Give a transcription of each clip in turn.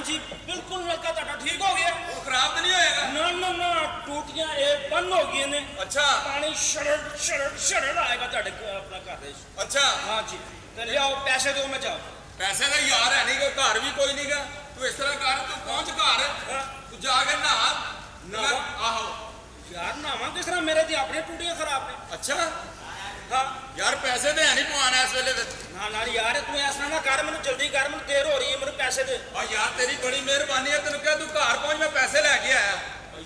जी बिल्कुल नलका ਤੁਹਾਡਾ ठीक हो गया। वो खराब तो नहीं होएगा? ना ना ना टूटियां ये बंद हो गई ने। अच्छा पानी शरड़ आएगा ਤੁਹਾਡੇ अपना घर ਦੇ। अच्छा हाँ जी तो ले आओ पैसे दो मैं जाओ। पैसे का यार है नहीं, घर भी कोई नहीं गा। तू इस तरह कर, तू पहुंच घर, तू जाके नहा नहा? आहो यार नहावा किस तरह, मेरे दी अपनी टूटियां खराब ने। अच्छा हाँ यार पैसे तो है नहीं पवाना इस वेले ते। ना ना यार तू ऐसा ना कर, मैंने जल्दी कर, मैंने देर हो रही है, मैंने पैसे दे। और यार तेरी बड़ी मेहरबानी है, तेन क्या तू घर पहुंच, मैं पैसे लेके आया।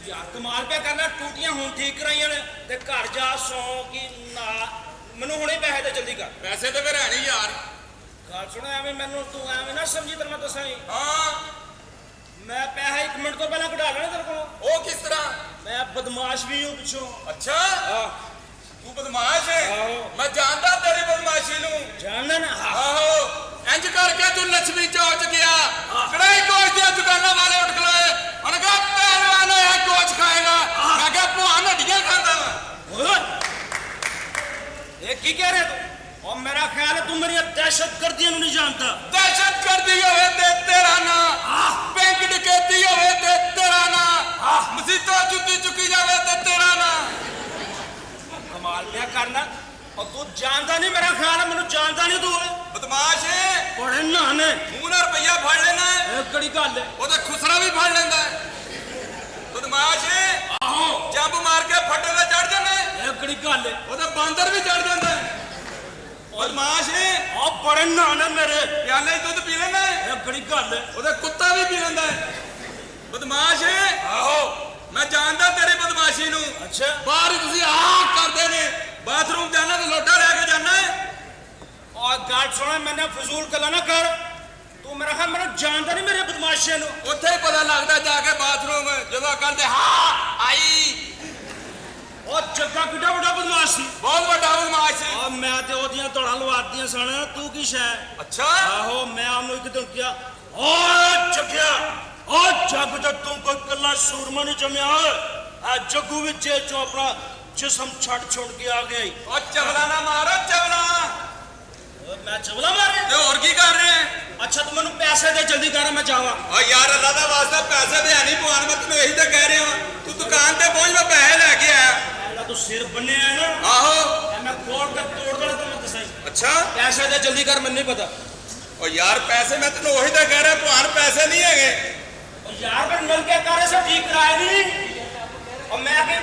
यार कमाल पे करना, टूटियां हुन ठीक कराइयां ने ते घर जा सौ की ना, मैंने हुणे पैसे दे जल्दी कर। पैसे तो फिर है नहीं यार। गल सुनो एवं मैनू तू एवं ना समझी, तेरे मैं दसा ही हाँ मैं पैसे 1 मिनट तो पहले कढा लेने तेरे को। वो किस तरह? मैं बदमाश भी हूँ पिछों। अच्छा हाँ तू बदमाश है? आहो। मैं जानता तेरी बदमाशी नू। जानना ना। आहो इंज करके तू लक्ष्मी चौक गया, कड़ाई कोच दिया दुकाना वाले उठ खलोए, उन्होंने कहा पहलवान है कोच खाएगा। मैं क्या भुआन हड्डियां खाता वा? ये की कह रहे तू? और मेरा ख्याल है तू मेरी दहशतगर्दियों नहीं जानता। दहशतगर्दी होवे ते तेरा ना, बैंक डकैती होवे ते तेरा ना, मसीता जुत्ती चुकी जावे ते तेरा ना। कमाल क्या करना, और तू जानता नहीं, मेरा ख्याल है मैंने जानता नहीं तू। बदमाश है, बड़े नहाने मुंह ना रुपया फड़ लेना है, एक कड़ी गल है। ओदा खुसरा भी फड़ लेंदा है। बदमाश है, आहो जंप मार के फट्टे ते चढ़ जाना है, एक कड़ी गल है। ओदा बांदर भी चढ़ जाता है। बदमाश है, और बड़े नहाने मेरे, प्याले ही दूध पी लेना है, एक कड़ी गल है। ओदा कुत्ता भी पी लेंदा है। बदमाश है, आहो मैं जानदा तेरी बदमाशी नू। अच्छा बाहर ही तुसी आ करदे ने, बाथरूम जाना तो लोटा लेके जाना है। और गल सुन, मैंने फजूल गल्लां ना कर, तू मेरा ख्याल मैंने जानता नहीं मेरे बदमाशियां नू। ਉੱਥੇ ਹੀ ਪਤਾ ਲੱਗਦਾ ਜਾ ਕੇ ਬਾਥਰੂਮ ਜਦੋਂ ਕਰਦੇ ਹਾਂ ਆਈ। और जग्गा किड्डा बड़ा बदमाश सी। ਬਹੁਤ ਵੱਡਾ ਬਦਮਾਸ਼ ਸੀ। और मैं ते ओदियां तोड़ा लवादियां सन, तू की शै? ਅੱਛਾ आहो मैं ओनू एक दिन किया, ओ जग्गिया ओ जग ते तू कोई कल्ला सूरमा नहीं जमया, आ जग्गू विच जेल चों अपना जिस्म छड़ छोड़ के आ गई। ਉਹ ਚਵਲਾ ਨਾ ਮਾਰੋ ਚਵਲਾ। मैं चवला मारे? ਤੇ ਹੋਰ ਕੀ ਕਰ ਰਹੇ ਹੈ? अच्छा तू मैनू पैसे दे जल्दी कर, मैं जावा। ਓ ਯਾਰ ਅੱਲਾ ਦਾ ਵਾਸਤਾ ਪੈਸੇ ਤੇ ਹੈ ਨਹੀਂ ਪਵਾਨ, ਮੈਂ ਤੈਨੂੰ ਇਹੀ ਤਾਂ ਕਹਿ ਰਿਹਾ ਹਾਂ। ਤੂੰ ਦੁਕਾਨ ਤੇ ਪਹੁੰਚ, ਮੈਂ ਪੈਸੇ ਲੈ ਕੇ ਆਇਆ। पहला तू सिर बन्ने है ना, ਆਹੋ मैं खोल कर तोड़ देना तेरे को सही। ਅੱਛਾ पैसे दे जल्दी कर, मैनू नहीं पता। ਓ ਯਾਰ ਪੈਸੇ ਮੈਂ ਤੈਨੂੰ ਉਹੀ ਤਾਂ ਕਹਿ ਰਿਹਾ, ਪਵਾਨ ਪੈਸੇ ਨਹੀਂ ਹੈਗੇ। और यार फिर नल के कार्य से ठीक कराया नहीं, और मैं के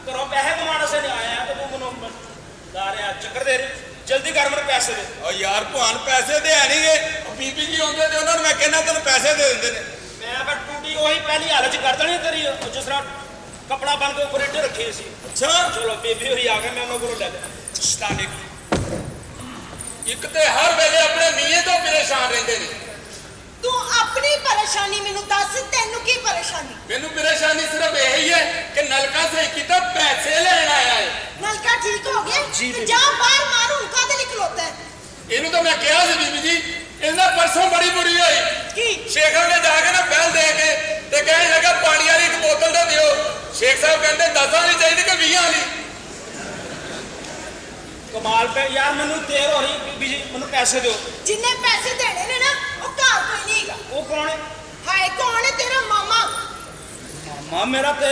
करो पैसे कमाने से नहीं आया, तो तू मनो ला रहा चक्कर दे रही, जल्दी कर मेरे पैसे दे। ਓ ਯਾਰ ਪਵਾਨ ਪੈਸੇ ਤੇ ਹੈ ਨਹੀਂਗੇ। ਬੀਬੀ ਜੀ ਆਉਂਦੇ ਤੇ ਉਹਨਾਂ ਨੂੰ ਮੈਂ ਕਹਿੰਦਾ ਤੈਨੂੰ ਪੈਸੇ ਦੇ ਦਿੰਦੇ ਨੇ। मैं फिर टूटी वही पहली हालत च कर देनी तेरी, जिस तरह कपड़ा बन के ऊपर इटे रखे सी। ਅੱਛਾ चलो बेबी होरी आ गए, मैं उन्होंने को ले लिया। स्टार्टिंग ਇੱਕ ਤੇ ਹਰ ਵੇਲੇ ਆਪਣੇ ਮੀਏ ਤੋਂ ਪਰੇਸ਼ਾਨ ਰਹਿੰਦੇ ਨੇ। ਤੂੰ ਆਪਣੀ ਪਰੇਸ਼ਾਨੀ ਮੈਨੂੰ ਦੱਸ, ਤੈਨੂੰ ਕੀ ਪਰੇਸ਼ਾਨੀ? ਮੈਨੂੰ ਪਰੇਸ਼ਾਨੀ ਸਿਰਫ ਇਹੀ ਹੈ ਕਿ ਨਲਕਾ ਸਹੀ ਕੀਤਾ, ਪੈਸੇ ਲੈਣ ਆਇਆ ਹੈ। ਨਲਕਾ ਠੀਕ ਹੋ ਗਿਆ ਜੀ ਤੇ ਬੀਬੀ। ਜਾ ਬਾਹਰ ਮਾਰੂ, ਕਾਹਦੇ ਲਈ ਖਲੋਤਾ ਹੈ? ਇਹਨੂੰ ਤਾਂ ਮੈਂ ਕਿਹਾ ਸੀ ਬੀਬੀ ਜੀ, ਇਹਨਾਂ ਪਰਸੋਂ ਬੜੀ ਬੁਰੀ ਹੋਈ। ਕੀ ਸ਼ੇਖਾਂ ਨੇ ਜਾ ਕੇ ਨਾ ਬੈਲ ਦੇ ਕੇ ਤੇ ਕਹਿਣ ਲੱਗਾ ਪਾਣੀ ਵਾਲੀ ਇੱਕ ਬੋਤਲ ਤਾਂ ਦਿਓ। ਸ਼ੇਖ ਸਾਹਿਬ ਕਹਿੰਦੇ 10 ਵਾਲੀ ਚਾਹੀਦੀ ਕਿ 20 ਵਾਲੀ? कमाल पे यार, मैनू देर हो रही बीबी जी, मैनू पैसे दो। ਜਿੰਨੇ ਪੈਸੇ ਦੇਣੇ ਨੇ ਨਾ, ਉਹ ਘਰ ਕੋਈ ਨਹੀਂ ਹੈਗਾ। वो कौन है? ਹਾਏ ਕੌਣ ਹੈ? ਤੇਰਾ ਮਾਮਾ। मामा मेरा ते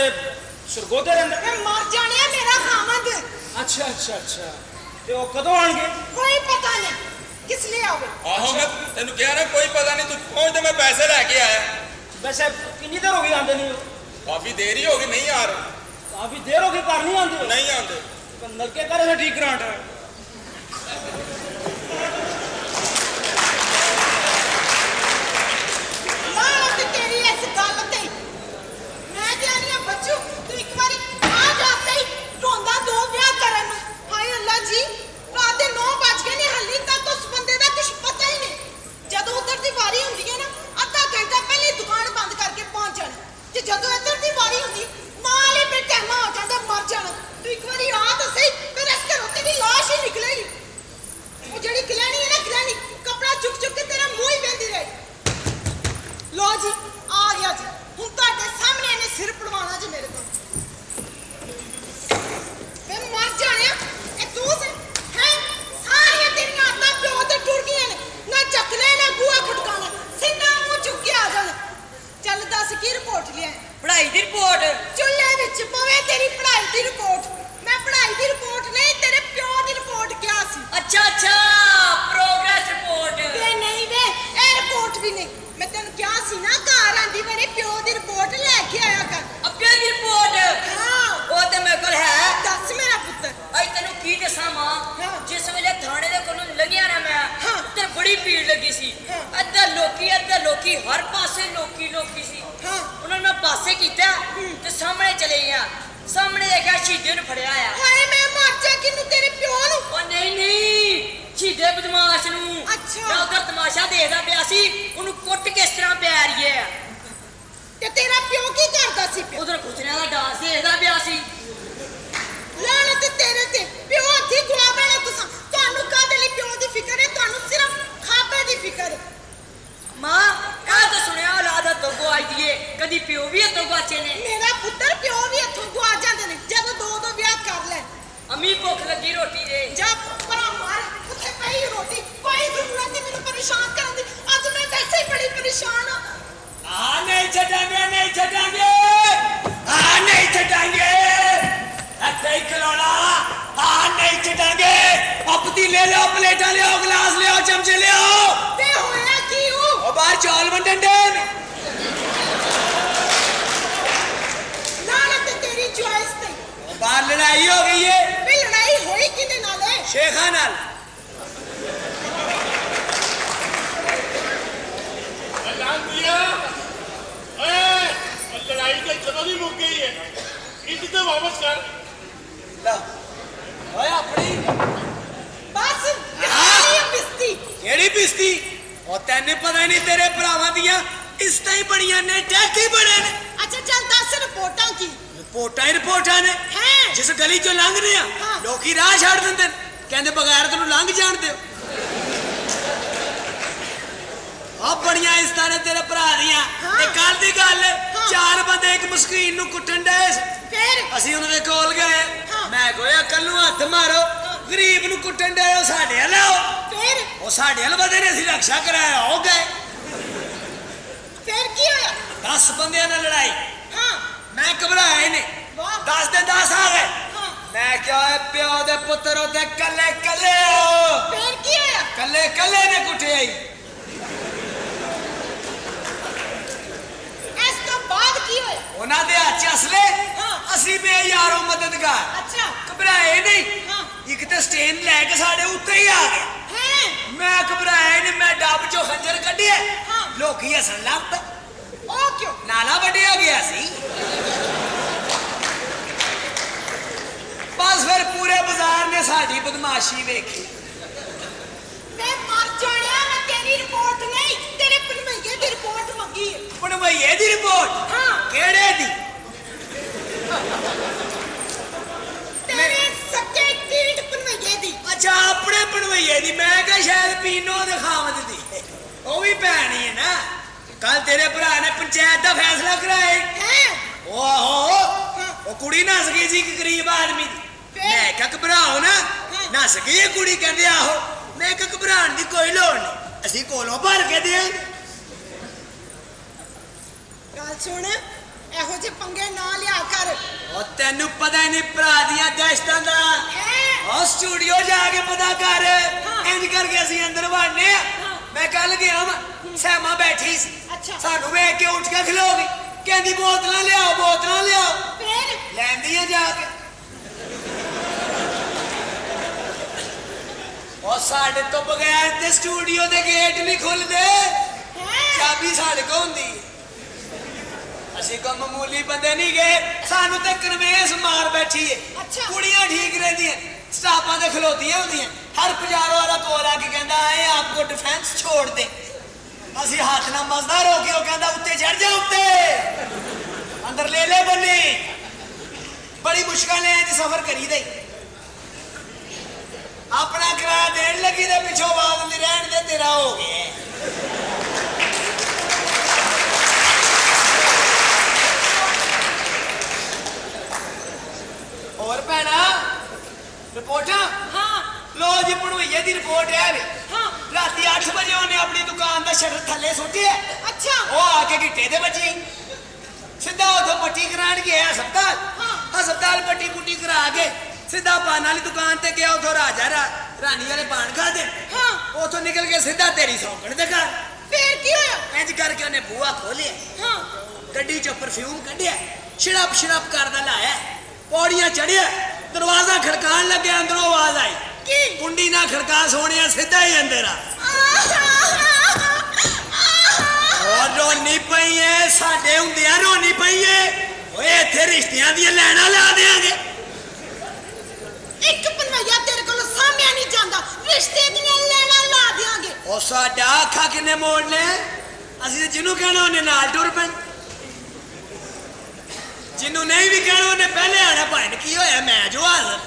सरगोदे रहंदा। ਮੈਂ ਮਰ ਜਾਣਿਆ, ਮੇਰਾ ਖਾਮਦ। अच्छा अच्छा अच्छा, ते वो कदों आएंगे? ਕੋਈ ਪਤਾ ਨਹੀਂ ਕਿਸ ਲਈ ਆਵੇ। ਆਹੋ ਮੈਂ ਤੈਨੂੰ ਕਿਹਾ ਨਾ ਕੋਈ ਪਤਾ ਨਹੀਂ, ਤੂੰ ਪਹੁੰਚ ਤੇ ਮੈਂ ਪੈਸੇ ਲੈ ਕੇ ਆਇਆ। वैसे कितनी देर हो गई आंदे नहीं? ਕਾਫੀ ਦੇਰ ਹੀ ਹੋ ਗਈ नहीं आ रहे। काफी देर हो गई, घर नहीं आंदे? नहीं आते। नलके करे से ठीक कराट है। ਲਾਹਨਤ ਤੇ ਤੇਰੀ ਇਸ ਗੱਲ ਤੇ। ਮੈਂ ਜਾਣੀ ਆ ਬੱਚੂ, ਤੂੰ ਇੱਕ ਵਾਰੀ ਆ ਜਾ ਸਹੀ, ਢੋਂਦਾ ਦੋ ਵਿਆਹ ਕਰਨ ਨੂੰ। ਹਾਏ ਅੱਲਾ ਜੀ, ਰਾਤ ਦੇ 9 ਵੱਜ ਗਏ ਨੇ, ਹਾਲੇ ਤੱਕ ਉਸ ਬੰਦੇ ਦਾ ਕੁਝ ਪਤਾ ਹੀ ਨਹੀਂ। ਜਦੋਂ ਉਧਰ ਦੀ ਵਾਰੀ ਹੁੰਦੀ ਹੈ ਨਾ, ਅੱਧਾ ਘੰਟਾ ਪਹਿਲੇ ਦੁਕਾਨ ਬੰਦ ਕਰਕੇ ਪਹੁੰਚ ਜਾਣਾ, ਤੇ ਜਦੋਂ ਇੱਧਰ ਦੀ ਵਾਰੀ ਹੁੰਦੀ ਨਾਲ ਹੀ ਬੇਟੈਮਾ ਹੋ ਜਾਂਦਾ, ਮਰ ਜਾਣਾ। ਤੂੰ ਇੱਕ ਵਾਰੀ ਆ ਤਾਂ ਸਹੀ, ਫਿਰ ਇਸ ਘਰੋਂ ਤੇਰੀ ਲਾਸ਼ ਹੀ ਲੋਕੀ ਹਰ ਪਾਸੇ ਲੋਕੀ ਸੀ ਹਾਂ ਉਹਨਾਂ ਨੇ ਪਾਸੇ ਕੀਤਾ ਤੇ ਸਾਹਮਣੇ ਚਲੇ ਗਿਆ ਸਾਹਮਣੇ ਦੇਖਿਆ ਸ਼ਹੀਦੇ ਨੂੰ ਫੜਿਆ ਆ ਹਾਏ ਮੈਂ ਮਰ ਜਾ ਕਿਨੂੰ ਤੇਰੇ ਪਿਓ ਨੂੰ ਉਹ ਨਹੀਂ ਸ਼ਹੀਦੇ ਬਦਮਾਸ਼ ਨੂੰ ਅੱਛਾ। ਮੈਂ ਉਧਰ ਤਮਾਸ਼ਾ ਦੇਖਦਾ ਪਿਆ ਸੀ ਉਹਨੂੰ ਕੁੱਟ ਕਿਸ ਤਰ੍ਹਾਂ ਪਿਆਰੀਏ ਆ ਤੇ ਤੇਰਾ ਪਿਓ ਕੀ ਕਰਦਾ ਸੀ ਪਿਓ ਉਧਰ ਕੁਚਰਿਆਂ ਦਾ ਡਾਂਸ ਦੇਖਦਾ ਪਿਆ ਸੀ ਲਾਨਤ ਤੇਰੇ ਤੇ ਪਿਓ ਹੱਥੀ ਗੁਆ ਬਣਾ ਤੁਹਾਨੂੰ ਕਾਹਦੇ ਲਈ ਪਿਓ ਦੀ ਫਿਕਰ ਹੈ ਤੁਹਾਨੂੰ ਸਿਰਫ ਖਾਪੇ ਦੀ ਫਿਕਰ ਹੈ ਮਾਂ ਇਹ ਤਾਂ ਸੁਣਿਆ ਔਲਾਦ ਹੱਥੋਂ ਗੁਆਈ ਦੀਏ ਕਦੀ ਪਿਓ ਵੀ ਹੱਥੋਂ ਗੁਆਚੇ ਨੇ ਮੇਰਾ ਪੁੱਤਰ ਪਿਓ ਵੀ ਇੱਥੋਂ ਗੁਆ ਜਾਂਦੇ ਨੇ ਜਦੋਂ ਦੋ ਵਿਆਹ ਕਰ ਲੈ ਅੰਮੀ ਭੁੱਖ ਲੱਗੀ ਰੋਟੀ ਦੇ ਜਾ ਪਰਾਂ ਮਾਰ ਉੱਥੇ ਪਈ ਰੋਟੀ ਕੋਈ ਜ਼ਰੂਰਤ ਨਹੀਂ ਮੈਨੂੰ ਪਰੇਸ਼ਾਨ ਕਰਨ ਦੀ ਅੱਜ ਮੈਂ ਵੈਸੇ ਹੀ ਬੜੀ ਪਰੇਸ਼ਾਨ ਹਾਂ नहीं छटांगे नहीं छटांगे नहीं छटांगे ऐसे ही खिलौना नहीं छटांगे अपती ले लो प्लेटा ले आओ गिलास ले आओ चमचे ले आओ ਤੇ ਹੋਇਆ ਕੀ ਉਹ और बाहर चौल बंटन दे ਲਾਨਤ ਤੇਰੀ ਚੁਆਇਸ ਤੇ बाहर लड़ाई हो गई है ਵੀ ਲੜਾਈ ਹੋਈ ਕਿਹਦੇ ਨਾਲ ਹੈ शेखा नाल ਲਾਂਦੀਆ ਓਏ ਲੜਾਈ ਤੇ ਜਦੋਂ ਦੀ ਮੁੱਕ ਗਈ ਹੈ ਇੱਟ ਤੇ ਵਾਪਸ ਕਰ ला ओए अपनी ਬਸ ਕਹਾਣੀ ਬਿਸਤੀ केड़ी पिस्ती और तेने पता नहीं तेरे भरावां दियां इस्तां ही बड़ियां ने टैक ही बड़े ने ਅੱਛਾ ਚੱਲ ਦੱਸ ਰਿਪੋਰਟਾਂ ਕੀ ਰਿਪੋਰਟਾਂ ਨੇ ਹੈ ਜਿਸ ਗਲੀ ਚੋਂ ਲੰਘਦੇ ਆ ਹਾਂ। ਲੋਕੀ ਰਾਹ ਛੱਡ ਦਿੰਦੇ ਨੇ ਕਹਿੰਦੇ ਬਗੈਰ ਤੈਨੂੰ ਲੰਘ ਜਾਣ ਦਿਓ ਆ ਬੜੀਆਂ ਇਸਤਾਂ ਨੇ ਤੇਰੇ ਭਰਾ ਦੀਆਂ ਹਾਂ। ਤੇ ਕੱਲ ਦੀ ਗੱਲ ਹਾਂ। 4 ਬੰਦੇ ਇੱਕ ਮਸਕੀਨ ਨੂੰ ਕੁੱਟਣ ਡਏ ਸੀ। ਫਿਰ ਅਸੀਂ ਉਹਨਾਂ ਦੇ ਕੋਲ ਗਏ ਹਾਂ। ਮੈਂ ਕਿਹਾ ਕੱਲ ਨੂੰ ਹੱਥ ਮਾਰੋ ਗਰੀਬ ਨੂੰ ਕੁੱਟਣ ਡਏ ਹੋ ਸਾਡੇ ਵੱਲ ਆਓ ਫਿਰ ਉਹ ਸਾਡੇ ਵੱਲ ਵਧੇ ਨੇ ਅਸੀਂ ਰਕਸ਼ਾ ਕਰਾਇਆ ਹੋ ਗਏ ਫਿਰ ਕੀ ਹੋਇਆ 10 ਬੰਦਿਆਂ ਨਾਲ ਲੜਾਈ ਹਾਂ ਮੈਂ ਘਬਰਾਇਆ ਹੀ ਨਹੀਂ ਵਾਹ 10 ਦੇ 10 ਆ ਗਏ ਹਾਂ ਮੈਂ ਕਿਹਾ ਇਹ ਪਿਓ ਦੇ ਪੁੱਤਰ ਉਹਦੇ ਕੱਲੇ ਕੱਲੇ ਹੋ ਫਿਰ ਕੀ ਹੋਇਆ ਕੱਲੇ ਕੱਲੇ ਨੇ ਕੁੱਟਿਆ ਹੀ ਇਸ ਤੋਂ ਬਾਅਦ ਕੀ ਹੋਇਆ ਉਹਨਾਂ ਦੇ ਹੱਥ 'ਚ ਅਸਲੇ ਹਾਂ। ਅਸੀਂ ਬੇਯਾਰੋ ਮਦਦਗਾਰ ਅੱਛਾ ਘਬਰਾਏ ਨਹੀਂ ਹਾਂ ਇੱਕ ਤੇ ਸਟੇਨ ਲੈ ਕੇ ਸਾਡੇ ਉੱਤੇ ਹੀ ਆ ਗਏ ਹੈ ਮੈਂ ਘਬਰਾਇਆ ਨਹੀਂ ਮੈਂ ਡੱਬ 'ਚੋਂ ਖੰਜਰ ਕੱਢਿਆ ਹਾਂ। ਲੋਕੀ ਹੱਸਣ ਲੱਗ ਪਏ ਉਹ ਕਿਉਂ ਨਾਲਾ ਵੱਢਿਆ ਗਿਆ ਸੀ ਬਸ ਫਿਰ ਪੂਰੇ ਬਾਜ਼ਾਰ ਨੇ ਸਾਡੀ ਬਦਮਾਸ਼ੀ ਵੇਖੀ ਮੈਂ ਮਰ ਜਾਣਿਆ ਮੈਂ ਤੇਰੀ ਰਿਪੋਰਟ ਨਹੀਂ ਤੇਰੇ ਭਣਵਈਏ ਦੀ ਰਿਪੋਰਟ ਮੰਗੀ ਹੈ ਭਣਵਈਏ ਦੀ ਰਿਪੋਰਟ ਹਾਂ ਕਿਹੜੇ ਦੀ ਤੇਰੇ ਸੱਚੇ ਕੀਟ ਭਣਵਈਏ ਦੀ ਅੱਛਾ ਆਪਣੇ ਭਣਵਈਏ ਦੀ ਮੈਂ ਕਿਹਾ ਸ਼ਾਇਦ ਪੀਨੋ ਦੇ ਖਾਵਤ ਦੀ ਉਹ ਵੀ ਭੈਣ ਹੀ ਹੈ ਨਾ ਕੱਲ ਤੇਰੇ ਭਰਾ ਨੇ ਪੰਚਾਇਤ ਦਾ ਫੈਸਲਾ ਕਰਾਇਆ ਹੈ ਓਹੋ ਉਹ ਕੁੜੀ ਨੱਸ ਗਈ ਸੀ ਇੱਕ ਗਰੀਬ ਆਦਮੀ ਦੀ ਫਿਰ? ਮੈਂ ਕਿਹਾ ਘਬਰਾਓ ਨਾ ਨੱਸ ਗਈ ਇਹ ਕੁੜੀ ਕਹਿੰਦੇ ਆਹੋ ਮੈਂ ਕਿਹਾ ਘਬਰਾਉਣ ਦੀ ਕੋਈ ਲੋੜ ਨਹੀਂ ਅਸੀਂ ਕੋਲੋਂ ਭਰ ਕੇ ਦਿਆਂਗੇ ਗੱਲ ਸੁਣ ਇਹੋ ਜਿਹੇ ਪੰਗੇ ਨਾ ਲਿਆ ਕਰ ਉਹ ਤੈਨੂੰ ਪਤਾ ਹੀ ਨਹੀਂ ਭਰਾ ਦੀਆਂ ਦਹਿਸ਼ਤਾਂ ਦਾ ਹੈ ਉਹ ਸਟੂਡੀਓ ਜਾ ਕੇ ਪਤਾ ਕਰ ਹਾਂ। ਇੰਜ ਕਰਕੇ ਅਸੀਂ ਅੰਦਰ ਵੜਨੇ ਆ ਮੈਂ ਕੱਲ ਗਿਆ ਵਾਂ ਸਹਿਮਾ ਬੈਠੀ ਸੀ ਅੱਛਾ। ਸਾਨੂੰ ਵੇਖ ਕੇ ਉੱਠ ਕੇ ਖਲੋ ਗਈ ਕਹਿੰਦੀ ਬੋਤਲਾਂ ਲਿਆਓ ਫਿਰ ਲੈਂਦੀਆਂ ਜਾ ਕੇ ਉਹ ਸਾਡੇ ਤੋਂ ਬਗੈਰ ਤੇ ਸਟੂਡੀਓ ਦੇ ਗੇਟ ਨਹੀਂ ਖੁੱਲਦੇ ਹੈ ਚਾਬੀ ਸਾਡੇ ਕੋਲ ਹੁੰਦੀ ਹੈ ਅਸੀਂ ਕੋਈ ਮਾਮੂਲੀ ਬੰਦੇ ਨਹੀਂ ਗਏ ਸਾਨੂੰ ਤੇ ਕਨਵੇਸ ਮਾਰ ਬੈਠੀ ਹੈ ਅੱਛਾ। ਕੁੜੀਆਂ ਠੀਕ ਰਹਿੰਦੀਆਂ ਸਟਾਫਾਂ ਤੇ ਖਲੋਤੀਆਂ ਹੁੰਦੀਆਂ ਹਰ ਪੁਜਾਰੋ ਵਾਲਾ ਕੋਲ ਆ ਕੇ ਕਹਿੰਦਾ ਐ ਆਪਕੋ ਡਿਫੈਂਸ ਛੋੜ ਦੇ ਅਸੀਂ ਹੱਥ ਨਾਲ ਮਸਦਾ ਰੋਕੀ ਉਹ ਕਹਿੰਦਾ ਉੱਤੇ ਚੜ ਜਾ ਉੱਤੇ ਅੰਦਰ ਲੈ ਬੰਨੀ ਬੜੀ ਮੁਸ਼ਕਲ ਹੈ ਇਹ ਸਫ਼ਰ ਕਰੀਦਾ ਆਪਣਾ ਕਿਰਾਇਆ ਦੇਣ ਲੱਗੀ ਤੇ ਪਿੱਛੋਂ ਆਵਾਜ਼ ਨਹੀਂ ਰਹਿਣ ਦੇ ਤੇਰਾ ਹੋ ਗਿਆ ਹੋਰ ਭੈਣਾ ਰਿਪੋਰਟਾਂ ਹਾਂ ਲੋ ਜੀ ਭਣਵਈਏ ਦੀ ਰਿਪੋਰਟ ਹੈ ਵੇ ਹਾਂ ਰਾਤੀ 8 ਵਜੇ ਉਹਨੇ ਆਪਣੀ ਦੁਕਾਨ ਦਾ ਸ਼ਟਰ ਥੱਲੇ ਸੁੱਟਿਆ ਅੱਛਾ ਉਹ ਆ ਕੇ ਗਿੱਟੇ ਦੇ ਵੱਜੀ ਸਿੱਧਾ ਉਥੋਂ ਪੱਟੀ ਕਰਾਉਣ ਗਿਆ ਹਸਪਤਾਲ ਹਾਂ। ਹਸਪਤਾਲ ਪੱਟੀ ਪੁੱਟੀ ਕਰਾ ਕੇ ਸਿੱਧਾ ਪਾਨ ਵਾਲੀ ਦੁਕਾਨ ਤੇ ਗਿਆ ਉਥੋਂ ਰਾਜਾ ਰਾਣੀ ਵਾਲੇ ਪਾਨ ਖਾਦੇ ਹਾਂ ਉਥੋਂ ਨਿਕਲ ਕੇ ਸਿੱਧਾ ਤੇਰੀ ਸੌਕਣ ਦੇ ਘਰ ਫਿਰ ਕੀ ਹੋਇਆ ਇੰਜ ਕਰਕੇ ਉਹਨੇ ਬੂਹਾ ਖੋਲਿਆ ਹਾਂ ਗੱਡੀ ਚੋਂ ਪਰਫਿਊਮ ਕੱਢਿਆ ਸ਼ਿੜਪ ਕਰਦਾ ਲਾਇਆ ਪੌੜੀਆਂ ਚੜਿਆ ਦਰਵਾਜ਼ਾ ਖੜਕਾਉਣ ਲੱਗਿਆ ਅੰਦਰੋਂ ਆਵਾਜ਼ ਆਈ ਕੀ ਕੁੰਡੀ ਨਾ ਖੜਕਾ ਸੋਹਣਿਆ ਸਿੱਧਾ ਹੀ ਅੰਦਰ ਆ ਔਰ ਰੋਣੀ ਪਈ ਏ ਸਾਡੇ ਹੁੰਦਿਆਂ ਰੋਣੀ ਪਈ ਏ ਓਏ ਇੱਥੇ ਰਿਸ਼ਤਿਆਂ ਦੀਆਂ ਲੈਣਾ ਲਾ ਦੇਾਂਗੇ ਇੱਕ ਪਨਵਈਆ ਤੇਰੇ ਕੋਲ ਸਾਹਮਣੇ ਨਹੀਂ ਜਾਂਦਾ ਰਿਸ਼ਤੇ ਦੀਆਂ ਲੈਣਾ ਲਾ ਦਿਆਂਗੇ ਉਹ ਸਾਡਾ ਅੱਖਾਂ ਕਿੰਨੇ ਮੋੜਨੇ ਅਸੀਂ ਤੇ ਜਿਹਨੂੰ ਕਹਿਣਾ ਉਹਨੇ ਨਾਲ ਟੁਰ ਪੈਣ ਜਿਹਨੂੰ ਨਹੀਂ ਵੀ ਕਹਿਣਾ ਉਹਨੇ ਪਹਿਲੇ ਆਣਾ ਭਾਈ ਕੀ ਹੋਇਆ ਮੈਂ ਜੋ ਹਾਜ਼ਰ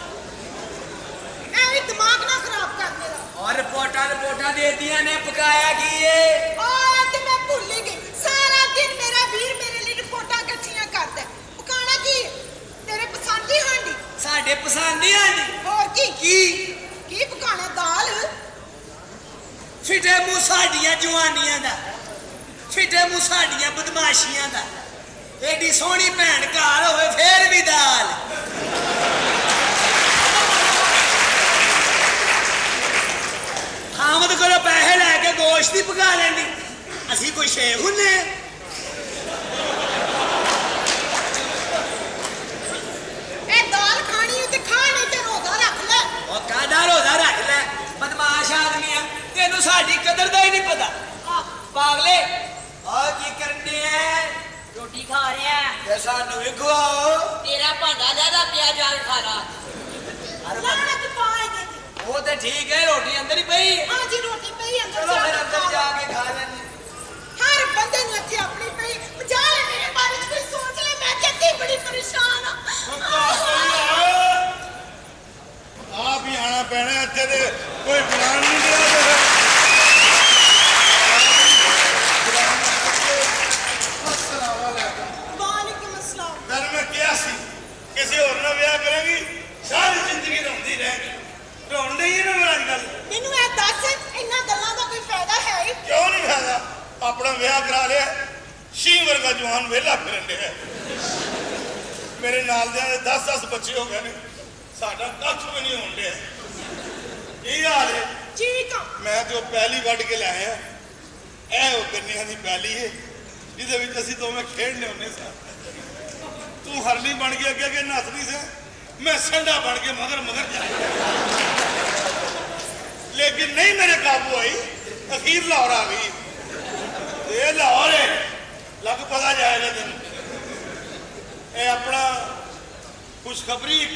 ਐਵੇਂ ਦਿਮਾਗ ਨਾ ਖਰਾਬ ਕਰ ਮੇਰਾ ਔਰ ਰਿਪੋਰਟਾਂ ਦੇਤੀਆਂ ਨੇ ਪਕਾਇਆ ਕੀ ਏ ਤੇ ਮੈਂ ਭੁੱਲ ਹੀ ਗਈ ਸਾਰਾ ਦਿਨ ਮੇਰਾ ਵੀਰ ਮੇਰੇ ਲਈ ਰਿਪੋਰਟਾਂ ਇਕੱਠੀਆਂ ਕਰਦਾ ਪਕਾਣਾ ਕੀ ਹੈ? ਤੇਰੇ ਪਸੰਦ ਦੀ ਹਾਂਡੀ ਸਾਡੇ ਪਸੰਦ ਨਹੀਂ ਆਂਦੀ ਹੋਰ ਕੀ ਕੀ ਪਕਾਣਾ ਦਾਲ ਫਿੱਟੇ ਮੂੰਹ ਸਾਡੀਆਂ ਜਵਾਨੀਆਂ ਦਾ ਫਿੱਟੇ ਮੂੰਹ ਸਾਡੀਆਂ ਬਦਮਾਸ਼ੀਆਂ ਦਾ ਏਡੀ ਸੋਹਣੀ ਭੈਣ ਘਰ ਹੋਵੇ ਫੇਰ ਵੀ ਦਾਲ ਖਾਮਦ ਕੋਲੋਂ ਪੈਸੇ ਲੈ ਕੇ ਗੋਸ਼ਤ ਹੀ ਪਕਾ ਲੈਂਦੀ ਅਸੀਂ ਕੋਈ ਸ਼ੇਖ ਹੁੰਨੇ ਇਹ ਦਾਲ ਖਾਣੀ ਤੇ ਖਾਣੀ ਤੇ ਰੋਜ਼ਾ ਰੱਖ ਲੈ ਉਹ ਕਾਹਦਾ ਰੋਜ਼ਾ ਰੱਖ ਲੈ ਬਦਮਾਸ਼ ਆਦਮੀ ਆ ਤੈਨੂੰ ਸਾਡੀ ਕਦਰ ਦਾ ਹੀ ਨਹੀਂ ਪਤਾ ਪਾਗਲੇ ਆ ਕੀ ਕਰਨੇ ਐ ਰੋਟੀ ਖਾ ਰਿਹਾ ਤੇ ਸਾਨੂੰ ਵੀ ਖਵਾਓ ਤੇਰਾ ਭਾਂਡਾ ਜ਼ਿਆਦਾ ਪਿਆ ਜਾਨ ਖਾ ਲਾ ਲਾਣਤ ਪਾਏ ਦੇ ਉਹ ਤੇ ਠੀਕ ਹੈ ਰੋਟੀ ਅੰਦਰ ਹੀ ਪਈ ਹੈ। ਹਾਂ ਜੀ ਰੋਟੀ ਪਈ ਅੰਦਰ ਚਲੋ ਫਿਰ ਅੰਦਰ ਜਾ ਕੇ ਖਾ ਲੈਂਦੇ ਹਰ ਬੰਦੇ ਨੂੰ ਇੱਥੇ ਆਪਣੀ ਪਈ ਜਾ ਲੈ ਮੇਰੇ ਬਾਰੇ ਚ ਕੋਈ ਸੋਚ ਲੈ ਮੈਂ ਕਿੱਥੇ ਬੜੀ ਪਰੇਸ਼ਾਨ ਆ ਆਪ ਹੀ ਆਣਾ ਪੈਣਾ ਇੱਥੇ ਤੇ ਕੋਈ ਬੁਲਾਣ ਨਹੀਂ ਦਿਆ ਵਾਲੇਕੁਮ ਅਸਲਾਮ ਤੈਨੂੰ ਮੈਂ ਕਿਹਾ ਸੀ ਕਿਸੇ ਹੋਰ ਨਾਲ ਵਿਆਹ ਕਰਾਂਗੀ ਸਾਰੀ ਜ਼ਿੰਦਗੀ ਰੋਂਦੀ ਰਹੇਗੀ ਰੋਣ ਨਹੀਂ ਹੈ ਨਾ ਮੇਰਾ ਅੱਜ ਕੱਲ ਮੈਨੂੰ ਇਹ ਦੱਸ ਇਹਨਾਂ ਗੱਲਾਂ ਦਾ ਕੋਈ ਫਾਇਦਾ ਹੈ ਹੀ ਕਿਉਂ ਨਹੀਂ ਫਾਇਦਾ ਆਪਣਾ ਵਿਆਹ ਕਰਾ ਲਿਆ ਸ਼ੀਂ ਵਰਗਾ ਜਵਾਨ ਵਿਹਲਾ ਫਿਰਨ ਡਿਆ ਮੇਰੇ ਨਾਲ ਦੇ 10-10 ਬੱਚੇ ਹੋ ਗਏ ਨੇ ਸਾਡਾ ਕੱਖ ਵੀ ਨਹੀਂ ਹੋਣ ਡਿਆ ਇਹ ਹਾਲ ਹੈ ਠੀਕ ਆ ਮੈਂ ਤੇ ਉਹ ਪਹਿਲੀ ਵੱਢ ਕੇ ਲਿਆਇਆ ਇਹ ਉਹ ਗੰਨਿਆਂ ਦੀ ਪਹਿਲੀ ਹੈ ਜਿਹਦੇ ਵਿੱਚ ਅਸੀਂ ਦੋਵੇਂ ਖੇਡਨੇ ਹੁੰਦੇ ਸਾਂ ਤੂੰ ਹਰਲੀ ਬਣ ਕੇ ਅੱਗੇ ਅੱਗੇ ਨੱਚਦੀ ਸੀ ਮੈਂ ਸੰਡਾ ਬਣ ਕੇ ਮਗਰ ਜਾਇਆ ਲੇਕਿਨ ਨਹੀਂ ਮੇਰੇ ਕਾਬੂ ਆਈ ਅਖੀਰ ਲਾਹੌਰ ਆ ਗਈ ਇਹ ਲਾਹੌਰ ਹੈ ਲੱਗ ਪਤਾ ਜਾਏਗਾ ਤੈਨੂੰ ਇਹ ਆਪਣਾ ਖੁਸ਼ਖਬਰੀ ਇੱਕ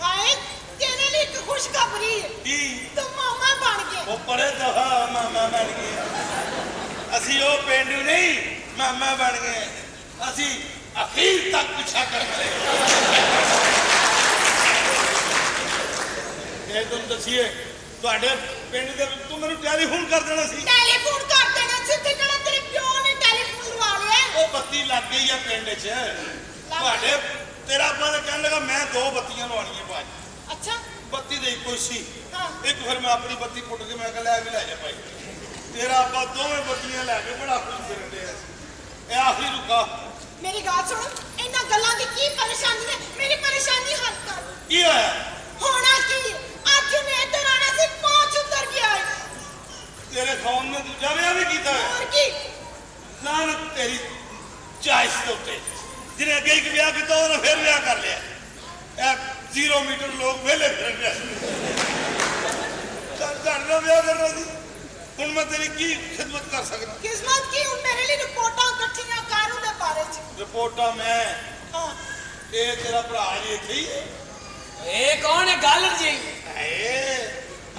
ਹਾਏ ਤੇਰੇ ਲਈ ਇੱਕ ਖੁਸ਼ਖਬਰੀ ਹੈ ਕੀ ਤੂੰ ਮਾਮਾ ਬਣ ਗਿਆ ਉਹ ਪਰੇ ਦਫਾ ਮਾਮਾ ਬਣ ਗਏ ਅਸੀਂ ਉਹ ਪਿੰਡੂ ਨਹੀਂ ਮਾਮਾ ਬਣ ਗਏ ਅਸੀਂ ਅਖੀਰ ਤੱਕ ਪਿੱਛਾ ਕਰਦੇ ਇਹ ਤੁਹਾਨੂੰ ਦੱਸੀਏ ਤੁਹਾਡੇ ਪਿੰਡ ਦੇ ਵਿੱਚ ਤੂੰ ਮੈਨੂੰ ਟੈਲੀਫੋਨ ਕਰ ਦੇਣਾ ਸੀ ਟੈਲੀਫੋਨ ਕਰ ਦੇਣਾ ਸੀ ਤੇ ਜਿਹੜਾ ਤੇਰੇ ਪਿਓ ਨੇ ਟੈਲੀਫੋਨ ਲਵਾ ਲਿਆ ਉਹ ਬੱਤੀ ਲੱਗ ਗਈ ਆ ਪਿੰਡ 'ਚ ਤੁਹਾਡੇ ਤੇਰਾ ਅੱਬਾ ਤਾਂ ਕਹਿਣ ਲੱਗਾ ਮੈਂ 2 ਬੱਤੀਆਂ ਲਵਾਉਣੀਆਂ ਭਾਜੀ ਅੱਛਾ ਬੱਤੀ ਦੇ ਇੱਕੋ ਹੀ ਸੀ ਹਾਂ। ਇੱਕ ਫਿਰ ਮੈਂ ਆਪਣੀ ਬੱਤੀ ਪੁੱਟ ਕੇ ਮੈਂ ਕਿਹਾ ਲੈ ਵੀ ਲੈ ਜਾ ਭਾਈ ਤੇਰਾ ਅੱਬਾ ਦੋਵੇਂ ਬੱਤੀਆਂ ਲੈ ਕੇ ਬੜਾ ਖੁਸ਼ ਫਿਰਨ ਡਿਆ ਸੀ ਇਹ ਆਖਰੀ ਰੁਕਾ ਮੇਰੀ ਗੱਲ ਸੁਣ ਇਹਨਾਂ ਗੱਲਾਂ ਦੀ ਕੀ ਪਰੇਸ਼ਾਨੀ ਹੈ ਮੇਰੀ ਪਰੇਸ਼ਾਨੀ ਹੱਲ ਕਰ ਕੀ ਹੋਇਆ ਹੋਣਾ ਕੀ ਹੈ? ਅੱਜ ਮੈਂ ਇੱਧਰ ਆਣਾ ਸੀ 5 ਉੱਤਰ ਗਿਆ ਹੈ। ਤੇਰੇ ਖੌਨ ਨੇ ਦੂਜਾ ਵਿਆਹ ਵੀ ਕੀਤਾ ਹੈ ਹੋਰ ਕੀ ਲਾਨਤ ਤੇਰੀ ਚਾਇਸ ਦੇ ਉੱਤੇ ਜਿਹਨੇ ਅੱਗੇ ਇੱਕ ਵਿਆਹ ਕੀਤਾ ਉਹਨੇ ਫਿਰ ਵਿਆਹ ਕਰ ਲਿਆ ਇਹ 0 ਮੀਟਰ ਲੋਕ ਵਿਹਲੇ ਫਿਰਨ ਡਿਆ ਤੁਹਾਡਾ ਵਿਆਹ ਕਰਨਾ ਸੀ ਹੁਣ ਮੈਂ ਤੇਰੀ ਕੀ ਖਿਦਮਤ ਕਰ ਸਕਦਾ ਕਿਸਮਤ ਕੀ ਹੁਣ ਮੇਰੇ ਲਈ ਰਿਪੋਰਟਾਂ ਇਕੱਠੀਆਂ ਕਰ ਉਹਦੇ ਬਾਰੇ ਚ ਰਿਪੋਰਟਾਂ ਮੈਂ ਹਾਂ ਇਹ ਤੇਰਾ ਭਰਾ ਜੀ ਇੱਥੇ ਹੀ ਹੈ ਇਹ ਕੌਣ ਹੈ ਗੱਲ ਜੀ ਏ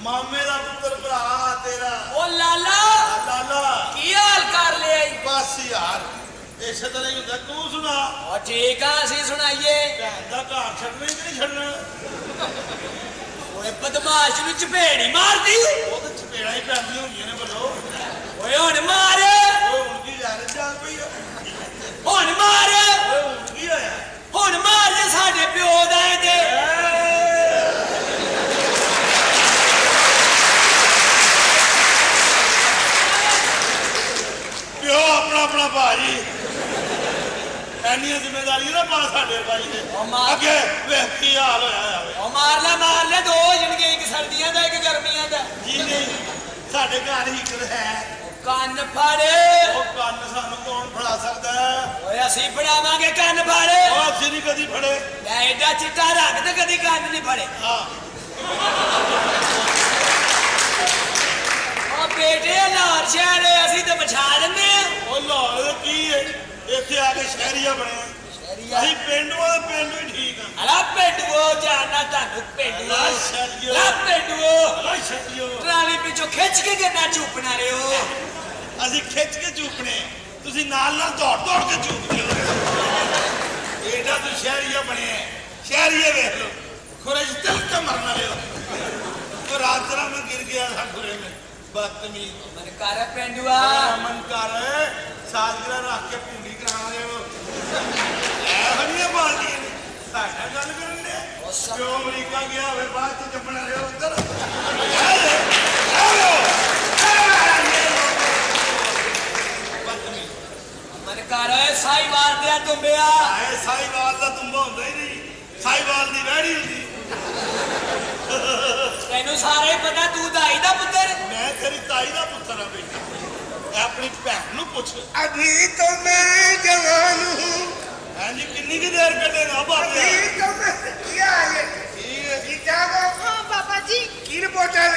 ਮਾਮੇ ਦਾ ਪੁੱਤਰ ਭਰਾ ਤੇਰਾ ਉਹ ਲਾਲਾ ਲਾਲਾ ਕੀ ਹਾਲ ਕਰ ਲਿਆ ਈ? ਬਸ ਯਾਰ ਇਸੇ ਤਰ੍ਹਾਂ ਹੀ ਹੁੰਦਾ ਤੂੰ ਸੁਣਾ ਉਹ ਠੀਕ ਆ ਅਸੀਂ ਸੁਣਾਈਏ ਭੈਣ ਦਾ ਘਰ ਛੱਡਣਾ ਹੀ ਨਹੀਂ ਛੱਡਣਾ ਓਏ ਬਦਮਾਸ਼ ਨੂੰ ਚਪੇੜ ਹੀ ਮਾਰਦੀ ਉਹ ਤਾਂ ਚਪੇੜਾਂ ਹੀ ਪੈਂਦੀਆਂ ਹੁੰਦੀਆਂ ਨੇ ਬਲੋ ਓਏ ਹੁਣ ਮਾਰ ਓਏ ਹੁਣ ਕੀ ਯਾਰ ਚੱਲ ਪਈ ਆ। ਹੁਣ ਮਾਰ ਓਏ ਹੁਣ ਕੀ ਹੋਇਆ ਹੁਣ ਮਾਰ ਜੇ ਸਾਡੇ ਪਿਓ ਦਾ ਇਹਦੇ ਪਿਓ ਆਪਣਾ ਆਪਣਾ ਭਾਜੀ ਐਨੀਆਂ ਜ਼ਿੰਮੇਵਾਰੀਆਂ ਨਾ ਪਾ ਸਾਡੇ ਭਾਈ ਦੇ ਉਹ ਮਾਰ। ਅੱਗੇ ਵੇਖ ਕੀ ਹਾਲ ਹੋਇਆ ਹੋਵੇ ਉਹ ਮਾਰ ਲੈ 2 ਹੋ ਜਾਣਗੇ ਇੱਕ ਸਰਦੀਆਂ ਦਾ ਇੱਕ ਗਰਮੀਆਂ ਦਾ ਜੀ ਨਹੀਂ ਸਾਡੇ ਘਰ ਹੀਟਰ ਹੈ ਕੰਨ ਫੜ ਉਹ ਕੰਨ ਸਾਨੂੰ ਕੌਣ ਫੜਾ ਸਕਦਾ ਹੈ? ਓਏ ਅਸੀਂ ਫੜਾਵਾਂਗੇ ਕੰਨ ਫੜ ਉਹ ਅਸੀਂ ਨਹੀਂ ਕਦੀ ਫੜੇ ਲੈ ਏਡਾ ਚਿੱਟਾ ਰੱਖ ਤੇ ਕਦੀ ਕੰਨ ਨਹੀਂ ਫੜੇ ਹਾਂ ਓ ਬੇਟੇ ਲਾਹੌਰ ਸ਼ਹਿਰ ਅਸੀਂ ਤਾਂ ਪਛਾ ਦਿੰਦੇ ਆ ਉਹ ਲਾਹੌਰ ਕੀ ਹੈ ਇੱਥੇ ਆ ਕੇ ਸ਼ਹਿਰੀਆ ਬਣਿਆ ਅਸੀਂ ਪਿੰਡੂਆਂ ਦੇ ਪਿੰਡ ਵੀ ਠੀਕ ਆ ਅਲਾ ਪਿੰਡੂਓ ਜਾਣਾ ਤੁਹਾਨੂੰ ਪਿੰਡੂਓ ਲਾ ਸ਼ਹਿਰੀਓ ਲਾ ਪਿੰਡੂਓ ਲਾ ਸ਼ਹਿਰੀਓ ਟਰਾਲੀ ਪਿੱਛੋਂ ਖਿੱਚ ਕੇ ਗੰਨਾ ਚੂਪਣਾ ਰਿਓ ਅਸੀਂ ਖਿੱਚ ਕੇ ਚੂਪਣੇ ਤੁਸੀਂ ਨਾਲ ਨਾਲ ਦੌੜ ਕੇ ਚੂਪਦੇ ਹੋ ਇਹਦਾ ਤੂੰ ਸ਼ਹਿਰੀਆ ਬਣਿਆ ਸ਼ਹਿਰੀਏ ਵੇਖ ਲੋ ਖੁਰੇ ਚ ਤਿਲ ਕੇ ਮਰਨ ਵਾਲੇ ਹੋ ਉਹ ਰਾਤ ਤਰਾ ਮੈਂ ਗਿਰ ਗਿਆ ਸਾਂ ਖੁਰੇ में ਬਦਤਮੀਜ਼ ਮਨ ਕਰ ਪਿੰਡੂਆ ਮਨ ਕਰ ਸਾਜਗਰਾ ਰੱਖ ਕੇ ਭੁੰਡੀ ਕਰਾ ਲਿਓ ਐ ਹਣੀਆਂ ਬਾਲਦੀ ਨੇ ਸਾਡਾ ਗੱਲ ਕਰਨ ਦੇ ਜੋ ਅਮਰੀਕਾ ਗਿਆ ਹੋਵੇ ਬਾਅਦ ਚ ਜੰਮਣਾ ਰਿਓ ਉੱਧਰ ਮਨ ਕਰ ਸਾਈਵਾਲ ਦੇ ਤੁੰਬਿਆ ਆਏ ਸਾਈਵਾਲ ਦਾ ਤੁੰਬਾ ਹੁੰਦਾ ਹੀ ਨਹੀਂ ਸਾਈਵਾਲ ਦੀ ਵਹਿੜੀ ਹੁੰਦੀ ਤੈਨੂੰ ਸਾਰੇ ਪਤਾ ਤੂੰ ਦਾਈ ਦਾ ਪੁੱਤਰ ਮੈਂ ਤੇਰੀ ਤਾਈ ਦਾ ਪੁੱਤਰ ਆ ਬੇਟਾ ਇਹ ਆਪਣੀ ਭੈਣ ਨੂੰ ਪੁੱਛ अभी तो मैं जवान हूँ ਹਾਂਜੀ ਕਿੰਨੀ ਕੁ ਦੇਰ ਕੱਢੇਗਾ ਬਾਬੇ अभी तो मैं क्या है ये क्या वो ਹਾਂ ਬਾਬਾ ਜੀ की रिपोर्ट है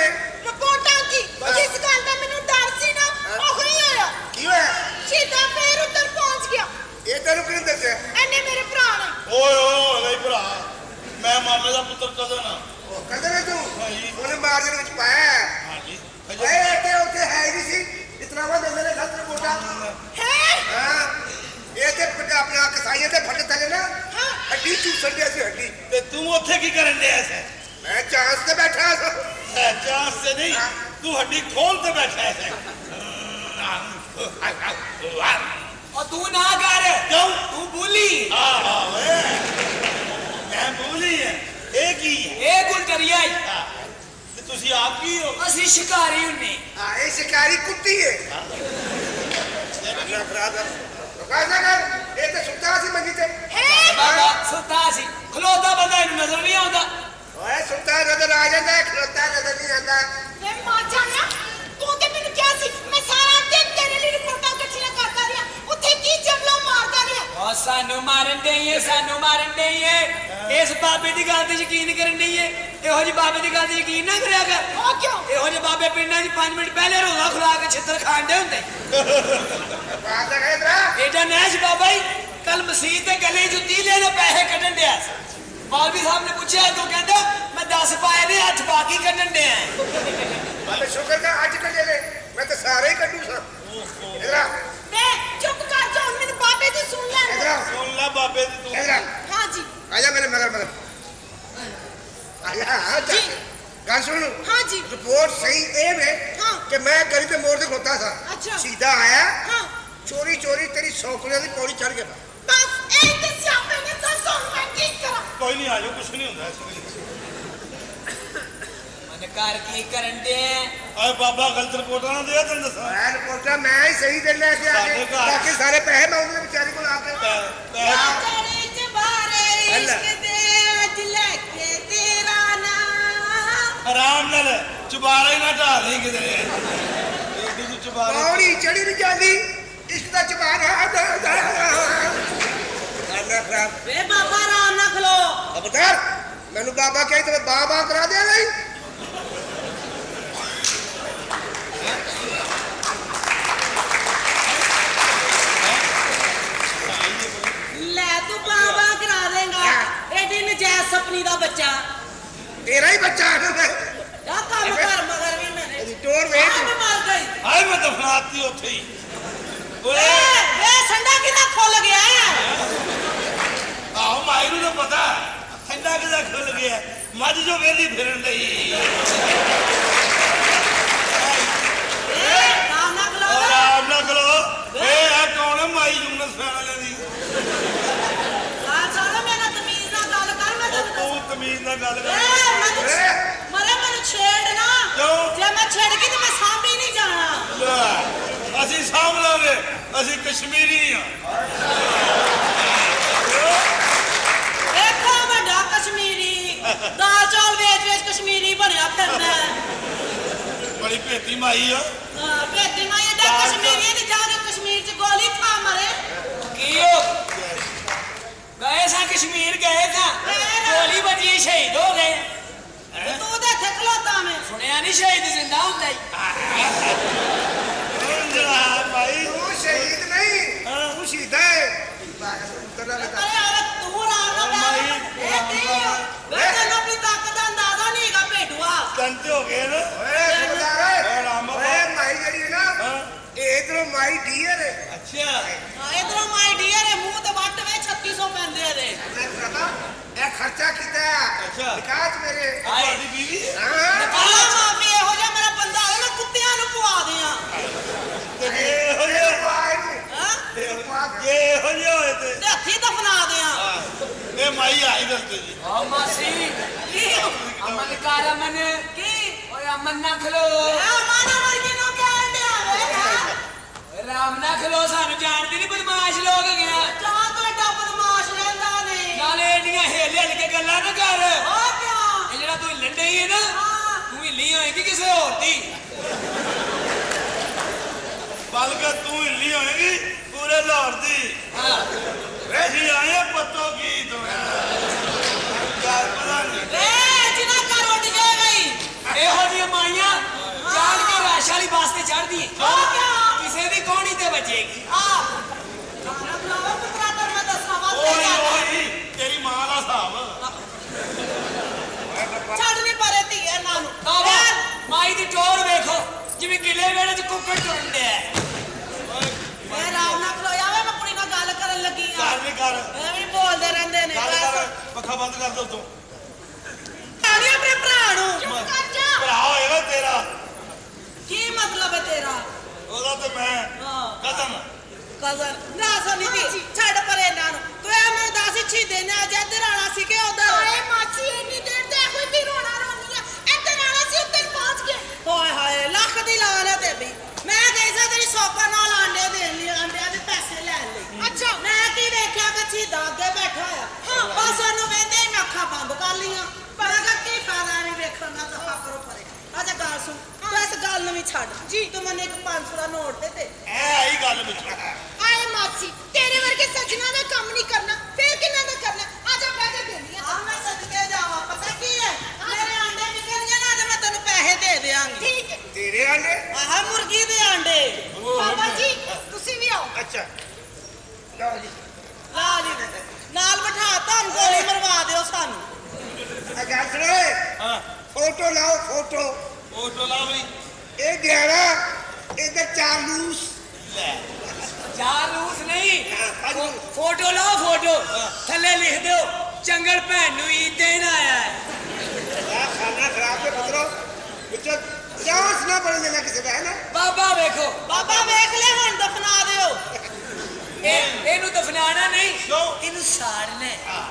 ਰਿਪੋਰਟਾਂ ਕੀ ਜਿਸ ਗੱਲ ਦਾ ਮੈਨੂੰ ਡਰ ਸੀ ਨਾ ਉਹ ਹੀ ਹੋਇਆ क्यों है ਸ਼ੀਦਾ ਫੇਰ ਉੱਧਰ ਪਹੁੰਚ ਗਿਆ ये तेरे को नहीं दसे ਐਨੇ ਮੇਰੇ ਭਰਾ ਨੇ ਓਏ ਓਏ ਨਹੀਂ ਭਰਾ ਮੈਂ ਮਾਮੇ ਦਾ ਪੁੱਤਰ ਕਦੋਂ ਨਾ कहते ना तू ਹਾਂਜੀ उन्हें मार देने में पाया है ਹਾਂਜੀ अरे ते उते है ही सी इतना वो दे मेरे गलत रिपोर्ट ਹੈ हां ये ते अपने कसाईए ते फट थले ना ਹਾਂ हड्डी चूसण दी सी हड्डी ਤੇ ਤੂੰ ਉੱਥੇ ਕੀ ਕਰਨ ਡਿਆ ਸੈਂ मैं चांस ते बैठा था ਚਾਂਸ ਤੇ ਨਹੀਂ ਤੂੰ ਹੱਡੀ ਖੋਲ ਤੇ ਬੈਠਾ ਸੈਂ ਉਹ ਤੂੰ ਨਾ ਕਰ ਕਿਉਂ ਤੂੰ ਬੋਲੀ ਆਹ ਓਏ ਮੈਂ ਬੋਲੀ ਹੈ ਇਹ ਕੀ ਹੈ ਇਹ ਗੁਲ ਕਰੀਆ ਤੇ ਤੁਸੀਂ ਆਪ ਕੀ ਹੋ ਅਸੀਂ ਸ਼ਿਕਾਰੀ ਹੁੰਨੇ हां ये शिकारी कुत्ती है अल्लाह खराब है कैसा कर ये ते सुता सी मंजी ते ਹੈ ਬਾਬਾ ਸੁੱਤਾ ਸੀ ਖਲੋਤਾ ਬੰਦਾ ਇਹਨੂੰ ਨਜ਼ਰ ਨਹੀਂ ਆਉਂਦਾ ओए सुता नजर आ जाता है खलोता नजर नहीं आता ਮੈਂ ਮਾਰ ਜਾਣਾ ਤੂੰ ਤੇ ਮੈਨੂੰ ਕਿਹਾ ਸੀ ਮੈਂ ਸਾਰਾ ਦਿਨ ਤੇਰੇ ਲਈ ਰਿਪੋਰਟਾਂ ਇਕੱਠੀਆਂ ਕਰਦਾ ਰਿਹਾ ਉੱਥੇ ਕੀ ਜੰਗਲਾ ਮਾਰਦਾ ਰਿਹਾ ਉਹ ਸਾਨੂੰ ਮਾਰਨ ਦੇਈਏ ਸਾਨੂੰ ਮਾਰਨ ਦੇਈਏ ਇਸ ਬਾਬੇ ਦੀ ਗੱਲ ਤੇ ਯਕੀਨ ਕਰਨ ਦੇਈਏ ਇਹੋ ਜਿਹੇ ਬਾਬੇ ਦੀ ਗੱਲ ਤੇ ਯਕੀਨ ਨਾ ਕਰਿਆ ਕਰ ਉਹ ਕਿਉਂ ਇਹੋ ਜਿਹੇ ਬਾਬੇ ਪਿੰਡਾਂ 'ਚ 5 ਮਿੰਟ ਪਹਿਲੇ ਰੋਣਾ ਖੁਲਾ ਕੇ ਛਿੱਤਰ ਖਾਂਦੇ ਹੁੰਦੇ बात है इधर ਇਹਦਾ ਨੈਸ਼ ਬਾਬਾ ਹੀ ਕੱਲ ਮਸਜਿਦ ਦੇ ਗਲੇ 'ਚ ਤੀਲੇ ਦੇ ਪੈਸੇ ਕੱਢਣ ਡਿਆ ਸੀ ਮੌਲਵੀ ਸਾਹਿਬ ਨੇ ਪੁੱਛਿਆ ਅੱਗੋਂ ਕਹਿੰਦਾ ਮੈਂ 10 ਪਾਏ ਨੇ 8 ਬਾਕੀ ਕੱਢਣ ਡਿਆ बाबे शुक्र का आज कर ले मैं तो सारे ही कड्डू सा इधर आ, ਮੈਂ ਚੁੱਪ ਕਰ ਜਾ ਹੁਣ ਮੈਨੂੰ ਬਾਬੇ ਦੀ ਸੁਣ ਲੈਣ इधर ਦਿਓ। आ, ਸੁਣ ਲੈ ਬਾਬੇ ਦੀ ਤੂੰ इधर आ ਹਾਂ ਜੀ आजा मेरे मगर मगर आजा आजा जी। गाल सुन ਹਾਂ ਜੀ रिपोर्ट सही ए में हाँ। कि मैं गली पे मोड़ से खोता था अच्छा। सीधा आया ਹਾਂ चोरी चोरी तेरी सौकड़ियां की पौड़ी चढ़ गया ਬਸ ਇਹ ਤੇ ਸਿਆਪੇ ਨੇ ਦੱਸੋ ਹੁਣ ਮੈਂ ਕੀ ਕਰਾਂ ਕੋਈ ਨਹੀਂ ਆਜੋ ਕੁਛ ਨਹੀਂ ਹੁੰਦਾ ਇਸ ਵੇਲੇ ਮਨ ਕਰ ਕੀ ਕਰਨ ਦੇ ਓਏ ਬਾਬਾ ਗਲਤ ਰਿਪੋਰਟਾਂ ਨਾ ਦੇ ਤੈਨੂੰ ਦੱਸਾਂ मैं रिपोर्टा मैं ही सही देना है साढ़े आगे घर। बाकी सारे पैसे मैं उन्होंने बेचारी को आके ਤੇਰੇ ਜਬਾਰੇ ਅੱਲਾ। ਇਸ਼ਕ ਦੇ ਅੱਜ ਲੈ ਕੇ ਤੇਰਾ ਨਾਮ ਆਰਾਮ ਨਾਲ ਚੁਬਾਰਾ ਹੀ ਨਾ ਢਾ ਦੇ ਕਿਤੇ ਏਡੀ ਨੂੰ ਚੁਬਾਰੇ पौड़ी चढ़ी नहीं जाती इसका चबाना अल्लाह खराब ਵੇ ਬਾਬਾ ਆਰਾਮ ਨਾਲ ਖਲੋ खबरदार मैनू बाबा कही तो बाबा करा दिया नहीं ਲੈ ਤੂੰ ਬਾਬਾ ਕਰਾ ਦੇਗਾ ਐਡੀ ਨਜਾਇਜ਼ ਸਪਨੀ ਦਾ ਬੱਚਾ तेरा ही बच्चा है ना ਜਾ ਕੰਮ ਕਰ ਮਗਰ ਵੀ ਮੈਂ तेरी टोर ਆ वेट ਮੈਂ ਮਰ ਗਈ ਹਾਏ ਮੈਂ ਦਫਨਾਤੀ ਉੱਥੇ ਹੀ ਓਏ ਵੇ ਸੰਡਾ ਕਿਦਾ ਖੁੱਲ ਗਿਆ ਆਹ ਮਾਈ ਨੂੰ ਤਾਂ ਪਤਾ ਠੰਡਾ ਕਿਦਾ ਖੁੱਲ ਗਿਆ ਮੱਝ ਜੋ ਵੇਲੀ ਫਿਰਨ ਲਈ ਆਰਾਮ ਨਾਲ ਖਲੋ ਆਰਾਮ ਨਾਲ ਖਲੋ ਏ ਆ ਕੌਣ ਹੈ ਮਾਈ ਜੂਨਸ ਫੈਨ ਵਾਲੇ ਦੀ ਆ ਸਾਰਾ ਮੇਰਾ ਤਮੀਜ਼ ਨਾਲ ਗੱਲ ਕਰ ਮੈਂ ਉਹ ਤੈਨੂੰ ਤੂੰ ਤਮੀਜ਼ ਨਾਲ ਗੱਲ ਏ ਕਰ ਮਰੇ ਮੈਨੂੰ ਛੇੜ ਨਾ ਕਿਉਂ? ਜੇ ਮੈਂ ਛੇੜ ਗਈ ਤੇ ਮੈਂ ਸਾਂਭੀ ਨਹੀਂ ਜਾਣਾ ਲੈ, ਅਸੀਂ ਸਾਂਭ ਲਾਂਗੇ ਅਸੀਂ ਕਸ਼ਮੀਰੀ ਆ ਦੇਖੋ ਵੱਡਾ ਕਸ਼ਮੀਰੀ ਦਾਲ ਚੌਲ ਵੇਚ ਵੇਚ ਕਸ਼ਮੀਰੀ ਬਣਿਆ ਫਿਰਦਾ ਬੜੀ ਭੇਤੀ ਮਾਈ ਆ ਭੇਤੀ ਮਾਈ ਦਾ ਕਸ਼ਮੀਰੀ ਨੇ ਜਾ ਕੇ ਕਸ਼ਮੀਰ ਚ ਗੋਲੀ ਖਾ ਮਰੇ ਕੀ ਹੋ ਗਏ ਸਾਂ ਕਸ਼ਮੀਰ ਗਏ ਸਾਂ ਗੋਲੀ ਵੱਜੀ ਸ਼ਹੀਦ ਹੋ ਗਏ ਤੂੰ ਤੇ ਇੱਥੇ ਖਲੋਤਾ ਮੈਂ ਸੁਣਿਆ ਨਹੀਂ ਸ਼ਹੀਦ ਜ਼ਿੰਦਾ ਹੁੰਦਾ ਈ ਜਨਾਬ ਭਾਈ ਤੂੰ ਸ਼ਹੀਦ ਨਹੀਂ ਤੂੰ ਸ਼ਹੀਦ ਹੈ ਉਤਰਨਾ ਅਰੇ ਬੇਟਾ ਯਾਰ ਤੂੰ ਰਾਮ ਨਾ ਮਾਈ, ਇਹ ਕੀ ਆ? ਵੇ ਤੈਨੂੰ ਆਪਣੀ ਤਾਕਤ ਦਾ ਅੰਦਾਜ਼ਾ ਨਹੀਂ ਹੈਗਾ ਭੇਟੂਆ ਕੰਟ ਹੋ ਗਏ ਨਾ ਓਏ ਖਬਰਦਾਰ ਓਏ ਰਾਮ ਬਾਬਾ। ਓਏ ਮਾਈ ਜਿਹੜੀ ਹੈ ਨਾ ਹਾਂ ਇਹ ਇਧਰੋਂ ਮਾਈ ਡੀਅਰ ਹੈ ਅੱਛਾ ਇਧਰੋਂ ਮਾਈ ਡੀਅਰ ਹੈ ਮੂੰਹ ਤੇ ਵੱਟ ਵੇ 3600 ਪੈਂਦੇ ਇਹਦੇ ਮੈਂ ਪਤਾ ਇਹ ਖਰਚਾ ਕੀਤਾ ਅੱਛਾ। ਵਿਕਾਸ ਮੇਰੇ ਤੁਹਾਡੀ ਬੀਵੀ ਹਾਂ ਆਹ ਮਾਫੀ ਇਹੋ ਜਿਹਾ ਮੇਰਾ ਬੰਦਾ ਹੋਵੇ ਮੈਂ ਕੁੱਤਿਆਂ ਨੂੰ ਪਵਾ ਦਿਆਂ ਤੇ ਇਹੋ ਜਿਹਾ ਹਾਂ ਜੇ ਇਹੋ ਜਿਹਾ ਹੋਏ ਤੇ ਤੇ ਹੱਥੀ ਦਫਨਾ ਦਿਆਂ ਇਹ ਮਾਈ ਆਈ ਦੱਸਦੇ ਜੀ ਆ ਮਾਸੀ ਕੀ ਅਮਨ ਕਰ ਅਮਨ ਕੀ ਓਏ ਅਮਨ ਨਾ ਖਲੋ ਇਹ ਮਾਨਾ ਵਰਗੀ ਨੂੰ ਕਹਿਣ ਡਿਆ ਵੇ ਹਾਂ ਓਏ ਰਾਮ ਨਾ ਖਲੋ ਸਾਨੂੰ ਜਾਣਦੀ ਨਹੀਂ ਬਦਮਾਸ਼ ਲੋਕ ਗਿਆ ਜਾਂ ਤੋਂ ਏਡਾ ਬਦਮਾਸ਼ ਰਹਿੰਦਾ ਨੇ ਨਾਲੇ ਇਹਦੀਆਂ ਹਿੱਲ ਹਿੱਲ ਕੇ ਗੱਲਾਂ ਨਾ ਕਰ ਉਹ ਕਿਉਂ ਇਹ ਜਿਹੜਾ ਤੂੰ ਹਿੱਲਣ ਡਈ ਹੈ ਨਾ ਹਾਂ ਤੂੰ ਹਿੱਲੀ ਹੋਏਗੀ ਕਿਸੇ ਹੋਰ ਦੀ ਬਲਕਿ ਤੂੰ ਹਿੱਲੀ ਹੋਏਗੀ ਪੂਰੇ ਲਾਹੌਰ ਦੀ ਹਾਂ ਅਸੀਂ ਆਏ ਆ ਪੱਤੋ ਕੀ ਤੋਂ ਯਾਰ ਪਤਾ ਨਹੀਂ ਵੇ ਜਿਨਾ ਘਰ ਉੱਡ ਗਏ ਗਈ ਇਹੋ ਜਿਹੀਆਂ ਮਾਈਆਂ ਜਾਣ ਕੇ ਰਾਸ਼ ਵਾਲੀ ਬੱਸ ਤੇ ਚੜਦੀ ਉਹ ਕਿਉਂ ਕਿਸੇ ਦੀ ਕੋਹਣੀ ਤੇ ਵੱਜੇਗੀ ਆ ਬੁਲਾਵਾ ਪੁੱਤਰਾ ਤਾਂ ਮੈਂ ਦੱਸਾਂ ਵਾ ਓਏ ਓਏ ਤੇਰੀ ਮਾਂ ਦਾ ਹਿਸਾਬ ਛੱਡ ਨਹੀਂ ਪਰੇ ਧੀਏ ਇਹਨਾਂ ਨੂੰ ਬਾਬਾ ਯਾਰ, ਮਾਈ ਦੀ ਟੋਰ ਵੇਖੋ ਜਿਵੇਂ ਗਿੱਲੇ ਵੇਲੇ ਚ ਕੁੱਕੜ ਟੁਰਨ ਡਿਆ ਮੈਂ ਆਰਾਮ ਨਾਲ ਖਲੋਇਆ ਵੇ ਮੈਂ ਕੁੜੀ ਨਾਲ ਗੱਲ ਕਰਨ ਲੱਗੀ ਆ ਕਰ ਨਹੀਂ ਕਰ ਐਵੇਂ ਹੀ ਬੋਲਦੇ ਰਹਿੰਦੇ ਨੇ ਗੱਲ ਕਰ ਬਸ ਪੱਖਾ ਬੰਦ ਕਰ ਦੋ ਤੂੰ ਆਣੀ ਆਪਣੇ ਭਰਾ ਨੂੰ ਚੁੱਪ ਕਰ ਜਾ ਭਰਾ ਹੋਏਗਾ ਤੇਰਾ ਕੀ ਮਤਲਬ ਹੈ ਤੇਰਾ ਉਹਦਾ ਤੇ ਮੈਂ ਹਾਂ ਕਦਮ ਕਜ਼ਨ ਨਾ ਸੁਣੀ ਤੀ ਛੱਡ ਪਰੇ ਇਹਨਾਂ ਨੂੰ ਤੂੰ ਇਹ ਮੈਨੂੰ ਦੱਸ ਛੀ ਦੇਣਾ ਅੱਜ ਇੱਧਰ ਆਣਾ ਸੀ ਕਿ ਉਧਰ ਹਾਏ ਮਾਚੀ ਇੰਨੀ ਦੇਰ ਤੇ ਕੋਈ ਵੀ ਰੋਣਾ ਰੋਣੀ ਆ ਇੱਧਰ ਆਣਾ ਸੀ ਉੱਧਰ ਪਹੁੰਚ ਗਏ ਹਾਏ ਹਾਏ ਲੱਖ ਦੀ ਲਾਨਤ ਹੈ ਬਈ ਮੈਂ ਗਈ ਸਾਂ ਤੇਰੀ ਸੌਕਾ ਨਾਲ ਆਂਡੇ ਦੇਣ ਲਈ ਆਂਡਿਆਂ ਦੇ ਪੈਸੇ ਲੈਣ ਲਈ ਅੱਛਾ ਮੈਂ ਕੀ ਵੇਖਿਆ ਕਿ ਛੀਦਾ ਅੱਗੇ ਬੈਠਾ ਆ ਹਾਂ ਬਸ ਉਹਨੂੰ ਵੇਂਦੇ ਹੀ ਮੈਂ ਅੱਖਾਂ ਬੰਦ ਕਰ ਲੀਆਂ ਮੈਂ ਕਿਹਾ ਕੀ ਫਾਇਦਾ ਨਹੀਂ ਵੇਖਣ ਦਾ ਦਫਾ ਕਰੋ ਪਰੇ ਅੱਛਾ ਗੱਲ ਸੁਣ ਤੂੰ ਇਸ ਗੱਲ ਨੂੰ ਵੀ ਛੱਡ ਜੀ ਤੂੰ ਮੈਨੂੰ ਇੱਕ 500 ਦਾ ਨੋਟ ਦੇ ਦੇ ਐ ਆਈ ਗੱਲ ਵਿੱਚ ਹਾਏ ਮਾਚੀ ਤੇਰੇ ਵਰਗੇ ਸੱਜਣਾ ਦਾ ਕੰਮ ਨਹੀਂ ਕਰਨਾ ਫੇਰ ਕਿੰਨਾ ਦਾ ਕਰਨਾ ਆ ਜਾ ਬਹਿ ਜਾ ਦੇਣੀ ਆ ਆ ਮੈਂ ਸਦਕੇ ਜਾਵਾਂ ਪਤਾ ਕੀ ਹੈ ਮੇਰੇ ਆਂਡੇ ਵਿਕਣਗੇ ਨਾ ਤੇ ਮੈਂ ਤੈਨੂੰ ਪੈਸੇ ਦੇ ਦਿਆਂਗੀ ਠੀਕ ਹੈ ਤੇਰੇ ਆਂਡੇ ਆਹ ਮੁਰਗੀ ਦੇ ਆਂਡੇ ਬਾਬਾ ਜੀ ਤੁਸੀਂ ਵੀ ਆਓ ਅੱਛਾ ਲਓ ਜੀ ਲਾ ਜੀ ਨਾਲ ਬਿਠਾ ਤੁਹਾਨੂੰ ਗੋਲੀ ਮਰਵਾ ਦਿਓ ਸਾਨੂੰ ਆ ਗੱਲ ਸੁਣੋ ਹਾਂ ਫੋਟੋ ਲਾਓ ਫੋਟੋ ਉਹ ਟੋਲਾ ਵੀ ਇਹ ਗਿਆਰਾ ਇਹਦਾ ਚਾਲੂਸ ਲੈ ਜਾਲੂਸ ਨਹੀਂ ਹਾਂ, ਫੋਟੋ ਲਾਓ ਫੋਟੋ ਥੱਲੇ ਲਿਖ ਦਿਓ ਚੰਗਲ ਭੈਣ ਨੂੰ ਈਦ ਦੇਣ ਆਇਆ ਹੈ ਆ ਖਾਣਾ ਖਰਾਬ ਦੇ ਪੁੱਤਰੋ ਵਿੱਚੋਂ ਚਾਂਸ ਨਾ ਬਣ ਜਾਣਾ ਕਿਸੇ ਦਾ ਹੈ ਨਾ ਬਾਬਾ ਵੇਖੋ ਬਾਬਾ ਵੇਖ ਲੈ ਹੁਣ ਦਫਨਾ ਦਿਓ ਇਹਨੂੰ ਦਫਨਾਣਾ ਨਹੀਂ ਕਿਉਂ? ਇਹਨੂੰ ਸਾੜਨਾ ਹੈ।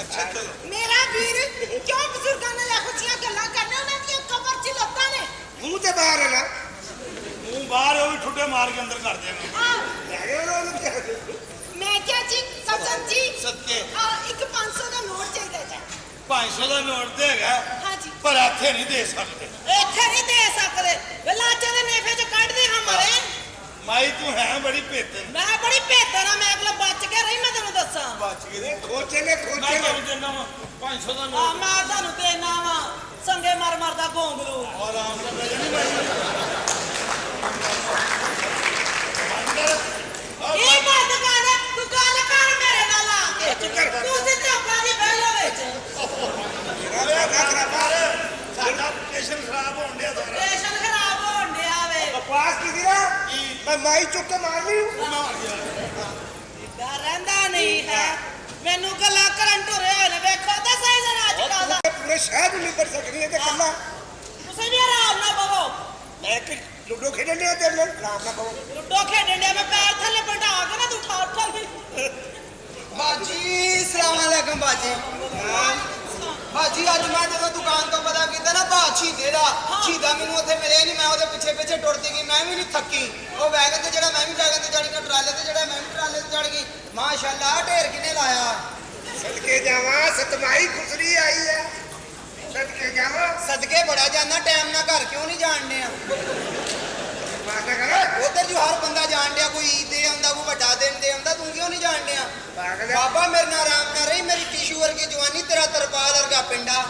ਅੱਛਾ ਚਲੋ ਮੇਰਾ ਵੀਰ ਕਿਉਂ ਬਜ਼ੁਰਗਾਂ ਨਾਲ ਇਹੋ ਜਿਹੀਆਂ ਗੱਲਾਂ ਕਰਨੇ ਉਹਨਾਂ ਦੀਆਂ ਕਬਰ 'ਚ ਲੱਤਾਂ ਨੇ ਮੂੰਹ ਤੇ ਬਾਹਰ ਹੈ ਨਾ ਮੂੰਹ ਬਾਹਰ ਉਹ ਵੀ ਠੁੱਡੇ ਮਾਰ ਕੇ ਅੰਦਰ ਕਰ ਦੇਣਾ ਆ ਲੈ ਗਏ ਉਹਨੂੰ ਕਿਹਾ ਮੈਂ ਕਿਹਾ ਜੀ ਸਬਜ਼ਨ ਜੀ ਸਦਕੇ ਆ ਇੱਕ 500 ਦਾ ਨੋਟ ਚਾਹੀਦਾ ਜੀ 500 ਦਾ ਨੋਟ ਤੇ ਹੈਗਾ ਹਾਂਜੀ ਪਰ ਇੱਥੇ ਨਹੀਂ ਦੇ ਸਕਦੇ ਇੱਥੇ ਨਹੀਂ ਦੇ ਸਕਦੇ ਵੇ ਲਾਚੇ ਦੇ ਨੇਫੇ ਚ ਕੱਢਦੇ ਹਾਂ ਮਰੇ ਮਾਈ ਤੂੰ ਹੈ ਬੜੀ ਭੇਤਨ ਮੈਂ ਬੜੀ ਭੇਤਰ ਆ ਮੈਂ ਅਗਲਾ ਬਚ ਕੇ ਰਹੀ ਮੈਂ ਤੈਨੂੰ ਦੱਸਾਂ ਬਚ ਗਈ ਦੇ ਖੋਚੇ ਨੇ ਮੈਂ ਖੋਚੇ ਨੇ ਤੁਹਾਨੂੰ ਦਿੰਦਾ ਵਾਂ 500 ਦਾ ਆ ਨੋਟ ਮੈਂ ਤੁਹਾਨੂੰ ਦੇਣਾ ਵਾ ਸੰਗੇ ਮਰ ਮਰਦਾ ਗੋਂਗਲੂ ਔਰ ਆਮ ਦਾ ਬੈਜ ਨਹੀਂ ਮਾਈ ਅੰਦਰ ਇਹ ਬੰਦ ਕਰ ਤੂੰ ਗੱਲ ਕਰ ਮੇਰੇ ਨਾਲ ਆ ਕੇ ਤੂੰ ਕਰ। ਤੂੰ ਸਿੱਧੇ ਆਪਣੀ ਬਹਿਲੋ ਵਿੱਚ ਸਾਡਾ ਪੇਸ਼ੈਂਟ ਖਰਾਬ ਹੋਣ ਡਿਆ ਸਾਰਾ ਰੇਸ਼ਨ ਖਰਾਬ ਹੋਣ ਡਿਆ ਵੇ ਬਕਵਾਸ ਕੀ ਨਾ ਮੈਂ ਮਾਈ ਚੁੱਕ ਕੇ ਮਾਰ ਲਈ ਡਰ ਰਹਿੰਦਾ ਨਹੀਂ ਹੈ ਮੈਨੂੰ ਗੱਲਾਂ ਕਰਨ ਟੁਰੇ ਹੋਏ ਨੇ ਵੇਖੋ ਤਾਂ ਸਹੀ ਜਰਾ ਅੱਜ ਕੱਲ੍ਹ ਦਾ ਪੂਰੇ ਸ਼ਹਿਰ ਨੂੰ ਨਿਬੜ ਸਕਦੀ ਹੈ ਤੇ ਕੱਲਾ ਤੁਸੀਂ ਵੀ ਆਰਾਮ ਨਾਲ ਬਵੋ ਮੈਂ ਕਿ ਲੁੱਡੋ ਖੇਡਣ ਦੇ ਤੇਰੇ ਨਾਲ ਆਰਾਮ ਨਾਲ ਕਹੋ ਲੁੱਡੋ ਖੇਡਣ ਡਿਆ ਮੈਂ ਪੈਰ ਥੱਲੇ ਪਲਟਾ ਕੇ ਨਾ ਤੂੰ ਠਾ ਠਾ ਬਾਜੀ ਸਲਾਮ ਅਲੈਕਮ ਬਾਜੀ ਬਾਜੀ ਅੱਜ ਮੈਂ ਜਦੋਂ ਦੁਕਾਨ ਤੋਂ ਪਤਾ ਕੀਤਾ ਨਾ ਭਾ ਸ਼ੀਦੇ ਦਾ ਸ਼ੀਦਾ ਮੈਨੂੰ ਉੱਥੇ ਮਿਲਿਆ ਨਹੀਂ ਮੈਂ ਉਹਦੇ ਪਿੱਛੇ ਪਿੱਛੇ ਟੁਰਦੀ ਗਈ ਮੈਂ ਵੀ ਨਹੀਂ ਥੱਕੀ ਉਹ ਵੈਗਨ ਤੇ ਜਿਹੜਾ ਮੈਂ ਵੀ ਵੈਗਨ ਤੇ ਚੜ ਗਿਆ ਟਰਾਲੇ ਤੇ ਜਿਹੜਾ ਮੈਂ ਵੀ ਟਰਾਲੇ ਤੇ ਚੜ ਗਈ ਮਾਸ਼ਾਅੱਲਾ ਢੇਰ ਕਿਨੇ ਲਾਇਆ ਸਦਕੇ ਜਾਵਾਂ ਸਤਮਾਈ ਖੁਸਰੀ ਆਈ ਹੈ ਸਦਕੇ ਜਾਵਾਂ ਸਦਕੇ ਬੜਾ ਜਾਂਦਾ ਟਾਈਮ ਨਾਲ ਘਰ ਕਿਉਂ ਨਹੀਂ ਜਾਣਦੇ ਆ ਬਾਤ ਕਰ ਉਧਰ ਜੋ ਹਰ ਬੰਦਾ ਜਾਣ ਡਿਆ ਕੋਈ ਈਦ ਦੇ ਆਉਂਦਾ ਕੋਈ ਵੱਡਾ ਦਿਨ ਦੇ ਆਉਂਦਾ ਤੂੰ ਕਿਉਂ ਨਹੀਂ ਜਾਣ ਡਿਆ ਪਾਗਲ ਬਾਬਾ ਮੇਰੇ ਨਾਲ ਆਰਾਮ ਕਰ ਰਹੀ ਮੇਰੀ ਟਿਸ਼ੂ ਵਰਗੀ ਜਵਾਨੀ ਤੇਰਾ ਤਰਪਾਲ ਵਰਗਾ ਪਿੰਡਾ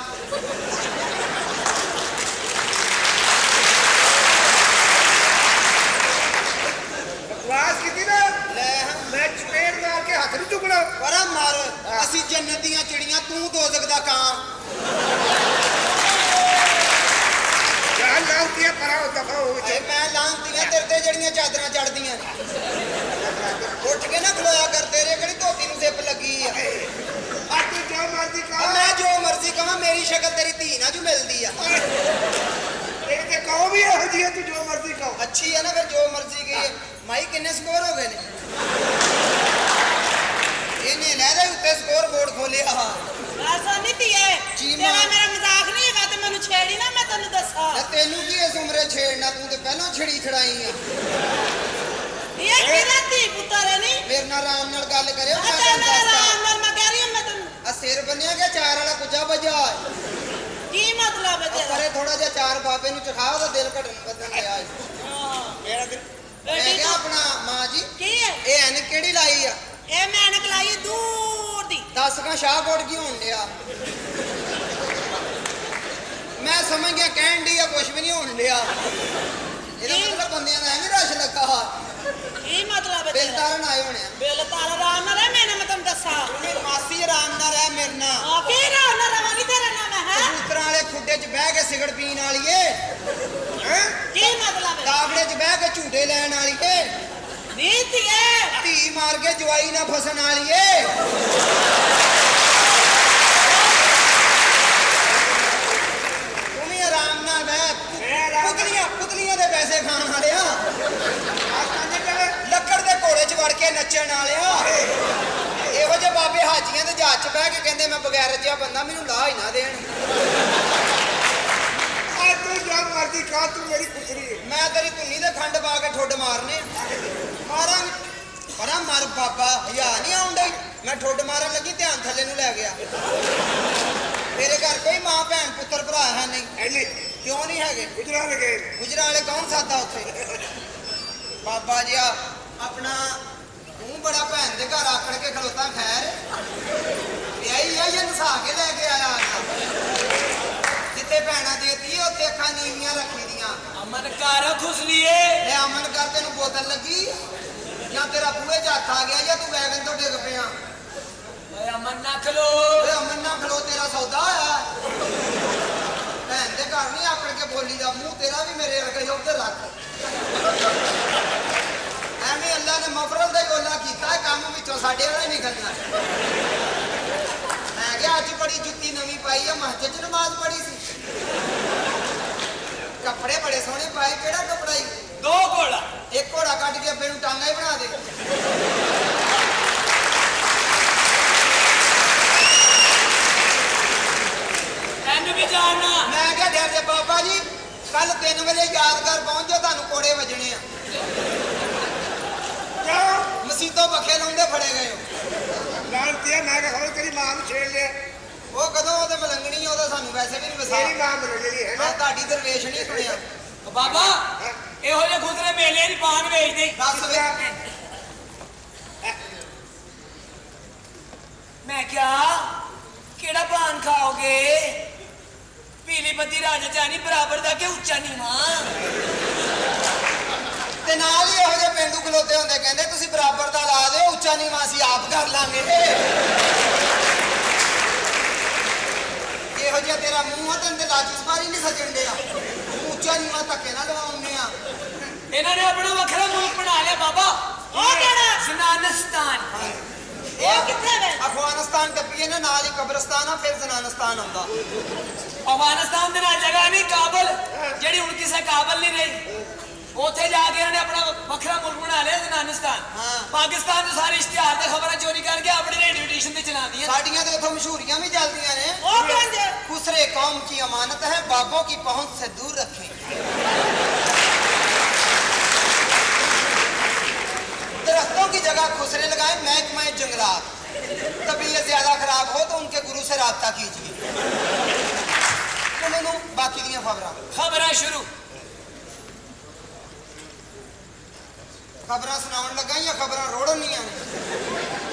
ਸਿਰ ਤੇ ਜਿਹੜੀਆਂ ਚਾਦਰਾਂ ਚੜਦੀਆਂ ਨੇ ਉੱਠ ਕੇ ਨਾ ਖਲੋਇਆ ਕਰ ਤੇਰੇ ਕਿਹੜੀ ਧੋਤੀ ਨੂੰ ਜ਼ਿੱਪ ਲੱਗੀ ਆ ਅੱਜ ਤੂੰ ਜੋ ਮਰਜ਼ੀ ਆ ਕਰ ਮੈਂ ਜੋ ਮਰਜ਼ੀ ਕਵਾਂ ਮੇਰੀ ਸ਼ਕਲ ਤੇਰੀ ਧੀ ਨਾਲ ਜੂ ਮਿਲਦੀ ਆ ਇਹ ਤੇ ਕਹੋ ਵੀ ਇਹੋ ਜਿਹੀ ਹੈ, ਤੂੰ ਜੋ ਮਰਜ਼ੀ ਕਹੋ। ਅੱਛੀ ਆ ਨਾ ਫਿਰ ਜੋ ਮਰਜ਼ੀ ਕਹੀਏ ਮਾਈ ਕਿੰਨੇ ਸਕੋਰ ਹੋ ਗਏ ਨੇ ਇਹਨੇ ਲਹਿਦੇ ਉੱਤੇ ਸਕੋਰ ਬੋਰਡ ਖੋਲਿਆ ਐਸਾ ਨਹੀਂ ਧੀਏ ਜੀ ਮਾਂ। ਤੇਰਾ ਮੇਰਾ ਮਜ਼ਾਕ ਨਹੀਂ ਹੈਗਾ ਤੇ ਮੈਨੂੰ ਛੇੜੀ ਨਾ ਮੈਂ ਤੈਨੂੰ ਦੱਸਾਂ ਤੇ ਤੈਨੂੰ ਕੀ ਇਸ ਉਮਰੇ ਛੇੜਨਾ ਤੂੰ ਤੇ ਪਹਿਲਾਂ ਛੜੀ ਛੜਾਈ ਆ ਇਹ ਕਿਹੜਾ ਧੀ ਪੁੱਤਰ ਹੈ ਨਹੀਂ ਮੇਰੇ ਨਾਲ ਆਰਾਮ ਨਾਲ ਗੱਲ ਕਰਿਓ ਮੈਂ ਅਤੇ ਤੁਹਾਨੂੰ ਮੇਰਾ ਦੱਸਦਾ ਆਰਾਮ ਨਾਲ ਮੈਂ ਕਹਿ ਰਹੀ ਹਾਂ ਮੈਂ ਤੈਨੂੰ ਆ ਸਿਰ ਬੰਨਿਆ ਗਿਆ ਚਾਰ ਵਾਲਾ ਕੁੱਜਾ ਵੱਜਾ ਕੀ ਮਤਲਬ ਹੈ ਤੇਰਾ ਕਰੇ ਥੋੜਾ ਜਿਹਾ ਚਾਰ ਬਾਬੇ ਨੂੰ ਚਖਾ ਉਹਦਾ ਦਿਲ ਘਟਣ ਵਧਣ ਲਿਆ ਮੇਰਾ ਤੇ ਮੈਂ ਕਿਹਾ ਆਪਣਾ ਮਾਂ ਜੀ ਕੀ ਹੈ ਇਹ ਐਨਕ ਕਿਹੜੀ ਲਾਈ ਆ ਇਹ ਮੈਂ ਐਨਕ ਲਾਈ ਦੂਰ ਦੀ ਦੱਸ ਕਾ ਸ਼ਾਹਕੋਟ ਕੀ ਹੋਣ ਡਿਆ ਮੈਂ ਸਮਝ ਗਿਆ ਕਹਿਣ ਦੀ ਆ ਕੁਝ ਵੀ ਨਹੀਂ ਹੋਣ ਡਿਆ ਇਹਦਾ ਕੀ? ਮਤਲਬ ਬੰਦਿਆਂ ਦਾ ਐਵੇਂ ਰਸ਼ ਲੱਗਾ ਕੀ ਮਤਲਬ ਹੈ ਬਿਲ ਤੇਰਾ ਤਾਰਨ ਆਏ ਹੋਣੇ ਆ ਬਿਲ ਤਾਰਾ ਆਰਾਮ ਨਾਲ ਰਹਿ ਮੈਂ ਤੈਨੂੰ ਦੱਸਾਂ ਮੇਰੀ ਮਾਸੀ ਆਰਾਮ ਨਾਲ ਰਹਿ ਮੇਰੇ ਨਾਲ ਆ ਕੀ ਆਰਾਮ ਨਾਲ ਰਵਾਂਗੀ ਤੇਰੇ ਨਾਲ ਮੈਂ ਹੈ ਕਬੂਤਰਾਂ ਵਾਲੇ ਖੁੱਡੇ 'ਚ ਬਹਿ ਕੇ ਸਿਗਰਟ ਪੀਣ ਵਾਲੀਏ ਹੈਂ ਕੀ ਮਤਲਬ ਹੈ ਕਾਗੜੇ 'ਚ ਬਹਿ ਕੇ ਝੂਟੇ ਲੈਣ ਵਾਲੀਏ ਨੀ ਧੀਏ ਧੀ ਮਾਰ ਕੇ ਜਵਾਈ ਨਾ ਫਸਣ ਵਾਲੀਏ ਤੂੰ ਵੀ ਆਰਾਮ ਨਾਲ ਬਹਿ ਪੁਤਲੀਆਂ ਦੇ ਪੈਸੇ ਖਾਣ ਵਾਲਿਆ ਲੱਕੜ ਦੇ ਘੋੜੇ 'ਚ ਵੜ ਕੇ ਨੱਚਣ ਵਾਲਿਆ ਇਹੋ ਜਿਹੇ ਬਾਬੇ ਹਾਜੀਆਂ ਦੇ ਜਹਾਜ਼ 'ਚ ਬਹਿ ਕੇ ਕਹਿੰਦੇ ਮੈਂ ਬਗੈਰ ਜਿਹਾ ਬੰਦਾ ਮੈਨੂੰ ਲਾਹ ਹੀ ਨਾ ਦੇਣ ਅੱਜ ਤੂੰ ਜੋ ਮਰਜ਼ੀ ਖਾ, ਤੂੰ ਮੇਰੀ ਖੁਸ਼ਰੀ ਹੈ। ਮੈਂ ਤੇਰੀ ਧੁੰਨੀ ਦੇ ਖੰਡ ਪਾ ਕੇ ਠੁੱਡ ਮਾਰਨੇ ਮਾਰਾਂਗੇ ਪਰਾਂ ਮਰ ਬਾਬਾ ਹਿਆ ਨਹੀਂ ਆਉਂਦਾ ਮੈਂ ਠੁੱਡ ਮਾਰਨ ਲੱਗੀ ਧਿਆਨ ਥੱਲੇ ਨੂੰ ਲੈ ਗਿਆ ਤੇਰੇ ਘਰ ਕੋਈ ਮਾਂ ਭੈਣ ਪੁੱਤਰ ਭਰਾ ਹੈ ਨਹੀਂ ਐਨੀ ਕਿਉਂ ਨਹੀਂ ਹੈਗੇ ਗੁਜਰਾਂ ਲਗੇ ਗੁਜਰਾਂ ਵਾਲੇ ਕੌਣ ਸਾਦਾ ਉੱਥੇ ਬਾਬਾ ਜੀ ਆਪਣਾ ਤੂੰ ਬੜਾ ਭੈਣ ਦੇ ਘਰ ਆਕੜ ਕੇ ਖਲੋਤਾ ਖੈਰ ਵਿਆਹੀ ਆ ਜਾਂ ਨਸਾ ਕੇ ਲੈ ਕੇ ਆਇਆ ਜਿੱਥੇ ਭੈਣਾਂ ਦੇਤੀ ਉੱਥੇ ਅੱਖਾਂ ਨੀਵੀਆਂ ਰੱਖੀ ਦੀਆਂ ਅਮਨ ਕਰ ਖੁਸਲੀਏ ਲੈ ਅਮਨ ਕਰ ਤੈਨੂੰ ਬੋਤਲ ਲੱਗੀ ਜਾਂ ਤੇਰਾ ਬੂਹੇ 'ਚ ਹੱਥ ਆ ਗਿਆ ਜਾਂ ਤੂੰ ਵੈਗਨ ਤੋਂ ਡਿੱਗ ਪਿਆ ਓਏ ਅਮਨ ਨਾ ਖਲੋ ਓਏ ਅਮਨ ਨਾ ਖਲੋ ਤੇਰਾ ਸੌਦਾ ਹੋਇਆ ਭੈਣ ਦੇ ਘਰ ਨਹੀਂ ਆਕੜ ਕੇ ਬੋਲੀ ਦਾ ਮੂੰਹ ਤੇਰਾ ਵੀ ਮੇਰੇ ਵਰਗਾ ਹੀ ਉੱਧਰ ਰੱਖ ਐਵੇਂ ਅੱਲਾ ਨੇ ਮਫਰਲ ਦਾ ਹੀ ਗੋਲਾ ਕੀਤਾ ਕੰਮ ਵਿੱਚੋਂ ਸਾਡੇ ਵਾਲਾ ਹੀ ਨਿਕਲਣਾ ਮੈਂ ਕਿਹਾ ਅੱਜ ਬੜੀ ਜੁੱਤੀ ਨਵੀਂ ਪਾਈ ਆ ਮਸਜਿਦ 'ਚ ਨਮਾਜ਼ ਪੜ੍ਹੀ ਸੀ ਕੱਪੜੇ ਬੜੇ ਸੋਹਣੇ ਪਾਏ ਕਿਹੜਾ ਕੱਪੜਾ ਹੀ ਦੋ ਘੋੜਾ ਇੱਕ ਘੋੜਾ ਕੱਢ ਕੇ ਅੱਬੇ ਨੂੰ ਟਾਂਗਾ ਹੀ ਬਣਾ ਦੇ ਇਹਨੂੰ ਵੀ ਜਾਣਨਾ ਮੈਂ ਕਿਹਾ ਡਰ ਜਾ ਬਾਬਾ ਜੀ ਕੱਲ 3 ਵਜੇ ਯਾਦਗਾਰ ਪਹੁੰਚ ਜਾਓ ਤੁਹਾਨੂੰ ਕੋੜੇ ਵੱਜਣੇ ਆ ਕਿਉਂ ਮਸੀਤੋਂ ਬੱਖੇ ਲਾਉਂਦੇ ਫੜੇ ਗਏ ਹੋ ਲਾਂਤੀ ਮੈਂ ਕਿਹਾ ਖਬਰ ਤੇਰੀ ਮਾਂ ਨੂੰ ਛੇੜ ਲਿਆ। ਉਹ ਕਦੋਂ ਉਹਦੇ ਮਲੰਗਣੀ ਉਹਦਾ ਸਾਨੂੰ ਵੈਸੇ ਵੀ ਨਹੀਂ ਵਸਾ ਤੇਰੀ ਮਾਂ ਮਰ ਗਈ ਹੈ ਨਾ। ਮੈਂ ਤੁਹਾਡੀ ਦਰਵੇਸ਼ ਨਹੀਂ ਸੁਣਿਆ ਓ ਬਾਬਾ ਇਹੋ ਜਿਹੇ ਖੁਦਰੇ ਮੇਲੇ ਦੀ ਪਾਨ ਵੇਚਦੇ ਦੱਸ ਵੇ ਮੈਂ ਕਿਹਾ ਕਿਹੜਾ ਪਾਨ ਖਾਓਗੇ ਪੀਲੀ ਬੱਤੀ ਰਾਜਾ ਜਾਨੀ ਬਰਾਬਰ ਦਾ ਕਿ ਉੱਚਾ ਨੀਵਾਂ ਤੇ ਨਾਲ ਹੀ ਇਹੋ ਜਿਹੇ ਪਿੰਡੂ ਖਲੋਤੇ ਹੁੰਦੇ ਕਹਿੰਦੇ ਤੁਸੀਂ ਬਰਾਬਰ ਦਾ ਲਾ ਦਿਓ ਉੱਚਾ ਨੀਵਾਂ ਅਸੀਂ ਆਪ ਕਰ ਲਾਂਗੇ ਇਹੋ ਜਿਹਾ ਤੇਰਾ ਮੂੰਹ ਆ ਤੈਨੂੰ ਤੇ ਲਾਚੀ ਸਪਾਰੀ ਨਹੀਂ ਸਜਣ ਡਿਆ ਉੱਚਾ ਨੀਵਾਂ ਧੱਕੇ ਨਾਲ ਲਵਾਉਂਦੇ ਆ ਇਹਨਾਂ ਨੇ ਆਪਣਾ ਵੱਖਰਾ ਮੁਲਕ ਬਣਾ ਲਿਆ ਬਾਬਾ ਉਹ ਕਿਹੜਾ ਜ਼ਨਾਨਿਸਤਾਨ ਉਹ ਕਿੱਥੇ ਵੇ ਅਫਗਾਨਿਸਤਾਨ ਟੱਪੀਏ ਨਾ ਨਾਲ ਹੀ ਕਬਰਸਤਾਨ ਆ ਫਿਰ ਜ਼ਨਾਨਿਸਤਾਨ ਆਉਂਦਾ ਅਫਗਾਨਿਸਤਾਨ ਦੇ ਨਾਲ ਜਗ੍ਹਾ ਨਹੀਂ ਕਾਬਲ ਜਿਹੜੀ ਹੁਣ ਕਿਸੇ ਕਾਬਲ ਨਹੀਂ ਰਹੀ ਉੱਥੇ ਜਾ ਕੇ ਇਹਨਾਂ ਨੇ ਆਪਣਾ ਵੱਖਰਾ ਮੁਲਕ ਬਣਾ ਲਿਆ ਜ਼ਨਾਨਿਸਤਾਨ ਹਾਂ। ਪਾਕਿਸਤਾਨ ਦੇ ਸਾਰੇ ਇਸ਼ਤਿਹਾਰ ਤੇ ਖਬਰਾਂ ਚੋਰੀ ਕਰਕੇ ਆਪਣੀ ਰੇਡੀਓ ਸਟੇਸ਼ਨ ਤੇ ਚਲਾਉਂਦੀਆਂ ਸਾਡੀਆਂ ਤੇ ਉੱਥੋਂ ਮਸ਼ਹੂਰੀਆਂ ਵੀ ਚੱਲਦੀਆਂ ਨੇ ਉਹ ਕਹਿੰਦੇ खुसरे कौम की अमानत है बागों की पहुंच से दूर रखें दरख्तों की जगह खुसरे लगाएं महकमा जंगलात तबीयत ज्यादा खराब हो तो उनके गुरु से राब्ता कीजिए उन्होंने बाकी दियां खबरां शुरू खबरां सुनाउन लगा या खबरां रोड़नियां ने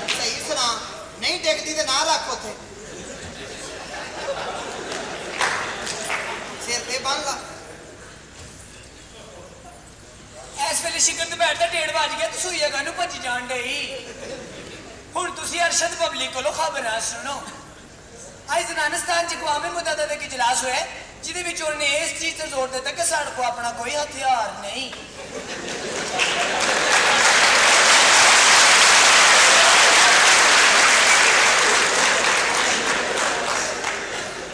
सही सुना नहीं टिकदी ते ना रख उथे सिर ते बन ला ਇਸ ਵੇਲੇ ਸ਼ਿਕਰ ਤੇ ਬੈਠਦਾ 1:30 ਵਜ ਗਿਆ ਤੁਸੀਂ ਇਹ ਗਾਨੂੰ ਭੱਜ ਜਾਣ ਡਈ ਹੁਣ ਤੁਸੀਂ ਅਰਸ਼ਦ ਪਬਲਿਕ ਕੋਲੋਂ ਖਬਰਾਂ ਸੁਣੋ ਅੱਜ ਜ਼ਨਾਨਿਸਤਾਨ ਚ ਅਕਵਾਮ ਮੁਤੱਹਦਾ ਦਾ ਇਜਲਾਸ ਹੋਇਆ ਜਿਹਦੇ ਵਿੱਚ ਉਹਨੇ ਇਸ ਚੀਜ਼ ਤੇ ਜ਼ੋਰ ਦਿੱਤਾ ਕਿ ਸਾਡੇ ਕੋਲ ਆਪਣਾ ਕੋਈ ਹਥਿਆਰ ਨਹੀਂ।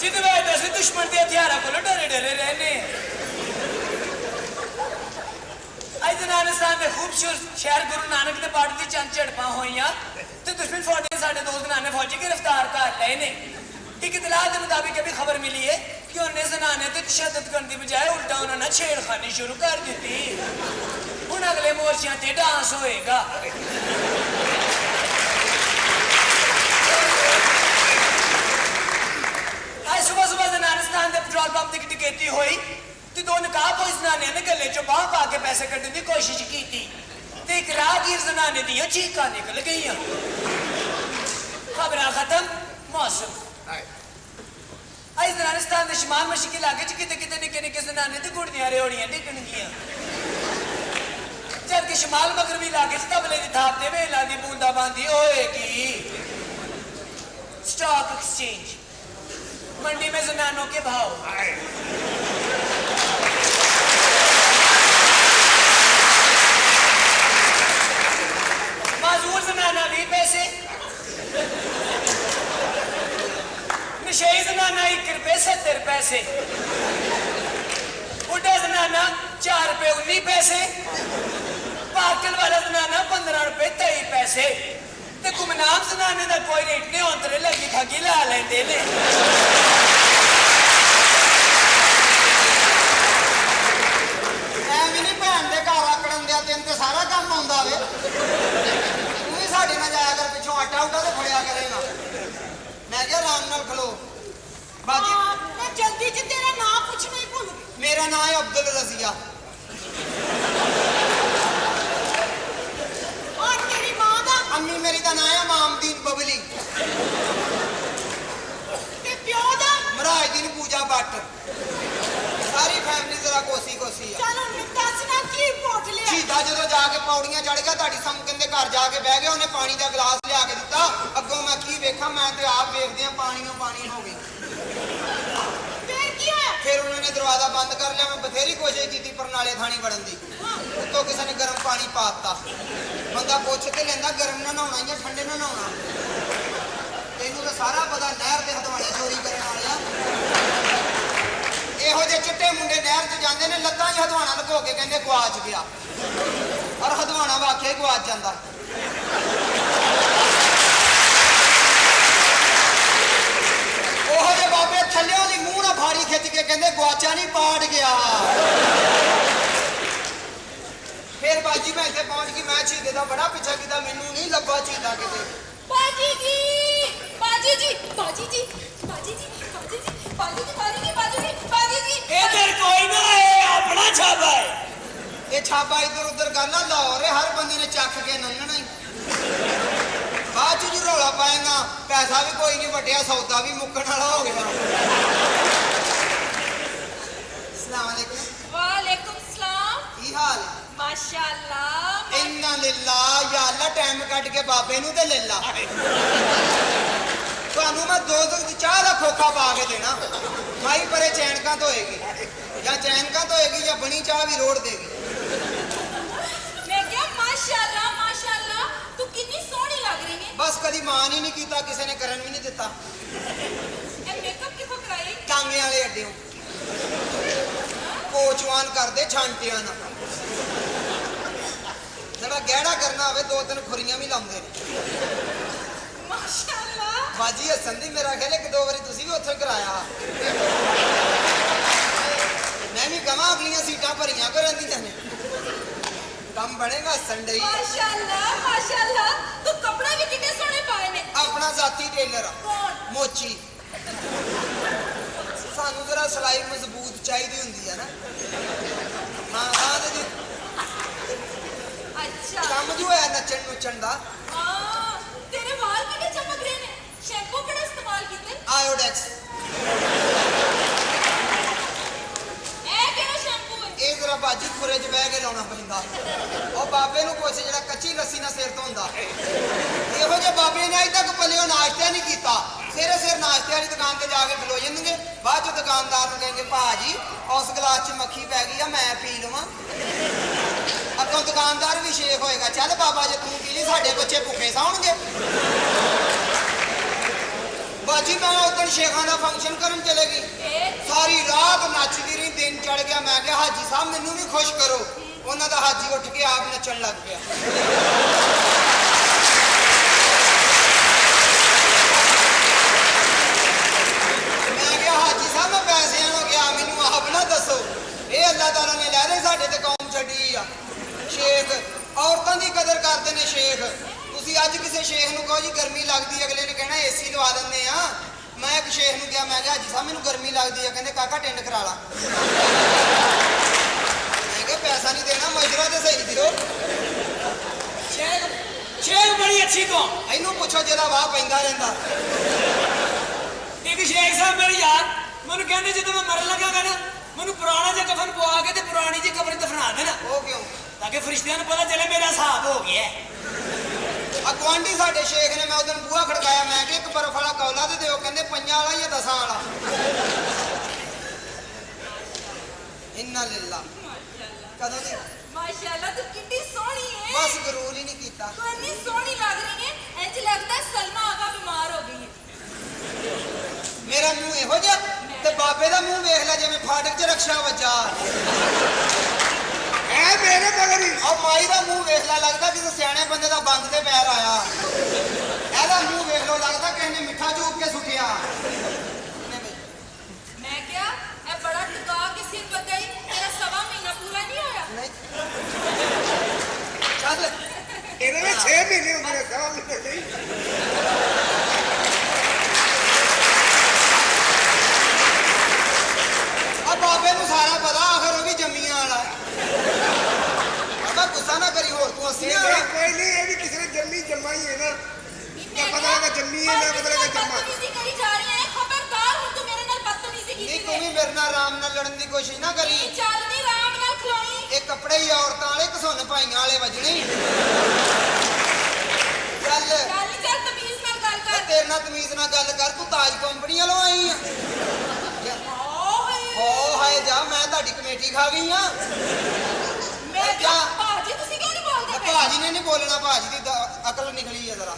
ਜਿਹਦੇ ਵਿੱਚ ਅਸੀਂ ਦੁਸ਼ਮਣ ਦੇ ਹਥਿਆਰਾਂ ਕੋਲੋਂ ਡਰੇ ਰਹਿੰਦੇ ਹਾਂ। ਅੱਜ ਨਾਨਕਸਤਾਨ ਦੇ ਖੂਬਸੂਰਤ ਸ਼ਹਿਰ ਗੁਰੂ ਨਾਨਕ ਦੇ ਬਾੜ ਦੀ ਚੰਦ ਝੜਪਾਂ ਹੋਈਆਂ ਤੇ ਦੁਸ਼ਮਣ ਫੌਜ ਨੇ ਸਾਡੇ ਦੋ ਜ਼ਨਾਨੇ ਫੌਜੀ गिरफ्तार कर ਲਏ ਨੇ। एक इतलाह के मुताबिक अभी खबर मिली है कि उन्हें जनाने ते तशद्दुद करने की बजाय उल्टा उन्होंने छेड़खानी शुरू कर दी थी। हुण अगले मोर्चियां ते डांस होएगा। आज सुबह सुबह नानकस्तान के पेट्रोल पंप की डकैती हुई तो दो नकाबपोश जनाने ने गले चो बांह पा के पैसे कड्ढने की कोशिश की थी ते एक राहगीर जनाने दी चीकां निकल गईयां। खबरां खत्म। मौसम आज नानकस्तान के शमाल मशरकी इलाके किते किते निक्के निक्के जनाने ते गुड़दियां रेवड़ियां डिगणगियां, जबकि शमाल मगरबी इलाके तबले की थाप ते वेला की बूंदाबांदी होएगी। स्टॉक एक्सचेंज, मंडी में जनानों के भाव। माजूर जनाना 20 पैसे, नशेई जनाना 1 रुपये 70 पैसे, बुढ़ा जनाना 4 रुपये 19 पैसे, पार्कल वाला जनाना 15 रुपये 23 पैसे ते गुमनाम जनाने का कोई रेट नहीं होंदे लगी ठगी ला लेंदे ने। ਐਵੇਂ ਨਹੀਂ ਭੈਣ ਦੇ ਘਰ ਆਕੜਨ ਦਿਆ ਤੈਨੂੰ ਤੇ ਸਾਰਾ ਕੰਮ ਆਉਂਦਾ ਵੇ। ਤੂੰ ਵੀ ਸਾਡੇ ਨਾਲ ਜਾਇਆ ਕਰ, ਪਿੱਛੋਂ ਆਟਾ ਉਟਾ ਤੇ ਫੜਿਆ ਕਰੇਗਾ। ਮੈਂ ਕਿਹਾ ਆਰਾਮ ਨਾਲ ਖਲੋ ਬਾਜੀ। ਮੈਂ ਜਲਦੀ ਚ ਤੇਰਾ ਨਾਮ ਪੁੱਛਣਾ ਹੀ ਭੁੱਲ ਗਈ। ਮੇਰਾ ਨਾਮ ਹੈ ਅਬਦੁਲ ਰਜ਼ੀਆ। ਔਰ ਤੇਰੀ ਮਾਂ ਦਾ ਅੰਮੀ ਮੇਰੀ ਦਾ ਨਾਮ ਹੈ ਮਾਮਦੀਨ ਬਬਲੀ। ਤੇ ਪਿਓ ਦਾ? ਮਹਾਰਾਜਦੀਨ ਪੂਜਾ ਬੱਟ। ਸਾਰੀ ਫੈਮਿਲੀ ਜ਼ਰਾ ਕੋਸੀ ਕੋਸੀ ਆ। ਚੱਲ ਹੁਣ ਦੱਸ ਨਾ ਕੀ ਪੋਟ ਲਿਆ। ਸ਼ਹੀਦਾ ਜਦੋਂ ਜਾ ਕੇ ਪੌੜੀਆਂ ਚੜ ਗਿਆ ਤੁਹਾਡੀ ਸਮਕਨ ਦੇ ਘਰ ਜਾ ਕੇ ਬਹਿ ਗਿਆ, ਉਹਨੇ ਪਾਣੀ ਦਾ ਗਲਾਸ ਲਿਆ ਕੇ ਦਿੱਤਾ। ਅੱਗੋਂ ਮੈਂ ਕੀ ਵੇਖਾਂ, ਮੈਂ ਤੇ ਆਪ ਵੇਖਦਿਆਂ ਪਾਣੀਓਂ ਪਾਣੀ ਹੋ ਗਈ। ਫੇਰ ਕੀ ਹੋਇਆ? ਫਿਰ ਉਹਨਾਂ ਨੇ ਦਰਵਾਜ਼ਾ ਬੰਦ ਕਰ ਲਿਆ। ਮੈਂ ਬਥੇਰੀ ਕੋਸ਼ਿਸ਼ ਕੀਤੀ ਪਰਨਾਲੇ ਥਾਣੀ ਵੜਨ ਦੀ, ਉੱਤੋਂ ਕਿਸੇ ਨੇ ਗਰਮ ਪਾਣੀ ਪਾ ਦਿੱਤਾ। ਬੰਦਾ ਪੁੱਛ ਕੇ ਲੈਂਦਾ ਗਰਮ ਨਾ ਨਹਾਉਣਾ ਜਾਂ ਠੰਡੇ ਨਾ ਨਹਾਉਣਾ। ਤੈਨੂੰ ਤਾਂ ਸਾਰਾ ਪਤਾ ਨਹਿਰ ਦੇ ਹਦਵਾਣੇ ਚੋਰੀ ਕਰਨ ਵਾਲਿਆ। ਇਹੋ ਜਿਹੇ ਚਿੱਟੇ ਮੁੰਡੇ ਨਹਿਰ 'ਚ ਜਾਂਦੇ ਨੇ, ਲੱਤਾਂ 'ਚ ਹਦਵਾਣਾ ਲੁਕੋ ਕੇ ਕਹਿੰਦੇ ਗਵਾਚ ਗਿਆ, ਔਰ ਹਦਵਾਣਾ ਵਾਕਿਆ ਹੀ ਗਵਾਚ ਜਾਂਦਾ। ਉਹੋ ਜਿਹੇ ਬਾਬੇ ਥੱਲਿਓਂ ਦੀ ਮੂੰਹ ਨਾਲ ਫਾੜੀ ਖਿੱਚ ਕੇ ਕਹਿੰਦੇ ਗਵਾਚਾ ਨਹੀਂ, ਪਾੜ ਗਿਆ। ਫਿਰ ਬਾਜੀ ਮੈਂ ਇੱਥੇ ਪਹੁੰਚ ਗਈ। ਮੈਂ ਚੀਦੇ ਦਾ ਬੜਾ ਪਿੱਛਾ ਕੀਤਾ, ਮੈਨੂੰ ਨਹੀਂ ਲੱਭਾ ਚੀਦਾ ਕਿਤੇ। बाजी जी, बाजी जी, बाजी जी, बाजी जी, बाजी जी, बाजी जी, बाजी जी, बाजी जी, बाजी जी। इधर कोई ना है, अपना छापा है। ਇਹ ਛਾਪਾ ਇੱਧਰ ਉੱਧਰ ਕਰਨਾ, ਲਾਹੌਰ ਹੈ, ਹਰ ਬੰਦੇ ਨੇ ਚੱਕ ਕੇ ਨੰਨਣਾ ਹੀ। ਬਾਅਦ ਚ ਜੋ ਰੌਲਾ ਪਾਏਗਾ, ਪੈਸਾ ਵੀ ਕੋਈ ਨਹੀਂ ਵਟਿਆ, ਸੌਦਾ ਵੀ ਮੁੱਕਣ ਵਾਲਾ ਹੋ ਗਿਆ। ਸਲਾਮ ਅਲੈਕੁਮ। वालेकुम सलाम। ਕੀ ਹਾਲ ਹੈ? माशाल्लाह। ਇੰਨਾ ਲਿल्ला या अल्लाह ਟਾਈਮ ਕੱਢ ਕੇ ਬਾਬੇ ਨੂੰ ਤੇ ਲੈ ਲਾ। ਤੁਹਾਨੂੰ ਮੈਂ 2 ਦੀ ਚਾਹ ਦਾ ਖੋਖਾ ਪਾ ਕੇ ਦੇਣਾ। ਮਾਈ ਪਰੇ ਚੈਨਕਾਂ ਧੋਏਗੀ, ਜਾਂ ਚੈਨਕਾਂ ਧੋਏਗੀ ਜਾਂ ਬਣੀ ਚਾਹ ਵੀ ਰੋੜ ਦੇਗੀ। मैं क्या माशाल्लाह, माशाल्लाह। तू कितनी सोहनी लग रही है। ਬਸ ਕਦੀ ਮਾਨ ਹੀ ਨਹੀਂ ਕੀਤਾ, ਕਿਸੇ ਨੇ ਕਰਨ ਵੀ ਨਹੀਂ ਦਿੱਤਾ। ए मेकअप किथों कराई? ਟਾਂਗੇ ਵਾਲੇ ਅੱਡਿਓਂ ਕੋਚਵਾਨ ਕਰਦੇ ਛਾਂਟਿਆਂ ਨਾਲ। ਜਿਹੜਾ ਗਹਿਣਾ ਕਰਨਾ ਹੋਵੇ 2-3 ਖੁਰੀਆਂ ਵੀ ਲਾਉਂਦੇ ਨੇ। माशाल्लाह। ਬਾਜੀ ਹੱਸਣ ਦੀ ਮੇਰਾ ਖਿਆਲ 1-2 ਵਾਰੀ ਤੁਸੀਂ ਵੀ ਉੱਥੇ ਕਰਾਇਆ। ਮੈਂ ਵੀ ਕਵਾਂ ਅਗਲੀਆਂ ਸੀਟਾਂ ਭਰੀਆਂ ਕੋ ਰਹਿੰਦੀਆਂ ਨੇ, ਕੰਮ ਬਣੇਗਾ ਹੱਸਣ ਡਈ। माशाल्लाह, माशाल्लाह। तू कपड़े भी कितने सोहने पाए ने। ਆਪਣਾ ਜ਼ਾਤੀ ਟੇਲਰ कौन? ਮੋਚੀ। ਸਾਨੂੰ ਜਰਾ ਸਲਾਈ ਮਜ਼ਬੂਤ ਚਾਹੀਦੀ ਹੁੰਦੀ ਹੈ ਨਾ। ਹਾਂ ਹਾਂ ਤੇ अच्छा। ਕੰਮ ਜੋ ਹੈ ਨੱਚਣ ਨੁੱਚਣ ਦਾ। हाँ, तेरे वाल कितने चमक रहे ने। शैम्पू केड़ा इस्तेमाल कीते? ਆਇਓਡੈਕਸ। ए केड़ा शैम्पू है? ਇਹ ਜਰਾ ਬਾਜੀ ਖੁਰੇ 'ਚ ਬਹਿ ਕੇ ਲਾਉਣਾ ਪੈਂਦਾ। ਉਹ ਬਾਬੇ ਨੂੰ ਪੁੱਛ ਜਿਹੜਾ ਕੱਚੀ ਲੱਸੀ ਨਾਲ ਸਿਰ ਧੋਂਦਾ। ਇਹੋ ਜਿਹੇ ਬਾਬੇ ਨੇ ਅਜੇ ਤੱਕ ਪੱਲਿਓ ਨਾਸ਼ਤਾ ਨਹੀਂ ਕੀਤਾ। ਸਿਰੇ ਸਿਰ ਨਾਸ਼ਤੇ ਵਾਲੀ ਦੁਕਾਨ ਤੇ ਜਾ ਕੇ ਖਲੋ ਜਾਂਦੇ, ਬਾਅਦ ਚ ਦੁਕਾਨਦਾਰ ਨੂੰ ਕਹਿੰਗੇ ਭਾਜੀ ਉਸ ਗਲਾਸ 'ਚ ਮੱਖੀ ਪੈ ਗਈ ਆ ਮੈਂ ਪੀ ਲਵਾਂ। ਅੱਗੋਂ ਦੁਕਾਨਦਾਰ ਵੀ ਸ਼ੇਖ ਹੋਏਗਾ, ਚੱਲ ਬਾਬਾ ਜੇ ਤੂੰ ਪੀ ਲਈ ਸਾਡੇ ਬੱਚੇ ਭੁੱਖੇ ਸੌਣਗੇ। ਬਾਜੀ ਮੈਂ ਉਦੋਂ ਸ਼ੇਖਾਂ ਦਾ ਫੰਕਸ਼ਨ ਕਰਨ ਚਲੇ ਗਈ, ਸਾਰੀ ਰਾਤ ਨੱਚਦੀ ਰਹੀ, ਦਿਨ ਚੜ ਗਿਆ। ਮੈਂ ਕਿਹਾ ਹਾਜੀ ਸਾਹਿਬ ਮੈਨੂੰ ਵੀ ਖੁਸ਼ ਕਰੋ। ਉਹਨਾਂ ਦਾ ਹਾਜੀ ਉੱਠ ਕੇ ਆਪ ਨੱਚਣ ਲੱਗ ਪਿਆ। ਮੈਂ ਕਿਹਾ ਹਾਜੀ ਸਾਹਿਬ ਮੈਂ ਪੈਸਿਆਂ ਨੂੰ ਗਿਆ, ਮੈਨੂੰ ਆਪ ਨਾ ਦੱਸੋ। ਇਹ ਅੱਲਾਹ ਤਾਲਾ ਨੇ ਲਹਿਰੇ ਸਾਡੇ ਤੇ ਕੌਮ ਛੱਡੀ ਆ। ਸ਼ੇਖ ਔਰਤਾਂ ਦੀ ਕਦਰ ਕਰਦੇ ਨੇ ਸ਼ੇਖ। ਤੁਸੀਂ ਅੱਜ ਕਿਸੇ ਸ਼ੇਖ ਨੂੰ ਕਹੋ ਜੀ ਗਰਮੀ ਲੱਗਦੀ, ਅਗਲੇ ਨੇ ਕਹਿਣਾ ਏਸੀ ਲਵਾ ਦਿੰਦੇ ਆ। ਮੈਂ ਇੱਕ ਸ਼ੇਖ ਨੂੰ ਕਿਹਾ, ਮੈਂ ਕਿਹਾ ਹਾਜੀ ਸਾਹਿਬ ਮੈਨੂੰ ਗਰਮੀ ਲੱਗਦੀ ਆ, ਕਹਿੰਦੇ ਕਾਕਾ ਟਿੰਡ ਕਰਾ ਲਾ। ਮੈਂ ਕਿਹਾ ਪੈਸਾ ਨਹੀਂ ਦੇਣਾ, ਮਜਰਾ ਤੇ ਸਹੀ ਦਿਓ। ਸ਼ੇਖ ਬੜੀ ਅੱਛੀ ਕੌਮ। ਇਹਨੂੰ ਪੁੱਛੋ ਜਿਹਦਾ ਵਾਹ ਪੈਂਦਾ ਰਹਿੰਦਾ। ਇੱਕ ਸ਼ੇਖ ਸਾਹਿਬ ਮੇਰੇ ਯਾਰ ਮੈਨੂੰ ਕਹਿੰਦੇ ਜਦੋਂ ਮੈਂ ਮਰਨ ਲੱਗਾ ਨਾ ਮੈਨੂੰ ਪੁਰਾਣਾ ਜਿਹਾ ਕਫਨ ਪਵਾ ਕੇ ਤੇ ਪੁਰਾਣੀ ਜਿਹੀ ਕਬਰ ਦਫਨਾ ਦੇਣਾ, ਉਹ ਕਿਉਂ? ਤਾਂ ਕਿ ਫਰਿਸ਼ਤਿਆਂ ਨੂੰ ਪਤਾ ਚੱਲੇ ਮੇਰਾ ਹਿਸਾਬ ਹੋ ਗਿਆ। ਆ ਗੁਆਂਢੀ ਸਾਡੇ ਸ਼ੇਖ ਨੇ, ਮੈਂ ਉਦੋਂ ਬੂਹਾ ਖੜਕਾਇਆ, ਮੈਂ ਕਿਹਾ ਇੱਕ ਬਰਫ ਵਾਲਾ ਕੌਲਾ ਤੇ ਦਿਓ। ਕਹਿੰਦੇ 5 ਵਾਲਾ ਜਾਂ 10 ਵਾਲਾ। ਇੰਨਾ ਲਿੱਲਾ ਕਦੋਂ ਦੀ ਮਾਸ਼ਾਅੱਲਾ ਤੂੰ ਕਿੰਨੀ ਸੋਹਣੀ ਹੈ। ਬਸ ਗਰੂਰ ਹੀ ਨਹੀਂ ਕੀਤਾ। ਤੂੰ ਇੰਨੀ ਸੋਹਣੀ ਲੱਗ ਰਹੀ ਹੈ, ਇੰਜ ਲੱਗਦਾ ਸਲਮਾ ਆਗਾ ਬਿਮਾਰ ਹੋ ਗਈ ਹੈ। ਮੇਰਾ ਮੂੰਹ ਇਹੋ ਜਿਹਾ ਤੇ ਬਾਬੇ ਦਾ ਮੂੰਹ ਵੇਖ ਲੈ ਜਿਵੇਂ ਫਾਟਕ 'ਚ ਰਕਸ਼ਾ ਵੱਜਾ। ਐ ਮੇਰੇ ਮਗਰ ਹੀ ਆ ਮਾਈ ਦਾ ਮੂੰਹ ਵੇਖ ਲੈ, ਲੱਗਦਾ ਕਿਸੇ ਸਿਆਣੇ ਬੰਦੇ ਦਾ ਬੰਦ ਦੇ ਪੈਰ ਆਇਆ। ਇਹਦਾ ਮੂੰਹ ਵੇਖ ਲੋ, ਲੱਗਦਾ ਕਿਸੇ ਨੇ ਮਿੱਠਾ ਚੂਪ ਕੇ ਸੁੱਟਿਆ। ਮੈਂ ਕਿਹਾ ਇਹ ਬੜਾ ਟੁਕਾ ਕੇ ਸਿਰ ਬਗਾਈ, ਤੇਰਾ 1.25 ਮਹੀਨਾ ਪੂਰਾ ਨਹੀਂ ਹੋਇਆ। ਨਹੀਂ ਚੱਲ ਇਹਦੇ ਵਿੱਚ 6 ਮਹੀਨੇ ਹੁੰਦੇ ਨੇ ਸਾਲ ਨਹੀਂ। ਆ ਬਾਬੇ ਨੂੰ ਸਾਰਾ ਪਤਾ, ਆਖਰ ਉਹ ਵੀ ਜੰਮੀਆਂ ਵਾਲਾ। ਬਾਬਾ ਗੁੱਸਾ ਨਾ ਕਰੀ, ਹੋਰ ਤੂੰ ਅਸੀਂ ਕੋਈ ਨਹੀਂ, ਇਹ ਵੀ ਕਿਸੇ ਨੇ ਜੰਮੀ ਜੰਮਾ ਹੀ ਹੈ ਨਾ। ਨਾ ਪਤਾ ਲੱਗਾ ਜੰਮੀ ਹੈ, ਨਾ ਪਤਾ ਲੱਗਾ ਜੰਮਾ। ਬਦਤਮੀਜ਼ੀ ਕਰੀ ਜਾ ਰਹੀ ਹੈ, ਖਬਰਦਾਰ ਹੁਣ ਤੂੰ ਮੇਰੇ ਨਾਲ ਬਦਤਮੀਜ਼ੀ ਨਹੀਂ ਕੀਤੀ ਤੂੰ ਵੀ ਮੇਰੇ ਨਾਲ ਆਰਾਮ ਨਾਲ ਲੜਨ ਦੀ ਕੋਸ਼ਿਸ਼ ਨਾ ਕਰੀ। ਨਹੀਂ ਚੱਲਦੀ ਆਰਾਮ ਨਾਲ ਖਲੋਈ। ਇਹ ਕੱਪੜੇ ਹੀ ਔਰਤਾਂ ਵਾਲੇ, ਘਸੁੰਨ ਭਾਈਆਂ ਵਾਲੇ ਵੱਜਣੇ। ਚੱਲ ਚੱਲ ਤਮੀਜ਼ ਨਾਲ ਗੱਲ ਕਰ। ਤੇਰੇ ਨਾਲ ਤਮੀਜ਼ ਨਾਲ ਗੱਲ ਕਰ। ਤੂੰ ਤਾਜ ਕੰਪਨੀ ਵੱਲੋਂ ਆਈ ਆ? ਓ ਹਾਏ ਜਾ, ਮੈਂ ਤੁਹਾਡੀ ਕਮੇਟੀ ਖਾ ਗਈ ਆ। ਮੈਂ ਕਿਹਾ ਭਾਜੀ ਤੁਸੀਂ ਕਿਉਂ ਨਹੀਂ ਬੋਲਦੇ ਪਏ? ਭਾਜੀ ਨੇ ਨਹੀਂ ਬੋਲਣਾ, ਭਾਜੀ ਦੀ ਅਕਲ ਨਿਕਲੀ ਆ ਜ਼ਰਾ।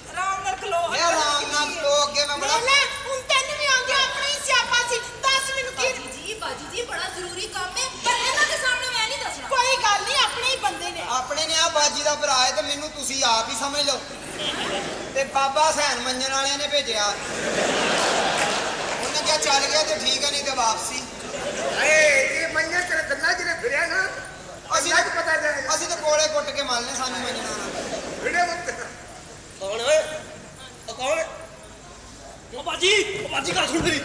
ਆਰਾਮ ਨਾਲ ਖਲੋ। ਇਹ ਆਰਾਮ ਨਾਲ ਖਲੋ, ਅੱਗੇ ਮੈਂ ਬੜਾ ਲੈ ਹੁਣ ਤੈਨੂੰ ਵੀ ਆਉਂਦੇ ਆਪਣਾ ਹੀ ਸਿਆਪਾ ਸੀ। ਦੱਸ ਮੈਨੂੰ ਕੀ ਬਾਜੀ ਜੀ ਬੜਾ ਜ਼ਰੂਰੀ ਕੰਮ ਹੈ, ਪਰ ਇਹਨਾਂ ਦੇ ਸਾਹਮਣੇ ਮੈਂ ਨਹੀਂ ਦੱਸਣਾ। ਕੋਈ ਗੱਲ ਨਹੀਂ, ਆਪਣੇ ਹੀ ਬੰਦੇ ਨੇ। ਆਪਣੇ ਨੇ ਆ ਬਾਜੀ ਦਾ ਭਰਾ ਹੈ ਤੇ ਮੈਨੂੰ ਤੁਸੀਂ ਆਪ ਹੀ ਸਮਝ ਲਓ। ਤੇ ਬਾਬਾ ਸੈਨ ਮੰਜਣ ਵਾਲਿਆਂ ਨੇ ਭੇਜਿਆ। ਉਹਨੇ ਕਿਹਾ ਚੱਲ ਗਿਆ ਤੇ ਠੀਕ ਹੈ, ਨਹੀਂ ਤੇ ਵਾਪਸੀ। ਇਹ ਮੰਨਿਆ ਤੇਰੇ ਗੱਲਾਂ ਜਿਹੜੇ ਫਿਰਿਆ ਨਾ, ਅਸੀਂ ਅੱਜ ਪਤਾ ਜਾਏਗਾ। ਅਸੀਂ ਤੇ ਕੋਲੇ ਕੁੱਟ ਕੇ ਮੰਨ ਲੈ, ਸਾਨੂੰ ਮੰਜਣਾ ਨਾ। ਵੀਡੀਓ ਮੁੱਤ ਕੌਣ ਓਏ? ਉਹ ਕੌਣ? ਉਹ ਬਾਜੀ ਗੱਲ ਸੁਣ ਮੇਰੀ।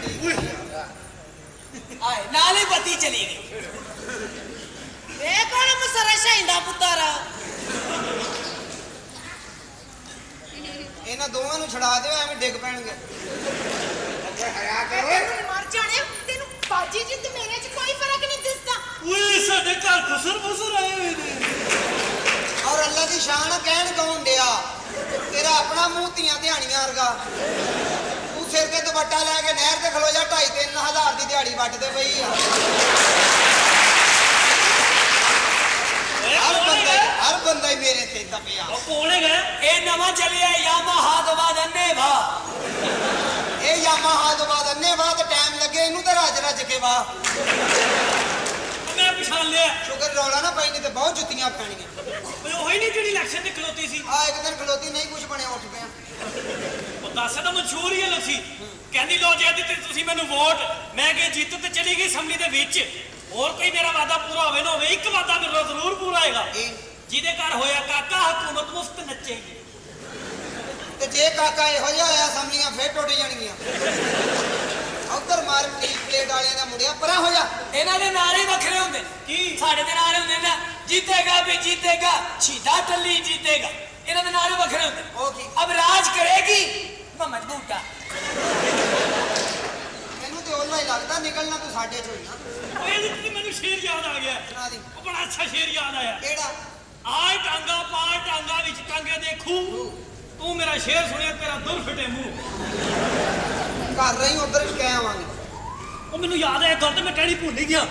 ਆਏ ਨਾਲ ਹੀ ਬੱਤੀ ਚਲੀ ਗਈ। ਵੇ ਕੋਣ ਮਸਰਾ ਸ਼ੈਂਦਾ ਪੁੱਤਰਾ। ਇਹਨਾਂ ਦੋਵਾਂ ਨੂੰ ਛਡਾ ਦਿਓ, ਐਵੇਂ ਡਿੱਗ ਪੈਣਗੇ। ਹਯਾ ਕਰੋ। ਤੈਨੂੰ ਮਰ ਜਾਣਿਆ, ਤੈਨੂੰ ਬਾਜੀ ਜੀ ਤੇ ਮੇਰੇ 'ਚ ਕੋਈ ਫਰਕ ਨਹੀਂ ਦਿਸਦਾ। ਓਏ ਸਾਡੇ ਘਰ ਖੁਸਰ ਬਸਰ ਆਏ ਹੋਏ ਨੇ। ਔਰ ਅੱਲਾ ਦੀ ਸ਼ਾਨ ਕਹਿਣ ਕੌਣ ਡਿਆ? ਤੇਰਾ ਆਪਣਾ ਮੂੰਹ ਧੀਆਂ ਧਿਆਣੀਆਂ ਵਰਗਾ। ਤੂੰ ਸਿਰ ਤੇ ਦੁਪੱਟਾ ਲੈ ਕੇ ਨਹਿਰ ਤੇ ਖਲੋ ਜਾ, 2.5-3 ਹਜ਼ਾਰ ਦੀ ਦਿਹਾੜੀ ਵੱਟਦੇ ਪਈ ਆ। ਹਰ ਬੰਦਾ ਹੀ ਮੇਰੇ ਤੇ ਤਪਿਆ। ਉਹ ਕੌਣ ਹੈਗਾ? ਇਹ ਨਵਾਂ ਚੱਲਿਆ ਯਾਮਾਹਾ ਤੋਂ ਬਾਅਦ ਅੰਨੇਵਾ। ਇਹ ਯਾਮਾਹਾ ਤੋਂ ਬਾਅਦ ਅੰਨੇਵਾਹ ਤੇ ਟਾਈਮ ਲੱਗੇ ਇਹਨੂੰ ਤੇ ਰੱਜ ਕੇ ਵਾਹ। ਮੈਂ ਪਛਾਣ ਲਿਆ। ਸ਼ੁਕਰ ਰੌਲਾ ਨਾ ਪਈ, ਨਹੀਂ ਤੇ ਬਹੁਤ ਜੁੱਤੀਆਂ ਪੈਣੀਆਂ। ਓਏ ਉਹੀ ਨਹੀਂ ਜਿਹੜੀ ਇਲੈਕਸ਼ਨ ਤੇ ਖਲੋਤੀ ਸੀ। ਆ ਇੱਕ ਦਿਨ ਖਲੋਤੀ ਨਹੀਂ ਕੁਝ ਬਣਿਆ, ਉੱਠ ਪਿਆ। ਉਹ ਦੱਸ ਤਾਂ ਮਸ਼ਹੂਰ ਹੀ ਹੈ ਸੀ। ਕਹਿੰਦੀ ਲੋ ਜੇ ਦਿੱਤੇ ਤੁਸੀਂ ਮੈਨੂੰ ਵੋਟ, ਮੈਂ ਕਿ ਜਿੱਤ ਤੇ ਚਲੀ ਗਈ ਅਸੈਂਬਲੀ ਦੇ ਵਿੱਚ। ਹੋਰ ਕੋਈ ਮੇਰਾ ਵਾਦਾ ਪੂਰਾ ਹੋਵੇ ਨਾ ਹੋਵੇ, ਇੱਕ ਵਾਦਾ ਮੇਰਾ ਜ਼ਰੂਰ ਪੂਰਾ ਹੋਏਗਾ। ਜਿਹਦੇ ਘਰ ਹੋਇਆ ਕਾਕਾ ਹਕੂਮਤ ਮੁਫਤ ਨੱਚੇਗੀ। ਤੇ ਜੇ ਕਾਕਾ ਇਹੋ ਜਿਹਾ ਹੋਇਆ, ਅਸੈਂਬਲੀਆਂ ਫੇਰ ਟੁੱਟ ਜਾਣਗੀਆਂ। ਉਧਰ ਮਾਰ ਪਲੇਟ ਵਾਲਿਆਂ ਦਾ ਮੁੰਡਿਆ ਪਰਾਂ ਹੋ ਜਾ। ਇਹਨਾਂ ਦੇ ਨਾਰੇ ਵੱਖਰੇ ਹੁੰਦੇ ਨੇ। ਕੀ? ਸਾਡੇ ਦੇ ਨਾਰੇ ਹੁੰਦੇ ਨੇ जीतेगा भी जीतेगा, सीधा टल्ली जीतेगा। ਇਹਨਾਂ ਦੇ ਨਾਰੇ ਵੱਖਰੇ ਹੁੰਦੇ ਨੇ। ਉਹ ਕੀ? अब राज करेगी मोहम्मद बूटा। ਮੈਨੂੰ ਤੇ ਉਹਨਾਂ ਹੀ ਲੱਗਦਾ ਨਿਕਲਣਾ ਤੂੰ ਸਾਡੇ ਚੋਂ ਹੀ ਨਾ। ਓਏ ਇਹਦੇ ਤੇ ਮੈਨੂੰ ਸ਼ੇਰ ਯਾਦ ਆ ਗਿਆ। ਸੁਣਾ ਦੀ। ਉਹ ਬੜਾ ਅੱਛਾ ਸ਼ੇਰ ਯਾਦ ਆਇਆ। ਕਿਹੜਾ? ਆਏ ਟਾਂਗਾ ਪਾ ਟਾਂਗਾ ਵਿੱਚ ਟਾਂਗੇ ਦੇਖੂ, ਤੂੰ ਮੇਰਾ ਸ਼ੇਰ ਸੁਣਿਆ ਤੇਰਾ ਦੁਰ ਫਿਟੇ ਮੂੰਹ। ਘਰ ਰਹੀ ਉਧਰ ਵੀ ਕਹਿ ਆਵਾਂਗੇ। ਉਹ ਮੈਨੂੰ ਯਾਦ ਹੈ, ਗੱਲ ਤੇ ਮੈਂ ਕਹਿਣੀ ਭੁੱਲ ਹੀ ਗਿਆ।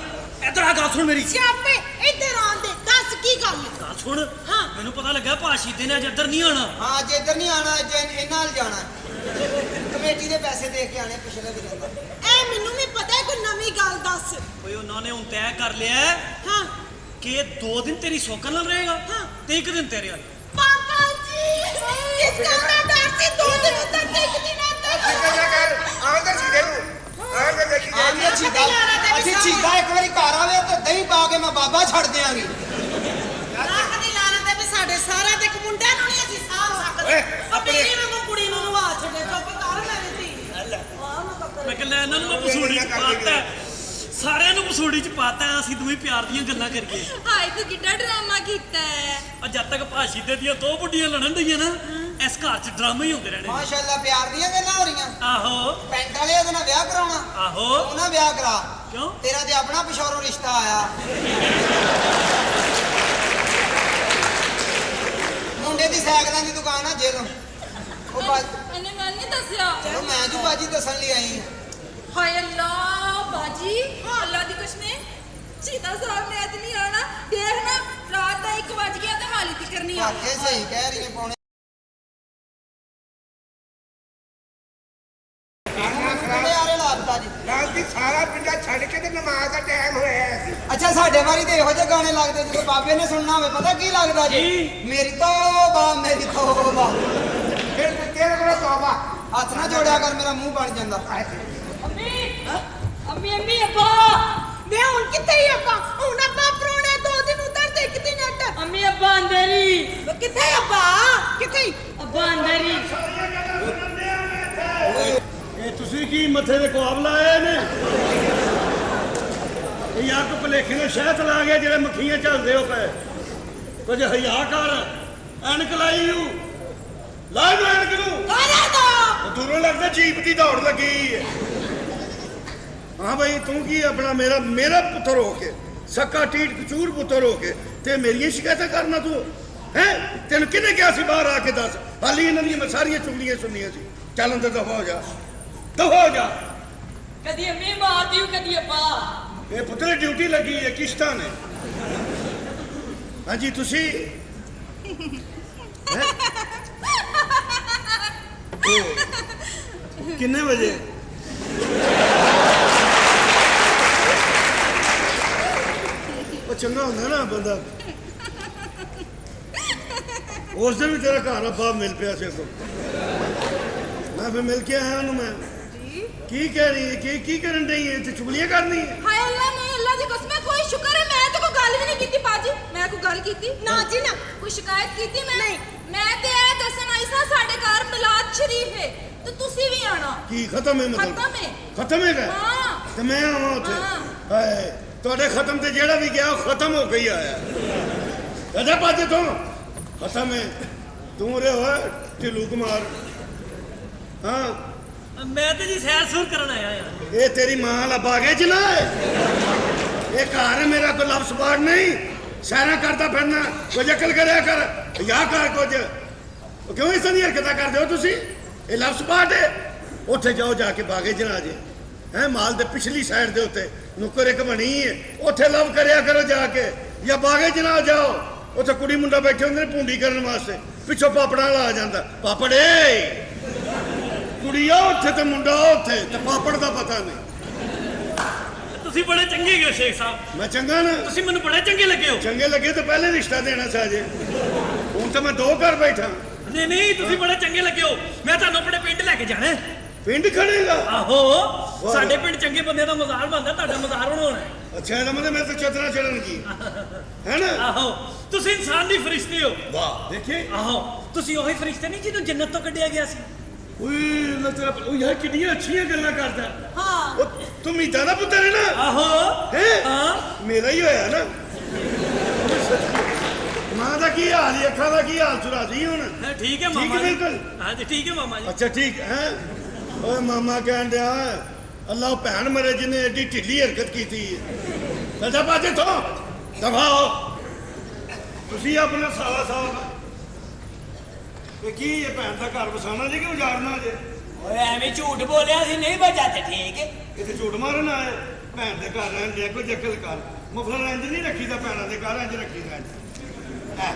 ਇੱਧਰ ਆ ਗੱਲ ਸੁਣ ਮੇਰੀ। ਸਿਆਪੇ ਇੱਧਰ ਆਉਣ ਦੇ, ਦੱਸ ਕੀ ਗੱਲ ਹੈ? ਗੱਲ ਸੁਣ। ਹਾਂ। ਮੈਨੂੰ ਪਤਾ ਲੱਗਾ ਭਾਸ਼ੀਦੇ ਨੇ ਅੱਜ ਇੱਧਰ ਨਹੀਂ ਆਉਣਾ। ਹਾਂ ਅੱਜ ਇੱਧਰ ਨਹੀਂ ਆਣਾ, ਅੱਜ ਇਹਨਾਂ ਨਾਲ ਜਾਣਾ। ਕਮੇਟੀ ਦੇ ਪੈਸੇ ਦੇ ਕੇ ਆਣੇ ਪਿਛਲੇ ਦਿਨਾਂ ਦਾ। ਐ ਮੈਨੂੰ ਵੀ ਪਤਾ ਹੈ, ਕੋਈ ਨਵੀਂ ਗੱਲ ਦੱਸ। ਓਏ ਉਹਨਾਂ ਨੇ ਹੁਣ ਤੈਅ ਕਰ ਲਿਆ ਹੈ ਹਾਂ ਕਿ 2 ਦਿਨ ਤੇਰੀ ਸੋਕਰ ਨਾਲ ਰਹੇਗਾ ਹਾਂ। ਤੇ 1 ਦਿਨ ਤੇਰੇ ਨਾਲ। ਪਾਪਾ ਜੀ ਕਿਸ ਗੱਲ ਦਾ ਡਰ ਸੀ? 2 ਦਿਨ ਉੱਧਰ ਤੇ 1 ਦਿਨ ਫਿਕਰ ਨਾ ਕਰ, ਆਉਂਦਾ ਸੀਧੇ ਨੂੰ ਆਉਂਦਾ ਦੇਖੀ ਆਂਦੇ ਚੀਦਾ ਅਸੀਂ ਚੀਦਾ ਇੱਕ ਵਾਰੀ ਘਰ ਆਵੇ ਤੇ ਦਹੀਂ ਪਾ ਕੇ ਮੈਂ ਬਾਬਾ ਛੱਡ ਦਿਆਂਗੀ। ਲੱਖ ਦੀ ਲਾਨਤ ਹੈ ਵੀ ਸਾਡੇ ਸਾਰਿਆਂ ਦੇ ਇੱਕ ਮੁੰਡਿਆਂ ਨੂੰ ਨਹੀਂ ਅਸੀਂ ਸਾਂਭ ਸਕਦੇ। ਓਏ, ਆਪਣੀ ਵਾਂਗੂ ਕੁੜੀ ਨੂੰ ਨਵਾ ਛੱਡੇ, ਚੁੱਪ ਕਰ ਮੇਰੀ ਧੀ। ਮੈਂ ਕਹਿੰਦਾ ਇਹਨਾਂ ਨੂੰ ਮੈਂ ਪਸੂੜੀ ਚ ਪਾਤਾ, ਸਾਰਿਆਂ ਨੂੰ ਪਸੂੜੀ ਚ ਪਾਤਾ। ਅਸੀਂ ਦੋਵੇਂ ਪਿਆਰ ਦੀਆਂ ਗੱਲਾਂ ਕਰੀਏ। ਹਾਏ ਤੂੰ ਕਿੱਡਾ ਡਰਾਮਾ ਕੀਤਾ ਹੈ। ਆ ਜਦ ਤੱਕ ਭਾਸ਼ੀਦੇ ਦੀਆਂ 2 ਬੁੱਢੀਆਂ ਲੜਨ ਡਈਆਂ ਨਾ, ਇਸ ਘਰ ਚ ਡਰਾਮੇ ਹੀ ਹੁੰਦੇ ਰਹਿਣੇ। ਮਾਸ਼ਾਅੱਲਾ ਪਿਆਰ ਦੀਆਂ ਗੱਲਾਂ ਹੋ ਰਹੀਆਂ। ਆਹੋ ਪੈਂਟ ਵਾਲੇ ਉਹਦੇ ਨਾਲ ਵਿਆਹ ਕਰਾਉਣਾ। ਆਹੋ। ਤੂੰ ਨਾ ਵਿਆਹ ਕਰਾ। ਕਿਉਂ? ਤੇਰਾ ਤੇ ਆਪਣਾ ਪਿਛੋਰੋਂ ਰਿਸ਼ਤਾ ਆਇਆ। ਮੁੰਡੇ ਦੀ ਸਾਈਕਲਾਂ ਦੀ ਦੁਕਾਨ ਆ ਜੇਲੋਂ। ਉਹ ਇਹਨੇ ਮੈਨੂੰ ਨਹੀਂ ਦੱਸਿਆ। ਚਲੋ ਮੈਂ ਤੂੰ ਬਾਜੀ ਦੱਸਣ ਲਈ ਆਈ ਹਾਂ। ਹਾਏ ਅੱਲਾ ਬਾਜੀ, ਅੱਲਾ ਦੀ ਕਸਮ ਚੀਤਾ ਸਾਹਿਬ ਨੇ ਅੱਜ ਨਹੀਂ ਆਣਾ। ਦੇਖ ਨਾ ਰਾਤ ਦਾ 1 ਵਜ ਗਿਆ ਤੇ ਹਾਲੀ ਫਿਕਰ ਨਹੀਂ ਆ। ਵਾਕੇ ਸਹੀ ਕਹਿ ਰਹੀ ਹੈ ਪੌਣੇ ਯਾਰੇ ਲਾਤਾ ਜੀ। ਨਾਲ ਦੀ ਸਾਰਾ ਪਿੰਡਾ ਛੱਡ ਕੇ ਤੇ ਨਮਾਜ਼ ਦਾ ਟਾਈਮ ਹੋਇਆ ਸੀ। ਅੱਛਾ ਸਾਡੇ ਵਾਰੀ ਤੇ ਇਹੋ ਜਿਹੇ ਗਾਣੇ ਲੱਗਦੇ ਜਦੋਂ ਬਾਬੇ ਨੇ ਸੁਣਨਾ ਹੋਵੇ, ਪਤਾ ਕੀ ਲੱਗਦਾ ਜੀ? ਮੇਰੀ ਤੋਬਾ ਮੇਰੀ ਤੋਬਾ। ਫਿਰ ਤੇਰੇ ਕੋਲ ਤੋਬਾ ਹੱਥ ਨਾ ਜੋੜਿਆ ਕਰ, ਮੇਰਾ ਮੂੰਹ ਬਣ ਜਾਂਦਾ। ਅੰਮੀ ਅੱਬਾ ਵੇ ਹੁਣ ਕਿੱਥੇ ਹੀ ਆਪਾਂ? ਹੁਣ ਆਪਾਂ ਪਰੋਣੇ 2 ਦਿਨ ਉੱਧਰ ਤੇ 1 ਦਿਨ ਇੱਧਰ। ਅੰਮੀ ਅੱਬਾ ਅੰਦਰ ਹੀ। ਕਿੱਥੇ ਆਪਾਂ? ਕਿੱਥੇ? ਅੱਬਾ ਅੰਦਰ ਹੀ। ਇਹ ਤੁਸੀਂ ਕੀ ਮੱਥੇ ਦੇ ਕੁਆਬ ਲਾਏ ਨੇ? ਇਹ ਅੱਗ ਭਲੇਖੇ ਨੇ ਸ਼ਹਿਦ ਲਾ ਗਏ ਜਿਹੜੇ ਮੱਖੀਆਂ ਝੱਲਦੇ ਹੋ ਪਏ। ਕੁਝ ਹਿਆ ਕਰ, ਐਨਕ ਲਾਈ ਹੂੰ, ਲਾ ਨੂੰ ਐਨਕ ਨੂੰ। ਕਾਹਦਾ ਦਾ? ਉਹ ਦੂਰੋਂ ਲੱਗਦਾ ਜੀਪ ਦੀ ਦੌੜ ਲੱਗੀ ਹੈ। ਹਾਂ ਭਾਈ ਤੂੰ ਕੀ ਆਪਣਾ ਮੇਰਾ ਪੁੱਤਰ ਹੋ ਕੇ, ਸਕਾ ਟੀਟ ਕਚੂਰ ਪੁੱਤਰ ਹੋ ਕੇ ਤੇ ਮੇਰੀਆਂ ਸ਼ਿਕਾਇਤਾਂ ਕਰਨਾ ਤੂੰ ਹੈ? ਤੈਨੂੰ ਕਿਹਨੇ ਕਿਹਾ ਸੀ ਬਾਹਰ ਆ ਕੇ ਦੱਸ? ਹਾਲੀ ਇਹਨਾਂ ਦੀਆਂ ਮੈਂ ਸਾਰੀਆਂ ਚੁਗਲੀਆਂ ਸੁਣੀਆਂ ਸੀ। ਚੱਲ ਅੰਦਰ ਦਫਾ ਹੋ ਜਾ, ਦਫਾ ਹੋ ਜਾ। ਕਦੀ ਅੰਮੀ ਮਾਰਦੀ ਹੂੰ, ਕਦੀ ਅੱਬਾ। ਇਹ ਪੁੱਤਰ ਡਿਊਟੀ ਲੱਗੀ ਹੈ ਕਿਸ਼ਤਾਂ ਨੇ। ਹਾਂਜੀ ਤੁਸੀਂ ਹੈਂ? ਉਹ, ਕਿੰਨੇ ਵਜੇ? ਉਹ ਚੰਗਾ ਹੁੰਦਾ ਨਾ ਬੰਦਾ। ਉਸ ਦਿਨ ਵੀ ਤੇਰਾ ਘਰ ਅੱਬਾ ਮਿਲ ਪਿਆ ਸੀ ਕੋ। ਮੈਂ ਫਿਰ ਮਿਲ ਕੇ ਆਇਆ ਉਹਨੂੰ। ਮੈਂ ਕੀ ਕਹਿ ਰਹੀ ਹੈ? ਕੀ ਕਰਨ ਰਹੀ ਹੈ? ਤੇ ਚੁਗਲੀਆਂ ਕਰਨੀ ਹੈ? ਹਾਏ ਅੱਲਾ ਨਹੀਂ, ਅੱਲਾ ਦੀ ਕਸਮ ਕੋਈ ਸ਼ੁਕਰ ਹੈ ਮੈਂ ਤਾਂ ਕੋਈ ਗੱਲ ਵੀ ਨਹੀਂ ਕੀਤੀ ਬਾਜੀ। ਮੈਂ ਕੋਈ ਗੱਲ ਕੀਤੀ ਨਾ ਜੀ ਨਾ। ਕੋਈ ਸ਼ਿਕਾਇਤ ਕੀਤੀ ਮੈਂ ਨਹੀਂ। ਮੈਂ ਤੇ ਇਹ ਦੱਸਣ ਆਈ ਸਾਂ ਸਾਡੇ ਘਰ ਮਿਲਾਦ ਸ਼ਰੀਫ ਹੈ ਤੇ ਤੁਸੀਂ ਵੀ ਆਣਾ। ਕੀ ਖਤਮ ਹੈ? ਮਤਲਬ ਖਤਮ ਹੈ। ਖਤਮ ਹੈਗਾ? ਹਾਂ। ਤੇ ਮੈਂ ਆਵਾਂ ਉੱਥੇ? ਹਾਂ। ਹਾਏ ਤੁਹਾਡੇ ਖਤਮ ਤੇ ਜਿਹੜਾ ਵੀ ਗਿਆ ਉਹ ਖਤਮ ਹੋ ਗਈ ਆਇਆ। ਕਦੇ ਪਾਜੇ ਤੋਂ ਖਤਮ ਹੈ। ਤੂੰ ਰੇ ਹੋਇਆ ਢਿੱਲੂ ਕੁਮਾਰ। ਹਾਂ ਮੈਂ ਤੇ ਜੀ ਸੈਰ ਸੂਰ ਕਰਨ ਆਇਆ ਆ। ਇਹ ਤੇਰੀ ਮਾਂ ਵਾਲਾ ਬਾਗੇ ਚ ਨਾ ਇਹ ਘਰ ਹੈ ਮੇਰਾ, ਕੋਈ ਲਫ਼ਜ਼ ਬਾੜ ਨਹੀਂ। ਸੈਰਾਂ ਕਰਦਾ ਫਿਰਨਾ, ਕੁਝ ਅਕਲ ਕਰਿਆ ਕਰ, ਯਾ ਕਰ ਕੁਝ। ਉਹ ਕਿਉਂ ਇਸ ਤਰ੍ਹਾਂ ਦੀਆਂ ਹਰਕਤਾਂ ਕਰਦੇ ਹੋ ਤੁਸੀਂ? ਇਹ ਲਫ਼ਜ਼ ਬਾੜ ਹੈ। ਉੱਥੇ ਜਾਓ ਜਾ ਕੇ ਬਾਗੇ ਜਨਾ ਜੇ ਹੈ ਮਾਲ ਦੇ ਪਿਛਲੀ ਸਾਈਡ ਦੇ ਉੱਤੇ ਨੁੱਕਰ ਇੱਕ ਬਣੀ ਹੈ, ਉੱਥੇ ਲਵ ਕਰਿਆ ਕਰੋ ਜਾ ਕੇ। ਜਾਂ ਬਾਗੇ ਜਨਾ ਜਾਓ, ਉੱਥੇ ਕੁੜੀ ਮੁੰਡਾ ਬੈਠੇ ਹੁੰਦੇ ਨੇ ਭੁੰਡੀ ਕਰਨ ਵਾਸਤੇ, ਪਿੱਛੋਂ ਪਾਪੜਾਂ ਵਾਲਾ ਆ ਜਾਂਦਾ। ਪਾਪੜੇ ਕੁੜੀ ਆ ਉੱਥੇ ਤੇ ਮੁੰਡਾ ਉੱਥੇ, ਤੇ ਪਾਪੜ ਦਾ ਪਤਾ ਨਹੀਂ। ਤੁਸੀਂ ਬੜੇ ਚੰਗੇ ਹੋ ਸ਼ੇਖ ਸਾਹਿਬ। ਮੈਂ ਚੰਗਾ ਨਾ? ਤੁਸੀਂ ਮੈਨੂੰ ਬੜੇ ਚੰਗੇ ਲੱਗੇ ਹੋ। ਚੰਗੇ ਲੱਗੇ ਤਾਂ ਪਹਿਲੇ ਰਿਸ਼ਤਾ ਦੇਣਾ ਸੀ ਅਜੇ। ਹੁਣ ਤਾਂ ਮੈਂ 2 ਘਰ ਬੈਠਾ। ਨਹੀਂ ਨਹੀਂ ਤੁਸੀਂ ਬੜੇ ਚੰਗੇ ਲੱਗੇ ਹੋ। ਮੈਂ ਤੁਹਾਨੂੰ ਆਪਣੇ ਪਿੰਡ ਲੈ ਕੇ ਜਾਣਾ। ਪਿੰਡ ਖੜੇਗਾ? ਆਹੋ ਸਾਡੇ ਪਿੰਡ ਚੰਗੇ ਬੰਦੇ ਦਾ ਮਜ਼ਾਰ ਬਣਦਾ, ਤੁਹਾਡਾ ਮਜ਼ਾਰ ਬਣਾਉਣਾ ਹੈ। ਅੱਛਾ ਇਹਦਾ ਮਤਲਬ ਮੈਂ ਤਾਂ ਚਤਰਾ ਚੜਨ ਕੀ ਹੈ ਨਾ? ਆਹੋ ਤੁਸੀਂ ਇਨਸਾਨ ਦੀ ਫਰਿਸ਼ਤੇ ਹੋ। ਵਾਹ ਦੇਖੇ। ਆਹੋ ਤੁਸੀਂ ਉਹੀ ਫਰਿਸ਼ਤੇ ਨਹੀਂ ਜਿਹਨੂੰ ਜੰਨਤ ਤੋਂ ਕੱਢਿਆ ਗਿਆ ਸੀ। ਓਏ ਨਾ ਤੇਰਾ ਉਹ ਯਾਰ ਕਿੰਨੀਆਂ ਅੱਛੀਆਂ ਗੱਲਾਂ ਕਰਦਾ। ਹਾਂ। ਉਹ ਤੂੰ ਮੀਤਾ ਦਾ ਪੁੱਤਰ ਹੈ ਨਾ? ਆਹੋ ਹੈ ਹਾਂ। ਮੇਰਾ ਹੀ ਹੋਇਆ ਨਾ। ਮਾਂ ਦਾ ਕੀ ਹਾਲ ਹੈ? ਅੱਖਾਂ ਦਾ ਕੀ ਹਾਲ? ਸੁਰਾਜੀ ਹੁਣ ਠੀਕ ਹੈ ਮਾਮਾ ਜੀ। ਬਿਲਕੁਲ। ਹਾਂਜੀ ਠੀਕ ਹੈ ਮਾਮਾ ਜੀ। ਅੱਛਾ ਠੀਕ ਹੈ। ਓਏ ਮਾਮਾ ਕਹਿਣ ਡਿਆ ਅੱਲਾ ਉਹ ਭੈਣ ਮਰੇ ਜਿਹਨੇ ਐਡੀ ਢਿੱਲੀ ਹਰਕਤ ਕੀਤੀ ਹੈ। ਸਦਾ ਬਾਜੇ ਤੋਂ ਦਬਾਓ ਤੁਸੀਂ ਆਪਣਾ ਸਾਲਾ ਸਾਹਿਬ। ਇਹ ਕੀ ਇਹ ਭੈਣ ਦਾ ਘਰ ਵਸਾਉਣਾ ਜੀ ਕਿ ਉਜਾੜਨਾ ਜੇ? ਓਏ ਐਵੇਂ ਝੂਠ ਬੋਲਿਆ ਸੀ ਨਹੀਂ ਬਚਾ ਤੇ ਠੀਕ ਹੈ। ਇੱਥੇ ਝੂਠ ਮਾਰਨ ਆਏ ਭੈਣ ਦੇ ਘਰ ਰਹਿਣ ਦੇ ਕੋਈ ਜੱਕਲ ਕਰ ਮਫਲਰ ਇੰਜ ਨਹੀਂ ਰੱਖੀਦਾ ਭੈਣਾਂ ਦੇ ਘਰ ਇੰਜ ਰੱਖੀਦਾ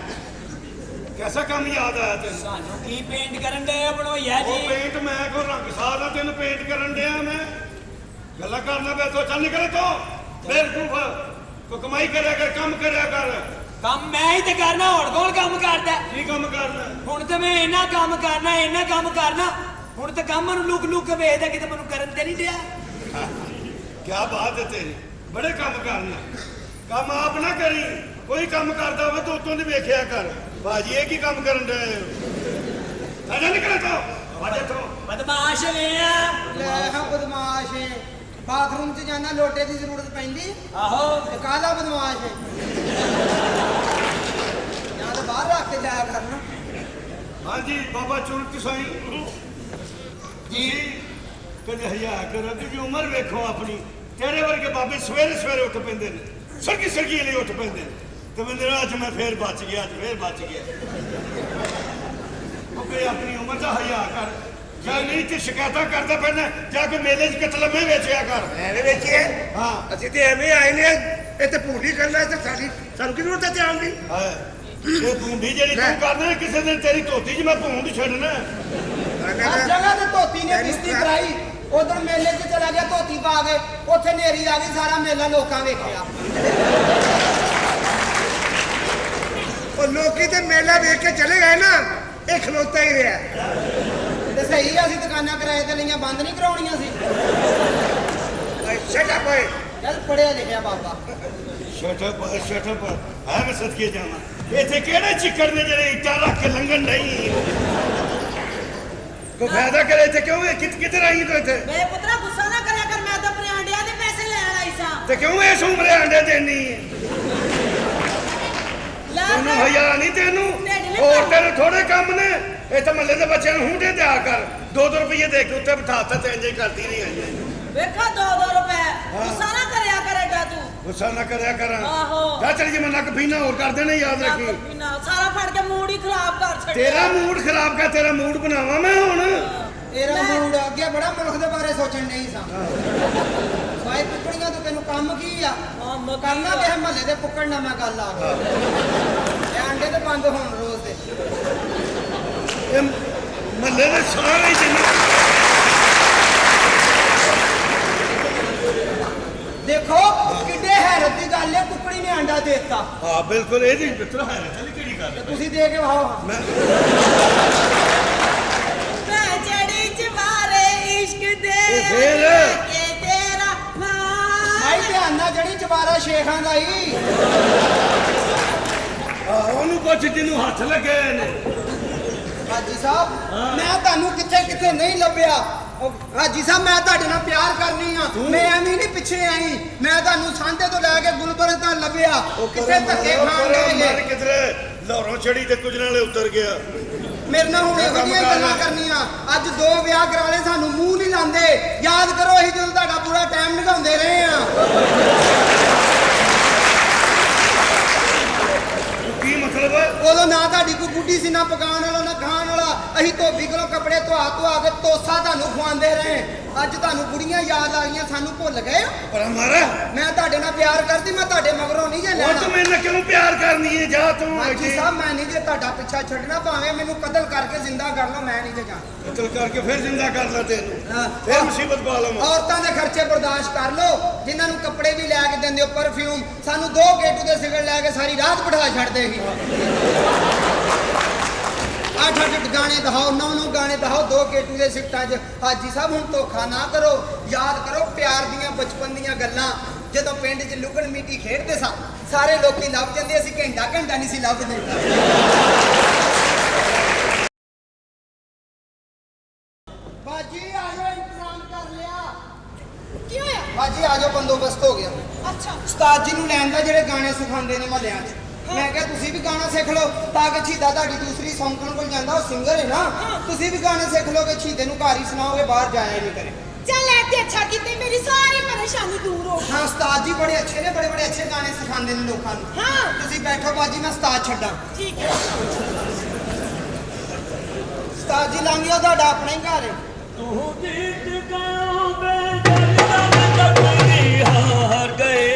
ਕੈਸਾ ਕੰਮ ਯਾਦ ਆਇਆ ਤੈਨੂੰ ਸਾਨੂੰ ਕੀ ਪੇਂਟ ਕਰਨ ਦੇ ਬਣੋਇਆ ਉਹ ਜੀ ਪੇਂਟ ਮੈਂ ਕੋ ਰੰਗ ਸਾਦਾ ਤੈਨੂੰ ਪੇਂਟ ਕਰਨ ਡਿਆ ਮੈਂ ਗੱਲਾਂ ਕਰਨਾ ਪਿਆ ਤੋ ਚੱਲ ਨਿਕਲੇ ਤੋ ਬੇਵਕੂਫ ਕੋ ਕਮਾਈ ਕਰਿਆ ਕਰ ਕੰਮ ਕਰਿਆ ਕਰ ਕੰਮ ਮੈਂ ਹੀ ਤੇ ਕਰਨਾ ਹੁਣ ਕੌਣ ਕੰਮ ਕਰਦਾ ਕੀ ਕੰਮ ਕਰਨਾ ਹੁਣ ਤੇ ਮੈਂ ਇੰਨਾ ਕੰਮ ਕਰਨਾ ਹੁਣ ਤੇ ਕੰਮ ਨੂੰ ਲੁਕ ਕੇ ਵੇਖਦਾ ਕਿਤੇ ਮੈਨੂੰ ਕਰਨ ਤੇ ਨਹੀਂ ਦਿਆ ਕਿਆ ਬਾਤ ਹੈ ਤੇਰੀ ਬੜੇ ਕੰਮ ਕਰਨਾ ਕੰਮ ਆਪ ਨਾ ਕਰੀ ਕੋਈ ਕੰਮ ਕਰਦਾ ਹੋਵੇ ਤਾਂ ਉਤੋਂ ਦੀ ਵੇਖਿਆ ਕਰ ਬਾਜੀ ਇਹ ਕੀ ਕੰਮ ਕਰਨ ਡਏ ਹੋ ਆਜਾ ਨਿਕਲੇ ਤੋ ਵਾਜੇ ਤੋ ਬਦਮਾਸ਼ ਵੇ ਆ ਲੈ ਹਾਂ ਬਦਮਾਸ਼ ਏ ਬਾਥਰੂਮ 'ਚ ਜਾਣਾ ਲੋਟੇ ਦੀ ਜ਼ਰੂਰਤ ਪੈਂਦੀ ਆਹੋ ਤੇ ਕਾਹਦਾ ਬਦਮਾਸ਼ ਏ ਜਾਂ ਤਾਂ ਬਾਹਰ ਰੱਖ ਕੇ ਜਾਇਆ ਕਰਨਾ ਹਾਂਜੀ ਬਾਬਾ ਚੁਰਤ ਸਾਈਂ ਜੀ ਕਦੇ ਹਯਾ ਕਰੋ ਕਿ ਉਮਰ ਵੇਖੋ ਆਪਣੀ ਤੇਰੇ ਵਰਗੇ ਬਾਬੇ ਸਵੇਰੇ ਸਵੇਰੇ ਉੱਠ ਪੈਂਦੇ ਨੇ ਸੜਕੀ ਲਈ ਉੱਠ ਪੈਂਦੇ ਨੇ ਤੇ ਬੰਦੇ ਅੱਜ ਮੈਂ ਫੇਰ ਬਚ ਗਿਆ ਉਹ ਆਪਣੀ ਉਮਰ ਦਾ ਹਯਾ ਕਰ ਜਾਂ ਨਹੀਂ ਤੇ ਸ਼ਿਕਾਇਤਾਂ ਕਰਦਾ ਪੈਣਾ ਜਾ ਕੇ ਮੇਲੇ 'ਚ ਕਤਲਮੇ ਵੇਚਿਆ ਕਰ ਐਵੇਂ ਵੇਖੀਏ ਹਾਂ ਅਸੀਂ ਤੇ ਐਵੇਂ ਆਏ ਨੇ ਇਹ ਤੇ ਭੂੰਡੀ ਕਰਨਾ ਤੇ ਸਾਨੂੰ ਕੀ ਜ਼ਰੂਰਤ ਹੈ ਧਿਆਨ ਦੀ ਹਾਂ ਇਹ ਭੂੰਡੀ ਜਿਹੜੀ ਤੂੰ ਕਰਦਾ ਕਿਸੇ ਦਿਨ ਤੇਰੀ ਧੋਤੀ 'ਚ ਮੈਂ ਭੂੰਡ ਛੱਡਣਾ ਹਰ ਜਗ੍ਹਾ ਤੇ ਧੋਤੀ ਨੇ ਕਿਸ਼ਤੀ ਕਰਾਈ ਉਧਰ ਮੇਲੇ 'ਚ ਚਲਾ ਗਿਆ ਧੋਤੀ ਪਾ ਕੇ ਉੱਥੇ ਨੇਰੀ ਆ ਗਈ ਸਾਰਾ ਮੇਲਾ ਲੋਕਾਂ ਵੇਖਿਆ ਉਹ ਲੋਕੀ ਤੇ ਮੇਲਾ ਵੇਖ ਕੇ ਚਲੇ ਗਏ ਨਾ ਇਹ ਖਲੋਤਾ ਹੀ ਰਿਹਾ ਤੇ ਸਹੀ ਆ ਅਸੀਂ ਦੁਕਾਨਾਂ ਕਿਰਾਏ ਤੇ ਲਈਆਂ ਬੰਦ ਨਹੀਂ ਕਰਾਉਣੀਆਂ ਸੀ ਸ਼ਟ ਅਪ ਓਏ ਜਦ ਪੜਿਆ ਲਿਖਿਆ ਬਾਬਾ ਸ਼ਟਅਪ ਹੈ ਮੈਂ ਸਦਕੇ ਜਾਵਾਂ ਇੱਥੇ ਕਿਹੜੇ ਚਿੱਕੜ ਨੇ ਜਿਹੜੇ ਇੱਟਾਂ ਰੱਖ ਕੇ ਲੰਘਣ ਨਹੀਂ ਕੋ ਫਾਇਦਾ ਕਰੇ ਇੱਥੇ ਕਿਉਂ ਕਿੱਧਰ ਆਈ ਤੂੰ ਇੱਥੇ ਮੇਰੇ ਪੁੱਤਰਾ ਗੁੱਸਾ ਨਾ ਕਰਿਆ ਕਰ ਮੈਂ ਤਾਂ ਆਪਣੇ ਆਂਡਿਆਂ ਦੇ ਪੈਸੇ ਲੈਣ ਆਈ ਸਾਂ ਤੇ ਕਿਉਂ ਇਸ ਉਮਰੇ ਆਂਡੇ ਦੇਣੀ ਲੈ ਤੈਨੂੰ ਹਯਾ ਨਹੀਂ ਤੈਨੂੰ ਹੋਰ ਤੇਰੇ ਥੋੜੇ ਕੰਮ ਨੇ ਇਹ ਤਾਂ ਮੱਲੇ ਦੇ ਬੱਚਿਆਂ ਨੂੰ ਹੁੰਡੇ ਦਿਆ ਕਰ 2-2 ਰੁਪਏ ਦੇ ਕੇ ਉੱਤੇ ਬਿਠਾਤਾ ਤੇ ਇੰਜ ਹੀ ਕਰਦੀ ਨਹੀਂ ਆਈ ਵੇਖਾ 2-2 ਰੁਪਏ ਗੁੱਸਾ ਨਾ ਕਰਿਆ ਕਰ ਏਡਾ ਤੂੰ ਗੁੱਸਾ ਨਾ ਕਰਿਆ ਕਰਾਂ ਆਹੋ। ਜਾ ਚਲ ਜੀ ਮੈਂ ਨੱਕ ਪੀਣਾ ਹੋਰ ਕਰ ਦੇਣਾ ਯਾਦ ਰੱਖੀ ਨਾ ਸਾਰਾ ਫੜ ਕੇ ਮੂਡ ਹੀ ਖਰਾਬ ਕਰ ਛੱਡਿਆ ਤੇਰਾ ਮੂਡ ਖਰਾਬ ਕਰ ਤੇਰਾ ਮੂਡ ਬਣਾਵਾਂ ਮੈਂ ਹੁਣ ਤੇਰਾ ਮੂਡ ਅੱਗੇ ਬੜਾ ਮੁਲਕ ਦੇ ਬਾਰੇ ਸੋਚਣ ਨਹੀਂ ਸਾਂ ਸਾਈ ਕੁਕੜੀਆਂ ਤੋਂ ਤੈਨੂੰ ਕੰਮ ਕੀ ਆ ਕਰਨਾ ਤੇ ਮਹੱਲੇ ਦੇ ਪੁੱਕੜ ਨਾਲ ਮੈਂ ਗੱਲ ਆ ਇਹ ਅੰਡੇ ਤੇ ਬੰਦ ਹੋਣ ਰੋਜ਼ ਦੇ ਇਹ ਮਹੱਲੇ ਦੇ ਸਾਰੇ ਜਿੰਨੇ ਦੇਖੋ ਕਿੱਡੇ ਹੈਰਤ ਦੀ ਗੱਲ ਹੈ ਕੁਕੜੀ ਨੇ ਅੰਡਾ ਦੇ ਦਿੱਤਾ ਹਾਂ ਬਿਲਕੁਲ ਇਹਦੀ ਮਿੱਤਰ ਹੈ ਚੱਲ ਕਿਹੜੀ ਗੱਲ ਤੇ ਤੁਸੀਂ ਦੇ ਕੇ ਵਾਹੋ ਮੈਂ ਮੈਂ ਜੜੀ ਜਵਾਰੇ ਇਸ਼ਕ ਦੇ ਫੇਰ? ਕੇ ਤੇਰਾ ਨਾਮ ਮਾਈ ਧਿਆਨ ਨਾਲ ਜਿਹੜੀ ਚਵਾਰਾ ਸ਼ੇਖਾਂ ਦਾ ਹੀ ਉਹਨੂੰ ਪੁੱਛ ਜਿਹਨੂੰ ਹੱਥ ਲੱਗੇ ਨੇ ਹਾਜੀ ਸਾਹਿਬ ਮੈਂ ਤੁਹਾਨੂੰ ਕਿੱਥੇ ਨਹੀਂ ਲੱਭਿਆ ਹਾਜੀ ਸਾਹਿਬ ਮੈਂ ਤੁਹਾਡੇ ਨਾਲ ਪਿਆਰ ਕਰਨੀ ਆ ਮੈਂ ਐਵੇਂ ਨਹੀਂ ਪਿੱਛੇ ਆਈ ਮੈਂ ਤੁਹਾਨੂੰ ਸਾਂਝੇ ਤੋਂ ਲੈ ਕੇ ਗੁਲਬਰਗ ਤੱਕ ਲੱਭਿਆ ਕਿੱਥੇ ਧੱਕੇ ਖਾਣ ਮਰ ਗਏ ਕਿਧਰੇ ਲਾਹੌਰੋਂ ਛੜੀ ਤੇ ਕੁਝ ਨਾਲੇ ਉਤਰ ਗਿਆ ਮੇਰੇ ਨਾਲ ਹੁਣ ਇਹੋ ਜਿਹੀਆਂ ਗੱਲਾਂ ਕਰਨੀਆਂ ਅੱਜ 2 ਵਿਆਹ ਕਰਾ ਲਏ ਸਾਨੂੰ ਮੂੰਹ ਨਹੀਂ ਲਾਉਂਦੇ ਯਾਦ ਕਰੋ ਅਸੀਂ ਜਦੋਂ ਤੁਹਾਡਾ ਪੂਰਾ ਟਾਈਮ ਲਗਾਉਂਦੇ ਰਹੇ ਆ ਕੀ ਮਤਲਬ ਉਦੋਂ ਨਾ ਤੁਹਾਡੀ ਕੋਈ ਬੁੱਢੀ ਸੀ ਨਾ ਪਕਾਉਣ ਵਾਲਾ ਨਾ ਖਾਣ ਵਾਲਾ ਅਸੀਂ ਧੋਬੀ ਕੋਲੋਂ ਕੱਪੜੇ ਧਵਾ ਕੇ ਤੋਸਾ ਤੁਹਾਨੂੰ ਖਵਾਉਂਦੇ ਰਹੇ ਅੱਜ ਤੁਹਾਨੂੰ ਬੁੜੀਆਂ ਯਾਦ ਆ ਗਈਆਂ ਸਾਨੂੰ ਭੁੱਲ ਗਏ ਹੋ? ਪਰ ਹਮਾਰਾ ਮੈਂ ਤੁਹਾਡੇ ਨਾਲ ਪਿਆਰ ਕਰਦੀ ਮੈਂ ਤੁਹਾਡੇ ਮਗਰੋਂ ਨਹੀਂ ਜੇ ਉਹ ਲੈਣਾ ਤੂੰ ਮੈਨੂੰ ਕਿਉਂ ਪਿਆਰ ਕਰਨੀ ਹੈ ਜਾ ਤੂੰ ਹਾਜੀ ਸਾਹਿਬ ਮੈਂ ਨਹੀਂ ਜੇ ਤੁਹਾਡਾ ਪਿੱਛਾ ਛੱਡਣਾ ਭਾਵੇਂ ਮੈਨੂੰ ਕਤਲ ਕਰਕੇ ਜ਼ਿੰਦਾ ਕਰ ਲਓ ਮੈਂ ਨਹੀਂ ਜੇ ਜਾਣਾ ਕਤਲ ਕਰਕੇ ਫਿਰ ਜ਼ਿੰਦਾ ਕਰ ਲਾ ਤੈਨੂੰ ਹਾਂ। ਫਿਰ ਮੁਸੀਬਤ ਪਾ ਲਵਾਂ ਔਰਤਾਂ ਦੇ ਖਰਚੇ ਬਰਦਾਸ਼ਤ ਕਰ ਲਓ ਜਿਨ੍ਹਾਂ ਨੂੰ ਕੱਪੜੇ ਵੀ ਲੈ ਕੇ ਦਿੰਦੇ ਹੋ ਪਰਫਿਊਮ ਸਾਨੂੰ 2 ਗੇਟੂ ਦੇ ਸਿਗਰਟ ਲੈ ਕੇ ਸਾਰੀ ਰਾਤ ਬਿਠਾ ਛੱਡਦੇ ਸੀ 8-8 ਗਾਣੇ ਦਿਖਾਓ 9-9 ਗਾਣੇ ਦਿਖਾਓ 2 ਗੇਟੂ ਦੇ ਸਿਗਰਟਾਂ 'ਚ ਹਾਜੀ ਸਾਹਿਬ ਹੁਣ ਧੋਖਾ ਨਾ ਕਰੋ ਯਾਦ ਕਰੋ ਪਿਆਰ ਦੀਆਂ ਬਚਪਨ ਦੀਆਂ ਗੱਲਾਂ ਜਦੋਂ ਪਿੰਡ 'ਚ ਲੁਕਣ ਮਿੱਟੀ ਖੇਡਦੇ ਸਾਂ ਸਾਰੇ ਲੋਕੀ ਲੱਭ ਜਾਂਦੇ ਅਸੀਂ ਘੰਟਾ ਨਹੀਂ ਸੀ ਲੱਭਦੇ ਬਾਜੀ ਆਜੋ ਇੰਤਜ਼ਾਮ ਕਰ ਲਿਆ ਕੀ ਹੋਇਆ ਬਾਜੀ ਆਜੋ ਬੰਦੋਬਸਤ ਹੋ ਗਿਆ ਅੱਛਾ ਉਸਤਾਦ ਜੀ ਨੂੰ ਲੈਣ ਦਾ ਜਿਹੜੇ ਗਾਣੇ ਸਿਖਾਉਂਦੇ ਨੇ ਮਹੱਲਿਆਂ 'ਚ ਮੈਂ ਕਿਹਾ ਤੁਸੀਂ ਵੀ ਗਾਣਾ ਸਿੱਖ ਲਓ ਤਾਂ ਕਿ ਸ਼ਹੀਦਾ ਤੁਹਾਡੀ ਦੂਸਰੀ ਸੌਂਕਣ ਕੋਲ ਜਾਂਦਾ ਉਹ ਸਿੰਗਰ ਹੈ ਨਾ ਤੁਸੀਂ ਵੀ ਗਾਣੇ ਸਿੱਖ ਲਓਗੇ ਸ਼ਹੀਦੇ ਨੂੰ ਘਰ ਹੀ ਸੁਣਾਓਗੇ ਬਾਹਰ ਜਾਇਆ ਹੀ ਨਹੀਂ ਕਰੇ ਚੱਲ ਐ ਤੇ ਅੱਛਾ ਕੀਤੇ ਮੇਰੀ ਸਾਰੀ ਪਰੇਸ਼ਾਨੀ ਦੂਰ ਹੋ ਗਈ ਹਾਂ ਉਸਤਾਦ ਜੀ ਬੜੇ ਅੱਛੇ ਨੇ ਬੜੇ ਅੱਛੇ ਗਾਣੇ ਸਿਖਾਉਂਦੇ ਨੇ ਲੋਕਾਂ ਨੂੰ ਹਾਂ ਤੁਸੀਂ ਬੈਠੋ ਬਾਜੀ ਮੈਂ ਉਸਤਾਦ ਛੱਡਾਂ ਠੀਕ ਹੈ ਉਸਤਾਦ ਜੀ ਲਾਂਘਿਓ ਤੁਹਾਡਾ ਆਪਣਾ ਹੀ ਘਰ ਹੈ तू जीत गयो बेदर्द कभी हार गए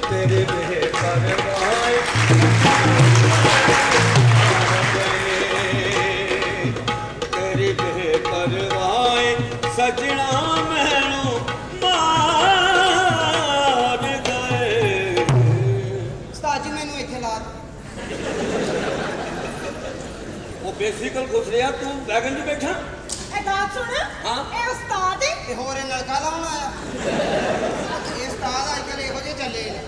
तेरे बेपरवाह तेरी बेपरवाह सजना मैनू मार गए। ਉਸਤਾਦ ਜੀ ਮੈਨੂੰ ਇੱਥੇ ਲਾ ਦਿਓ। ਉਹ ਬੇਸਿਕਲ ਗੁੱਸ ਰਿਹਾ ਤੂੰ ਵੈਗਨ 'ਚ ਬੈਠਾ। ਇਹ ਗੱਲ ਸੁਣ ਹਾਂ। ਇਹ ਉਸਤਾਦ ਹੈ ਤੇ ਹੋਰ ਇਹ ਨਲਕਾ ਲਾਉਣ ਆਇਆ ਇਹ ਉਸਤਾਦ ਅੱਜ ਕੱਲ੍ਹ ਇਹੋ ਜਿਹੇ ਚੱਲੇ ਨੇ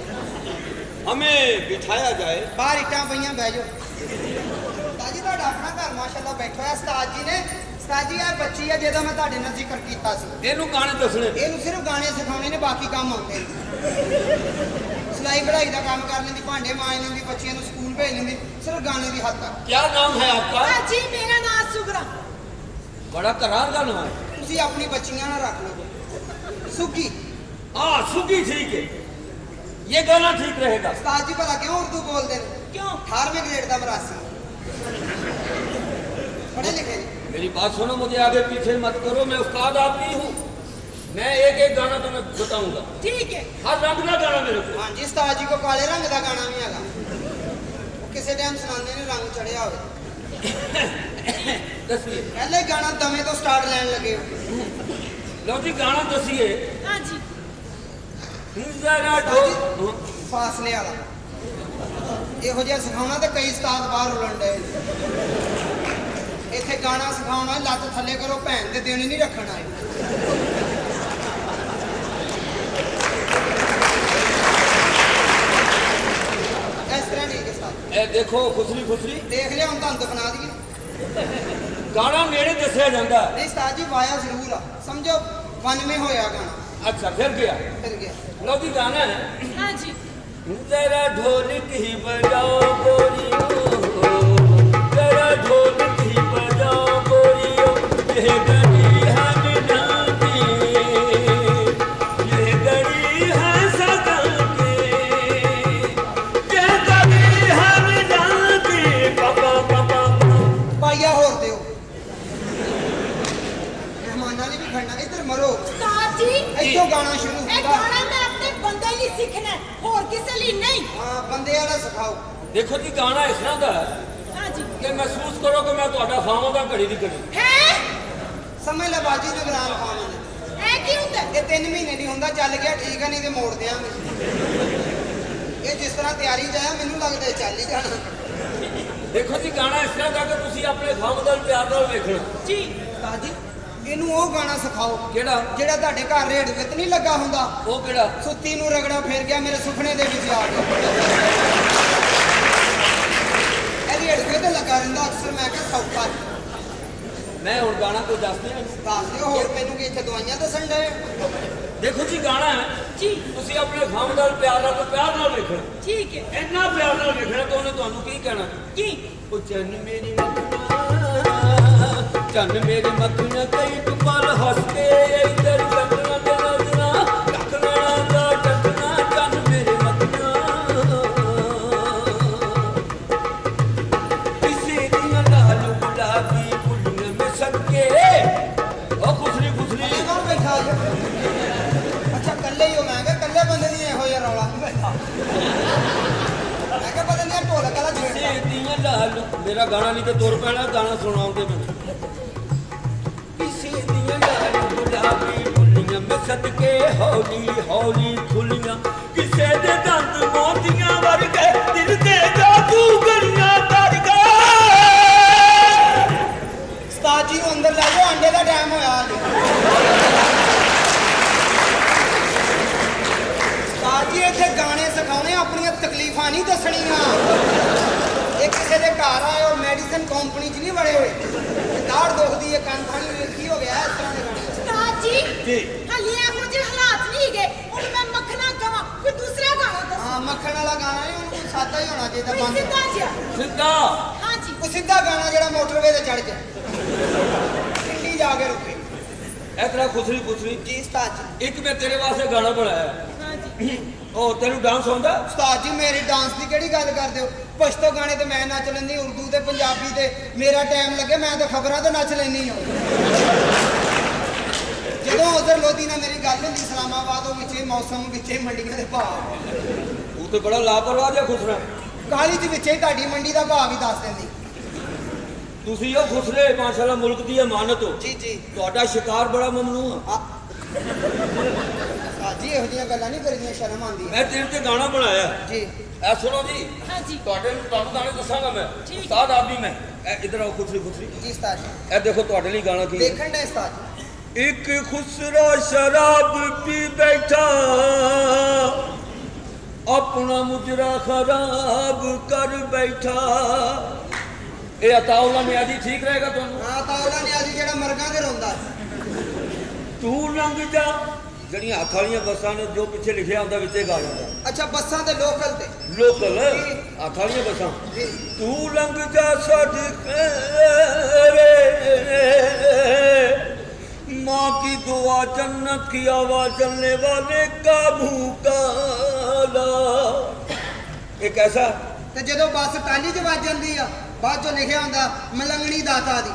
हमें बिठाया जाए। ਬਾਹਰ ਇੱਟਾਂ ਪਈਆਂ ਬਹਿ ਜਾਓ ਉਸਤਾਦ ਜੀ ਤੁਹਾਡਾ ਆਪਣਾ ਘਰ ਮਾਸ਼ਾਅੱਲਾ ਬੈਠਾ ਹੋਇਆ ਉਸਤਾਦ ਜੀ ਨੇ ਉਸਤਾਦ ਜੀ ਇਹ ਬੱਚੀ ਆ ਜਿਹਦਾ ਮੈਂ ਤੁਹਾਡੇ ਨਾਲ ਜ਼ਿਕਰ ਕੀਤਾ ਸੀ ਇਹਨੂੰ ਗਾਣੇ ਦੱਸਣੇ। ਇਹਨੂੰ ਸਿਰਫ ਗਾਣੇ ਸਿਖਾਉਣੇ ਨੇ ਬਾਕੀ ਕੰਮ ਆਉਂਦੇ ਨੇ ਸਿਲਾਈ ਕਢਾਈ ਦਾ ਕੰਮ ਕਰ ਲੈਂਦੀ ਭਾਂਡੇ ਮਾਂਜ ਲੈਂਦੀ ਬੱਚਿਆਂ ਨੂੰ ਸਕੂਲ ਭੇਜ ਲੈਂਦੀ ਸਿਰਫ ਗਾਣੇ ਦੀ ਹੱਦ ਤੱਕ क्या नाम है आपका? ਜੀ ਮੇਰਾ ਨਾਮ ਸੁਗਰਾ बड़ा करार का नाम है। ਤੁਸੀਂ ਆਪਣੀ ਬੱਚੀਆਂ ਨਾਲ ਰੱਖ ਲਓ ਸੁੱਗੀ हाँ सुगी ठीक है ये गाना ठीक रहेगा। ਉਸਤਾਦ ਜੀ ਭਲਾ ਕਿਉਂ ਉਰਦੂ ਬੋਲਦੇ ਨੇ ਕਿਉਂ 18ਵੇਂ ਗ੍ਰੇਡ ਦਾ ਮਰਾਸੀ ਪੜ੍ਹੇ ਲਿਖੇ ਜੀ मेरी बात सुनो मुझे आगे पीछे मत करो मैं उस्ताद आपकी हूँ। मैं एक एक गाना तुम्हें बताऊंगा ਠੀਕ ਹੈ हर रंग का गाना मेरे को। ਹਾਂਜੀ ਉਸਤਾਦ ਜੀ ਕੋ ਕਾਲੇ ਰੰਗ ਦਾ ਗਾਣਾ ਵੀ ਹੈਗਾ ਉਹ ਕਿਸੇ ਟਾਈਮ ਸੁਣਾਉਂਦੇ ਨੇ ਰੰਗ ਚੜਿਆ ਹੋਵੇ दसिए ਪਹਿਲੇ ਗਾਣਾ ਦਮੇ ਤੋਂ ਸਟਾਰਟ ਲੈਣ ਲੱਗੇ ਹੋ लो जी गाना दसिए ਹਾਂਜੀ जरा उस्ताद जी, ਫਾਸਲੇ ਵਾਲਾ ਇਹੋ ਜਿਹਾ ਸਿਖਾਉਣਾ ਤੇ ਕਈ ਉਸਤਾਦ ਬਾਹਰ ਉਲਣ ਡਏ ਨੇ। ਇੱਥੇ ਗਾਣਾ ਸਿਖਾਉਣਾ ਲੱਤ ਥੱਲੇ ਕਰੋ ਭੈਣ ਦੇ ਦੇਣੀ ਨਹੀਂ ਰੱਖਣ ਆਏ ਇਸ ਤਰ੍ਹਾਂ ਨਹੀਂ ਕਿ ਸਾਹਿਬ ए देखो खुसरी खुसरी ਦੇਖ ਲਿਆ ਹੁਣ ਤੁਹਾਨੂੰ ਦਿਖਾ ਦਈਏ गाना नेड़े दसिया जाता है। ਨਹੀਂ ਉਸਤਾਦ ਜੀ ਵਾਇਆ ਜ਼ਰੂਰ ਆ ਸਮਝੋ 92 ਹੋਇਆ ਗਾਣਾ अच्छा फिर गया ਫਿਰ ਗਿਆ लो जी गाना है ਹਾਂਜੀ जरा ढोलक ही बजाओ गोरियो जरा ढोलक ही बजाओ गोरियो ये गली है मिलानी ये गली है सगा के ये गली है मिलानी पापा पापा ਪਾਈਆ ਹੋਰ ਦਿਓ ਮਹਿਮਾਨਾਂ ਨੇ ਵੀ ਖੜਨਾ ਇੱਧਰ ਮਰੋ ਉਸਤਾਦ ਜੀ ਇੱਥੋਂ ਗਾਣਾ ਸ਼ੁਰੂ ਇਹ ਹੁੰਦਾ ਗਾਣਾ ਮੈਂ ਆਪਣੇ ਬੰਦੇ ਲਈ ਸਿੱਖਣਾ ਹੈ, ਹੋਰ ਕਿਸੇ ਲਈ ਨਹੀਂ ਹਾਂ ਬੰਦੇ ਵਾਲਾ ਸਿਖਾਓ देखो जी गाना इस तरह का है ਹਾਂਜੀ कि महसूस करो कि मैं ਤੁਹਾਡਾ ਖਾਵਾਂ ਦਾ ਘੜੀ ਦੀ ਘੜੀ। ਹੈ ਸਮਝ ਲੈ ਬਾਜੀ ਨਿਗਰਾਨ ਖਾਨ ਨੇ ਇਹ ਕੀ ਹੁੰਦਾ ਇਹ 3 ਮਹੀਨੇ ਨਹੀਂ ਹੁੰਦਾ ਚੱਲ ਗਿਆ ਠੀਕ ਹੈ ਨਹੀਂ ਤੇ ਮੋੜ ਦਿਆਂਗੇ ਇਹ ਜਿਸ ਤਰ੍ਹਾਂ ਤਿਆਰੀ ਜਾਇਆ ਮੈਨੂੰ ਲੱਗਦਾ ਇਹ ਚੱਲ ਹੀ ਜਾਣਾ ਦੇਖੋ ਜੀ ਗਾਣਾ ਇਸ ਤਰ੍ਹਾਂ ਦਾ ਕਿ ਤੁਸੀਂ ਆਪਣੇ ਖਾਵਾਂ ਦਾ ਪਿਆਰ ਨਾਲ ਵੇਖਣਾ। ਜੀ ਬਾਜੀ ਇਹਨੂੰ ਉਹ ਗਾਣਾ ਸਿਖਾਓ ਕਿਹੜਾ? ਜਿਹੜਾ ਤੁਹਾਡੇ ਘਰ ਰੇਡੀਓ ਤੇ ਨਹੀਂ ਲੱਗਾ ਹੁੰਦਾ ਉਹ ਕਿਹੜਾ? ਸੁੱਤੀ ਨੂੰ ਰਗੜਾ ਫੇਰ ਗਿਆ ਮੇਰੇ ਸੁਪਨੇ ਦੇ ਵਿੱਚ ਆ ਗਿਆ ਇਹ ਰੇਡੀਓ ਤੇ ਲੱਗਾ ਰਹਿੰਦਾ ਅਕਸਰ ਮੈਂ ਕਿਹਾ ਸੌਖਾ ਮੈਂ ਹੁਣ ਗਾਣਾ ਕੋਈ ਦੱਸ ਦਿਆਂ। ਦੱਸ ਦਿਓ ਹੋਰ ਮੈਨੂੰ ਕੀ ਇੱਥੇ ਦਵਾਈਆਂ ਦੱਸਣ ਡਏ ਦੇਖੋ ਜੀ ਗਾਣਾ ਹੈ ਜੀ ਤੁਸੀਂ ਆਪਣੇ ਖਾਵਾਂ ਦਾ ਪਿਆਰ ਨਾਲ ਵੇਖਣਾ। ਠੀਕ ਹੈ ਇੰਨਾ ਪਿਆਰ ਨਾਲ ਵੇਖਣਾ ਕਿ ਉਹਨੇ ਤੁਹਾਨੂੰ ਕੀ ਕਹਿਣਾ। ਕੀ ਉਹ ਚੰਨ ਮੇਰੀ ਮੱਖਣਾ ਕਈ ਟੁਪਲ ਹੱਸ ਕੇ ਇੱਧਰ ਚੱਕਣਾ ਤੇ ਨਜ਼ਰਾਂ ਰੱਖ ਲੈਣਾ ਦਾ ਟੱਕਣਾ ਚੰਨ ਮੇਰੇ ਮੱਖਣਾ ਕਿਸੇ ਦੀਆਂ ਲਾਲ ਗੁਲਾਬੀ ਫੁੱਲੀਆਂ ਮੇ ਸਕੇ ਉਹ ਖੁਸਰੀ ਖੁਸਰੀ ਇਹ ਕੌਣ ਬੈਠਾ ਜੀ ਅੱਛਾ ਕੱਲੇ ਹੀ ਹੋ ਮੈਂ ਕਿਹਾ ਕੱਲੇ ਬੰਦੇ ਦੀ ਇਹੋ ਜਿਹਾ ਰੌਲਾ ਨਹੀਂ ਬੈਠਾ ਮੈਂ ਕਿਹਾ ਪਤਾ ਨਹੀਂ ਢੋਲਕ ਵਾਲਾ ਛੇੜਦਾ ਕਿਸੇ ਦੀਆਂ ਲਾਲ ਮੇਰਾ ਗਾਣਾ ਨਹੀਂ ਤੇ ਤੁਰ ਪੈਣਾ ਗਾਣਾ ਸੁਣਾਉਂਦੇ ਮੈਨੂੰ ਕਿਸੇ ਦੀਆਂ ਲਾਲ ਗੁਲਾਬੀ ਫੁੱਲੀਆਂ ਮੈਂ ਸਦਕੇ ਹੌਲੀ ਹੌਲੀ ਖੁੱਲੀਆਂ ਕਿਸੇ ਦੇ ਦੰਦ ਮੋਤੀਆਂ ਵਰਗੇ ਦਿਲ ਤੇ ਜਾਦੂ ਗਲੀਆਂ ਕਰ ਗਏ। ਉਸਤਾਦ ਜੀ ਨੂੰ ਅੰਦਰ ਲੈ ਜਾਓ ਅੰਡੇ ਦਾ ਟਾਈਮ ਹੋਇਆ ਜੀ ਉਸਤਾਦ ਜੀ ਇੱਥੇ ਗਾਣੇ ਸਿਖਾਉਣੇ ਆਪਣੀਆਂ ਤਕਲੀਫਾਂ ਨਹੀਂ ਦੱਸਣੀਆਂ ਇਹ ਕਿਸੇ ਦੇ ਘਰ ਆਏ ਹੋ ਮੈਡੀਸਨ ਕੰਪਨੀ 'ਚ ਨਹੀਂ ਵੜੇ ਹੋਏ ਦਾੜ ਦੁਖਦੀ ਹੈ ਕੰਨ ਖਾਣੀ ਕੀ ਹੋ ਗਿਆ ਇਸ ਤਰ੍ਹਾਂ ਦੇ ਗਾਣੇ ਉਸਤਾਦ ਜੀ ਹਾਲੇ ਇਹੋ ਜਿਹੇ ਹਾਲਾਤ ਨਹੀਂ ਗਏ ਹੁਣ ਮੈਂ ਮੱਖਣਾ ਗਾਵਾਂ ਕੋਈ ਦੂਸਰਾ ਗਾਣਾ ਦੱਸੋ ਹਾਂ ਮੱਖਣ ਵਾਲਾ ਗਾਣਾ ਨਹੀਂ ਉਹਨੂੰ ਕੋਈ ਸਾਦਾ ਹੀ ਹੋਣਾ ਚਾਹੀਦਾ ਕੋਈ ਬੰਦ ਸਿੱਧਾ ਜਿਹਾ ਸਿੱਧਾ ਹਾਂਜੀ ਕੋਈ ਸਿੱਧਾ ਗਾਣਾ ਜਿਹੜਾ ਮੋਟਰਵੇ ਤੇ ਚੜ ਜਾ ਪਿੰਡੀ ਜਾ ਕੇ ਰੁਕੇ ਇਸ ਤਰ੍ਹਾਂ ਖੁਸਰੀ ਖੁਸਰੀ ਜੀ ਉਸਤਾਦ ਜੀ ਇੱਕ ਮੈਂ ਤੇਰੇ ਵਾਸਤੇ ਗਾਣਾ ਬਣਾਇਆ ਹਾਂਜੀ ਉਹ ਤੈਨੂੰ ਡਾਂਸ ਆਉਂਦਾ? ਉਸਤਾਦ ਜੀ ਮੇਰੀ ਡਾਂਸ ਦੀ ਕਿਹੜੀ ਗੱਲ ਕਰਦੇ ਹੋ ਪਸ਼ਤੋ ਗਾਣੇ ਤੇ ਮੈਂ ਨੱਚ ਲੈਂਦੀ, ਉਰਦੂ ਤੇ ਪੰਜਾਬੀ ਤੇ ਮੇਰਾ ਟਾਈਮ ਲੱਗੇ ਮੈਂ ਤਾਂ ਖਬਰਾਂ ਤੇ ਨੱਚ ਲੈਂਦੀ ਹਾਂ। ਜਦੋਂ ਉਧਰ ਲੋਧੀ ਨਾਲ ਮੇਰੀ ਗੱਲ ਹੁੰਦੀ ਇਸਲਾਮਾਬਾਦ, ਉਹ ਵਿੱਚੇ ਮੌਸਮ ਵਿੱਚੇ ਮੰਡੀਆਂ ਦੇ ਭਾਅ, ਤੂੰ ਤੇ ਬੜਾ ਲਾਪਰਵਾਹ ਜਿਹਾ ਖੁਸਰਾ। ਕਾਲੀ ਚ ਵਿੱਚੇ ਤੁਹਾਡੀ ਮੰਡੀ ਦਾ ਭਾਅ ਵੀ ਦੱਸ ਦਿੰਦੀ। ਤੁਸੀਂ ਉਹ ਖੁਸਰੇ ਮਾਸ਼ਾਅੱਲਾ ਮੁਲਕ ਦੀ ਅਮਾਨਤ ਹੋ। ਜੀ ਜੀ ਤੁਹਾਡਾ ਸ਼ਿਕਾਰ ਬੜਾ ਮਮਨੂ ਆ। ਜੀ ਇਹੋ ਜਿਹੀਆਂ ਗੱਲਾਂ ਨਹੀਂ ਕਰੀਦੀਆਂ, ਸ਼ਰਮ ਆਉਂਦੀ ਹੈ। ਮੈਂ ਤੇਰੇ ਤੇ ਗਾਣਾ ਬਣਾਇਆ ਜੀ ਐ ਸੁਣੋ ਜੀ। ਹਾਂਜੀ ਤੁਹਾਨੂੰ ਗਾਣੇ ਦੱਸਾਂਗਾ ਮੈਂ। ਠੀਕ। ਉਸਤਾਦ ਆਪ ਵੀ ਮੈਂ। ਇਧਰ ਆਓ ਖੁਸਰੀ ਖੁਸਰੀ। ਜੀ ਉਸਤਾਦ ਜੀ, ਇਹ ਦੇਖੋ ਤੁਹਾਡੇ ਲਈ ਗਾਣਾ ਕੀ ਹੈ। ਦੇਖਣ ਦੇ ਉਸਤਾਦ ਜੀ। ਇੱਕ ਖੁਸਰਾ ਸ਼ਰਾਬ ਪੀ ਬੈਠਾ, ਆਪਣਾ ਮੁਜਰਾ ਖਰਾਬ ਕਰ ਬੈਠਾ। ਇਹ ਅਤਾਉਲਾ ਨਿਆਜ਼ੀ ਠੀਕ ਰਹੇਗਾ ਤੁਹਾਨੂੰ? ਹਾਂ ਤਾਉਲਾ ਨਿਆਜ਼ੀ ਜਿਹੜਾ ਮਰਗਾਂ ਦੇ ਰੋਂਦਾ। ਤੂੰ ਲੰਘ ਜਾ, ਜਿਹੜੀਆਂ ਹੱਥ ਵਾਲੀਆਂ ਬੱਸਾਂ ਨੇ ਜੋ ਪਿੱਛੇ ਲਿਖਿਆ ਹੁੰਦਾ ਵਿੱਚੇ ਗਾ ਜਾਂਦਾ। ਅੱਛਾ ਬੱਸਾਂ ਤੇ ਲੋਕਲ ਤੇ ਲੋਕਲ ਹੱਥ ਵਾਲੀਆਂ ਬੱਸਾਂ। ਜੀ ਤੂੰ ਲੰਘ ਜਾ ਸਦਕੇ माँ की दुआ जन्नत की आवाज चलने वाले का भूकाला। एक ऐसा ਤੇ ਜਦੋਂ ਬੱਸ ਟਾਲੀ 'ਚ ਵੱਜ ਜਾਂਦੀ ਆ, ਬਾਅਦ 'ਚੋਂ ਲਿਖਿਆ ਹੁੰਦਾ ਮਲੰਗਣੀ ਦਾਤਾ ਦੀ।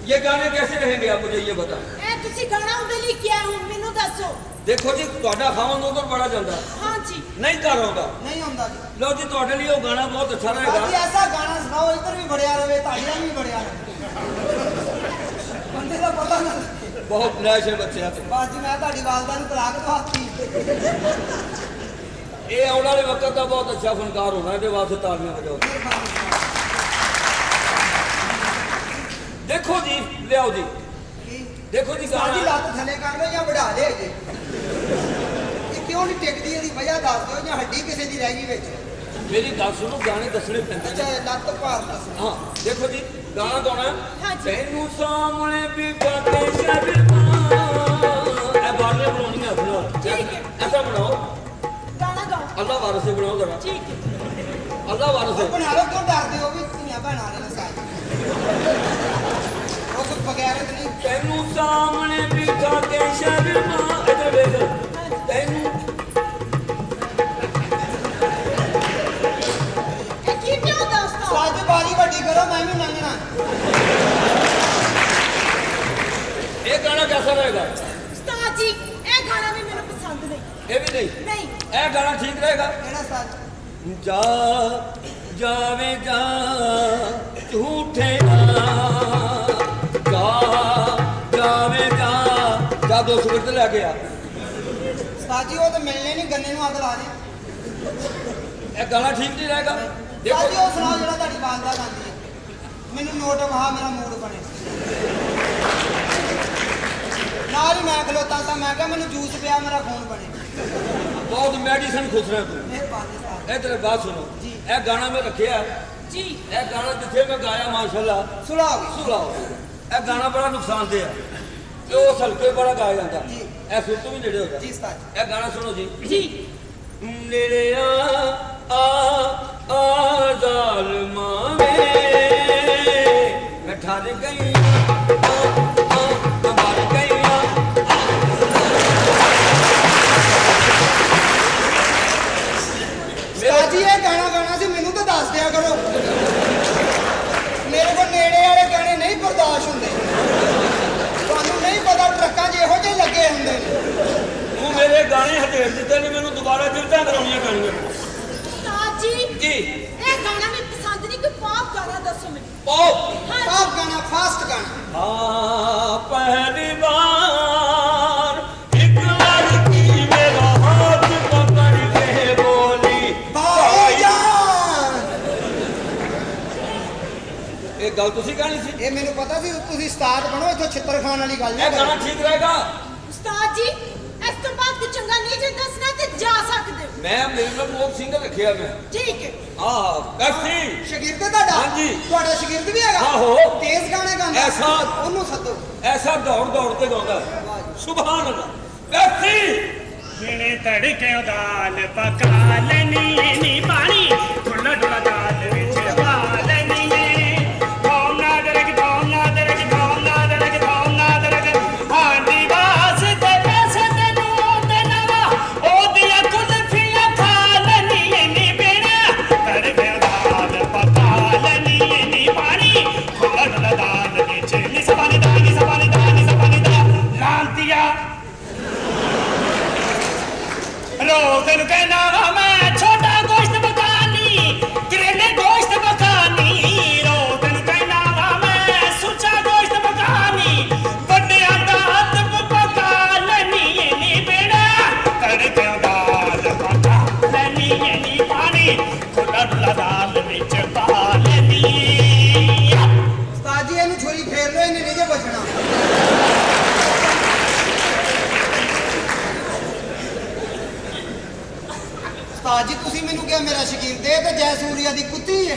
ये गाने कैसे रहेंगे आप मुझे ये बता। ਇਹ ਤੁਸੀਂ ਗਾਣਾ ਉਹਦੇ ਲਈ ਕਿਹਾ ਹੁਣ ਮੈਨੂੰ ਦੱਸੋ। देखो जी ਤੁਹਾਡਾ ਖਾਵਨ ਉਧਰ ਬੜਾ ਜਾਂਦਾ ਹਾਂਜੀ ਨਹੀਂ ਕਰ ਆਉਂਦਾ। ਨਹੀਂ ਹੁੰਦਾ ਜੀ। ਲਓ ਜੀ ਤੁਹਾਡੇ ਲਈ ਉਹ ਗਾਣਾ ਬਹੁਤ ਅੱਛਾ ਬਾਜੀ ਰਹੇਗਾ। ਐਸਾ ਗਾਣਾ ਸੁਣਾਓ ਇੱਧਰ ਵੀ ਬੜਿਆ ਰਵੇ, ਤੁਹਾਡਾ ਵੀ ਬੜਿਆ ਰਵੇ, ਬੰਦੇ ਦਾ ਪਤਾ ਨਾ ਲੱਗੇ। ਬਹੁਤ ਨੈਸ਼ ਹੈ ਬੱਚਿਆਂ ਤੇ। ਬਸ ਜੀ ਮੈਂ ਤੁਹਾਡੀ ਵਾਲਦਾ ਨੂੰ ਤਲਾਕ ਦਵਾਤੀ। ਇਹ ਆਉਣ ਵਾਲੇ ਵਕਤ ਦਾ ਬਹੁਤ ਅੱਛਾ ਫਨਕਾਰ ਹੋਣਾ, ਇਹਦੇ ਵਾਸਤੇ ਤਾਲੀਆਂ ਵਜਾਓ। ਦੇਖੋ ਜੀ ਲਿਆਓ ਜੀ, ਦੇਖੋ ਜੀ ਸਾਡੀ ਗਾਣਾ। ਲੱਤ ਥੱਲੇ ਕਰ ਲਓ ਜਾਂ ਵੜਾ ਦੇ ਜੀ। ਇਹ ਕਿਉਂ ਨਹੀਂ ਟਿਕਦੀ, ਇਹਦੀ ਵਜ੍ਹਾ ਦੱਸ ਦਿਓ, ਜਾਂ ਹੱਡੀ ਕਿਸੇ ਦੀ ਰਹਿ ਗਈ ਵਿੱਚ। ਮੇਰੀ ਗੱਲ ਸੁਣੋ, ਗਾਣੇ ਦੱਸਣੇ ਪੈਂਦੇ ਅੱਛਾ ਨੇ। ਲੱਤ ਭਾਰ ਦੱਸ। ਹਾਂ ਦੇਖੋ ਜੀ ਗਾਣਾ ਗਾਉਣਾ ਹੈ। ਹਾਂਜੀ। ਤੈਨੂੰ ਸਾਹਮਣੇ ਵੀ ਬਾਤੇ ਸ਼ਰਮਾ, ਇਹ ਬਾਰੇ ਬਣਾਉਣੀਆਂ ਸੁਣੋ। ਠੀਕ ਹੈ। ਐਸਾ ਬਣਾਓ, ਗਾਣਾ ਗਾਓ। ਅੱਲਾਹ ਵਾਰਸੇ ਬਣਾਓ ਜਰਾ। ਠੀਕ ਹੈ। ਅੱਲਾਹ ਵਾਰਸੇ। ਬਣਾ ਲਓ, ਕਿਉਂ ਡਰਦੇ ਹੋ? ਵੀ ਧੀਆਂ ਭੈਣਾਂ ਨੇ ਸਾਜ ਉਹ ਕੋਈ ਬਗੈਰਤ ਨਹੀਂ। ਤੈਨੂੰ ਸਾਹਮਣੇ ਵੀ ਬਾਤੇ ਸ਼ਰਮਾ, ਇਧਰ ਵੇਖ। ਤੈਨੂੰ ਇਹ ਕੀ ਕਿਉਂ ਦੋਸਤੋ? ਸਾਜ ਬਾਰੀ ਵੱਡੀ ਕਰੋ, ਮੈਂ ਵੀ ਮੰਗਣਾ। ਇਹ ਗਾਣਾ कैसा रहेगा? ਉਸਤਾਦ ਜੀ ਇਹ ਗਾਣਾ ਵੀ ਮੈਨੂੰ ਪਸੰਦ ਨਹੀਂ। ਇਹ ਵੀ ਨਹੀਂ। ਨਹੀਂ ਇਹ ਗਾਣਾ ਠੀਕ ਰਹੇਗਾ। ਕਿਹੜਾ ਸਾਜ? ਜਾ ਜਾਵੇ ਜਾ ਝੂਠੇ ਨਾ, ਜਾ ਜਾਵੇ ਜਾ ਦੋ ਸੁਰਤ ਲੈ ਕੇ ਆ। ਸਾਜੀ ਉਹ ਤਾਂ ਮਿਲਣੇ ਨਹੀਂ, ਗੰਨੇ ਨੂੰ ਅੱਗ ਲਾ ਦੇ। ਇਹ ਗਾਣਾ ਠੀਕ ਨਹੀਂ ਰਹੇਗਾ। ਸਾਜੀ ਦੇਖੋ ਉਹ ਸੁਣਾਓ ਜਿਹੜਾ ਤੁਹਾਡੀ ਵਾਲਦਾ ਗਾਉਂਦੀ ਹੈ। ਮੈਨੂੰ ਨੋਟ ਵਹਾ, ਮੇਰਾ ਮੂਡ ਬਣੇ। ਨਾਲ ਹੀ ਮੈਂ ਖਲੋਤਾ ਤਾਂ ਮੈਂ ਕਿਹਾ ਮੈਨੂੰ ਜੂਸ ਪਿਆ, ਮੇਰਾ ਖੂਨ ਬਣੇ। ਬਹੁਤ ਮੈਡੀਸਨ ਖੁਸ਼ ਰਿਹਾ ਤੂੰ। ਮਿਹਰਬਾਨੀ ਸਾਹਿਬ ਇਹ ਤੇਰੇ ਬਾਤ ਸੁਣੋ। ਜੀ। ਇਹ ਗਾਣਾ ਮੈਂ ਰੱਖਿਆ, ਜੀ ਇਹ ਗਾਣਾ ਜਿੱਥੇ ਮੈਂ ਗਾਇਆ ਮਾਸ਼ਾਅੱਲਾ ਸੁਣਾਓ। ਸੁਣਾਓ। ਇਹ ਗਾਣਾ ਬੜਾ ਨੁਕਸਾਨਦੇਹ ਹੈ ਤੇ ਉਹ ਹਲਕੇ ਬੜਾ ਗਾਇਆ ਜਾਂਦਾ। ਜੀ। ਇਹ ਸੁਰ ਤੋਂ ਵੀ ਨੇੜੇ ਹੋ ਜਾ। ਜੀ ਸਾਜ। ਇਹ ਗਾਣਾ ਸੁਣੋ ਜੀ। ਜੀ ਨੇੜੇ ਆ ਜ਼ਾਲਮਾਂ ਵੇ, ਮੈਂ ਠਰ ਗਈ ਮਰ ਗਈ। ਸਾਜੀ ਇਹ ਗਾਣਾ ਗਾਣਾ ਸੀ, ਮੈਨੂੰ ਤਾਂ ਦੱਸ ਦਿਆ ਕਰੋ। ਮੇਰੇ ਕੋਲ ਨੇੜੇ ਵਾਲੇ ਗਾਣੇ ਨਹੀਂ ਬਰਦਾਸ਼ਤ ਹੁੰਦੇ। ਤੁਹਾਨੂੰ ਨਹੀਂ ਪਤਾ ਟਰੱਕਾਂ 'ਚ ਇਹੋ ਜਿਹੇ ਲੱਗੇ ਹੁੰਦੇ ਨੇ। ਤੂੰ ਮੇਰੇ ਗਾਣੇ ਹਟੇੜ ਦਿੱਤੇ ਨੇ, ਮੈਨੂੰ ਦੁਬਾਰਾ ਜਿਲਦਾਂ ਕਰਾਉਣੀਆਂ ਪੈਣੀਆਂ। ਉਸਤਾਦ ਜੀ ਜੀ ਇਹ ਗਾਣਾ ਮੈਨੂੰ ਪਸੰਦ ਨਹੀਂ। ਕੋਈ ਪਾਪ ਗਾਣਾ ਦੱਸੋ ਮੈਨੂੰ। ਪਾਪ। ਪਾਪ ਗਾਣਾ, ਫਾਸਟ ਗਾਣਾ। हाँ पहली बार एक लड़की मेरा हाथ पकड़ के बोली ਭਾਈਜਾਨ। एक गल तुसी कहनी सी। ਇਹ ਮੈਨੂੰ ਪਤਾ ਸੀ ਤੁਸੀਂ ਉਸਤਾਦ ਬਣੋ, ਇੱਥੋਂ ਛਿੱਤਰ ਖਾਣ ਵਾਲੀ ਗੱਲ ये ਨਹੀਂ गाना ਕਰਨੀ। ठीक रहेगा। ਉਸਤਾਦ ਜੀ ਇਸ ਤੋਂ ਬਾਅਦ ਕੁਝ ਚੰਗਾ ਨਹੀਂ ਜੇ ਦੱਸਣਾ ਤੇ ਜਾ ਸਕਦੇ ਹੋ। मैं मेरे को बहुत सिंगर रखे मैं। ਠੀਕ ਹੈ। कैसी ਸ਼ਾਗਿਰਦ ਹੈ ਤੁਹਾਡਾ? ਹਾਂਜੀ। ਤੁਹਾਡਾ ਸ਼ਾਗਿਰਦ ਵੀ ਹੈਗਾ? ਆਹੋ। ਤੇਜ਼ ਗਾਣੇ ਗਾਉਂਦਾ? ਐਸਾ। ਉਹਨੂੰ ਸੱਦੋ। ऐसा दौड़ दौड़ के गाँदा सुभान अल्लाह। कैसी ਜਿਹੜੇ ਤੜਕੇ ਦਾਲ ਪਕਾ ਲੈਣੀ ਨੀ ਪਾਣੀ ਠੁੱਲਾ ਠੁੱਲਾ ਦਾਲ ਵਿੱਚ ਪਾ ਲੈਣੀ ਏ ਧੋਨਾ ਦਰਗ ਧੋਨਾ ਦਰਗ ਧੋਨਾ ਦਰਗ ਧੋਨਾ ਦਰਗ ਆਂਦੀ ਵਾਸਤੇ ਪੈਸੇ ਤੈਨੂੰ ਤੇ ਨਵਾ ਉਹਦੀਆਂ ਕੁਲਫੀਆਂ ਖਾ ਲੈਣੀ ਨੀ ਇਹ ਤਾਂ ਜੈਸੂਰੀਆ ਦੀ ਕੁੱਤੀ ਹੈ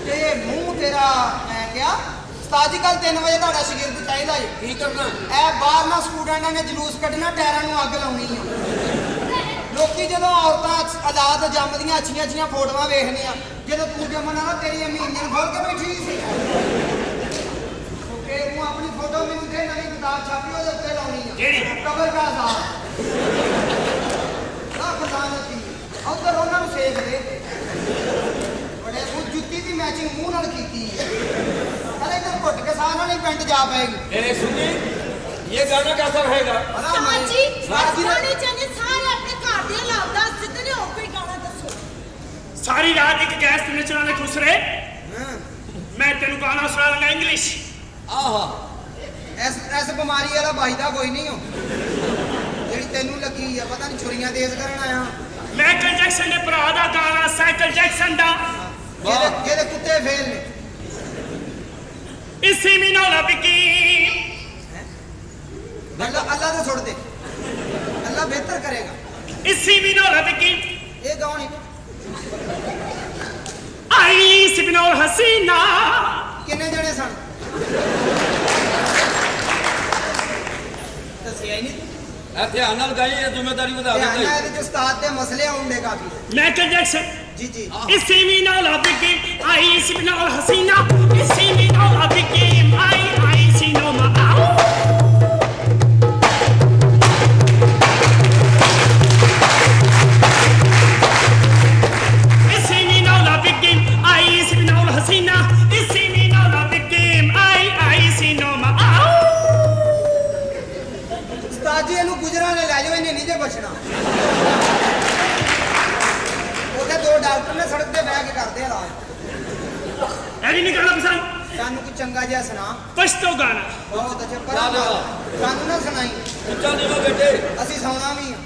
ਤੇ ਮੂੰਹ ਤੇਰਾ ਮੈਂ ਕਿਹਾ ਉਸਤਾਦ ਜੀ ਕੱਲ 3 ਵਜੇ ਤੁਹਾਡਾ ਸ਼ਾਗਿਰਦ ਚਾਹੀਦਾ ਹੈ ਕੀ ਕਰਨਾ ਇਹ ਬਾਹਰ ਨਾ ਸਟੂਡੈਂਟਾਂ ਨੇ ਜਲੂਸ ਕੱਢਣਾ ਟਾਇਰਾਂ ਨੂੰ ਅੱਗ ਲਾਉਣੀ ਆ ਲੋਕੀ ਜਦੋਂ ਔਰਤਾਂ ਆਜ਼ਾਦ ਜੰਮਦੀਆਂ ਅੱਛੀਆਂ ਫੋਟੋਆਂ ਵੇਖਦੀਆਂ ਜਦੋਂ ਤੂੰ ਜੰਮਣਾ ਨਾ ਤੇਰੀ ਅੰਮੀ ਇੰਜਨ ਖੋਲ ਕੇ ਬੈਠੀ ਸੀ ਓਕੇ ਤੂੰ ਆਪਣੀ ਫੋਟੋ ਮੈਨੂੰ ਦੇ ਨਵੀਂ ਕਿਤਾਬ ਛਾਪੀ ਉਹਦੇ ਉੱਤੇ ਲਾਉਣੀ ਆ ਕਿਹੜੀ? ਕਬਰ ਦਾ ਆਜ਼ਾਦ ਨਾ ਖਜ਼ਾਨਤੀ ਉਧਰ ਉਹਨਾਂ ਨੂੰ ਸੇਕ ਦੇ ਬੜੇ ਉਹ ਜੁੱਤੀ ਦੀ ਮੈਚਿੰਗ ਮੂੰਹ ਨਾਲ ਕੀਤੀ ਅਰੇ ਇਧਰ ਘੁੱਟ ਕੇ ਸਾਹ ਨਾਲ ਹੀ ਪੈਂਟ ਜਾ ਪਏਗੀ ए सुनी ये गाना कैसा रहेगा ਉਸਤਾਦ ਜੀ ਗਾਣੇ ਚਾਹਨੇ ਸਾਰੇ ਆਪਣੇ ਘਰ ਦੇ ਹਾਲਾਤ ਦੱਸ ਦਿੱਤੇ ਨੇ ਹੋਰ ਕੋਈ ਗਾਣਾ ਦੱਸੋ ਸਾਰੀ ਰਾਤ ਇੱਕ ਗੈਸ ਤੇ ਨੱਚਣ ਵਾਲੇ ਖੁਸ਼ ਰਹੇ ਮੈਂ ਤੈਨੂੰ ਗਾਣਾ ਸੁਣਾਵਾਂਗਾ ਇੰਗਲਿਸ਼ आहा ਐਸ ਬਿਮਾਰੀ ਵਾਲਾ ਬਾਈਦਾ ਕੋਈ ਨਹੀਂ ਹੋ ਜਿਹੜੀ ਤੈਨੂੰ ਲੱਗੀ ਆ ਪਤਾ ਨਹੀਂ ਛੁਰੀਆਂ ਤੇਜ਼ ਕਰਨ ਆਇਆ ਮਾਈਕਲ ਜੈਕਸਨ ਦੇ ਭਰਾ ਦਾ ਗਾਣਾ ਸਾਈਕਲ ਜੈਕਸਨ ਦਾ ਜਿਹਦੇ ਕੁੱਤੇ ਫੇਲ ਨੇ ਇਸੇ ਮੀਨੋ ਲਬਕੀ ਅੱਲਾ ਦੇ ਸੁੱਟ ਦੇ ਅੱਲਾ ਬਿਹਤਰ ਕਰੇਗਾ ਇਸੇ ਮੀਨੋ ਲਬਕੀ ਇਹ ਗਾਉਣ ਹੀ ਆਈ ਸਿਬਨੋਲ ਹਸੀਨਾ ਕਿੰਨੇ ਜਣੇ ਸਨ ਦੱਸਿਆ ਹੀ ਨਹੀਂ ध्यान नाल गाइए ये जिम्मेदारी बता ਧਿਆਨ ਨਾਲ देते ਇਹਦੇ ਚ ਉਸਤਾਦ ਦੇ ਮਸਲੇ ਆਉਂਦੇ ਕਾਫੀ ਮਾਈਕਲ ਜੈਕਸਨ ਜੀ ਜੀ ਇਸੇ ਮੀਨੋ ਲਬਕੀ ਆਈ ਸਿਬਨੋਲ ਹਸੀਨਾ ਇਸੇ ਮੀਨੋ ਲਬਕੀ ਆਈ ਸਿਨੋ ਮਾ ਆਓ ਇਸੇ ਮੀਨੋ ਲਬਕੀ ਆਈ ਸਿਬਨੋਲ ਹਸੀਨਾ ਇਸੇ ਮੀਨੋ ਲਬਕੀ ਆਈ ਸਿਨੋ ਮਾ ਆਓ ਉਸਤਾਦ ਜੀ ਇਹਨੂੰ ਗੁਜਰਾਂ ਨੇ ਲੈ ਜਾਓ ਇਹਨੇ ਨਹੀਂ ਜੇ ਬਚਣਾ ਉਹਦੇ 2 ਡਾਕਟਰ ਨੇ ਸੜਕ ਤੇ ਬਹਿ ਕੇ ਕਰਦੇ ਆ ਇਲਾਜ ਐਨੀ ਨਹੀਂ ਗਾਣਾ ਪਸੰਦ ਸਾਨੂੰ ਕੋਈ ਚੰਗਾ ਜਿਹਾ ਸੁਣਾ ਪਛਤੋ ਗਾਣਾ ਬਹੁਤ ਅੱਛਾ ਪਰ ਵਾਹ, ਵਾਹ। ਸਾਨੂੰ ਨਾ ਸੁਣਾਈ ऊंचा नीवा बेटे ਅਸੀਂ ਸੌਣਾ ਵੀ ਆ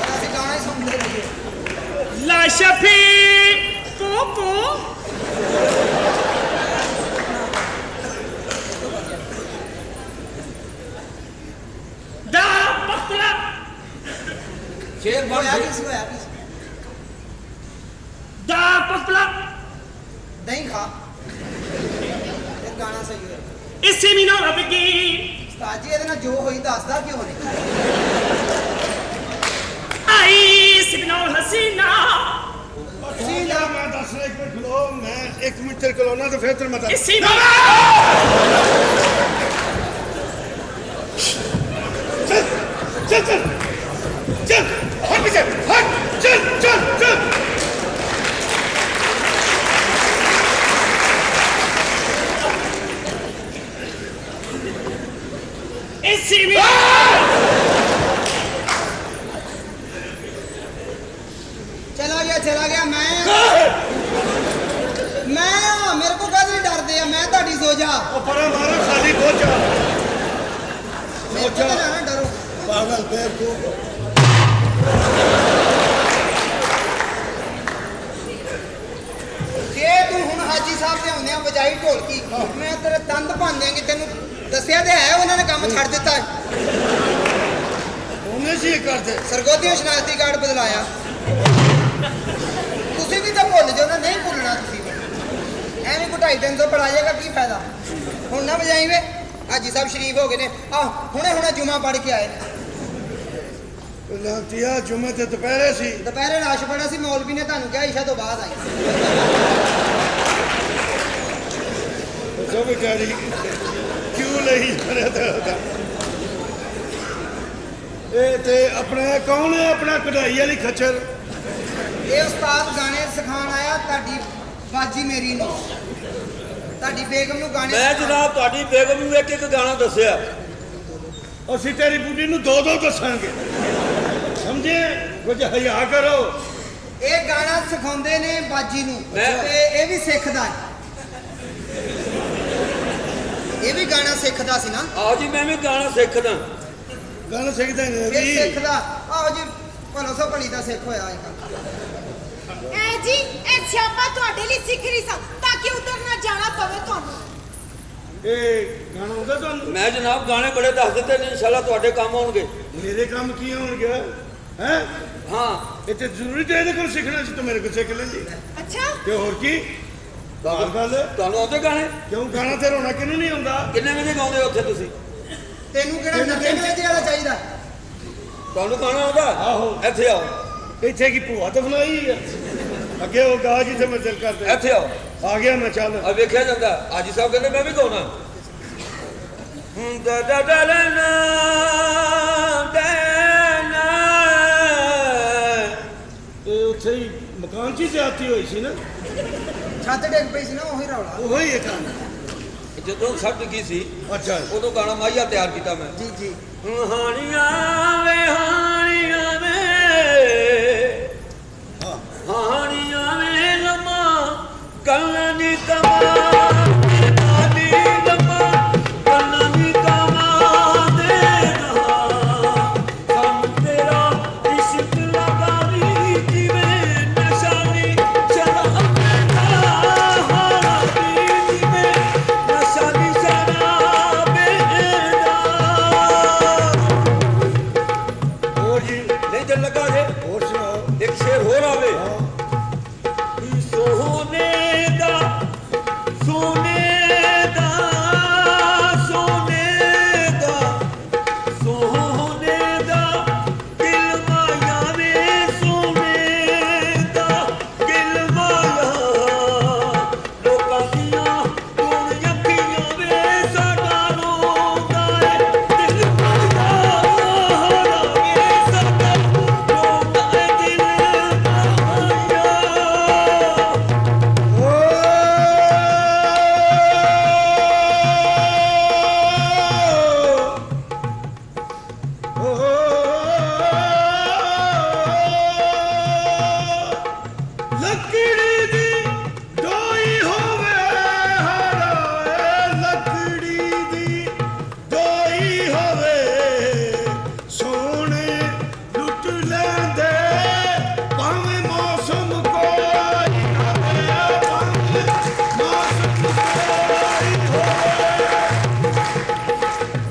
ਅਸੀਂ ਗਾਣਾ ਹੀ ਸੁਣਦੇ ਰਹੀਏ ਲਾ ਸ਼ਫੀ ਕੋਕੋ ਦਾ ਪਤਲਾ शेर बन ਹੋਇਆ शेर ਕੀ ਸੀ ਹੋਇਆ ਕੀ ਸੀ? ਦਾ ਪਤਲਾ ਦਹੀਂ ਖਾ ਇਹ ਗਾਣਾ ਸਹੀ ਹੋਇਆ ਇਸੇ ਮੀਨੋ ਰਬਕੀ ਉਸਤਾਦ ਜੀ ਇਹਦੇ ਨਾਲ ਜੋ ਹੋਈ ਦੱਸਦਾ ਕਿਉਂ ਨਹੀਂ ਆਈ ਸਿਬਨੋਲ ਹਸੀਨਾ ਸੀ ਨਾ ਮੈਂ ਦੱਸ ਰਿਹਾ 1 ਮਿੰਟ ਖਲੋ ਮੈਂ 1 ਮਿੰਟ ਤੇਰੇ ਕੋਲ ਆਉਣਾ ਤੇ ਫਿਰ ਤੈਨੂੰ ਮੈਂ ਦੱਸ ਇਸੇ ਚੱਲ ਚੱਲ ਚੱਲ ਹਟ ਪਿੱਛੇ ਹਟ ਚੱਲ ਇਸੇ ਮੀਨੋ ਚਲਾ ਗਿਆ ਮੈਂ ਮੇਰੇ ਕੋ ਕਾਹਦੇ ਡਰਦੇ ਆ ਮੈਂ ਤੁਹਾਡੀ ਸੋਜਾ ਉਹ ਪਰੇ ਮਾਰੋ ਸਾਡੀ ਕੋਚਾ ਮੇਰੇ ਤੋਂ ਨਾ ਡਰੋ ਪਾਗਲ ਬੇਵਕੂਫ ਜੇ ਤੂੰ ਹੁਣ ਹਾਜੀ ਸਾਹਿਬ ਦੇ ਆਉਂਦੇ ਆ ਵਜਾਈ ਢੋਲਕੀ ਮੈਂ ਤੇਰੇ ਦੰਦ ਭੰਨ ਦਿਆਂਗੀ ਤੈਨੂੰ ਦੱਸਿਆ ਤੇ ਹੈ ਉਹਨਾਂ ਨੇ ਕੰਮ ਛੱਡ ਦਿੱਤਾ ਹੈ ਉਹਨੇ ਸੀ ਇਹ ਕਰਦੇ ਸਰਗੋਧੀ ਸ਼ਨਾਖਤੀ ਕਾਰਡ ਬਦਲਾਇਆ ਤੁਸੀਂ ਵੀ ਤਾਂ ਭੁੱਲ ਜਾਓ ਨਾ ਨਹੀਂ ਭੁੱਲਣਾ ਤੁਸੀਂ ਐਵੇਂ ਕੋ 250 ਪੜਾ ਜਾਏਗਾ ਕੀ ਫਾਇਦਾ ਹੁਣ ਨਾ ਵਜਾਈ ਵੇ ਹਾਜੀ ਸਾਹਿਬ ਸ਼ਰੀਫ ਹੋ ਗਏ ਨੇ ਆ ਹੁਣੇ ਜੁਮਾ ਪੜ ਕੇ ਆਏ ਲਾਂਤੀਆ ਜੁਮੇ ਤੇ ਦੁਪਹਿਰੇ ਸੀ ਦੁਪਹਿਰੇ ਰਾਸ਼ ਪੜਾ ਸੀ ਮੌਲਵੀ ਨੇ ਤੁਹਾਨੂੰ ਕਿਹਾ ਇਸ਼ਾ ਤੋਂ ਬਾਅਦ ਆਈ ਜੋ ਵਿਚਾਰੀ ਕਿਉਂ ਲਈ ਰਿਹਾ ਤਾਂ ਇਹ ਤੇ ਆਪਣਾ ਕੌਣ ਹੈ ਆਪਣਾ ਕਢਾਈ ਵਾਲੀ ਖੱਚਰ ਇਹ ਉਸਤਾਦ ਗਾਣੇ ਸਿਖਾਉਣ ਆਇਆ ਤੁਹਾਡੀ ਬਾਜੀ ਮੇਰੀ ਨੂੰ ਤੁਹਾਡੀ ਬੇਗਮ ਨੂੰ ਗਾਣੇ मैं जनाब ਤੁਹਾਡੀ ਬੇਗਮ ਨੂੰ ਇੱਕ ਗਾਣਾ ਦੱਸਿਆ ਅਸੀਂ ਤੇਰੀ ਬੁੱਢੀ ਨੂੰ 2 ਦੱਸਾਂਗੇ ਸਮਝੇ ਕੁਝ ਹਿਆ ਕਰੋ ਇਹ ਗਾਣਾ ਸਿਖਾਉਂਦੇ ਨੇ ਬਾਜੀ ਨੂੰ ਮੈਂ- ਤੇ ਇਹ ਵੀ ਸਿੱਖਦਾ ਹੈ ਇਹ ਵੀ ਗਾਣਾ ਸਿੱਖਦਾ ਸੀ ਨਾ ਆਓ ਜੀ ਮੈਂ ਵੀ ਗਾਣਾ ਸਿੱਖਦਾ ਗੱਲ ਸਿੱਖਦੇ ਨੇ ਇਹ ਜੀ ਸਿੱਖਦਾ ਆਓ ਜੀ ਭਲੋ ਸੋ ਭਲੀ ਦਾ ਸਿੱਖ ਹੋਇਆ ਇਹ ਐ ਜੀ ਇਹ ਸਿਆਪਾ ਤੁਹਾਡੇ ਲਈ ਸਿੱਖ ਰਹੀ ਸਾਂ ਤਾਂ ਕਿ ਉਧਰ ਨਾ ਜਾਣਾ ਪਵੇ ਤੁਹਾਨੂੰ ਇਹ ਗਾਣਾ ਆਉਂਦਾ ਤੁਹਾਨੂੰ ਮੈਂ ਜਨਾਬ ਗਾਣੇ ਬੜੇ ਦੱਸ ਦਿੱਤੇ ਨੇ ਇਨਸ਼ਾਅੱਲਾ ਤੁਹਾਡੇ ਕੰਮ ਆਉਣਗੇ ਮੇਰੇ ਕੰਮ ਕੀ ਹੋਣਗੇ ਹੈ ਹਾਂ ਇੱਥੇ ਜ਼ਰੂਰੀ ਤੇ ਇਹਦੇ ਕੋਲ ਸਿੱਖਣਾ ਸੀ, ਤੂੰ ਮੇਰੇ ਕੋਲ ਸਿੱਖ ਲੈਂਦੀ। ਅੱਛਾ ਤੇ ਹੋਰ ਕੀ ਬਾਹਰ ਗੱਲ ਤੁਹਾਨੂੰ ਆਉਂਦੇ ਗਾਣੇ ਕਿਉਂ ਗਾਣਾ ਤੇ ਰੋਣਾ ਕਿਹਨੂੰ ਨਹੀਂ ਆਉਂਦਾ? ਕਿੰਨੇ ਵਜੇ ਗਾਉਂਦੇ ਹੋ ਉੱਥੇ ਤੁਸੀਂ? ਤੈਨੂੰ ਕਿਹੜਾ ਨੱਚਣ ਵੇਚਣ ਵਾਲਾ ਚਾਹੀਦਾ? ਤੁਹਾਨੂੰ ਗਾਣਾ ਆਉਂਦਾ? ਆਹੋ। ਇੱਥੇ ਆਓ, ਇੱਥੇ ਕੀ ਭੂਆ ਤੇ ਬਣਾਈ ਆ? ਅੱਗੇ ਉਹ ਗਾ ਜਿੱਥੇ ਮੈਂ ਦਿਲ ਕਰਦਾ। ਇੱਥੇ ਆਓ। ਆ ਗਿਆ ਮੈਂ, ਚੱਲ। ਆ ਵੇਖਿਆ ਜਾਂਦਾ ਆਜੀ ਸਾਹਿਬ ਕਹਿੰਦੇ ਮੈਂ ਵੀ ਗਾਉਣਾ। ਦਾ ਦਾ ਦਾ ਨਾ ਤੇ ਉੱਥੇ ਹੀ ਮਕਾਨ 'ਚ ਹੀ ਜ਼ਿਆਦਤੀ ਹੋਈ ਸੀ ਨਾ, ਛੱਤ ਡਿੱਗ ਪਈ ਸੀ ਨਾ, ਉਹੀ ਰੌਲਾ। ਉਹੀ ਇਹ ਕੰਮ। ਜਦੋਂ ਸਭ ਡਿੱਗੀ ਸੀ ਅੱਛਾ ਉਦੋਂ ਗਾਣਾ ਮਾਈਆ ਤਿਆਰ ਕੀਤਾ ਮੈਂ। ਜੀ ਜੀ। ਹਾਣੀਆਂ ਵੇ ਹਾਣੀਆਂ ਵੇ ਹਾਣੀਆਂ ਵੇ ਲਮਾ ਗੱਲਾਂ ਦੀ ਤਮਾ ਨਾਦੀ ਲਮਾ ਗੱਲਾਂ ਦੀ ਤਮਾ ਦੇ ਸਾਨੂੰ ਤੇਰਾ ਇਸ਼ਕ ਲਗਾਵੀ ਜਿਵੇਂ ਨਸ਼ਾਨੀ ਸ਼ਰਾਬ ਦਾ ਹਾਰਾਬੀ ਜਿਵੇਂ ਨਸ਼ਾਨੀ ਸ਼ਰਾਬ ਦਾ। ਹੋਰ ਜੀ, ਨਹੀਂ ਦਿਲ ਲੱਗਾ ਜੇ ਹੋਰ ਸੁਣਾਓ। ਇੱਕ ਸ਼ੇਰ ਹੋਰ ਆਵੇ। ਸੋਨੇ ਦਾ ਸੋਨੇ ਦਾ ਸੋਨੇ ਦਾ ਸੋਨੇ ਦਾ ਦਿਲ ਮਾਇਆ ਵੇ ਸੋਨੇ ਦਾ ਦਿਲ ਮਾਇਆ ਲੋਕਾਂ ਦੀਆਂ ਹੁਣ ਅੱਖੀਆਂ ਵੇ ਸਾਡਾ ਰੋਂਦਾ ਏ ਦਿਲ ਮਾਇਆ ਵੇ ਸਾਡਾ ਰੋਂਦਾ ਏ ਦਿਲ ਮਾਇਆ। ਲੱਕੜੀ ਦੀ ਡੋਈ ਹੋਵੇ ਹਾਏ, ਲੱਕੜੀ ਦੀ ਡੋਈ ਹੋਵੇ ਸੋਹਣੇ ਲੁੱਟ ਲੈਂਦੇ ਭਾਵੇਂ ਮੌਸਮ ਕੋਈ ਹੋਵੇ, ਭਾਵੇਂ ਮੌਸਮ ਕੋਈ ਹੋਵੇ।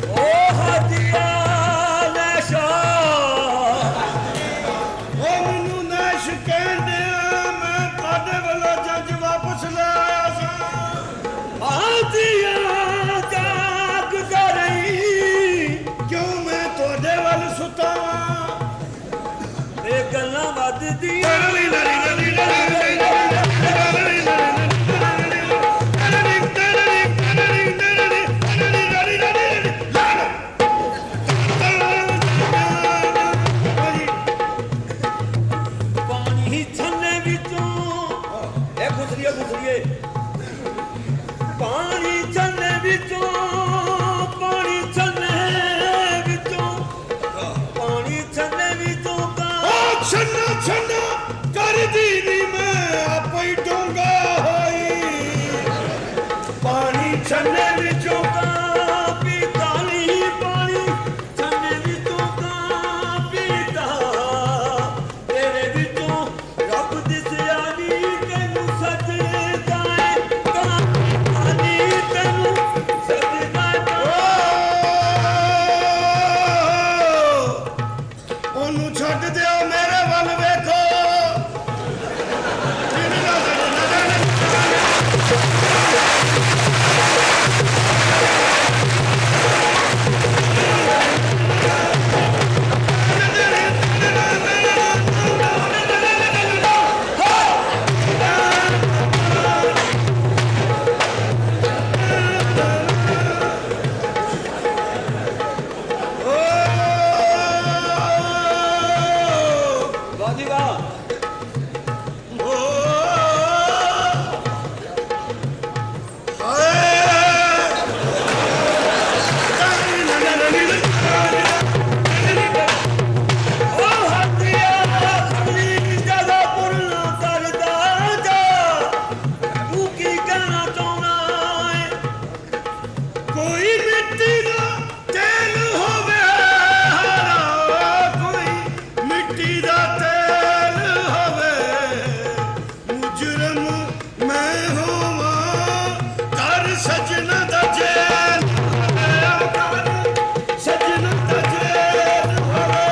ਓ ਹਦੀਆ ਨਸ਼ਾ ਉਹ ਮੈਨੂੰ ਨਸ਼ ਕਹਿੰਦੇ ਆ, ਮੈਂ ਤੁਹਾਡੇ ਵੱਲੋਂ ਜੱਜ ਵਾਪਸ ਲੈ ਆਇਆ ਸਾਂ। ਹਦੀਆ ਜਾਗ ਰਹੀ ਕਿਉਂ ਮੈਂ ਤੁਹਾਡੇ ਵੱਲ ਸੁੱਤਾ ਵਾਂ? ਇਹ ਗੱਲਾਂ ਵੱਧਦੀ ਪਾਣੀ ਛੰਨੇ ਵਿੱਚੋਂ ਇਹ ਖੁਸਰੀਏ ਖੁਸਰੀਏ ਪਾਣੀ ਛੰਨੇ ਵਿੱਚੋਂ ਪਾਣੀ ਛੰਨੇ ਵਿੱਚੋਂ ਪਾਣੀ ਛੰਨੇ ਵਿੱਚੋਂ ਉਹ ਛੰਨਾ ਛੰਨਾ ਕਰਦੀ ਨੀ ਮੈਂ ਆਪੇ ਹੀ ਡੋਂਗਾ ਹੋਈ। ਪਾਣੀ ਛੰਨੇ ਵਿੱਚੋਂ ਪੀਤਾ ਨਹੀਂ ਪਾਣੀ ਛੰਨੇ ਵਿੱਚੋਂ ਕਾਂ ਪੀਤਾ ਤੇਰੇ ਵਿੱਚੋਂ ਰੱਬ ਦਿਸਿਆ ਨੀ ਤੈਨੂੰ ਸਜਦਾ ਏ ਕਾਂ ਨੀ ਤੈਨੂੰ ਸਜਦਾ ਉਹਨੂੰ ਛੱਡ ਦਿਓ, ਮੇਰੇ ਵੱਲ ਵੇਖੋ। ਵਾਹ ਜੀ ਵਾਹ। ਓ ਹੱਥੀਆ ਖਲੀ ਜਗਾ ਪੁਰਨਾ ਕਰਦਾ ਜਾ ਤੂੰ ਕੀ ਕਹਿਣਾ ਚਾਹੁੰਦਾ ਏ ਕੋਈ ਮਿੱਟੀ ਦਾ ਤੇਲ ਹੋਵੇ ਹਾਰਾ, ਕੋਈ ਮਿੱਟੀ ਦਾ ਤੇਲ ਹੋਵੇ, ਮੁਜਰਮ ਮੈਂ ਹੋਵਾਂ ਕਰ ਸਜਣਾ ਦਾ ਜੇਲ ਹੋਵੇ, ਕਰ ਸਜਣਾ ਦਾ ਜੇਲ ਹੋਵੇ।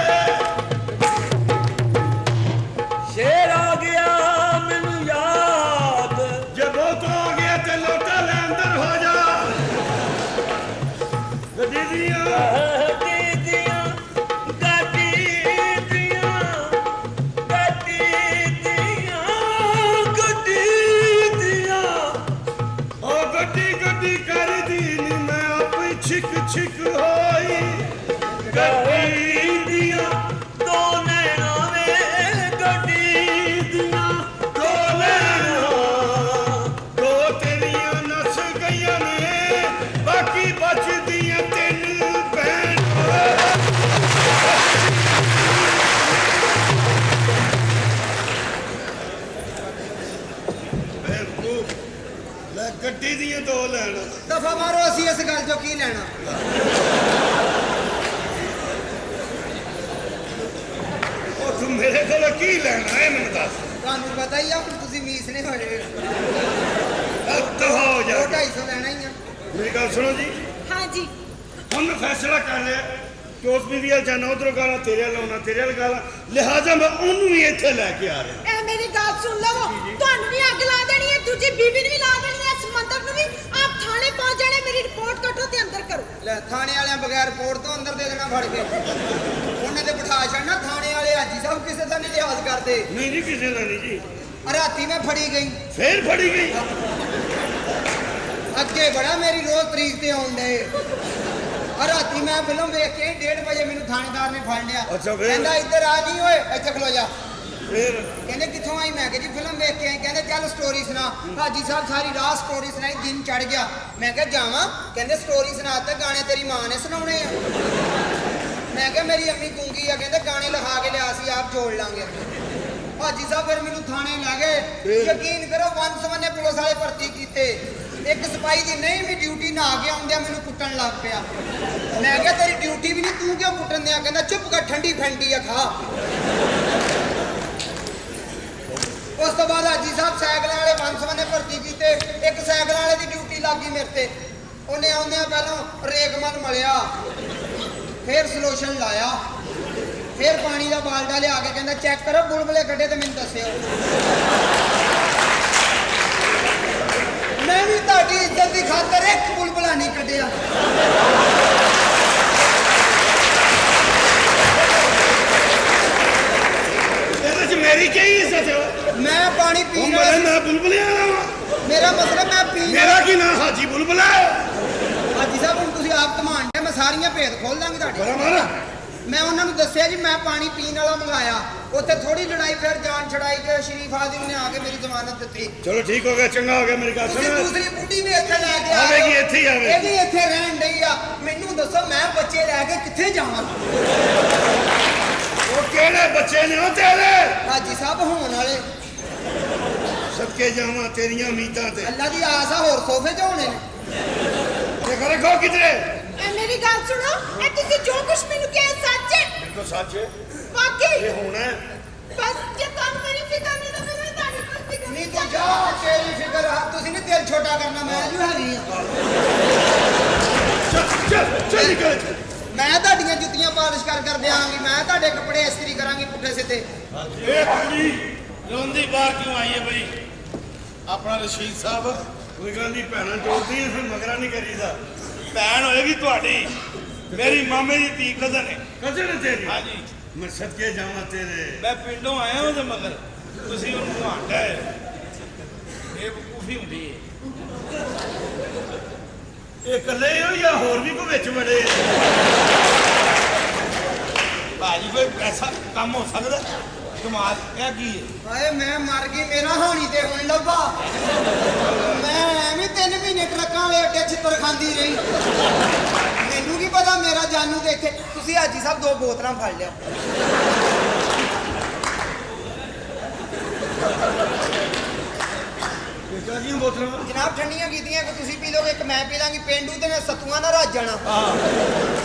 ਇਸ ਗੱਲ ਤੋਂ ਕੀ ਲੈਣਾ? ਉਹ ਤੂੰ ਮੇਰੇ ਕੋਲੋਂ ਕੀ ਲੈਣਾ ਹੈ ਮੈਨੂੰ ਦੱਸ। ਤੁਹਾਨੂੰ ਪਤਾ ਹੀ ਆ ਹੁਣ ਤੁਸੀਂ ਮੀਸ ਨੇ ਹੋਣੇ ਦਫਾ ਹੋ ਜਾ। 250 ਲੈਣਾ ਹੀ ਆ। ਮੇਰੀ ਗੱਲ ਸੁਣੋ ਜੀ, ਹਾਂਜੀ ਹੁਣ ਮੈਂ ਫੈਸਲਾ ਕਰ ਲਿਆ ਕਿ ਉਸ ਬੀਵੀ ਵੱਲ ਜਾਣਾ, ਉਧਰੋਂ ਗਾਲਾਂ ਤੇਰੇ ਵੱਲ ਆਉਣਾ, ਤੇਰੇ ਵੱਲ ਗਾਲਾਂ, ਲਿਹਾਜ਼ਾ ਮੈਂ ਉਹਨੂੰ ਵੀ ਇੱਥੇ ਲੈ ਕੇ ਆ ਰਿਹਾ। ਇਹ ਮੇਰੀ ਗੱਲ ਸੁਣ ਲਵੋ, ਤੁਹਾਨੂੰ ਵੀ ਅੱਗ ਲਾ ਦੇਣੀ ਹੈ, ਦੂਜੀ ਬੀਬੀ ਨੂੰ ਵੀ ਲਾ ਦੇਣੀ ਹੈ, ਸਮੰਦਰ ਨੂੰ ਵੀ। ਆਪ ਥਾਣੇ ਪਹੁੰਚ ਜਾਣੇ, ਮੇਰੀ ਰਿਪੋਰਟ ਕੱਟੋ ਤੇ ਅੰਦਰ ਕਰੋ। ਲੈ ਥਾਣੇ ਵਾਲਿਆਂ ਬਗੈਰ ਰਿਪੋਰਟ ਤੋਂ ਅੰਦਰ ਦੇ ਦੇਣਾ ਫੜ ਕੇ। ਉਹਨੇ ਤੇ ਬਿਠਾ ਛੱਡਣਾ। ਥਾਣੇ ਵਾਲੇ ਹਾਜੀ ਸਾਹਿਬ ਕਿਸੇ ਦਾ ਨਹੀਂ ਲਿਹਾਜ਼ ਕਰਦੇ। ਨਹੀਂ ਜੀ, ਕਿਸੇ ਦਾ ਨਹੀਂ ਜੀ। ਰਾਤੀ ਮੈਂ ਫੜੀ ਗਈ, ਫੇਰ ਫੜੀ ਗਈ। ਅੱਗੇ ਬੜਾ ਮੇਰੀ ਰੋਜ਼ ਤਰੀਕ ਤੇ ਆਉਣ ਡਏ। ਰਾਤੀ ਮੈਂ ਫਿਲਮ ਵੇਖ ਕੇ 1:30 ਵਜੇ ਮੈਨੂੰ ਥਾਣੇਦਾਰ ਨੇ ਫੜ ਲਿਆ। ਅੱਛਾ, ਫੇਰ? ਕਹਿੰਦਾ ਇੱਧਰ ਆ ਨਹੀਂ ਓਏ, ਇੱਥੇ ਖਲੋ ਜਾ। ਫੇਰ ਕਹਿੰਦੇ ਕਿੱਥੋਂ ਆਈ? ਮੈਂ ਕਿਹਾ ਜੀ ਫਿਲਮ ਵੇਖ ਕੇ ਆਈ। ਕਹਿੰਦੇ ਚੱਲ ਸਟੋਰੀ ਸੁਣਾ। ਹਾਜੀ ਸਾਹਿਬ ਸਾਰੀ ਰਾਤ ਸਟੋਰੀ ਸੁਣਾਈ, ਦਿਨ ਚੜ ਗਿਆ। ਮੈਂ ਕਿਹਾ ਜਾਵਾਂ? ਕਹਿੰਦੇ ਸਟੋਰੀ ਸੁਣਾ ਤੇ ਗਾਣੇ ਤੇਰੀ ਮਾਂ ਨੇ ਸੁਣਾਉਣੇ ਆ। ਮੈਂ ਕਿਹਾ ਮੇਰੀ ਅੰਮੀ ਗੂੰਗੀ ਆ। ਕਹਿੰਦੇ ਗਾਣੇ ਲਿਖਾ ਕੇ ਲਿਆ ਸੀ, ਆਪ ਜੋੜ ਲਾਂਗੇ। ਹਾਜੀ ਸਾਹਿਬ ਫਿਰ ਮੈਨੂੰ ਥਾਣੇ ਲੈ ਗਏ। ਯਕੀਨ ਕਰੋ, ਵੰਨ-ਸਵੰਨੇ ਪੁਲਿਸ ਵਾਲੇ ਭਰਤੀ ਕੀਤੇ। ਇੱਕ ਸਿਪਾਹੀ ਦੀ ਨਹੀਂ ਵੀ ਡਿਊਟੀ ਨਾ ਆ ਕੇ ਆਉਂਦਿਆਂ ਮੈਨੂੰ ਕੁੱਟਣ ਲੱਗ ਪਿਆ। ਮੈਂ ਕਿਹਾ ਤੇਰੀ ਡਿਊਟੀ ਵੀ ਨਹੀਂ, ਤੂੰ ਕਿਉਂ ਕੁੱਟਣ ਦਿਆ? ਕਹਿੰਦਾ ਚੁੱਪ ਕਰ, ਠੰਡੀ ਫੈਂਟੀ ਆ ਖਾ। ਉਸ ਤੋਂ ਬਾਅਦ ਹਾਜੀ ਸਾਹਿਬ ਸਾਈਕਲਾਂ ਵਾਲੇ ਵੰਨ-ਸਵੰਨੇ ਭਰਤੀ ਕੀਤੇ। ਇੱਕ ਸਾਈਕਲਾਂ ਵਾਲੇ ਦੀ ਡਿਊਟੀ ਲੱਗ ਗਈ ਮੇਰੇ ਤੇ। ਉਹਨੇ ਆਉਂਦਿਆਂ ਪਹਿਲਾਂ ਰੇਗਮਨ ਮਲਿਆ, ਫਿਰ ਸਲੋਸ਼ਨ ਲਾਇਆ, ਫਿਰ ਪਾਣੀ ਦਾ ਬਾਲਟਾ ਲਿਆ ਕੇ ਕਹਿੰਦਾ ਚੈੱਕ ਕਰੋ, ਬੁਲਬੁਲੇ ਕੱਢੇ ਤੇ ਮੈਨੂੰ ਦੱਸਿਓ। ਮੈਂ ਵੀ ਤੁਹਾਡੀ ਇੱਜ਼ਤ ਦੀ ਖਾਤਰ ਇੱਕ ਬੁਲਬੁਲਾ ਨਹੀਂ ਕੱਢਿਆ। ਇਹਦੇ ਚ ਮੇਰੀ ਕੀ ਇੱਜ਼ਤ ਹੈ? ਮੈਂ ਪਾਣੀ ਉਹ ਪੀਣ ਮੈਂ ਵਾਲਾ ਨਾ ਬੁਲਬੁਲਿਆ ਵਾਲਾ ਵਾਂ। ਮੇਰਾ ਮਤਲਬ ਮੈਂ ਪੀਣ ਮੇਰਾ ਕੀ ਨਾਂ ਹਾਜੀ ਬੁਲਬੁਲਾ ਹੈ? ਹਾਜੀ ਸਾਹਿਬ ਹੁਣ ਤੁਸੀਂ ਆਪ ਧਮਾਨ ਹੈ, ਮੈਂ ਸਾਰੀਆਂ ਭੇਦ ਖੋਲ ਦਾਂਗੀ ਤੁਹਾਡੇ। ਬੜਾ ਮਾਰਾ। ਮੈਂ ਉਹਨਾਂ ਨੂੰ ਦੱਸਿਆ ਜੀ ਮੈਂ ਪਾਣੀ ਪੀਣ ਵਾਲਾ ਮੰਗਾਇਆ। ਉੱਥੇ ਥੋੜੀ ਲੜਾਈ, ਫਿਰ ਜਾਨ ਛੜਾਈ ਤੇ ਸ਼ਰੀਫ ਆਦਮੀ ਨੇ ਆ ਕੇ ਮੇਰੀ ਜ਼ਮਾਨਤ ਦਿੱਤੀ। ਚਲੋ ਠੀਕ ਹੋ ਗਿਆ, ਚੰਗਾ ਹੋ ਗਿਆ। ਮੇਰੀ ਗੱਲ ਤੁਸੀਂ ਸੁਣ, ਦੂਸਰੀ ਬੁੱਢੀ ਵੀ ਇੱਥੇ ਲੈ ਕੇ ਆ ਆਵੇਗੀ, ਇੱਥੇ ਹੀ ਆਵੇਗੀ। ਇਹ ਵੀ ਇੱਥੇ ਰਹਿਣ ਡਈ ਆ। ਮੈਨੂੰ ਦੱਸੋ ਮੈਂ ਬੱਚੇ ਲੈ ਕੇ ਕਿੱਥੇ ਜਾਵਾਂ? ਉਹ ਕਿਹੜੇ ਬੱਚੇ ਨੇ ਉਹ ਤੇਰੇ? ਹਾਜੀ ਸਾਹਿਬ ਹੋਣ ਵਾਲੇ। ਸਦਕੇ ਜਾਵਾਂ ਤੇਰੀਆਂ ਉਮੀਦਾਂ ਤੇ। ਅੱਲਾ ਦੀ ਆਸ ਆ, ਹੋਰ ਸੋਫੇ 'ਚ ਹੋਣੇ ਨੇ। ਇਹ ਰੱਖੋ ਕਿਧਰੇ। ਇਹ ਮੇਰੀ ਗੱਲ ਸੁਣੋ, ਇਹ ਤੁਸੀਂ ਜੋ ਕੁਛ ਮੈਨੂੰ ਕਿਹਾ ਸੱਚ ਹੈ? ਬਿਲਕੁਲ ਸੱਚ ਹੈ, ਵਾਕਈ? ਇਹ ਹੋਣਾ ਹੈ। ਬਸ ਜੇ ਤੁਹਾਨੂੰ ਮੇਰੀ ਫਿਕਰ ਨਹੀਂ ਤਾਂ ਮੈਂ ਤੁਹਾਡੀ ਕੋਈ ਫਿਕਰ ਨਹੀਂ ਤੂੰ ਜਾ, ਤੇਰੀ ਫਿਕਰ ਆ। ਤੁਸੀਂ ਨਹੀਂ ਦਿਲ ਛੋਟਾ ਕਰਨਾ, ਮੈਂ ਜੋ ਹੈਗੀ ਆ। ਚੱਲ ਨਿਕਲ ਇੱਥੋਂ। ਮੈਂ ਤੁਹਾਡੀਆਂ ਜੁੱਤੀਆਂ ਪਾਲਿਸ਼ ਕਰ ਦਿਆਂਗੀ। ਮੈਂ ਤੁਹਾਡੇ ਕੱਪੜੇ ਇਸਤਰੀ ਕਰਾਂਗੀ ਪੁੱਠੇ ਸਿੱਧੇ। ਇਹ ਕੁੜੀ ਰੋਂਦੀ ਬਾਹਰ ਕਿਉਂ ਆਈ ਹੈ ਬਈ? ਆਪਣਾ ਰਸ਼ੀਦ ਸਾਹਿਬ ਕੋਈ ਗੱਲ ਨਹੀਂ, ਭੈਣਾਂ ਜੋੜਦੀਆਂ ਫਿਰ ਮਗਰਾ ਨਹੀਂ ਕਰੀਦਾ। ਭੈਣ ਹੋਏਗੀ ਤੁਹਾਡੀ, ਮੇਰੀ ਮਾਮੇ ਦੀ ਧੀ ਕਜ਼ਨ ਹੈ। ਕਜ਼ਨ ਤੇਰੀ? ਹਾਂਜੀ। ਮੈਂ ਸਦਕੇ ਜਾਵਾਂ ਤੇਰੇ। ਮੈਂ ਪਿੰਡੋਂ ਆਇਆ ਉਹਦੇ ਮਗਰ, ਤੁਸੀਂ ਉਹਨੂੰ ਭਾਂਡਾ ਹੈ। ਇਹ ਬਕੂਫੀ ਹੁੰਦੀ ਹੈ। ਇਹ ਇਕੱਲੇ ਹੋ ਜਾਂ ਹੋਰ ਵੀ ਕੋਈ ਵਿੱਚ ਵੜੇ? ਭਾਜੀ ਕੋਈ ਐਸਾ ਕੰਮ ਹੋ ਸਕਦਾ? ਕਮਾਲ, ਇਹ ਕੀ ਹੈ? ਹਾਏ ਮੈਂ ਮਰ ਗਈ, ਮੇਰਾ ਹਾਣੀ ਤੇ ਹੁਣ ਲੱਭਾ। ਮੈਂ ਐਵੇਂ 3 ਮਹੀਨੇ ਟਰੱਕਾਂ ਵਾਲੇ ਅੱਡੇ ਛਿੱਤਰ ਖਾਂਦੀ ਰਹੀ। ਮੈਨੂੰ ਕੀ ਪਤਾ ਮੇਰਾ ਜਾਨੂ ਦੇਖੇ। ਤੁਸੀਂ ਹਾਜੀ ਸਾਹਿਬ 2 ਬੋਤਲਾਂ ਫੜ ਲਿਆ। ਕਾਹਦੀਆਂ ਬੋਤਲਾਂ? ਜਨਾਬ ਠੰਡੀਆਂ ਕੀਤੀਆਂ, ਕਿ ਤੁਸੀਂ ਪੀ ਲੋਗੇ, ਇੱਕ ਮੈਂ ਪੀ ਲਾਂਗੀ। ਪੇਂਡੂ ਤੇ ਮੈਂ ਸਤੂਆਂ ਨਾਲ ਰੱਜ ਜਾਣਾ।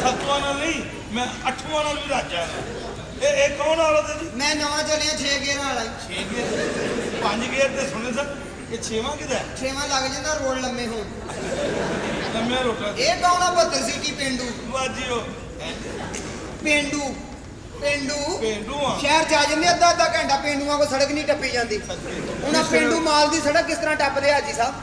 ਸੱਤਵਾਂ ਨਾਲ ਨਹੀਂ, ਮੈਂ 8ਵਾਂ ਨਾਲ ਵੀ ਰਾਜਾ। ਇਹ ਕੌਣ ਵਾਲਾ ਤੇ ਜੀ? ਮੈਂ ਨਵਾਂ ਚੱਲਿਆ 6 ਗੇਅਰ ਵਾਲਾ। 6 ਗੇਅਰ, 5 ਗੇਅਰ ਤੇ ਸੁਣੇ ਸਰ। ਇਹ 6ਵਾਂ ਕਿਦਾ? 6ਵਾਂ ਲੱਗ ਜਾਂਦਾ ਰੋਡ ਲੰਮੇ ਹੋਣ। ਲੰਮਿਆ ਰੋਟਾ ਇਹ ਕੌਣ ਆ? 72 ਸੀਟੀ ਪੇਂਡੂ। ਵਾਜੀਓ ਪੇਂਡੂ ਪੇਂਡੂ ਆ। ਸ਼ਹਿਰ ਚ ਆ ਜਾਂਦੇ ਅੱਧਾ ਘੰਟਾ ਪੇਂਡੂਆਂ ਕੋ ਸੜਕ ਨਹੀਂ ਟੱਪੀ ਜਾਂਦੀ। ਉਹਨਾਂ ਪੇਂਡੂ ਮਾਲ ਦੀ ਸੜਕ ਕਿਸ ਤਰ੍ਹਾਂ ਟੱਪਦੇ ਹਾਜੀ ਸਾਹਿਬ?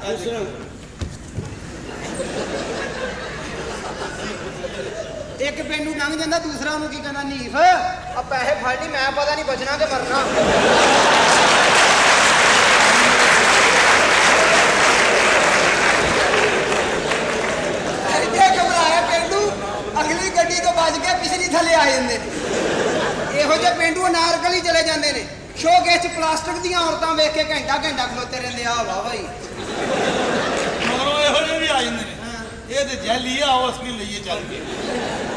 ਇੱਕ ਪੇਂਡੂ ਲੰਘ ਜਾਂਦਾ, ਦੂਸਰਾ ਉਹਨੂੰ ਕੀ ਕਹਿੰਦਾ, ਨੀਫ ਆ ਪੈਸੇ ਫੜ ਲਈ, ਮੈਂ ਪਤਾ ਨਹੀਂ ਬਚਣਾ ਕਿ ਮਰਨਾ। ਇੱਥੇ ਘਬਰਾਇਆ ਪੇਂਡੂ ਅਗਲੀ ਗੱਡੀ ਤੋਂ ਬਚ ਕੇ ਪਿਛਲੀ ਥੱਲੇ ਆ ਜਾਂਦੇ ਨੇ। ਇਹੋ ਜਿਹੇ ਪੇਂਡੂ ਅਨਾਰਕਲੀ ਚਲੇ ਜਾਂਦੇ ਨੇ। ਸ਼ੋਕੇਸ 'ਚ ਪਲਾਸਟਿਕ ਦੀਆਂ ਔਰਤਾਂ ਵੇਖ ਕੇ ਘੰਟਾ ਖਲੋਤੇ ਰਹਿੰਦੇ ਆ। ਵਾਹ ਭਾਈ, ਮਗਰੋਂ ਇਹੋ ਜਿਹੇ ਵੀ ਆ ਜਾਂਦੇ ਨੇ। ਇਹ ਤੇ ਜੈਲੀ ਆ, ਉਹ ਅਸਲੀ ਲਈਏ ਚੱਲ ਕੇ।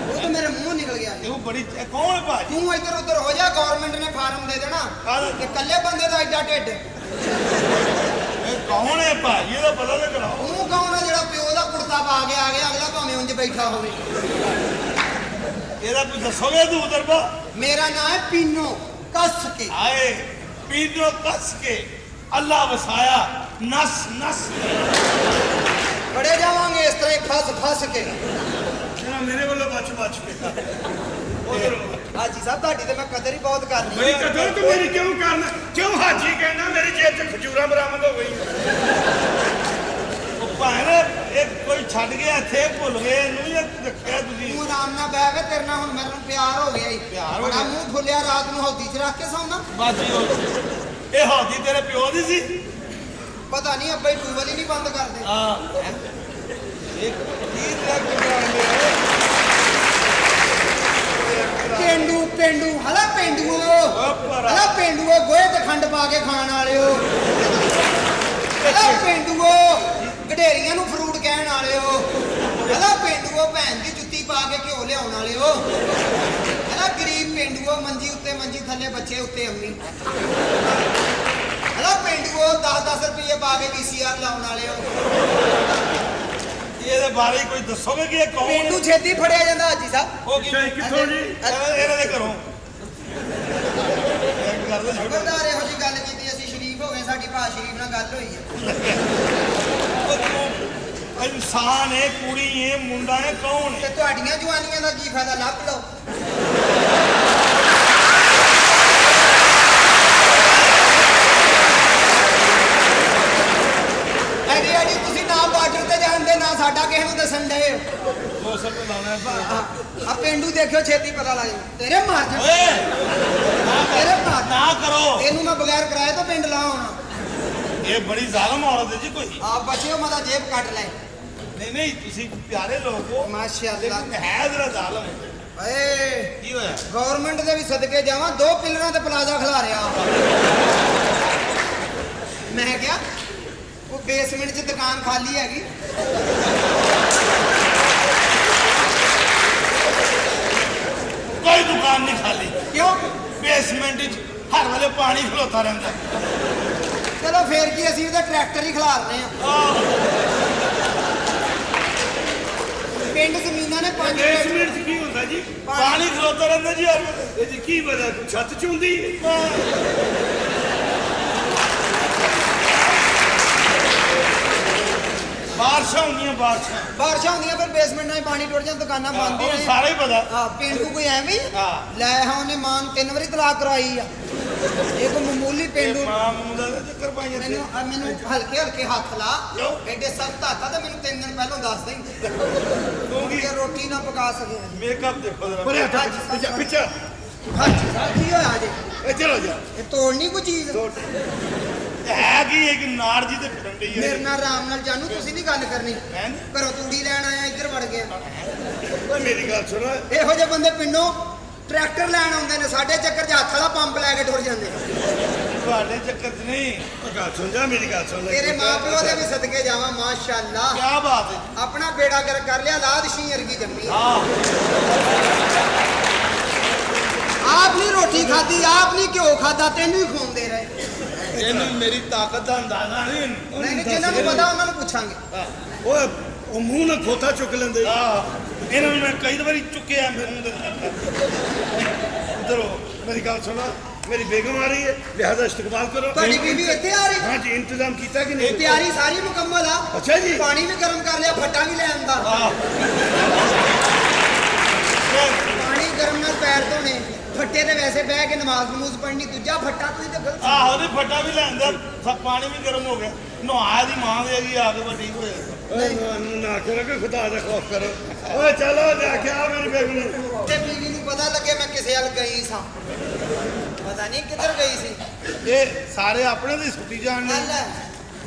ਉਹ ਤਾਂ ਮੇਰੇ ਮੂੰਹ ਨਿਕਲ ਗਿਆ। ਇਹ ਬੜੀ ਕੌਣ ਹੈ ਭਾਜੀ? ਤੂੰ ਇੱਧਰ ਉੱਧਰ ਹੋ ਜਾ, ਗਵਰਨਮੈਂਟ ਨੇ ਫਾਰਮ ਦੇ ਦੇਣਾ ਕਿ ਇਕੱਲੇ ਬੰਦੇ ਦਾ ਐਡਾ ਢਿੱਡ। ਇਹ ਕੌਣ ਹੈ ਭਾਜੀ? ਇਹਦਾ ਪਤਾ ਤਾਂ ਕਰਾਓ। ਤੂੰ ਕੌਣ ਆ ਜਿਹੜਾ ਪਿਓ ਦਾ ਕੁੜਤਾ ਪਾ ਕੇ ਆ ਗਿਆ? ਅਗਲਾ 'ਚ ਬੈਠਾ ਹੋਵੇ। ਇਹਦਾ ਕੁਝ ਦੱਸੋਗੇ ਤੂੰ ਦਰਬਾ? ਮੇਰਾ ਨਾਂ ਹੈ ਪੀਨੋ ਕੱਸ ਕੇ। ਆਏ ਪੀਨੋ ਕੱਸ ਕੇ ਅੱਲਾ ਵਸਾਇਆ ਨਸ ਨਸ। ਬੜੇ ਜਾਵਾਂਗੇ ਇਸ ਤਰ੍ਹਾਂ ਹੀ ਫਸ ਕੇ। ਜਰਾ ਮੇਰੇ ਵੱਲੋਂ ਬਚ ਕੇ ਉਧਰ ਹਾਜੀ ਸਾਹਿਬ ਤੁਹਾਡੀ ਤੇ ਮੈਂ ਕਦਰ ਹੀ ਬਹੁਤ ਕਰਨੀ ਮੇਰੀ ਕਦਰ ਤੂੰ ਮੇਰੀ ਕਿਉਂ ਕਰਨਾ? ਕਿਉਂ ਹਾਜੀ ਕਹਿਣਾ? ਮੇਰੀ ਜੇਬ 'ਚ ਖਜੂਰਾਂ ਬਰਾਮਦ ਹੋ ਗਈ। ਉਹ ਭਾਵੇਂ ਇਹ ਕੋਈ ਛੱਡ ਗਿਆ ਇੱਥੇ ਭੁੱਲ ਗਏ ਇਹਨੂੰ ਜਾਂ ਰੱਖਿਆ ਤੁਸੀਂ? ਤੂੰ ਆਰਾਮ ਨਾਲ ਬਹਿ ਵੇ, ਤੇਰੇ ਨਾਲ ਹੁਣ ਮੇਰੇ ਨਾਲ ਪਿਆਰ ਹੋ ਗਿਆ ਈ। ਪਿਆਰ ਹੋ ਬੜਾ ਗਿਆ। ਮੂੰਹ ਫੁੱਲਿਆ, ਰਾਤ ਨੂੰ ਹੌਦੀ 'ਚ ਰੱਖ ਕੇ ਸੌਂਦਾ। ਬਾਜੀ ਇਹ ਹੌਦੀ ਤੇਰੇ ਪਿਓ ਦੀ ਸੀ? ਪਤਾ ਨਹੀਂ ਅੱਬਾ ਹੀ ਟੂਬਲ ਹੀ ਨਹੀਂ ਬੰਦ ਕਰਦੇ। ਹਾਂ ਇੱਕ 30 ਲੱਖ ਬਣਾਉਂਦੇ ਪੇਂਡੂ ਹਲਾ ਪੇਂਡੂਓ, ਹਲਾ ਪੇਂਡੂਓ, ਗੋਹੇ ਤੇ ਖੰਡ ਪਾ ਕੇ ਖਾਣ ਵਾਲਿਓ। ਹਲਾ ਪੇਂਡੂਓ, ਗਡੇਰੀਆਂ ਨੂੰ ਫਰੂਟ ਕਹਿਣ ਵਾਲਿਓ। ਹਲਾ ਪੇਂਡੂਓ, ਭੈਣ ਦੀ ਜੁੱਤੀ ਪਾ ਕੇ ਘਿਓ ਲਿਆਉਣ ਵਾਲਿਓ। ਹਲਾ ਗਰੀਬ ਪੇਂਡੂਓ, ਮੰਜੀ ਉੱਤੇ ਮੰਜੀ ਥੱਲੇ ਬੱਚੇ ਉੱਤੇ ਅੰਮੀ। ਹਲਾ ਪੇਂਡੂਓ, 10-10 ਰੁਪਏ ਪਾ ਕੇ VCR ਲਾਉਣ ਵਾਲਿਓ। ਇਹਦੇ ਬਾਰੇ ਕੋਈ ਦੱਸੋਗੇ ਕਿ ਇਹ ਕੌਣ? ਪੇਂਡੂ ਛੇਤੀ ਫੜਿਆ ਜਾਂਦਾ ਹਾਜੀ ਸਾਹਿਬ। ਉਹ ਕਿੱਥੋਂ ਜੀ? ਇਹਨਾਂ ਦੇ ਘਰੋਂ ਕਰਦੇ ਛੋਟੇ। ਖਬਰਦਾਰ ਇਹੋ ਜਿਹੀ ਗੱਲ ਕੀਤੀ, ਅਸੀਂ ਸ਼ਰੀਫ ਹੋ ਗਏ, ਸਾਡੀ ਭਾ ਸ਼ਰੀਫ ਨਾਲ ਗੱਲ ਹੋਈ ਹੈ। ਇਨਸਾਨ ਹੈ, ਕੁੜੀ ਹੈ, ਮੁੰਡਾ ਹੈ, ਕੌਣ ਤੇ ਹੈ? ਤੁਹਾਡੀਆਂ ਜਵਾਨੀਆਂ ਦਾ ਕੀ ਫਾਇਦਾ? ਲੱਭ ਲਓ। ਐਡੀ ਤੁਸੀਂ ਨਾ ਬਾਰਡਰ ਤੇ ਜਾਣਦੇ, ਨਾ ਸਾਡਾ ਕਿਸੇ ਨੂੰ ਦੱਸਣ ਦੇ। ਦੋ ਸਭ ਤੋਂ ਲਾਉਣਾ ਆ ਪੇਂਡੂ ਦੇਖਿਓ, ਛੇਤੀ ਪਤਾ ਲੱਗ ਜਾਊ। ਤੇਰੇ ਮਾਰ ਜਾ, ਓਏ ਤੇਰੇ ਮਾਰ ਨਾ ਕਰੋ। ਇਹਨੂੰ ਮੈਂ ਬਗੈਰ ਕਿਰਾਏ ਤੋਂ ਪਿੰਡ ਲਾਉਣਾ। ਇਹ ਬੜੀ ਜ਼ਾਲਮ ਔਰਤ ਹੈ ਜੀ ਕੋਈ। ਆ ਬਚਿਓ, ਮੈਂ ਤਾਂ ਜੇਬ ਕੱਟ ਲੈ। ਨਹੀਂ ਨਹੀਂ ਤੁਸੀਂ ਪਿਆਰੇ ਲੋਕ ਹੋ, ਮਾਸ਼ਾਅੱਲਾ। ਲੇਕਿਨ ਹੈ ਜਰਾ ਜ਼ਾਲਮ ਹੈ। ਏ ਕੀ ਹੋਇਆ? ਗਵਰਨਮੈਂਟ ਦੇ ਵੀ ਸਦਕੇ ਜਾਵਾਂ, 2 ਪਿਲਰਾਂ ਤੇ ਪਲਾਜ਼ਾ ਖਿਲਾ ਰਿਆ। ਮੈਂ ਕਿਹਾ ਉਹ ਬੇਸਮੈਂਟ 'ਚ ਦੁਕਾਨ ਖਾਲੀ ਹੈਗੀ। ਕੋਈ ਦੁਕਾਨ ਨਹੀਂ ਖਾਲੀ। ਕਿਉਂ? ਬੇਸਮੈਂਟ 'ਚ ਹਰ ਵੇਲੇ ਪਾਣੀ ਖਲੋਤਾ ਰਹਿੰਦਾ। ਚਲੋ ਫੇਰ ਕੀ, ਅਸੀਂ ਉਹਦਾ ਟਰੈਕਟਰ ਹੀ ਖਿਲਾਰਦੇ ਆ। ਪਿੰਡ ਜ਼ਮੀਨਾਂ ਨੇ 5 ਬੇਸਮੈਂਟ 'ਚ ਕੀ ਹੁੰਦਾ ਜੀ? ਪਾਣੀ ਖਲੋਤਾ ਰਹਿੰਦਾ ਜੀ ਹਰ ਵੇਲੇ। ਇਹਦੀ ਕੀ ਵਜ੍ਹਾ? ਕੋਈ ਛੱਤ 'ਚ ਹੁੰਦੀ? ਬਾਰਿਸ਼ਾਂ ਹੁੰਦੀਆਂ ਬਾਰਿਸ਼ਾਂ ਹੁੰਦੀਆਂ, ਫਿਰ ਬੇਸਮੈਂਟ ਨਾਲ ਹੀ ਪਾਣੀ ਟੁੱਟ ਜਾਂਦਾ, ਦੁਕਾਨਾਂ ਬੰਦ ਹੀ ਉਹ ਨੇ। ਸਾਰਾ ਹੀ ਪਤਾ। ਹਾਂ, ਪਿੰਡੂ ਕੋਈ ਐਵੇਂ ਹੀ? ਹਾਂ। ਲੈ ਹਾਂ, ਉਹਨੇ ਮਾਂ ਨੂੰ 3 ਵਾਰੀ ਤਲਾਕ ਕਰਵਾਈ ਆ। ਇਹ ਕੋਈ ਮਾਮੂਲੀ ਪਿੰਡੂ। ਮਾਂ ਮੁੰਡਾ ਦੇ ਚੱਕਰ ਪਾਈਆਂ ਤੇ ਮੈਨੂੰ ਹਲਕੇ ਹਲਕੇ ਹੱਥ ਲਾ। ਕਿਉਂ? ਐਡੇ ਸਖਤ ਹੱਥ ਆ ਤਾਂ ਮੈਨੂੰ 3 ਦਿਨ ਪਹਿਲਾਂ ਦੱਸ ਦੇ ਕਿ ਰੋਟੀ ਨਾ ਪਕਾ ਸਕੇ। ਮੇਕਅਪ ਦੇਖੋ ਜਰਾ। ਪਰੇ ਹੱਥ ਪਿੱਛੇ। ਹਾਂਜੀ ਸਾਹਿਬ, ਕੀ ਹੋਇਆ ਜੀ? ਇਹ ਚਲੋ ਜਾ। ਇਹ ਤੋੜਨੀ ਕੋਈ ਚੀਜ਼? ਹੈ ਕੀ ਇੱਕ ਨਾੜ ਜੀ ਤੇ ਫਿਰਨ ਡਈ ਮੇਰੇ ਹੈ। ਨਾਲ ਆਰਾਮ ਨਾਲ ਜਾਨੂ, ਤੁਸੀਂ ਨਹੀਂ ਗੱਲ ਕਰਨੀ। ਹੈਂ? ਘਰੋਂ ਤੂੜੀ ਲੈਣ ਆਇਆ, ਇੱਧਰ ਵੜ ਗਿਆ। ਓਏ ਮੇਰੀ ਗੱਲ ਸੁਣ। ਇਹੋ ਜਿਹੇ ਬੰਦੇ ਪਿੰਡੋਂ ਟਰੈਕਟਰ ਲੈਣ ਆਉਂਦੇ ਨੇ, ਸਾਡੇ ਚੱਕਰ 'ਚ ਹੱਥ ਵਾਲਾ ਪੰਪ ਲੈ ਕੇ ਟੁਰ ਜਾਂਦੇ। ਤੁਹਾਡੇ ਚੱਕਰ 'ਚ ਨਹੀਂ। ਗੱਲ ਸੁਣ ਜਾ, ਮੇਰੀ ਗੱਲ ਸੁਣ ਲੈ। ਤੇਰੇ ਮਾਪਿਓ ਦੇ ਵੀ ਸਦਕੇ ਜਾਵਾਂ, ਮਾਸ਼ਾਅੱਲਾ। ਕੀ ਬਾਤ ਹੈ? ਆਪਣਾ ਬੇੜਾ ਗਰਕ ਕਰ ਲਿਆ, ਲਾਦ ਸ਼ੀਰ ਕੀ ਜੰਮੀ। ਆਪ ਨਹੀਂ ਰੋਟੀ ਖਾਦੀ, ਆਪ ਨਹੀਂ ਘਿਓ ਖਾਦਾ, ਤੈਨੂੰ ਹੀ ਖਵਾਉਂਦੇ ਰਹੇ। ਇਹਨੂੰ ਮੇਰੀ ਤਾਕਤ ਦਾ ਅੰਦਾਜ਼ਾ ਨਹੀਂ। ਨਹੀਂ, ਜਿਨ੍ਹਾਂ ਨੂੰ ਪਤਾ ਉਹਨਾਂ ਨੂੰ ਪੁੱਛਾਂਗੇ। ਓਏ ਉਹ ਮੂੰਹ ਨਾਲ ਖੋਤਾ ਚੁੱਕ ਲੈਂਦੇ। ਇਹਨਾਂ ਨੂੰ ਮੈਂ ਕਈ ਵਾਰੀ ਚੁੱਕਿਆ ਫਿਰ ਇਧਰੋ ਮੇਰੀ ਗੱਲ ਸੁਣ। ਮੇਰੀ ਬੇਗਮ ਆ ਰਹੀ ਹੈ, ਲਿਹਾਜ਼ਾ ਇਸਤਕਬਾਲ ਕਰੋ। ਤੁਹਾਡੀ ਬੀਬੀ ਇੱਥੇ ਆ ਰਹੀ? हाँ जी, इंतजाम किया कि नहीं? ਤਿਆਰੀ ਸਾਰੀ ਮੁਕੰਮਲ ਆ। ਅੱਛਾ ਜੀ। ਪਾਣੀ ਵੀ ਗਰਮ ਕਰ ਲਿਆ, ਫੱਟਾ ਵੀ ਲੈ ਆਂਦਾ। ਪਾਣੀ ਗਰਮ ਨਾਲ ਪੈਰ ਧੋਣੇ, ਫੱਟੇ ਤੇ ਵੈਸੇ ਬਹਿ ਕੇ ਨਮਾਜ਼ ਨਮੂਜ਼ ਪੜ੍ਹਨੀ, ਦੂਜਾ ਫੱਟਾ ਤੁਸੀਂ ਤੇ ਗਲਤ। ਆਹੋ ਨਹੀਂ ਫੱਟਾ ਵੀ ਲੈਂਦਾ, ਸਭ ਪਾਣੀ ਵੀ ਗਰਮ ਹੋ ਗਿਆ। ਨਹਾਇਆ ਦੀ ਮਾਂ ਦੇ ਗਈ ਆ ਕੇ ਵੱਡੀ ਹੋਏ। ना करो कि खुदा का खौफ करो। ओए चलो जाके आ मेरी बेगम ਨੂੰ। ਤੇ ਬੀਵੀ ਨੂੰ ਪਤਾ ਲੱਗੇ ਮੈਂ ਕਿਸੇ ਹਲ ਗਈ ਸਾਂ, ਪਤਾ ਨਹੀਂ ਕਿੱਧਰ ਗਈ ਸੀ। ਇਹ ਸਾਰੇ ਆਪਣੇ ਦੀ ਸੁੱਤੀ ਜਾਣਦੇ। ਲੈ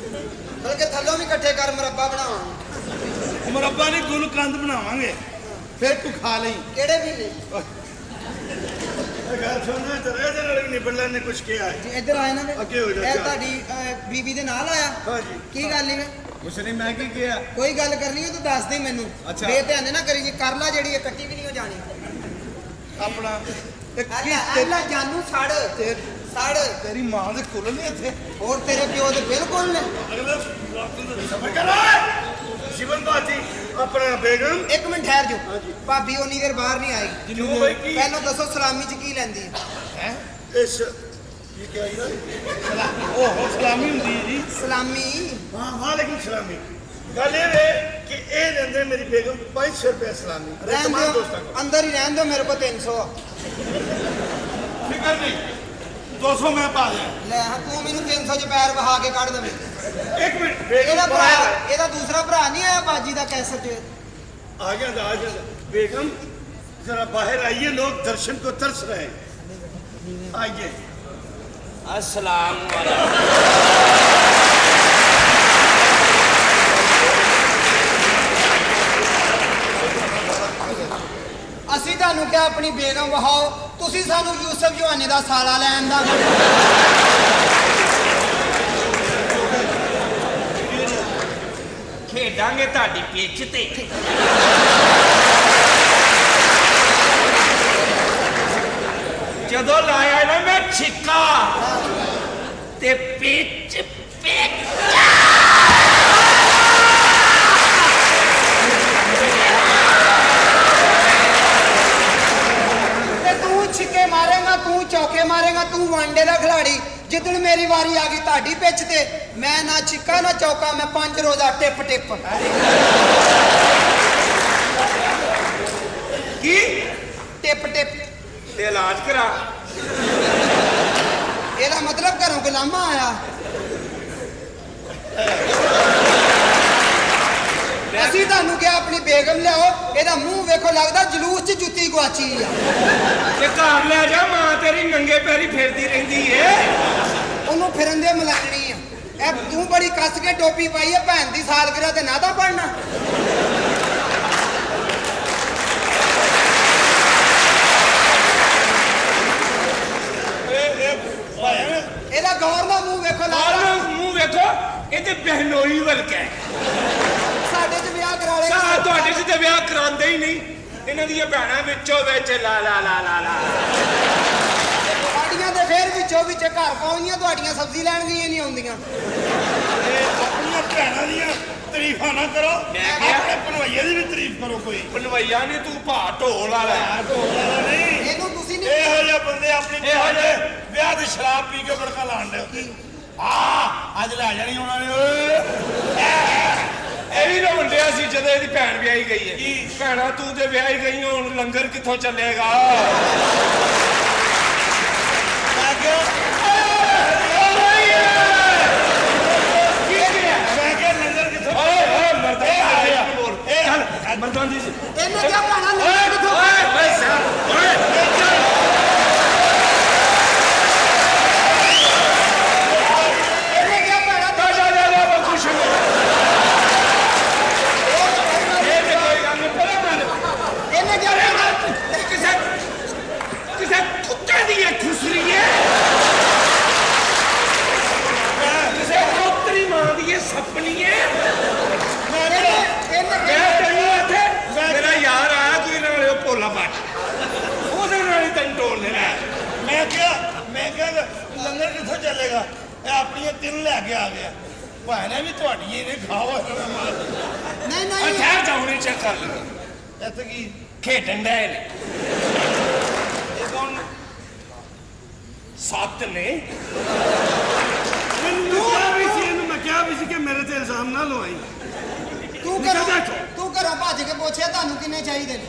ਬਲਕਿ ਥੱਲੋਂ ਵੀ ਇਕੱਠੇ ਕਰ, ਮੁਰੱਬਾ ਬਣਾਵਾਂ। ਮੁਰੱਬਾ ਨਹੀਂ, ਗੁਲ ਕੰਦ ਬਣਾਵਾਂਗੇ, ਫਿਰ ਤੂੰ ਖਾ ਲਈ। ਕਿਹੜੇ ਮਹੀਨੇ? ਗੱਲ ਸੁਣਨਾ ਤੇ ਇਹਦੇ ਨਾਲ ਵੀ ਨਿਬੜ ਲੈਣੇ ਕੁਛ ਕਿਹਾ ਹੈ। ਜੀ ਇੱਧਰ ਆਏ ਨਾ ਵੇ। ਅੱਗੇ ਹੋ ਜਾ, ਇਹ ਚੱਲ। ਤੁਹਾਡੀ ਬੀਬੀ ਦੇ ਨਾਲ ਆਇਆ? ਹਾਂ ਜੀ। ਕੀ ਗੱਲ ਨਹੀਂ ਵੇ? ਕੁਛ ਨਹੀਂ, ਮੈਂ ਕੀ ਕਿਹਾ? ਕੋਈ ਗੱਲ ਕਰਨੀ ਹੋ ਤੂੰ ਦੱਸ ਦੇ ਮੈਨੂੰ। ਅੱਛਾ। ਬੇਧਿਆਨੇ ਨਾ ਕਰੀ ਜੀ, ਕਰ ਲਾ, ਜਿਹੜੀ ਇਹ ਕੱਟੀ ਵੀ ਨਹੀਂ ਹੋ ਜਾਣੀ। ਆਪਣਾ ਅੱਲਾ ਜਾਨੂ ਸੜ ਸੜ। ਤੇਰੀ ਮਾਂ ਦੇ ਕੁੱਲ ਨੇ ਇੱਥੇ। ਹੋਰ ਤੇਰੇ ਪਿਓ ਦੇ ਬਿਲਕੁਲ ਨੇ। ਅਗਲੇ सबर कर। शिवन बाजी अपना बेगम ਇੱਕ ਮਿੰਟ ਠਹਿਰ ਜਾਓ ਭਾਬੀ ਉਨੀ ਦੇਰ ਬਾਹਰ ਨਹੀਂ ਆਏਗੀ क्यों भाई की ਪਹਿਲਾਂ ਦੱਸੋ ਸਲਾਮੀ ਚ ਕੀ ਲੈਂਦੀ ਹੈ इस ये क्या है ना ओह सलामी हुंदी है जी ਸਲਾਮੀ हाँ वालेकुम सलामी गल ये है कि ए लेंदे मेरी बेगम 500 रुपए सलामी अरे ਰਹਿਣ तमाम ਦਿਓ दोस्तों को ਅੰਦਰ ਹੀ ਰਹਿਣ ਦਿਓ ਮੇਰੇ ਕੋਲ 300 ਆ फिकर नहीं 200 मैं पा लिया ਲੈ ਹਾਂ ਤੂੰ ਮੈਨੂੰ 300 ਚ ਪੈਰ ਵਹਾ ਕੇ ਕੱਢ ਦੇਵੇਂ एक मिनट बेगम ਇਹਦਾ ਭਰਾ बाहर ਇਹਦਾ ਦੂਸਰਾ ਭਰਾ ਨਹੀਂ ਆਇਆ ਬਾਜੀ ਦਾ ਕੈਸਟ ਚ आ गया बेगम जरा बाहर आइए लोग दर्शन को तरस रहे हैं आइए अस्सलाम ਅਸੀਂ ਤੁਹਾਨੂੰ ਕਿਹਾ ਆਪਣੀ ਬੇਗਮ ਵਹਾਓ ਤੁਸੀਂ ਸਾਨੂੰ ਯੂਸਫ ਜਵਾਨੇ ਦਾ ਸਾਲਾ ਲੈਣ ਦਾ ਖੇਡਾਂਗੇ ਤੁਹਾਡੀ ਪਿੱਚ ਤੇ ਜਦੋਂ ਲਾਇਆ ਨਾ ਮੈਂ ਛਿੱਕਾ ਤੇ ਪਿੱਚ ਤੇ ਤੂੰ ਛਿੱਕੇ ਮਾਰੇਗਾ ਤੂੰ ਚੌਕੇ ਮਾਰੇਗਾ ਤੂੰ ਵਾਂਡੇ ਦਾ ਖਿਲਾੜੀ ਜਿੱਦਣ ਮੇਰੀ ਵਾਰੀ ਆ ਗਈ ਤੁਹਾਡੀ ਪਿੱਚ ਤੇ ਮੈਂ ਨਾ ਛਿੱਕਾ ਨਾ ਚੌਕਾ ਮੈਂ 5 ਰੋਜ਼ਾ ਟਿਪ ਕੀ ਟਿਪ ਤੇ ਇਲਾਜ ਕਰਾ ਇਹਦਾ ਮਤਲਬ ਘਰੋਂ ਗੁਲਾਮਾ ਆਇਆ ਅਸੀਂ ਤੁਹਾਨੂੰ ਕਿਹਾ ਆਪਣੀ ਬੇਗਮ ਲਿਆਓ ਇਹਦਾ ਮੂੰਹ ਵੇਖੋ ਲੱਗਦਾ ਜਲੂਸ 'ਚ ਜੁੱਤੀ ਗਵਾਚੀ ਆ ਤੇ ਘਰ ਲੈ ਜਾ ਮਾਂ ਤੇਰੀ ਨੰਗੇ ਪੈਰੀ ਫਿਰਦੀ ਰਹਿੰਦੀ ਏ ਉਹਨੂੰ ਫਿਰਨ ਦੇ ਮਲਾਣੀ ਆ ਇਹ ਤੂੰ ਬੜੀ ਕੱਸ ਕੇ ਟੋਪੀ ਪਾਈ ਆ ਭੈਣ ਦੀ ਸਾਲਗਿਰਾ ਤੇ ਨਾ ਤਾਂ ਪੜਨਾ ਇਹਦਾ ਗੌਰ ਨਾਲ ਮੂੰਹ ਵੇਖੋ ਲੱਗਦਾ ਮੂੰਹ ਵੇਖੋ ਇਹਦੇ ਬਹਿਨੋਈ ਵਰਗਾ ਸਾਡੇ 'ਚ ਵਿਆਹ ਕਰਾ ਲੈ ਸਾਡਾ ਤੁਹਾਡੇ 'ਚ ਤੇ ਵਿਆਹ ਕਰਾਉਂਦੇ ਹੀ ਨਹੀਂ ਇਹਨਾਂ ਦੀਆਂ ਭੈਣਾਂ ਵਿੱਚੋਂ ਵਿੱਚ ਲਾ ਤੁਹਾਡੀਆਂ ਤੇ ਫੇਰ ਵਿੱਚੋਂ ਵਿੱਚ ਘਰ ਪਾਉਣੀਆਂ ਤੁਹਾਡੀਆਂ ਸਬਜ਼ੀ ਲੈਣ ਗਈਆਂ ਨਹੀਂ ਆਉਂਦੀਆਂ अपनी भैन दियां तारीफा ना करो अपने भनवैया की भी तारीफ करो कोई ਭਨਵਈਆ ਨੇ ਤੂੰ ਭਾ ਢੋਲ ਵਾਲਾ ढोल वाला नहीं ਇਹਨੂੰ ਤੁਸੀਂ ਨਹੀਂ ਇਹੋ ਜਿਹੇ ਬੰਦੇ ਆਪਣੀ ਇਹੋ ਜਿਹੇ ਵਿਆਹ ਦੀ ਸ਼ਰਾਬ ਪੀ ਕੇ ਬੜਕਾ ਲਾਣ ਦੇ ਅੱਜ ਲੈ ਜਾਣੀ ਉਹਨਾਂ ਨੇ ਓਏ ਇਹ ਵੀ ਰੋਂਡਿਆ ਸੀ ਜਦੋਂ ਇਹਦੀ ਭੈਣ ਵਿਆਹੀ ਗਈ ਹੈ ਭੈਣਾ ਤੂੰ ਤੇ ਵਿਆਹੀ ਗਈ ਹੁਣ ਲੰਗਰ ਕਿੱਥੋਂ ਚੱਲੇਗਾ ਮੈਂ ਕਿਹਾ ਲੰਗਰ ਕਿੱਥੋਂ ਓਏ ਮਰਦਾਂ ਇਹ ਮਰਦਾਂ ਦੀ ਇਹਨੇ ਕਿਹਾ ਭੈਣਾ ਲੈ ਕਿੱਥੋਂ ਇਹਨੇ ਕਿਹਾ ਭੈਣਾ ਇਹਨੇ ਕਿਹਾ ਭੈਣਾ ਕਿਸੇ ਕੁੱਤੇ ਦੀ ਇਹ ਖੁਸਰੀ ਹੈ ਕਿਸੇ ਪੋਤਰੀ ਮਾਂ ਦੀ ਇਹ ਸੱਪਣੀ ਹੈ ਇਹਨੇ ਮੈਂ ਤੈਨੂੰ ਇੱਥੇ ਮੇਰਾ ਯਾਰ ਆਇਆ ਕੋਈ ਨਾਲੇ ਉਹ ਭੋਲਾ ਬੱਟ ਉਹਦੇ ਨਾਲ ਹੀ ਤੈਨੂੰ ਢੋਲ ਦੇਣਾ ਮੈਂ ਕਿਹਾ ਲੰਗਰ ਕਿੱਥੋਂ ਚੱਲੇਗਾ ਇਹ ਆਪਣੀਆਂ ਤਿੰਨ ਲੈ ਕੇ ਆ ਗਿਆ ਭਾਣੇ ਵੀ ਤੁਹਾਡੀਆਂ ਇਹਨੇ ਖਾਓ ਨਹੀਂ ਨਹੀਂ ਠਹਿਰ ਜਾ ਹੁਣੇ ਚੈੱਕ ਕਰ ਲੈ ਇੱਥੇ ਕੀ ਖੇਡਣ ਦਾ ਨੇ ਇਹ ਕੌਣ ਸੱਤ ਨੇ ਮੈਂ ਕਿਹਾ ਵੀ ਸੀ ਕਿ ਮੇਰੇ ਤੇ ਇਲਜ਼ਾਮ ਨਾ ਲਵਾਈ ਤੂੰ ਘਰੋਂ ਭੱਜ ਕੇ ਪੁੱਛਿਆ ਤੁਹਾਨੂੰ ਕਿੰਨੇ ਚਾਹੀਦੇ ਨੇ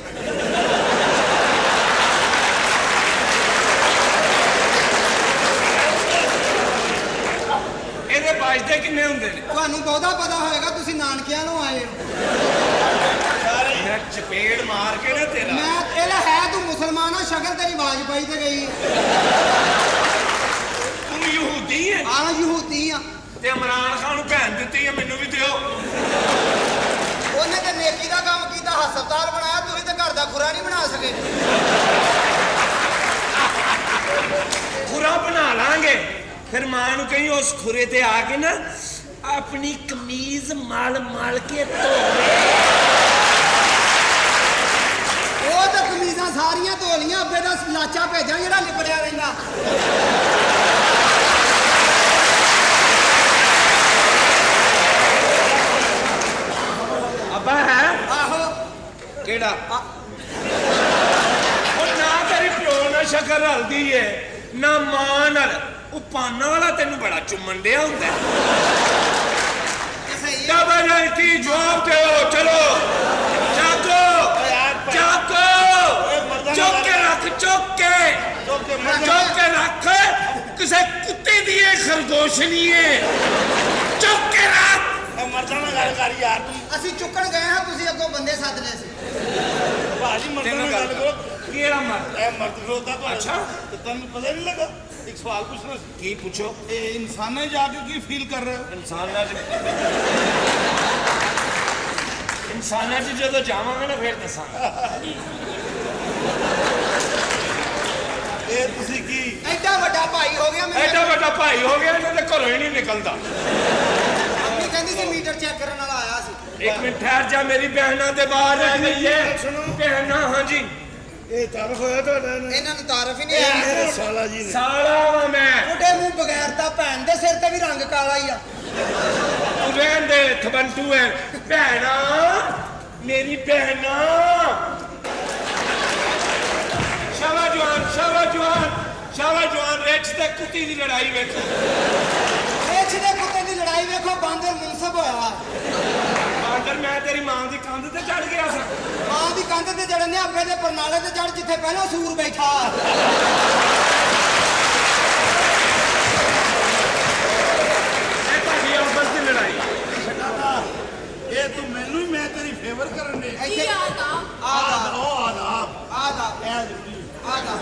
ਇਹਦੇ ਵੱਜਦੇ ਕਿੰਨੇ ਹੁੰਦੇ ਨੇ ਤੁਹਾਨੂੰ ਬਹੁਤਾ ਪਤਾ ਹੋਏਗਾ ਤੁਸੀਂ ਨਾਨਕਿਆਂ ਨੂੰ ਆਏ ਹੋ ਮੈਂ ਚਪੇੜ ਮਾਰ ਕੇ ਨਾ ਤੇਰਾ ਮੈਂ ਇਹਦਾ ਹੈ ਤੂੰ ਮੁਸਲਮਾਨ ਆ ਸ਼ਕਲ ਤੇਰੀ ਵਾਜਪਾਈ ਤੇ ਗਈ ਤੂੰ ਯਹੂਦੀ ਹੈ ਆ ਯਹੂਦੀ ਆ ਤੇ ਇਮਰਾਨ ਖਾਨ ਨੂੰ ਭੈਣ ਦਿੱਤੀ ਹੈ ਮੈਨੂੰ ਵੀ ਦਿਓ ਉਹਨੇ ਤੇ ਨੇਕੀ ਦਾ ਕੰਮ ਕੀਤਾ ਹਸਪਤਾਲ ਬਣਾਇਆ ਤੁਸੀਂ ਤੇ ਘਰ ਦਾ ਖੁਰਾ ਨਹੀਂ ਬਣਾ ਸਕੇ ਖੁਰਾ ਬਣਾ ਲਾਂਗੇ ਫਿਰ ਮਾਂ ਨੂੰ ਕਹੀਂ ਉਸ ਖੁਰੇ ਤੇ ਆ ਕੇ ਨਾ ਆਪਣੀ ਕਮੀਜ਼ ਮਲ ਕੇ ਧੋਵੇ ਉਹ ਤਾਂ ਕਮੀਜ਼ਾਂ ਸਾਰੀਆਂ ਧੋ ਲੀਆਂ ਅੱਬੇ ਦਾ ਲਾਚਾ ਭੇਜਾਂ ਜਿਹੜਾ ਲਿਬੜਿਆ ਰਹਿੰਦਾ ਕਿਹੜਾ ਉਹ ਨਾ ਤੇਰੀ ਪਿਓ ਨਾਲ ਸ਼ਕਲ ਰਲਦੀ ਏ ਨਾ ਮਾਂ ਨਾਲ ਉਹ ਪਾਨਾ ਵਾਲਾ ਤੈਨੂੰ ਬੜਾ ਚੁੰਮਣ ਡਿਆ ਹੁੰਦਾ ਸਹੀ ਹੈ ਡਬਲ ਕੀ ਜਵਾਬ ਦਿਓ ਚਲੋ ਚਾਕੋ ਚਾਕੋ ਚੁੱਕ ਕੇ ਰੱਖ ਚੁੱਕ ਕੇ ਰੱਖ ਕਿਸੇ ਕੁੱਤੇ ਦੀ ਇਹ ਖਰਗੋਸ਼ ਨਹੀਂ ਏ ਚੁੱਕ ਕੇ ਰੱਖ ਮਰਦਾਂ ਨਾਲ ਗੱਲ ਕਰ ਯਾਰ ਤੂੰ ਅਸੀਂ ਚੁੱਕਣ ਗਏ ਹਾਂ ਤੁਸੀਂ ਅੱਗੋਂ ਬੰਦੇ ਸੱਦ ਲਏ ਸੀ ਭਾਜੀ ਮਰਦਾਂ ਨਾਲ ਗੱਲ ਕਰੋ ਕਿਹੜਾ ਮਰ ਇਹ ਮਰਦ ਖਲੋਤਾ ਤੁਹਾਡਾ ਅੱਛਾ। ਤੇ ਤੁਹਾਨੂੰ ਪਤਾ ਨਹੀਂ ਲੱਗਾ ਇੱਕ ਸਵਾਲ ਪੁੱਛਣਾ ਸੀ ਕੀ ਪੁੱਛੋ ਇਹ ਇਨਸਾਨਾਂ ਜਾ ਕੇ ਕੀ ਫੀਲ ਕਰ ਰਹੇ ਹੋ ਇਨਸਾਨਾਂ 'ਚ ਜਦੋਂ ਜਾਵਾਂਗੇ ਨਾ ਫਿਰ ਦੱਸਾਂਗਾ ਇਹ ਤੁਸੀਂ ਕੀ ਐਡਾ ਵੱਡਾ ਭਾਈ ਹੋ ਗਿਆ ਮੈਂ ਐਡਾ ਵੱਡਾ ਭਾਈ ਹੋ ਗਿਆ ਇਹਨਾਂ ਦੇ ਘਰੋਂ ਹੀ ਨਹੀਂ ਨਿਕਲਦਾ ਆਪਣੀ ਕਹਿੰਦੀ ਸੀ ਮੀਟਰ ਚੈੱਕ ਕਰਨ ਵਾਲਾ ਆਇਆ ਸੀ ਇੱਕ ਮਿੰਟ ਠਹਿਰ ਜਾ ਮੇਰੀ ਭੈਣਾਂ ਦੇ ਬਾਹਰ ਆ ਗਈ ਹੈ ਭੈਣਾਂ ਹਾਂਜੀ ਇਹ ਤਾਰਫ ਹੋਇਆ ਤੁਹਾਡਾ ਇਹਨਾਂ ਨੂੰ ਤਾਰਫ ਹੀ ਨਹੀਂ ਇਹ ਆਇਆ ਮੇਰੇ ਸਾਲਾ ਜੀ ਨੇ ਸਾਲਾ ਵਾਂ ਮੈਂ ਬੁੱਢੇ ਮੂੰਹ ਬਗੈਰ ਤਾਂ ਭੈਣ ਦੇ ਸਿਰ ਤੇ ਵੀ ਰੰਗ ਕਾਲਾ ਹੀ ਆ ਤੂੰ ਰਹਿਣ ਦੇ ਥਬੰਟੂ ਹੈ ਭੈਣਾਂ ਮੇਰੀ ਭੈਣਾਂ ਸ਼ਾਵਾ ਜਵਾਨ ਰੇਚ ਤੇ ਕੁੱਤੀ ਦੀ ਲੜਾਈ ਵੇਖੋ ਰੇਛ ਦੇ ਕੁੱਤੇ ਦੀ ਲੜਾਈ ਵੇਖੋ ਬਾਂਦਰ ਮੁਨਸਬ ਹੋਇਆ ਬਾਂਦਰ ਮੈਂ ਤੇਰੀ ਮਾਂ ਦੀ ਕੰਧ ਤੇ ਚੜ ਗਿਆ ਸਾਂ ਮਾਂ ਦੀ ਕੰਧ ਤੇ ਜੜਨ ਨੇ ਆਪੇ ਦੇ ਪਰਨਾਲੇ ਤੇ ਚੜ ਜਿੱਥੇ ਪਹਿਲਾਂ ਸੂਰ ਬੈਠਾ ਇਹ ਤੁਹਾਡੀ ਆਪਸ ਦੀ ਲੜਾਈ ਇਹ ਤੂੰ ਮੈਨੂੰ ਹੀ ਮੈਂ ਤੇਰੀ ਫੇਵਰ ਕਰਨ ਦੇ ਕੀ ਆਦਾ ਉਹ ਆਦਾਬ ਆਦਾ ਇਹ ਜ਼ਰੂਰੀ ਆਦਾ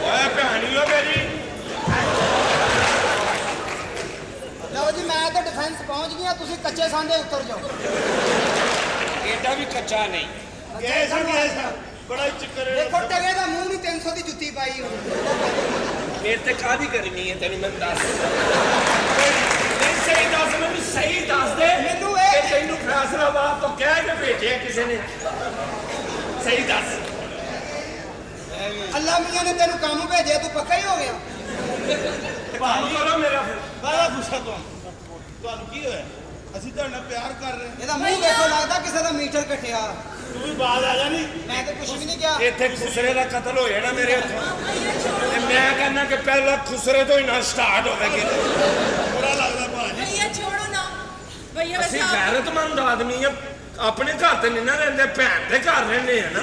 ਓਏ ਭੈਣੀਓ ਮੇਰੀ ਲਓ ਜੀ ਮੈਂ ਤਾਂ ਡਿਫੈਂਸ ਪਹੁੰਚ ਗਈ ਆ ਤੁਸੀਂ ਕੱਚੇ ਸਾਂਦੇ ਉੱਤਰ ਜਾਓ ਏਡਾ ਵੀ ਕੱਚਾ ਨਹੀਂ ਐਸਾ ਬੜਾ ਹੀ ਚੱਕਰ ਹੈ ਦੇਖੋ ਟਗੇ ਦਾ ਮੂੰਹ ਨਹੀਂ 300 ਦੀ ਜੁੱਤੀ ਪਾਈ ਹੋਣੀ ਮੇਰੇ ਤੇ ਕਾਹਦੀ ਕਰਨੀ ਹੈ ਤੈਨੂੰ ਮੈਂ ਦੱਸ ਨਹੀਂ ਸਹੀ ਦੱਸ ਮੈਨੂੰ ਸਹੀ ਦੱਸ ਦੇ ਮੈਨੂੰ ਇਹ- ਕਿ ਤੈਨੂੰ ਫੈਸਲਾਬਾਦ ਤੋਂ ਕਹਿ ਕੇ ਭੇਜਿਆ ਕਿਸੇ ਨੇ ਸਹੀ ਦੱਸ ਅੱਲਾ ਮੀਆਂ ਨੇ ਤੈਨੂੰ ਕੰਮ ਭੇਜਿਆ ਤੂੰ ਪੱਕਾ ਹੀ ਹੋ ਗਿਆ ਕੰਮ ਕਰੋ ਮੇਰਾ ਫਿਰ ਬੜਾ ਗੁੱਸਾ ਤੁਹਾਨੂੰ ਕੀ ਹੋਇਆ ਅਸੀਂ ਤੁਹਾਡੇ ਨਾਲ ਪਿਆਰ ਕਰ ਰਹੇ ਹਾਂ ਇਹਦਾ ਮੂੰਹ ਦੇਖੋ ਲੱਗਦਾ ਕਿਸੇ ਦਾ ਮੀਟਰ ਕੱਟਿਆ ਤੂੰ ਵੀ ਬਾਜ਼ ਆ ਜਾਣੀ ਮੈਂ ਤਾਂ ਕੁਝ ਵੀ ਨਹੀਂ ਕਿਹਾ ਇੱਥੇ ਖੁਸਰੇ ਦਾ ਕਤਲ ਹੋ ਜਾਣਾ ਮੇਰੇ ਹੱਥੋਂ ਤੇ ਮੈਂ ਕਹਿੰਦਾ ਕਿ ਪਹਿਲਾਂ ਖੁਸਰੇ ਤੋਂ ਹੀ ਨਾ ਸਟਾਰਟ ਹੋਵੇਗੀ ਬੁਰਾ ਲੱਗਦਾ ਭਾਜੀ भैया छोड़ो ना भैया ਅਸੀਂ वैसे आप ਗੈਰਤਮੰਦ ਆਦਮੀ ਆ ਆਪਣੇ ਘਰ ਤੇ ਨਹੀਂ ਨਾ ਰਹਿੰਦੇ ਭੈਣ ਦੇ ਘਰ ਰਹਿੰਦੇ ਆ ਨਾ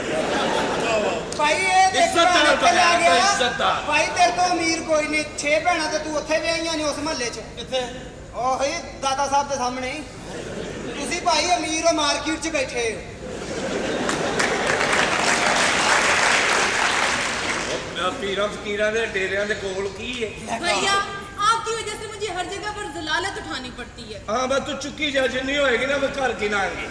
ਭਾਈ ਇਹ ਦੇਖ ਇੱਜ਼ਤਦਾਰ ਉੱਥੇ ਲੈ ਬਗੈਰ ਗਿਆ। ਤਾਂ ਇੱਜ਼ਤਦਾਰ। ਭਾਈ ਤੇਰੇ ਤੋਂ ਅਮੀਰ ਕੋਈ ਨਹੀਂ 6 ਭੈਣਾਂ ਤੇ ਤੂੰ ਉੱਥੇ ਵਿਆਹੀਆਂ ਨੇ ਉਸ ਮਹੱਲੇ 'ਚ ਕਿੱਥੇ ਉਹੀ ਦਾਦਾ ਸਾਹਿਬ ਦੇ ਸਾਹਮਣੇ ਹੀ। ਤੁਸੀਂ ਭਾਈ ਅਮੀਰ ਹੋ ਮਾਰਕੀਟ 'ਚ ਬੈਠੇ ਹੋ ਪੀਰਾਂ ਫਕੀਰਾਂ ਦੇ ਡੇਰਿਆਂ ਦੇ ਕੋਲ ਕੀ ਹੈ भैया आपकी वजह से मुझे हर जगह पर जलालत उठानी पड़ती है ਹਾਂ ਬਸ ਤੂੰ ਚੁੱਕੀ ਜਾ ਜਿੰਨੀ ਹੋਏਗੀ ਨਾ ਮੈਂ ਘਰ ਕੀ ਲਾਂਗੀ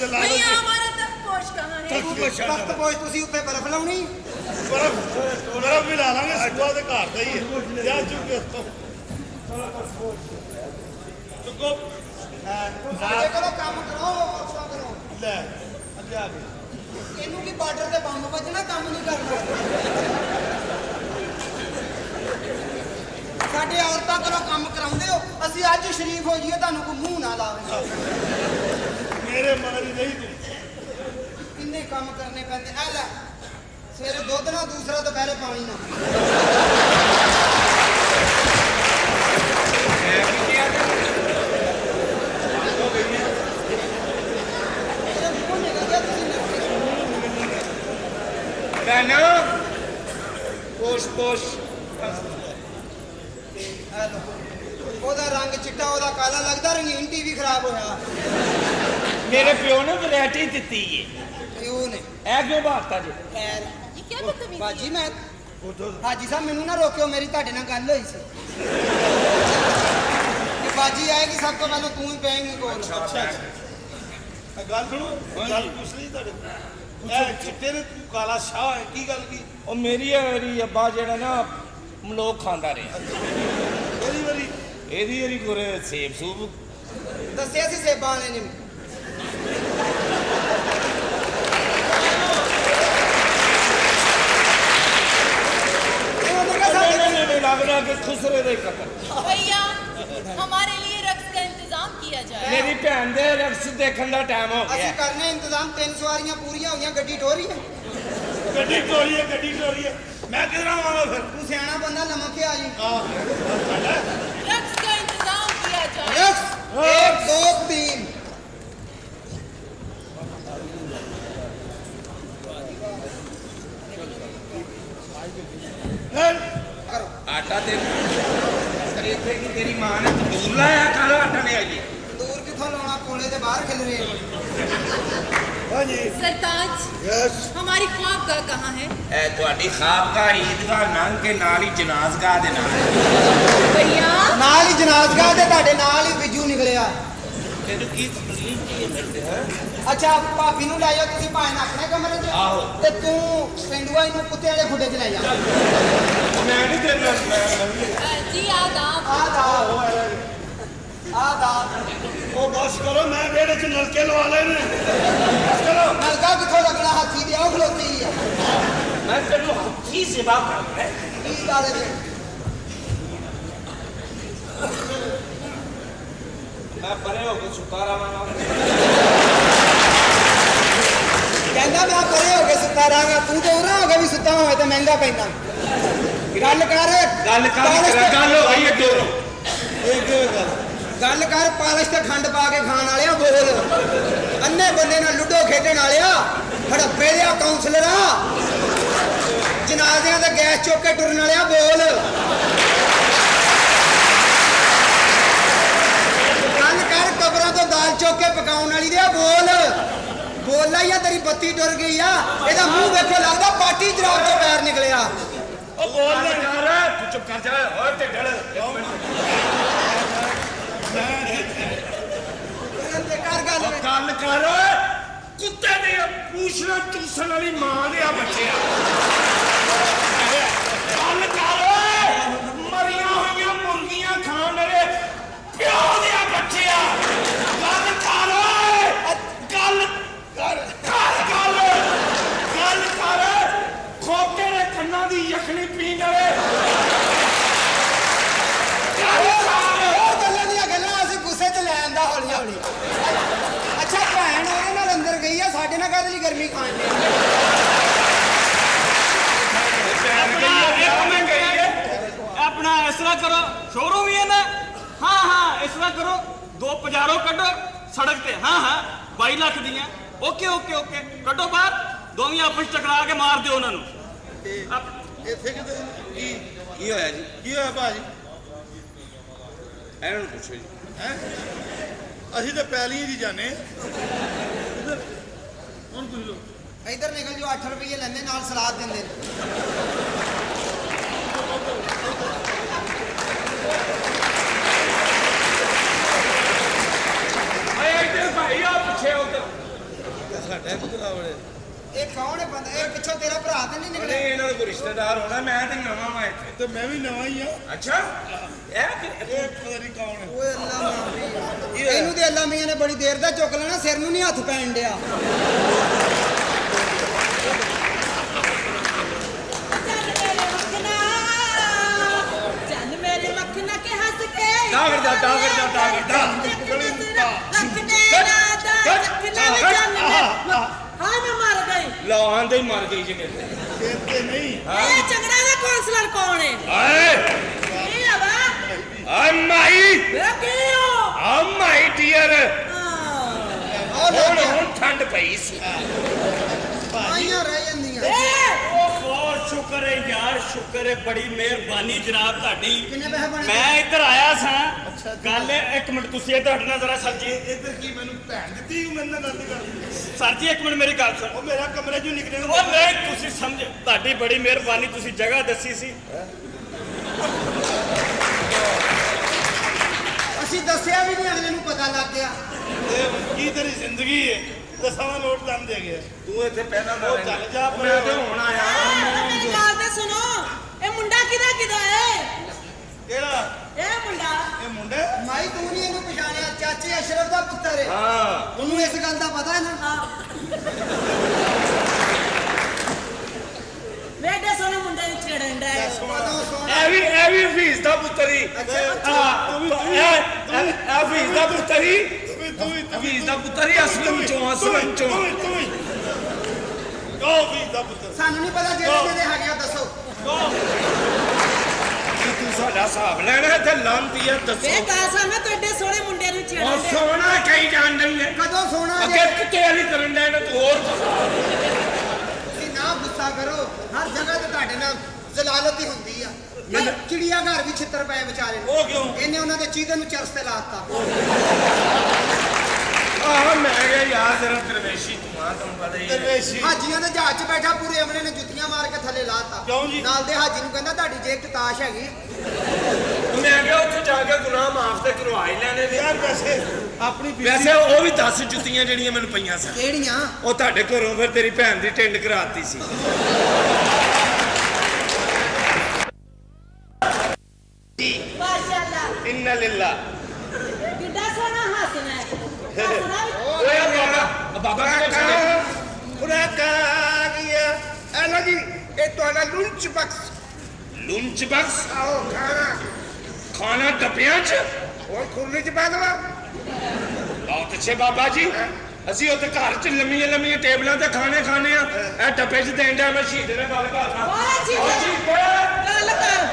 भैया हमारा तक पोश कहाँ है ਤਖਤ ਪੋਜ ਤੁਸੀਂ ਉੱਤੇ ਬਰਫ਼ ਲਾਉਣੀ ਬਰਫ ਵੀ ਲਾ ਲਾਂਗੇ ਸੁਆ ਦੇ ਘਰ ਦਾ ਹੀ ਹੈ ਜਾ ਚੁੱਕੇ ਚੁੱਕੋ ਸਾਡੇ ਕੋਲੋਂ ਕੰਮ ਕਰੋ ਔਖਾ ਕਰੋ ਲੈ ਅੱਗੇ ਆ ਗਏ ਇਹਨੂੰ ਕੀ ਬਾਰਡਰ ਤੇ ਬੰਬ ਵੱਜਣਾ ਕੰਮ ਨਹੀਂ ਕਰਨਾ ਸਾਡੇ ਔਰਤਾਂ ਕੋਲੋਂ ਕੰਮ ਕਰਾਉਂਦੇ ਹੋ ਅਸੀਂ ਅੱਜ ਸ਼ਰੀਫ ਹੋ ਜਾਈਏ ਤੁਹਾਨੂੰ ਕੋਈ ਮੂੰਹ ਨਾ ਲਾਵੇ ਮੇਰੇ ਮਗਰ ਹੀ ਨਹੀਂ ਤੂੰ ਕਿੰਨੇ ਕੰਮ ਕਰਨੇ ਪੈਂਦੇ ਆ ਲੈ ਸਵੇਰੇ ਦੁੱਧ ਨਾ ਦੂਸਰਾ ਦੁਪਹਿਰੇ ਪਾਣੀ ਨਾ ਮੇਰੇ ਮੂੰਹ ਨਿਕਲ ਗਿਆ ਤੁਸੀਂ ਭੈਣਾ ਪੋਸ਼ ਹੈਲੋ ਉਹਦਾ ਰੰਗ ਚਿੱਟਾ ਉਹਦਾ ਕਾਲਾ ਲੱਗਦਾ ਰੰਗੀਨ ਟੀਵੀ ਖਰਾਬ ਹੋਇਆ ਮੇਰੇ ਪਿਓ ਨੇ ਵੈਰਾਈਟੀ ਦਿੱਤੀ ਏ ਇਹ ਉਹ ਨੇ ਇਹ ਕਿਉਂ ਬਾਤਾਂ ਜੀ ਖੈਰ ये क्या बदतमीजी ਬਾਜੀ ਮੈਂ ਹਾਜੀ ਸਾਹਿਬ ਮੈਨੂੰ ਨਾ ਰੋਕਿਓ ਮੇਰੀ ਤੁਹਾਡੇ ਨਾਲ ਗੱਲ ਹੋਈ ਸੀ ਕਿ ਬਾਜੀ ਆਏਗੀ ਸਭ ਤੋਂ ਪਹਿਲਾਂ ਤੂੰ ਹੀ ਪਏਂਗੀ ਕੋਲ ਗੱਲ ਸੁਣੋ ਗੱਲ ਪੁੱਛ ਲਈ ਤੁਹਾਡੇ ਇਹ ਚਿੱਟੇ ਨੇ ਤੂੰ ਕਾਲਾ ਸ਼ਾਹ ਹੈ ਕੀ ਗੱਲ ਕੀ ਉਹ ਮੇਰੀ ਅੱਬਾ ਜਿਹੜਾ ਨਾ ਮਲੋਕ ਖਾਂਦਾ ਰਿਹਾ ਬੜੀ ਬੜੀ ਇਹਦੀ ਗੁਰੇ ਸੇਬ ਸੂਬ ਦੱਸਿਆ ਸੀ ਸੇਬਾਂ ਵਾਲੇ ਨੇ ਮੈਨੂੰ ਲੱਗਦਾ ਕਿ ਖੁਸਰੇ ਦੇ ਕਤਲ भैया हमारे लिए रक्स का इंतजाम किया जाए ਮੇਰੀ ਭੈਣ ਦੇ ਰਕਸ ਦੇ ਦੇਖਣ ਦਾ ਟਾਈਮ ਹੋ ਅਸੀਂ ਗਿਆ ਕਰਨੇ ਇੰਤਜ਼ਾਮ 3 ਸਵਾਰੀਆਂ ਪੂਰੀਆਂ ਹੋਈਆਂ ਗੱਡੀ ਟੋਰੀ ਹੈ ਗੱਡੀ ਟੋਰੀ ਹੈ ਮੈਂ ਕਿਧਰ ਆਵਾਂਗਾ ਫਿਰ ਤੂੰ ਸਿਆਣਾ ਬੰਦਾ ਨਮਕ ਆ ਜੀ रक्स का इंतजाम किया जाए यस 1 2 3 ਕਰੋ ਆਟਾ ਤੇ ਇੱਥੇ ਕੀ ਤੇਰੀ ਮਾਂ ਨੇ ਤੰਦੂਰ ਲਾਇਆ ਕੱਲ ਆਟਾ ਲੈ ਆਈ ਦੂਰ ਕਿੱਥੋਂ ਲਾਉਣਾ ਕੋਲੇ ਦੇ ਬਾਹਰ ਖਿਲ ਰਹੇ हाँ जी सरताज यस हमारी ख्वाबगाह कहाँ है ਇਹ ਤੁਹਾਡੀ ਖਾਬਗਾਹ ਈਦਗਾਹ ਲੰਘ ਕੇ ਨਾਲ ਹੀ ਜਨਾਜ਼ਗਾਹ ਦੇ ਨਾਲ भैया ਨਾਲ ਹੀ ਜਨਾਜ਼ਗਾਹ ਤੇ ਤੁਹਾਡੇ ਨਾਲ ਹੀ ਬਿੱਜੂ ਨਿਕਲਿਆ ਤੈਨੂੰ ਕੀ ਤਕਲੀਫ ਕੀ ਹੈ ਮੇਰੇ ਤੇ ਅੱਛਾ ਭਾਬੀ ਨੂੰ ਲੈ ਜਾਓ ਤੁਸੀਂ ਭਾਵੇਂ ਨਾ ਆਪਣੇ ਕਮਰੇ 'ਚ ਆਹੋ। ਤੇ ਤੂੰ ਪਿੰਡੂਆ ਇਹਨੂੰ ਕੁੱਤੇ ਵਾਲੇ ਖੁੱਡੇ 'ਚ ਲੈ ਜਾ मैं नहीं देना जी आदाब ਆਦਾਬ ਉਹ ਬਸ ਕਰੋ ਮੈਂ ਵਿਹੜੇ 'ਚ ਨਲਕੇ ਲਵਾ ਲੈਣੇ ਬਸ ਕਰੋ ਨਲਕਾ ਕਿੱਥੋਂ ਲੱਗਣਾ ਹਾਥੀ ਦੀ ਆਹ ਖਲੋਤੀ ਆ ਮੈਂ ਤੈਨੂੰ ਹੱਥੀ ਸੇਵਾ ਕਰਦਾ ਹੈ ਕੀ ਗੱਲ ਹੈ ਮੈਂ ਪਰੇ ਹੋ ਕੇ ਸੁੱਤਾ ਰਹਾਂਗਾ ਕਹਿੰਦਾ ਮੈਂ ਪਰੇ ਹੋ ਕੇ ਸੁੱਤਾ ਰਹਾਂਗਾ ਤੂੰ ਤੇ ਉਰਾ ਹੋ ਕੇ ਵੀ ਸੁੱਤਾ ਹੋਵੇ ਤੇ ਮਹਿੰਗਾ ਪੈਂਦਾ ਗੱਲ ਕਰ ਗੱਲ ਹੋ ਗਈ ਹੈ ਦੋ ਗੱਲ ਕਰ ਪਾਲਿਸ਼ ਤੇ ਖੰਡ ਪਾ ਕੇ ਖਾਣ ਵਾਲਿਆ ਬੋਲ ਅੰਨੇ ਬੰਦੇ ਨਾਲ ਲੁੱਡੋ ਖੇਡਣ ਵਾਲਿਆ ਹੜੱਪੇ ਦਿਆ ਕਾਉਂਸਲਰਾ ਜਨਾਜ਼ਿਆਂ ਤੇ ਗੈਸ ਚੁੱਕ ਕੇ ਟੁਰਨ ਵਾਲਿਆ ਬੋਲ ਗੱਲ ਕਰ ਕਬਰਾਂ ਤੋਂ ਦਾਲ ਚੁੱਕ ਕੇ ਪਕਾਉਣ ਵਾਲੀ ਦੇ ਬੋਲ ਬੋਲਾ ਹੀ ਆ ਤੇਰੀ ਬੱਤੀ ਟੁਰ ਗਈ ਆ ਇਹਦਾ ਮੂੰਹ ਵੇਖੋ ਲੱਗਦਾ ਪਾਰਟੀ ਜਰਾਬ ਤੋਂ ਪੈਰ ਨਿਕਲਿਆ ਉਹ ਬੋਲ ਨਾ ਯਾਰ ਤੂੰ ਚੁੱਪ ਕਰ ਜਾ ਓਏ ਤੇ ਡੜ ਕਰ ਗੱਲ ਗੱਲ ਕਰ ਓਏ ਕੁੱਤੇ ਦੇ ਪੂਛਣਾ ਚੂਸਣ ਵਾਲੀ ਮਾਂ ਦੇ ਆ ਬੱਚਿਆ ਗੱਲ ਕਰ ਓਏ ਮਰੀਆਂ ਹੋਈਆਂ ਮੁਰਗੀਆਂ ਖਾਣ ਵਾਲੇ ਪਿਓ ਦੇ ਆ ਬੱਚਿਆ ਗੱਲ ਕਰ ਓਏ ਗੱਲ ਕਰ ਖੋਕੇ ਦੇ ਕੰਨਾਂ ਦੀ ਯਖਣੀ ਪੀਣ ਵਾਲੇ ਉਹ ਗੱਲਾਂ ਦੀਆਂ ਗੱਲਾਂ ਅਸੀਂ ਗੁੱਸੇ 'ਚ ਲੈ ਆਂਦਾ ਹੌਲੀ ਹੌਲੀ ਅੱਛਾ ਭੈਣ ਉਹਦੇ ਨਾਲ ਅੰਦਰ ਗਈ ਆ ਸਾਡੇ ਨਾਲ ਕਾਹਦੇ ਲਈ ਗਰਮੀ ਖਾਣ ਦੀ ਆਪਣਾ ਇਸ ਤਰ੍ਹਾਂ ਕਰੋ ਸ਼ੋਰੂਮ ਵੀ ਹੈ ਨਾ ਹਾਂ ਇਸ ਤਰ੍ਹਾਂ ਕਰੋ 2 ਪਜਾਰੋ ਕੱਢੋ ਸੜਕ ਤੇ ਹਾਂ 22 ਲੱਖ ਦੀਆਂ ਓਕੇ ਕੱਢੋ ਬਾਹਰ ਦੋਵੇਂ ਆਪਸ ਚ ਟਕਰਾ ਕੇ ਮਾਰ ਦਿਓ ਉਹਨਾਂ ਨੂੰ ਇੱਥੇ ਕਿਤੇ ਕੀ ਹੋਇਆ ਜੀ ਕੀ ਹੋਇਆ ਭਾਜੀ ਇਹਨਾਂ ਨੂੰ ਪੁੱਛੋ ਜੀ ਹੈ ਅਸੀਂ ਤਾਂ ਪੈਲੀਆਂ ਜੀ ਜਾਣੇ ਹੁਣ ਤੁਸੀਂ ਲੋ ਇੱਧਰ ਨਿਕਲ ਜੋ 8 ਰੁਪਏ ਲੈਂਦੇ ਨਾਲ ਸਲਾਦ ਦਿੰਦੇ ਨੇ ਓਏ ਇੱਧਰ ਭਾਈ ਆ ਪਿੱਛੇ ਉੱਧਰ ਸਾਡਾ ਕਿਧਰ ਆਵੜੇ ਇਹ ਕੌਣ ਹੈ ਬੰਦਾ ਇਹ ਪਿੱਛੋਂ ਤੇਰਾ ਭਰਾ ਤਾਂ ਨਹੀਂ ਨਹੀਂ ਨਿਕਲਿਆ ਇਹਨਾਂ ਦਾ ਕੋਈ ਰਿਸ਼ਤੇਦਾਰ ਹੋਣਾ ਮੈਂ ਤੇ ਨਵਾਂ ਵਾਂ ਇੱਥੇ ਤੇ ਮੈਂ ਵੀ ਨਵਾਂ ਹੀ ਆ ਅੱਛਾ ਇਹ ਪਤਾ ਨਹੀਂ ਕੌਣ ਹੈ ਓਏ ਅੱਲਾ ਮਾਫੀ ਇਹਨੂੰ ਤੇ ਅੱਲਾ ਮੀਆਂ ਨੇ ਬੜੀ ਦੇਰ ਦਾ ਚੁੱਕ ਲੈਣਾ ਸਿਰ ਨੂੰ ਨਹੀਂ ਹੱਥ ਪੈਣ ਡਿਆ ਚੱਲ ਮੇਰੇ ਮੱਖਣਾ ਕੇ ਹੱਸ ਕੇ ਟਾਗਰ ਜਾ ਹਾਂ ਮੈਂ ਮਰ ਗਈ ਲਾਹਾਂ ਦੇ ਹੀ ਮਰ ਗਈ ਜੀ ਕਹਿੰਦੇ ਤੇ ਨਹੀਂ ਇਹ ਚੰਗੜਾ ਦਾ ਕਾਉਂਸਲਰ ਕੌਣ ਹੈ ਓਏ ਇਹ ਆਵਾ ਓ ਮਾਈ ਵੇ ਕੀ ਹੋ ਓ ਮਾਈ ਡੀਅਰ ਉਹ ਹੁਣ ਠੰਡ ਪਈ ਸੀ ਆਈਆਂ ਰਹਿ ਜਾਂਦੀਆਂ ਬਹੁਤ ਸ਼ੁਕਰ ਹੈ ਯਾਰ ਸ਼ੁਕਰ ਹੈ ਬੜੀ ਮਿਹਰਬਾਨੀ ਜਨਾਬ ਤੁਹਾਡੀ ਕਿੰਨੇ ਪੈਸੇ ਬਣੇ ਮੈਂ ਇੱਧਰ ਆਇਆ ਸਾਂ ਗੱਲ ਇੱਕ ਮਿੰਟ ਤੁਸੀਂ ਇੱਧਰ ਹਟਣਾ ਜ਼ਰਾ ਸਰ ਜੀ ਇੱਧਰ ਕੀ ਮੈਨੂੰ ਭੈਣ ਦਿੱਤੀ ਉਹ ਮੇਰੇ ਨਾਲ ਗੱਲ ਨਹੀਂ ਕਰਦੀ ਸਰ ਜੀ ਇੱਕ ਮਿੰਟ ਮੇਰੀ ਗੱਲ ਸੁਣ ਉਹ ਮੇਰਾ ਕਮਰੇ 'ਚੋਂ ਨਿਕਲੇ ਉਹ ਨਹੀਂ ਤੁਸੀਂ ਸਮਝ ਤੁਹਾਡੀ ਬੜੀ ਮਿਹਰਬਾਨੀ ਤੁਸੀਂ ਜਗ੍ਹਾ ਦੱਸੀ ਸੀ ਅਸੀਂ ਦੱਸਿਆ ਵੀ ਨਹੀਂ ਅਗਲੇ ਨੂੰ ਪਤਾ ਲੱਗ ਗਿਆ ਇਹ ਕੀ ਤੇਰੀ ਜ਼ਿੰਦਗੀ ਹੈ ਦਸਾਂ ਲੋਟ ਦਮ ਦੇ ਗਿਆ ਤੂੰ ਇੱਥੇ ਪਹਿਲਾਂ ਨਾ ਉਹ ਚੱਲ ਜਾ ਮੈਂ ਤੇ ਹੁਣ ਆਇਆ ਮੇਰੀ ਗੱਲ ਤੇ ਸੁਣੋ ਇਹ ਮੁੰਡਾ ਕਿਹਦਾ ਹੈ ਕਿਹੜਾ ਇਹ ਮੁੰਡਾ ਇਹ ਮੁੰਡੇ ਮਾਈ ਤੂੰ ਨਹੀਂ ਇਹਨੂੰ ਪਛਾਣਿਆ ਚਾਚੇ ਅਸ਼ਰਫ ਦਾ ਪੁੱਤਰ ਹੈ ਹਾਂ ਉਹਨੂੰ ਇਸ ਗੱਲ ਦਾ ਪਤਾ ਹੈ ਨਾ ਵੇਡੇ ਸੋਨੇ ਮੁੰਡੇ ਨੂੰ ਛੇੜਨ ਦਾ ਕਦੋਂ ਸੋਹਣਾ ਇਹ ਵੀ ਫੀਸ ਦਾ ਪੁੱਤਰ ਹੀ ਅੱਛਾ ਇਹ ਫੀਸ ਦਾ ਪੁੱਤਰ ਹੀ ਹਫੀਜ਼ ਦਾ ਪੁੱਤਰ ਹੀ ਅਸਲਮ ਚੋਂ ਹਫੀਜ਼ ਦਾ ਪੁੱਤਰ ਸਾਨੂੰ ਨਹੀਂ ਪਤਾ ਜਿਹੜੇ ਹੈਗੇ ਆ ਦੱਸੋ ਤੂੰ ਸਾਡਾ ਹਿਸਾਬ ਲੈਣਾ ਇੱਥੇ ਲਾਂਤੀ ਹੈ ਦੱਸੋ ਵੇ ਗੱਲ ਸੁਣ ਮੈਂ ਤੁਹਾਡੇ ਸੋਹਣੇ ਮੁੰਡੇ ਨੂੰ ਉਹ ਛੇੜਦੇ ਸੋਨਾ ਕਹੀ ਜਾਣ ਨਹੀਂ ਹੈ ਕਦੋਂ ਸੋਣਾ ਅੱਗੇ ਕਿਤੇ ਵਾਲੀ ਕਰਨ ਦਾ ਇਹਨੂੰ ਤੂੰ ਹੋਰ ਤੁਸੀਂ ਨਾ ਗੁੱਸਾ ਕਰੋ ਹਰ ਜਗ੍ਹਾ ਤੇ ਤੁਹਾਡੇ ਨਾਲ ਜ਼ਲਾਲਤ ਹੀ ਹੁੰਦੀ ਆ ਚਿੜੀਆ ਘਰ ਵੀ ਛਿੱਤਰ ਪਏ ਵਿਚਾਰੇ ਨੂੰ ਉਹ ਕਿਉਂ ਇਹਨੇ ਉਹਨਾਂ ਦੇ ਚੀਦੇ ਨੂੰ ਚਰਸ ਤੇ ਲਾਤਾ ਆਹ ਮੈਂ ਕਿਹਾ ਯਾਰ ਜਰਾ ਦਰਵੇਸ਼ੀ ਤੂੰ ਆ ਤੁਹਾਨੂੰ ਪਤਾ ਹੀ ਹੈ ਦਰਵੇਸ਼ੀ ਹਾਜੀਆਂ ਦੇ ਜਹਾਜ਼ 'ਚ ਬੈਠਾ ਪੂਰੇ ਅਮਲੇ ਨੇ ਜੁੱਤੀਆਂ ਮਾਰ ਕੇ ਥੱਲੇ ਲਾਤਾ ਕਿਉਂ ਜੀ? ਨਾਲ ਦੇ ਹਾਜੀ ਨੂੰ ਕਹਿੰਦਾ ਤੁਹਾਡੀ ਜੇਬ 'ਚ ਤਾਸ਼ ਹੈਗੀ ਮੈਂ ਕਿਹਾ ਉੱਥੇ ਜਾ ਕੇ ਗੁਨਾਹ ਮਾਫ ਤੇ ਕਰਵਾ ਹੀ ਲੈਣੇ ਨੇ ਯਾਰ ਵੈਸੇ ਆਪਣੀ ਵੈਸੇ ਉਹ ਵੀ 10 ਜੁੱਤੀਆਂ ਜਿਹੜੀਆਂ ਮੈਨੂੰ ਪਈਆਂ ਸਨ ਕਿਹੜੀਆਂ ਉਹ ਤੁਹਾਡੇ ਘਰੋਂ ਫਿਰ ਤੇਰੀ ਭੈਣ ਦੀ ਟਿੰਡ ਕਰਾਤੀ ਸੀ ਮਾਸ਼ਾਅੱਲਾ ਇੰਨਾ ਲਿਲਾ ਕਿੱਡਾ ਸੋਹਣਾ ਹੱਸਣਾ ਹੈ ਹੱਸਣਾ ਵੀ ਓਏ ਬਾਬਾ ਕਿਹੜੇ ਛੱਡੇ ਖੁਰਾਕ ਆ ਗਿਆ ਇਹ ਲੋ ਜੀ ਇਹ ਤੁਹਾਡਾ ਲੰਚ ਬਾਕਸ ਲੰਚ ਬਾਕਸ ਆਓ ਖਾਣਾ ਖਾਣਾ ਡੱਬਿਆਂ 'ਚ ਉਹ ਖੁਰਲੀ ਚ ਪਾ ਦਵਾ ਬਹੁਤ ਅੱਛੇ ਬਾਬਾ ਜੀ ਅਸੀਂ ਉੱਥੇ ਘਰ 'ਚ ਲੰਮੀਆਂ ਟੇਬਲਾਂ ਤੇ ਖਾਣੇ ਖਾਣੇ ਆ ਇਹ ਡੱਬੇ 'ਚ ਦੇਣ ਦਾ ਮੈਂ ਸ਼ਹੀਦ ਨਾਲ ਗੱਲ ਕਰਦਾ ਵਾਹ ਜੀ ਸ਼ਹੀਦ ਗੱਲ ਕਰ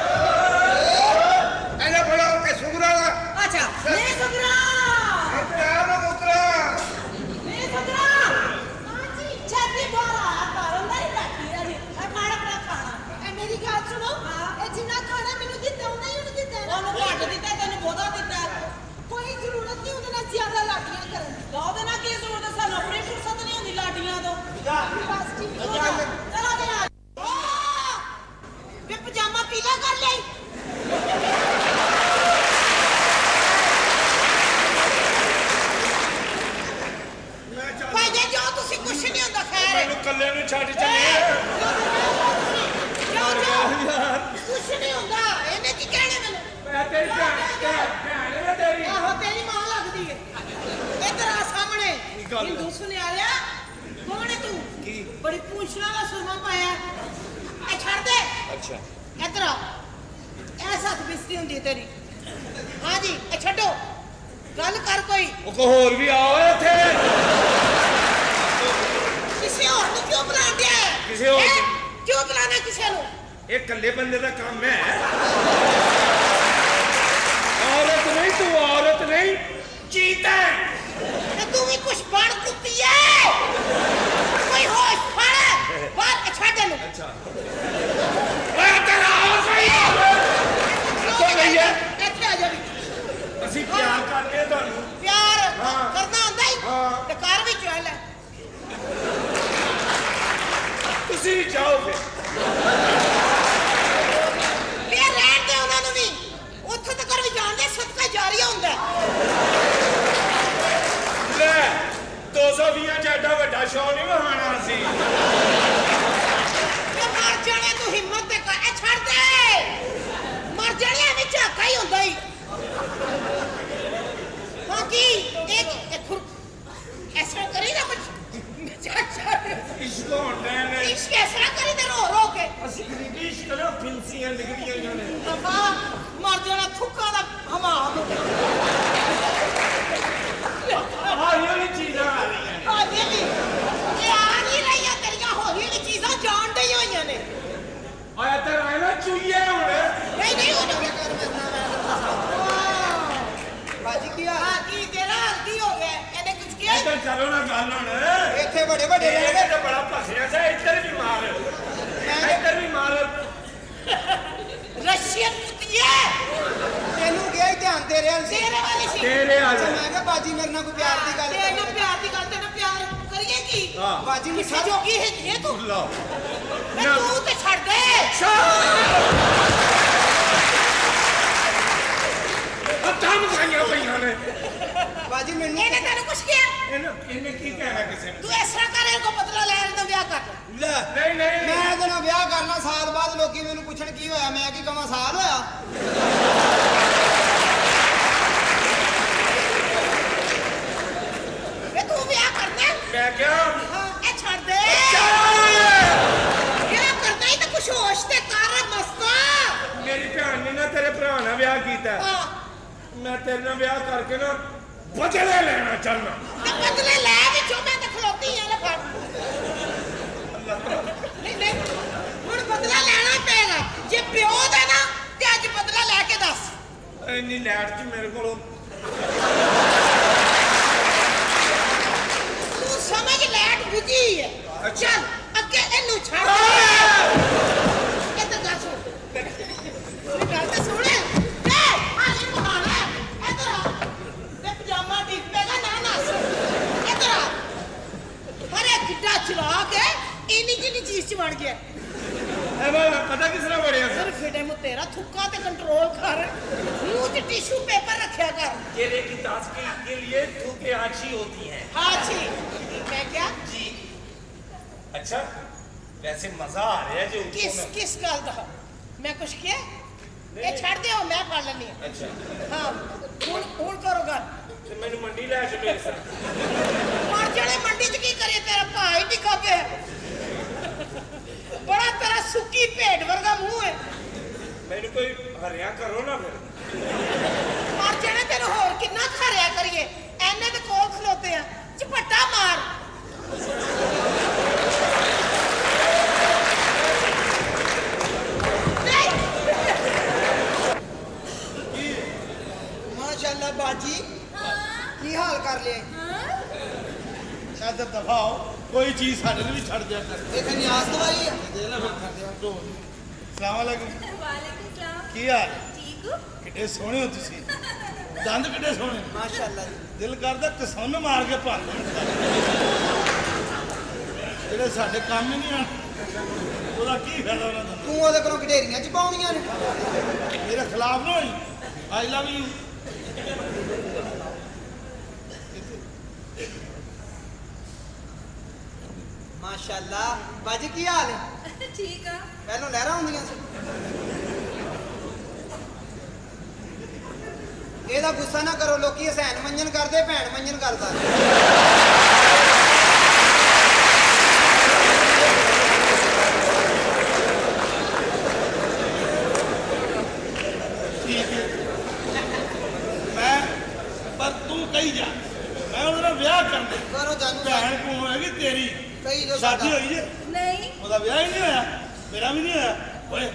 ਇਹਨੇ ਫੜੋ ਇਹ ਸੁਗਰਾ ਦਾ ਅੱਛਾ ਲੈ ਸੁਗਰਾ ਇਤਰਾ ਮੁਕਰਾ ਲੈ ਸੁਗਰਾ ਹਾਂਜੀ ਛੱਡੀ ਬਾਰਾ ਘਰ ਅੰਦਰ ਹੀ ਬੈਠੀ ਰਹੀ ਇਹ ਖਾਣਾ ਆਪਣਾ ਖਾਣਾ ਇਹ ਮੇਰੀ ਗੱਲ ਸੁਣੋ ਇਹ ਜਿੰਨਾ ਖਾਣਾ ਮੈਨੂੰ ਦਿੱਤਾ ਉਹਨਾਂ ਹੀ ਉਹਨੂੰ ਦਿੱਤਾ ਉਹਨੂੰ ਘੱਟ ਦਿੱਤਾ ਤੈਨੂੰ ਬਹੁਤਾ ਦਿੱਤਾ ਕੋਈ ਜ਼ਰੂਰਤ ਨਹੀਂ ਉਹਦੇ ਨਾਲ ਜ਼ਿਆਦਾ ਲਾਡੀਆਂ ਕਰਨ ਦੀ ਉਹਦੇ ਨਾਲ ਕੀ ਜ਼ਰੂਰਤ ਹੈ ਸਾਨੂੰ ਆਪਣੀ ਫੁਰਸਤ ਨਹੀਂ ਹੁੰਦੀ ਲਾਡੀਆਂ ਤੋਂ ਬਸ ਠੀਕ ਹੋ ਗਿਆ ਚਲੋ ਦੇ ਆ ਵੇ ਪਜਾਮਾ ਪੀਲਾ ਕਰ ਲਈ ਭਾਈ ਜੀ ਜੋ ਤੁਸੀਂ ਕੁਛ ਨਹੀਂ ਹੁੰਦਾ ਖੈਰ ਹੈ ਮੈਨੂੰ ਕੱਲੇ ਨੂੰ ਛੱਡ ਚੱਲੇ ਕੁਛ ਨਹੀਂ ਹੁੰਦਾ ਇਹਨੇ ਕੀ ਕਹਿਣਾ ਮੈਨੂੰ ਮੈਂ ਤੇਰੀ ਭੈਣ ਹੈ ਤੇਰੀ ਆਹੋ ਤੇਰੀ ਮਾਂ ਲੱਗਦੀ ਹੈ ਇੱਧਰ ਆ ਸਾਹਮਣੇ ਹਿੰਦੂ ਸੁਨਿਆਰਿਆ ਕੌਣ ਹੈ ਤੂੰ ਕੀ ਬੜੀ ਪੂਛਣਾ ਦਾ ਸੁਰਮਾ ਪਾਇਆ ਇਹ ਛੱਡ ਦੇ ਅੱਛਾ ਇੱਧਰ ਆ ਇਹ ਸੱਤ ਬਿਸਤੀ ਹੁੰਦੀ ਹੈ ਤੇਰੀ ਹਾਂਜੀ ਇਹ ਛੱਡੋ ਗੱਲ ਕਰ ਕੋਈ ਉਹ ਕੋ ਹੋਰ ਵੀ ਆਓ ਇੱਥੇ ਕਿਸੇ ਹੋਰ ਨੂੰ ਕਿਉਂ ਬੁਲਾਉਂਦੇ ਆ ਕਿਸੇ ਹੋਰ ਹੈਂ? ਕਿਉਂ ਬੁਲਾਣਾ ਕਿਸੇ ਨੂੰ ਇਹ ਇਕੱਲੇ ਬੰਦੇ ਦਾ ਕੰਮ ਹੈ ਔਰਤ ਨਹੀਂ ਤੂੰ ਔਰਤ ਨਹੀਂ ਚੀਤਾ ਹੈ। ਤੇ ਤੂੰ ਵੀ ਕੁਛ ਬਣ ਕੁੱਤੀ ਐ ਕੋਈ ਹੋਸ਼ ਫੜ ਬਾਹਰ ਛੱਡ ਇਹਨੂੰ ਅੱਛਾ ਓਏ ਤੇਰਾ ਆਓ ਸਹੀ ਕਿਉਂ ਗਈ ਹੈ? ਇੱਥੇ ਆ ਜਾ ਵੀ ਅਸੀਂ ਪਿਆਰ ਕਰਦੇ ਹਾਂ ਤੁਹਾਨੂੰ ਪਿਆਰ ਹਾਂ। ਕਰਨਾ ਹੁੰਦਾ ਹੀ ਹਾਂ। ਤੇ ਕਰ ਵੀ ਚੱਲ ਤੁਸੀਂ ਵੀ ਜਾਓਗੇ ਫੇਰ ਰਹਿਣ ਦੇ ਉਹਨਾਂ ਨੂੰ ਵੀ ਉੱਥੇ ਤੱਕ ਵੀ ਜਾਣਦੇ ਸਦਕਾ ਜਾਰੀ ਹੁੰਦਾ ਲੈ 220 ਚ ਐਡਾ ਵੱਡਾ ਸ਼ੋਅ ਨਹੀਂ ਵਹਾਣਾ ਸੀ ਤੇ ਮਰ ਜਾਣੇ ਤੂੰ ਹਿੰਮਤ ਤੇ ਕਰ ਇਹ ਛੱਡ ਦੇ ਮਰ ਜਾਣੇ ਐਵੇਂ ਝਾਕਾ ਹੀ ਹੁੰਦਾ ਹੀ ਹਾਂ ਕੀ ਇੱਕ ਖੁਰ ਐਸਾ ਕਰੀ ਨਾ ਕੁਛ ਇਸ਼ਕ ਹੁੰਦਾ ਨੇ ਇਸ਼ਕ ਐਸਾ ਕਰੀ ਤੇ ਰੋ ਰੋ ਕੇ ਅਸੀਂ ਗਰੀਬੀ ਇਸ਼ਕ ਨਾ ਫਿੰਸੀਆਂ ਨਿਕਲੀਆਂ ਹੋਈਆਂ ਨੇ ਅੱਬਾ ਮਰ ਜਾਣਾ ਥੁੱਕਾਂ ਦਾ ਹਮਾਮ ਹੌਲੀ ਹੌਲੀ ਚੀਜ਼ਾਂ ਆ ਰਹੀਆਂ ਨੇ ਆ ਜੀ ਇਹ ਆ ਨਹੀਂ ਰਹੀਆਂ ਤੇਰੀਆਂ ਹੌਲੀ ਹੌਲੀ ਚੀਜ਼ਾਂ ਜਾਣ ਡਈ ਹੋਈਆਂ ਨੇ ਓਏ ਇੱਧਰ ਆਏ ਨਾ ਚੁਈਏ ਹੁਣ ਨਹੀਂ ਨਹੀਂ ਉਹਨੂੰ ਬਾਜੀ ਕੀ ਹਾਲ ਹਾਂ ਕੀ ਤੇਰਾ ਹਾਲ ਕੀ ਹੋ ਗਿਆ ਇਹਨੇ ਕੁਝ ਕਿਹਾ ਇੱਧਰ ਚਲੋ ਨਾ ਗੱਲ ਹੁਣ ਇੱਥੇ ਵੱਡੇ ਵੱਡੇ ਰਹਿ ਇਹ ਗਏ ਤਾਂ ਬੜਾ ਭਸਿਆ ਸੀ ਇੱਧਰ ਵੀ ਮਾਰ ਇੱਧਰ ਵੀ ਮਾਰ ਰਸ਼ੀਅਨ ਕੁੱਤੀਏ ਤੈਨੂੰ ਗਿਆ ਹੀ ਧਿਆਨ ਤੇਰੇ ਵੱਲ ਸੀ ਤੇਰੇ ਵਾਲੀ ਸੀ ਤੇਰੇ ਆ ਅੱਛਾ, ਮੈਂ ਕਿਹਾ ਬਾਜੀ ਮੇਰੇ ਨਾਲ ਕੋਈ ਪਿਆਰ ਦੀ ਗੱਲ ਤੇਰੇ ਨਾਲ ਕਰ ਪਿਆਰ ਦੀ ਗੱਲ ਤੇ ਨਾਲ ਪਿਆਰ ਕਰੀਏ ਕੀ ਹਾਂ ਬਾਜੀ ਨੂੰ ਕਿਸੇ ਜੋਗੀ ਹੈਗੀ ਹੈ ਤੂੰ ਲਓ ਮੈਂ ਤੂੰ ਤੇ ਛੱਡ ਦੇ ਹੱਥਾਂ ਮਖਾਈਆਂ ਪਈਆਂ ਨੇ ਬਾਜੀ ਮੈਨੂੰ ਇਹਨੇ ਤੈਨੂੰ ਕੁਛ ਕਿਹਾ ਇਹਨੇ ਕੀ ਕਹਿਣਾ ਕਿਸੇ ਨੂੰ ਤੂੰ ਇਸ ਤਰ੍ਹਾਂ ਕਰ ਇਹਨੂੰ ਬਦਲਾ ਲੈ ਇਹਦਾ ਵਿਆਹ ਕਰ ਲੈ ਨਹੀਂ ਨਹੀਂ ਮੈਂ ਇਹਦੇ ਨਾਲ ਵਿਆਹ ਕਰਨਾ ਸਾਲ ਬਾਅਦ ਲੋਕੀ ਮੈਨੂੰ ਪੁੱਛਣ ਕੀ ਹੋਇਆ ਮੈਂ ਕੀ ਕਵਾਂ ਸਾਲ ਹੋਇਆ ਵੇ ਤੂੰ ਵਿਆਹ ਕਰਨਾ ਮੈਂ ਕਿਹਾ ਹਾਂ ਇਹ ਛੱਡ ਦੇ ਵਿਆਹ ਕਰਨਾ ਹੀ ਤਾਂ ਕੁਛ ਹੋਸ਼ ਤੇ ਕਰ ਮਸਤਾ ਮੇਰੀ ਭੈਣ ਨੇ ਨਾ ਤੇਰੇ ਭਰਾ ਨਾਲ ਵਿਆਹ ਕੀਤਾ ਹਾਂ ਮੈਂ ਤੇਰੇ ਨਾਲ ਵਿਆਹ ਕਰਕੇ ਨਾ ਬਦਲੇ ਲੈਣਾ ਚਾਹੁੰਦਾ। ਤੇ ਬਦਲੇ ਲੈ ਵਿੱਚੋਂ ਮੈਂ ਤਾਂ ਖਲੋਤੀ ਆ ਲੈ ਫੜ ਨਹੀਂ ਨਹੀਂ ਹੁਣ ਬਦਲਾ ਲੈਣਾ ਹੀ ਪਏਗਾ ਜੇ ਪਿਓ ਦਾ ਨਾ ਤੇ ਅੱਜ ਬਦਲਾ ਲੈ ਕੇ ਦੱਸ ਇੰਨੀ ਲੈਟ 'ਚ ਮੇਰੇ ਕੋਲੋਂ ਤੂੰ ਸਮਝ ਲੈਟ ਬੁਝੀ ਹੈ ਚੱਲ ਅੱਗੇ ਇਹਨੂੰ ਛੱਡ ਇਹ ਤਾਂ ਦੱਸ ਮੇਰੀ ਗੱਲ ਤਾਂ ਸੁਣ ਆਲੇ ਮਹਾਨਾ ਇੱਧਰ ਆ ਤੇ ਪਜਾਮਾ ਡਿੱਗ ਪੈਗਾ ਨਾ ਨਸ ਇੱਧਰ ਆ ਹਰੇ ਕਿੱਡਾ ਚਲਾ ਕੇ ਇੰਨੀ ਜਿਹੀ ਚੀਜ਼ ਚ ਵੜ ਗਿਆ ਪਤਾ ਕਿਸ ਤਰ੍ਹਾਂ ਬੜਿਆ ਸਰ ਫਿਟੇ ਮੂੰ ਤੇਰਾ ਥੁੱਕਾ ਤੇ ਕੰਟਰੋਲ ਕਰ ਮੂੰਹ 'ਚ ਟਿਸ਼ੂ ਪੇਪਰ ਰੱਖਿਆ ਕਰ केले की ताजगी के लिए थूके अच्छी होती है। हाँ जी मैं क्या जी अच्छा वैसे मजा आ रहा है जो किस गल दा मैं कुछ किया ये छड़ दे मैं पढ़ लेनी है अच्छा हाँ हुन करो गल ਤੇ ਮੈਨੂੰ ਮੰਡੀ ਲੈ ਚੱਲੇ ਸਰ मार जाने मंडी च की करे तेरा भाई टिका पे बड़ा तेरा सुक्की भेड़ वर्गा मुंह है ਮੈਨੂੰ ਕੋਈ ਹਰਿਆ ਕਰੋ ਨਾ ਫਿਰ मार जाने तेरे होर कितना खरिया करिए एने ते कोल खलोते हैं झपट्टा मार ਮਾਸ਼ਾਅੱਲਾ ਬਾਜੀ ਕੀ ਹਾਲ ਕਰ ਲਿਆ ਸ਼ਾਇਦ ਦਫਾਓ ਕੋਈ ਚੀਜ਼ ਸਾਡੇ ਨੂੰ ਵੀ ਛੱਡ ਦਿਆ ਕਰ। ਇਹ ਤਾਂ ਨਿਆਜ਼ ਦਵਾਈ ਆ ਦੇ ਲੈ ਫਿਰ ਕਰਦੇ ਹਾਂ ਤੋਂ ਸਲਾਮ ਅਲੈਕੁਮ ਵਾਲੇਕੁਮ ਸਲਾਮ ਕੀ ਹਾਲ ਠੀਕ ਹੋ ਕਿੱਡੇ ਸੋਹਣੇ ਹੋ ਤੁਸੀਂ ਦੰਦ ਕਿੱਡੇ ਸੋਹਣੇ ਮਾਸ਼ਾਅੱਲਾ ਜੀ ਦਿਲ ਕਰਦਾ ਕਿਸਮ ਮਾਰ ਕੇ ਭੰਨ ਦੇਣ ਜਿਹੜੇ ਸਾਡੇ ਕੰਮ ਹੀ ਨਹੀਂ ਆਣ ਉਹਦਾ ਕੀ ਫਾਇਦਾ ਉਹਨਾਂ ਦਾ ਤੂੰ ਉਹਦੇ ਕੋਲੋਂ ਘਡੇਰੀਆਂ ਚ ਪਾਉਣੀਆਂ ਨੇ ਮੇਰੇ ਖਿਲਾਫ ਨਾ ਹੋਈ ਆਈ ਲਵ ਯੂ ਮਾਸ਼ਾਅੱਲਾ ਬਾਜੀ ਕੀ ਹਾਲ ਹੈ ਠੀਕ ਆ ਪਹਿਲਾਂ ਲਹਿਰਾਂ ਹੁੰਦੀਆਂ ਸੀ ਇਹਦਾ ਗੁੱਸਾ ਨਾ ਕਰੋ ਲੋਕੀ ਹਸੈਨ ਮੰਜਨ ਕਰਦੇ ਭੈਣ ਮੰਜਨ ਕਰਦਾ ਠੀਕ ਹੈ ਮੈਂ ਪਰ ਤੂੰ ਕਹੀ ਜਾ ਮੈਂ ਉਹਦਾ ਵਿਆਹ ਕਰਨਾ ਕਰੋ ਜਾਨੂ ਭੈਣ ਕੋ ਹੋਏਗੀ ਤੇਰੀ ਕਹੀ ਜੋ ਸ਼ਾਦੀ ਸਾਡਾ ਹੋਈ ਜੇ ਨਹੀਂ ਉਹਦਾ ਵਿਆਹ ਹੀ ਨਹੀਂ ਹੋਇਆ ਮੇਰਾ ਵੀ ਨਹੀਂ ਹੋਇਆ ਓਏ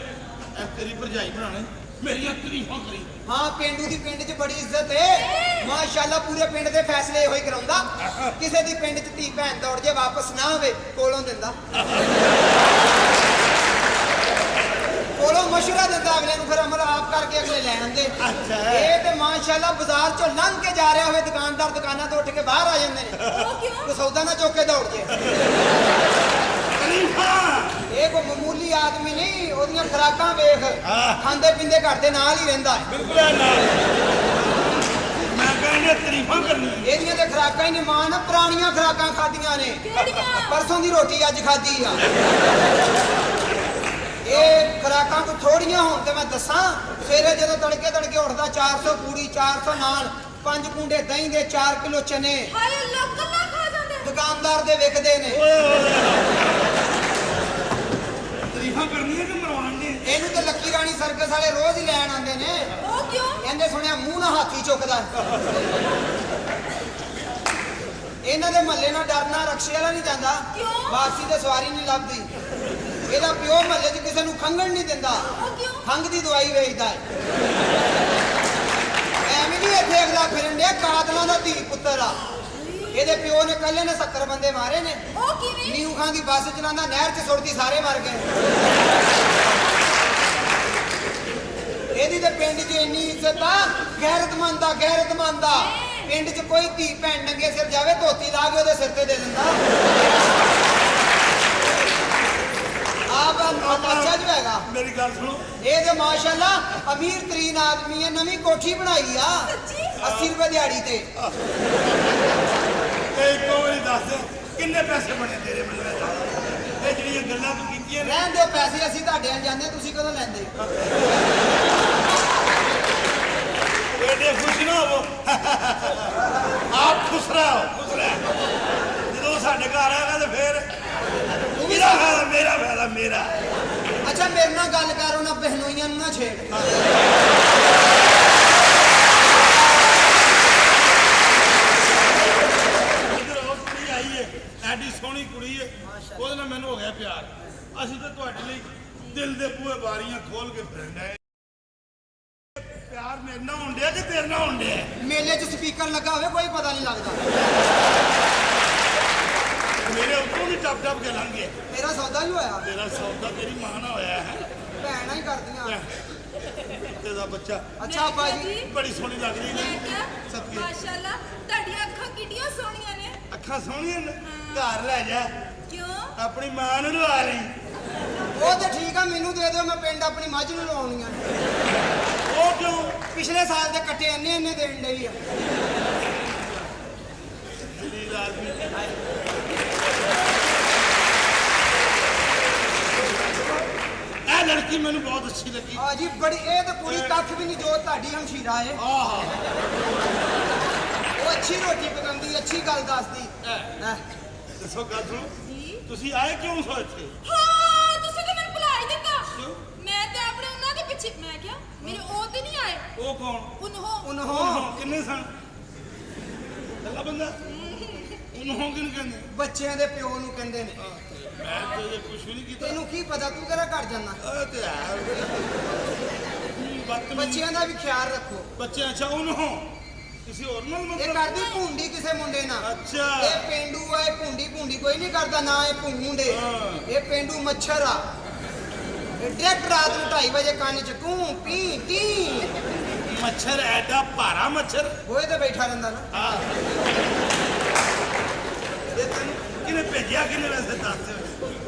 ਐ ਤੇਰੀ ਭਰਜਾਈ ਬਣਾਣੇ ਮੇਰੀਆਂ ਤਰੀਫਾਂ ਕਰੀ ਹਾਂ ਪਿੰਡੂ ਦੀ ਪਿੰਡ 'ਚ ਬੜੀ ਇੱਜ਼ਤ ਏ ਮਾਸ਼ਾਅੱਲਾ ਪੂਰੇ ਪਿੰਡ ਦੇ ਫੈਸਲੇ ਇਹੋ ਹੀ ਕਰਾਉਂਦਾ ਕਿਸੇ ਦੀ ਪਿੰਡ 'ਚ ਧੀ ਭੈਣ ਦੌੜ ਜੇ ਵਾਪਸ ਨਾ ਹੋਵੇ ਕੋਲੋਂ ਦਿੰਦਾ ਕੋਲੋਂ ਮਸ਼ਵਰਾ ਦਿੰਦਾ ਅਗਲੇ ਨੂੰ ਫਿਰ ਅਮਲ ਆਪ ਕਰਕੇ ਅਗਲੇ ਲੈ ਆਉਂਦੇ ਅੱਛਾ। ਇਹ ਤੇ ਮਾਸ਼ਾਅੱਲਾ ਬਾਜ਼ਾਰ 'ਚੋਂ ਲੰਘ ਕੇ ਜਾ ਰਿਹਾ ਹੋਵੇ ਦੁਕਾਨਦਾਰ ਦੁਕਾਨਾਂ ਤੋਂ ਉੱਠ ਕੇ ਬਾਹਰ ਆ ਜਾਂਦੇ ਨੇ ਉਹ ਕਿਉਂ ਕੋਈ ਸੌਦਾ ਨਾ ਚੁੱਕ ਕੇ ਦੌੜ ਜੇ ਤਰੀਫਾਂ ਇਹ ਕੋਈ ਮਾਮੂਲੀ ਆਦਮੀ ਨਹੀਂ ਉਹਦੀਆਂ ਖੁਰਾਕਾਂ ਵੇਖ ਹਾਂ। ਖਾਂਦੇ ਪੀਂਦੇ ਘਰ ਦੇ ਨਾਲ ਹੀ ਰਹਿੰਦਾ ਹੈ ਬਿਲਕੁਲ ਐ ਨਾਲ ਮੈਂ ਕਹਿੰਦਾ ਤਰੀਫਾਂ ਕਰਨੀ ਇਹਦੀਆਂ ਤੇ ਖੁਰਾਕਾਂ ਹੀ ਨੇ ਮਾਂ ਨਾ ਪੁਰਾਣੀਆਂ ਖੁਰਾਕਾਂ ਖਾਧੀਆਂ ਨੇ ਕਿਹੜੀਆਂ ਪਰਸੋਂ ਦੀ ਰੋਟੀ ਅੱਜ ਖਾਧੀ ਆ ਇਹ ਖੁਰਾਕਾਂ ਕੋ ਥੋੜੀਆਂ ਹੋਣ ਤੇ ਮੈਂ ਦੱਸਾਂ ਸਵੇਰੇ ਜਦੋਂ ਤੜਕੇ ਉੱਠਦਾ 400 ਪੂੜੀ 400 ਨਾਨ 5 ਕੁੰਡੇ ਦਹੀਂ ਦੇ 4 ਕਿਲੋ ਚਨੇ ਹਾਏ ਅੱਲਾ ਕੱਲਾ ਖਾ ਜਾਂਦੇ ਦੁਕਾਨਦਾਰ ਦੇ ਵਿਕਦੇ ਨੇ ਤਰੀਫਾਂ ਕਰਨੀਆਂ ਕਿ ਮਰਵਾਉਣੀਆਂ ਇਹਨੂੰ ਤੇ ਲੱਕੀ ਰਾਣੀ ਸਰਕਸ ਵਾਲੇ ਰੋਜ਼ ਹੀ ਲੈਣ ਆਉਂਦੇ ਨੇ ਉਹ ਕਿਉਂ ਕਹਿੰਦੇ ਸੁਣਿਆ ਮੂੰਹ ਨਾਲ ਹਾਥੀ ਚੁੱਕਦਾ ਇਹਨਾਂ ਦੇ ਮਹੱਲੇ ਨਾਲ ਡਰਨਾ ਰਕਸ਼ੇ ਵਾਲਾ ਨਹੀਂ ਜਾਂਦਾ ਕਿਉਂ? ਵਾਪਸੀ ਤੇ ਸਵਾਰੀ ਨਹੀਂ ਲੱਭਦੀ ਇਹਦਾ ਪਿਓ ਮਹੱਲੇ 'ਚ ਕਿਸੇ ਨੂੰ ਖੰਘਣ ਨਹੀਂ ਦਿੰਦਾ ਉਹ ਕਿਉਂ ਖੰਘ ਦੀ ਦਵਾਈ ਵੇਚਦਾ ਹੈ ਐਵੇਂ ਨਹੀਂ ਇੱਥੇ ਅਗਲਾ ਫਿਰਨ ਡਿਆ ਕਾਤਲਾਂ ਦਾ ਧੀ ਪੁੱਤਰ ਆ ਇਹਦੇ ਪਿਓ ਨੇ ਕੱਲੇ ਨੇ 70 ਬੰਦੇ ਮਾਰੇ ਨੇ ਉਹ ਕਿਵੇਂ ਨੀਊ ਖਾਂ ਦੀ ਬੱਸ ਚਲਾਉਂਦਾ ਨਹਿਰ 'ਚ ਸੁੱਟਦੀ ਸਾਰੇ ਮਰ ਗਏ ਇਹਦੀ ਤੇ ਪਿੰਡ 'ਚ ਇੰਨੀ ਇੱਜ਼ਤ ਆ ਗੈਰਤਮੰਦ ਆ ਪਿੰਡ 'ਚ ਕੋਈ ਧੀ ਭੈਣ ਨੰਗੇ ਸਿਰ ਜਾਵੇ ਧੋਤੀ ਲਾ ਕੇ ਉਹਦੇ ਸਿਰ ਤੇ ਦੇ ਦਿੰਦਾ ਆਪ ਅੱਛਾ ਜੋ ਹੈਗਾ ਮੇਰੀ ਗੱਲ ਸੁਣੋ ਇਹ ਤੇ ਮਾਸ਼ਾਅੱਲਾ ਅਮੀਰ ਤਰੀਨ ਆਦਮੀ ਹੈ ਨਵੀਂ ਕੋਠੀ ਬਣਾਈ ਆ ਸੱਚੀ 80 ਰੁਪਏ ਦਿਹਾੜੀ ਤੇ ਤੇ ਇੱਕੋ ਵਾਰੀ ਦੱਸ ਕਿੰਨੇ ਪੈਸੇ ਬਣੇ ਤੇਰੇ ਮੱਲੇ ਦਾ ਇਹ ਜਿਹੜੀਆਂ ਗੱਲਾਂ ਤੂੰ ਕੀਤੀਆਂ ਨੇ ਰਹਿਣ ਦਿਓ ਪੈਸੇ ਅਸੀਂ ਤੁਹਾਡੇ ਨਾਲ ਜਾਂਦੇ ਤੁਸੀਂ ਕਦੋਂ ਲੈਂਦੇ ਇਹਦੇ ਖੁਸ਼ ਨਾ ਹੋਵੋ ਆਪ ਖੁਸ਼ ਰਹੋ ਜਦੋਂ ਸਾਡੇ ਘਰ ਆਏਗਾ ਤੇ ਫੇਰ ਮੇਰਾ ਫਾਇਦਾ ਮੇਰਾ ਅੱਛਾ ਮੇਰੇ ਨਾਲ ਗੱਲ ਕਰ ਉਹਨਾਂ ਬਹਿਨੋਈਆਂ ਨੂੰ ਨਾ ਛੇੜ ਉਹਦੇ ਨਾਲ ਮੈਨੂੰ ਹੋ ਗਿਆ ਪਿਆਰ। ਅਸੀਂ ਤਾਂ ਤੁਹਾਡੇ ਲਈ ਦਿਲ ਦੇ ਬੂਹੇ ਬਾਰੀਆਂ ਖੋਲ ਕੇ ਫਿਰਦੇ ਆਂ। ਪਿਆਰ ਮੇਰੇ ਨਾਲ ਹੋਣ ਡਿਆ ਕਿ ਤੇਰੇ ਨਾਲ ਹੋਣ ਡਿਆ? ਮੇਲੇ 'ਚ ਸਪੀਕਰ ਲੱਗਾ ਹੋਵੇ ਕੋਈ ਪਤਾ ਨਹੀਂ ਲੱਗਦਾ। ਮੇਰੇ ਉੱਤੋਂ ਵੀ ਟੱਪ ਟੱਪ ਕੇ ਲੰਘ ਗਏ। ਮੇਰਾ ਸੌਦਾ ਹੀ ਹੋਇਆ। ਤੇਰਾ ਸੌਦਾ ਤੇਰੀ ਮਾਂ ਨਾਲ ਹੋਇਆ ਹੈ। ਭੈਣਾਂ ਹੀ ਕਰਦੀਆਂ। ਤੇਰਾ ਬੱਚਾ ਅੱਛਾ ਅੱਬਾ ਜੀ ਬੜੀ ਸੋਹਣੀ ਲੱਗ ਰਹੀ ਮੈਂ ਨੇ। ਕਿਹਾ ਸਦਕੇ ਮਾਸ਼ਾਅੱਲਾ ਤੁਹਾਡੀਆਂ ਅੱਖਾਂ ਕਿੰਨੀਆਂ ਸੋਹਣੀਆਂ ਨੇ। ਅੱਖਾਂ ਸੋਹਣੀਆਂ ਨੇ। ਘਰ ਲੈ ਜਾ ਕਿਉਂ? ਆਪਣੀ ਮਾਂ ਨੂੰ ਲਵਾ ਲਈ। ਉਹ ਤੇ ਠੀਕ ਆ, ਮੈਨੂੰ ਦੇ ਦਿਓ, ਮੈਂ ਪਿੰਡ ਆਪਣੀ ਮੱਝ ਨੂੰ ਲਾਉਣੀਆਂ। ਉਹ ਕਿਉਂ? ਪਿਛਲੇ ਸਾਲ ਦੇ ਕੱਟੇ ਇੰਨੇ ਦੇਣ ਡਈ ਆ। ਜਲੀਲ ਆਦਮੀ। ਇਹ ਲੜਕੀ ਮੈਨੂੰ ਬਹੁਤ ਅੱਛੀ ਲੱਗੀ। ਆ ਜੀ ਬੜੀ, ਇਹ ਤਾਂ ਕੁੜੀ ਕੱਖ ਵੀ ਨਹੀਂ ਜੋ ਤੁਹਾਡੀ ਹਮਸ਼ੀਰਾ ਏ। ਆਹ ਉਹ ਅੱਛੀ ਰੋਟੀ ਪਕਾਉਂਦੀ, ਅੱਛੀ ਗੱਲ ਦੱਸਦੀ। ਦੱਸੋ ਗੱਲ ਸੁਣੋ, ਜੀ ਤੁਸੀਂ ਆਏ ਕਿਉਂ ਸੋ ਇੱਥੇ? ਹਾਂ ਤੁਸੀਂ ਤਾਂ ਮੈਨੂੰ ਬੁਲਾ ਹੀ ਦਿੱਤਾ। ਕਿਉਂ? ਮੈਂ ਤੇ ਆਪਣੇ ਉਹਨਾਂ ਦੇ ਪਿੱਛੇ ਮੈਂ ਕਿਹਾ ਮੇਰੇ ਉਹ ਤੇ ਨਹੀਂ ਆਏ। ਉਹ ਕੌਣ? ਉਨਹੋਂ ਕਿੰਨੇ ਸਨ? ਕੱਲਾ ਬੰਦਾ? ਉਹਨੂੰ ਕਿਹਨੂੰ ਕਹਿੰਦੇ? ਬੱਚਿਆਂ ਦੇ ਪਿਓ ਨੂੰ ਕਹਿੰਦੇ ਨੇ। ਮੈਂ ਤਾਂ ਇਹ ਕੁਛ ਵੀ ਨਹੀਂ ਕੀਤਾ। ਤੈਨੂੰ ਕੀ ਪਤਾ, ਤੂੰ ਕਿਹੜਾ ਘਰ ਜਾਂਦਾ। ਇਹ ਤੇ ਹੈ ਬੱਚੇ ਬੱਚਿਆਂ ਦਾ ਵੀ ਖਿਆਲ ਰੱਖੋ। ਬੱਚੇ ਅੱਛਾ ਉਹਨੂੰ ਕਿਸੇ ਹੋਰ ਨਾਲ ਇਹ ਮਤਲਬ? ਕਰਦੀ ਭੁੰਡੀ ਕਿਸੇ ਮੁੰਡੇ ਨਾਲ। ਅੱਛਾ। ਇਹ ਪੇਂਡੂ ਆ, ਇਹ ਭੁੰਡੀ ਕੋਈ ਨਹੀਂ ਕਰਦਾ ਨਾ। ਇਹ ਭੁੰਡੇ, ਇਹ ਪੇਂਡੂ ਮੱਛਰ ਆ। ਇਹ ਡਾਇਰੈਕਟ ਰਾਤ ਨੂੰ 2:30 ਵਜੇ ਕੰਨ ਚ ਕੂੰ ਪੀ ਟੀ। ਮੱਛਰ ਐਡਾ ਭਾਰਾ ਮੱਛਰ। ਹੋਏ ਤੇ ਬੈਠਾ ਰਹਿੰਦਾ ਨਾ। ਹਾਂ। ਇਹ ਤੈਨੂੰ ਕਿਹਨੇ ਭੇਜਿਆ? ਕਿਹਨੇ ਵੈਸੇ ਦੱਸ?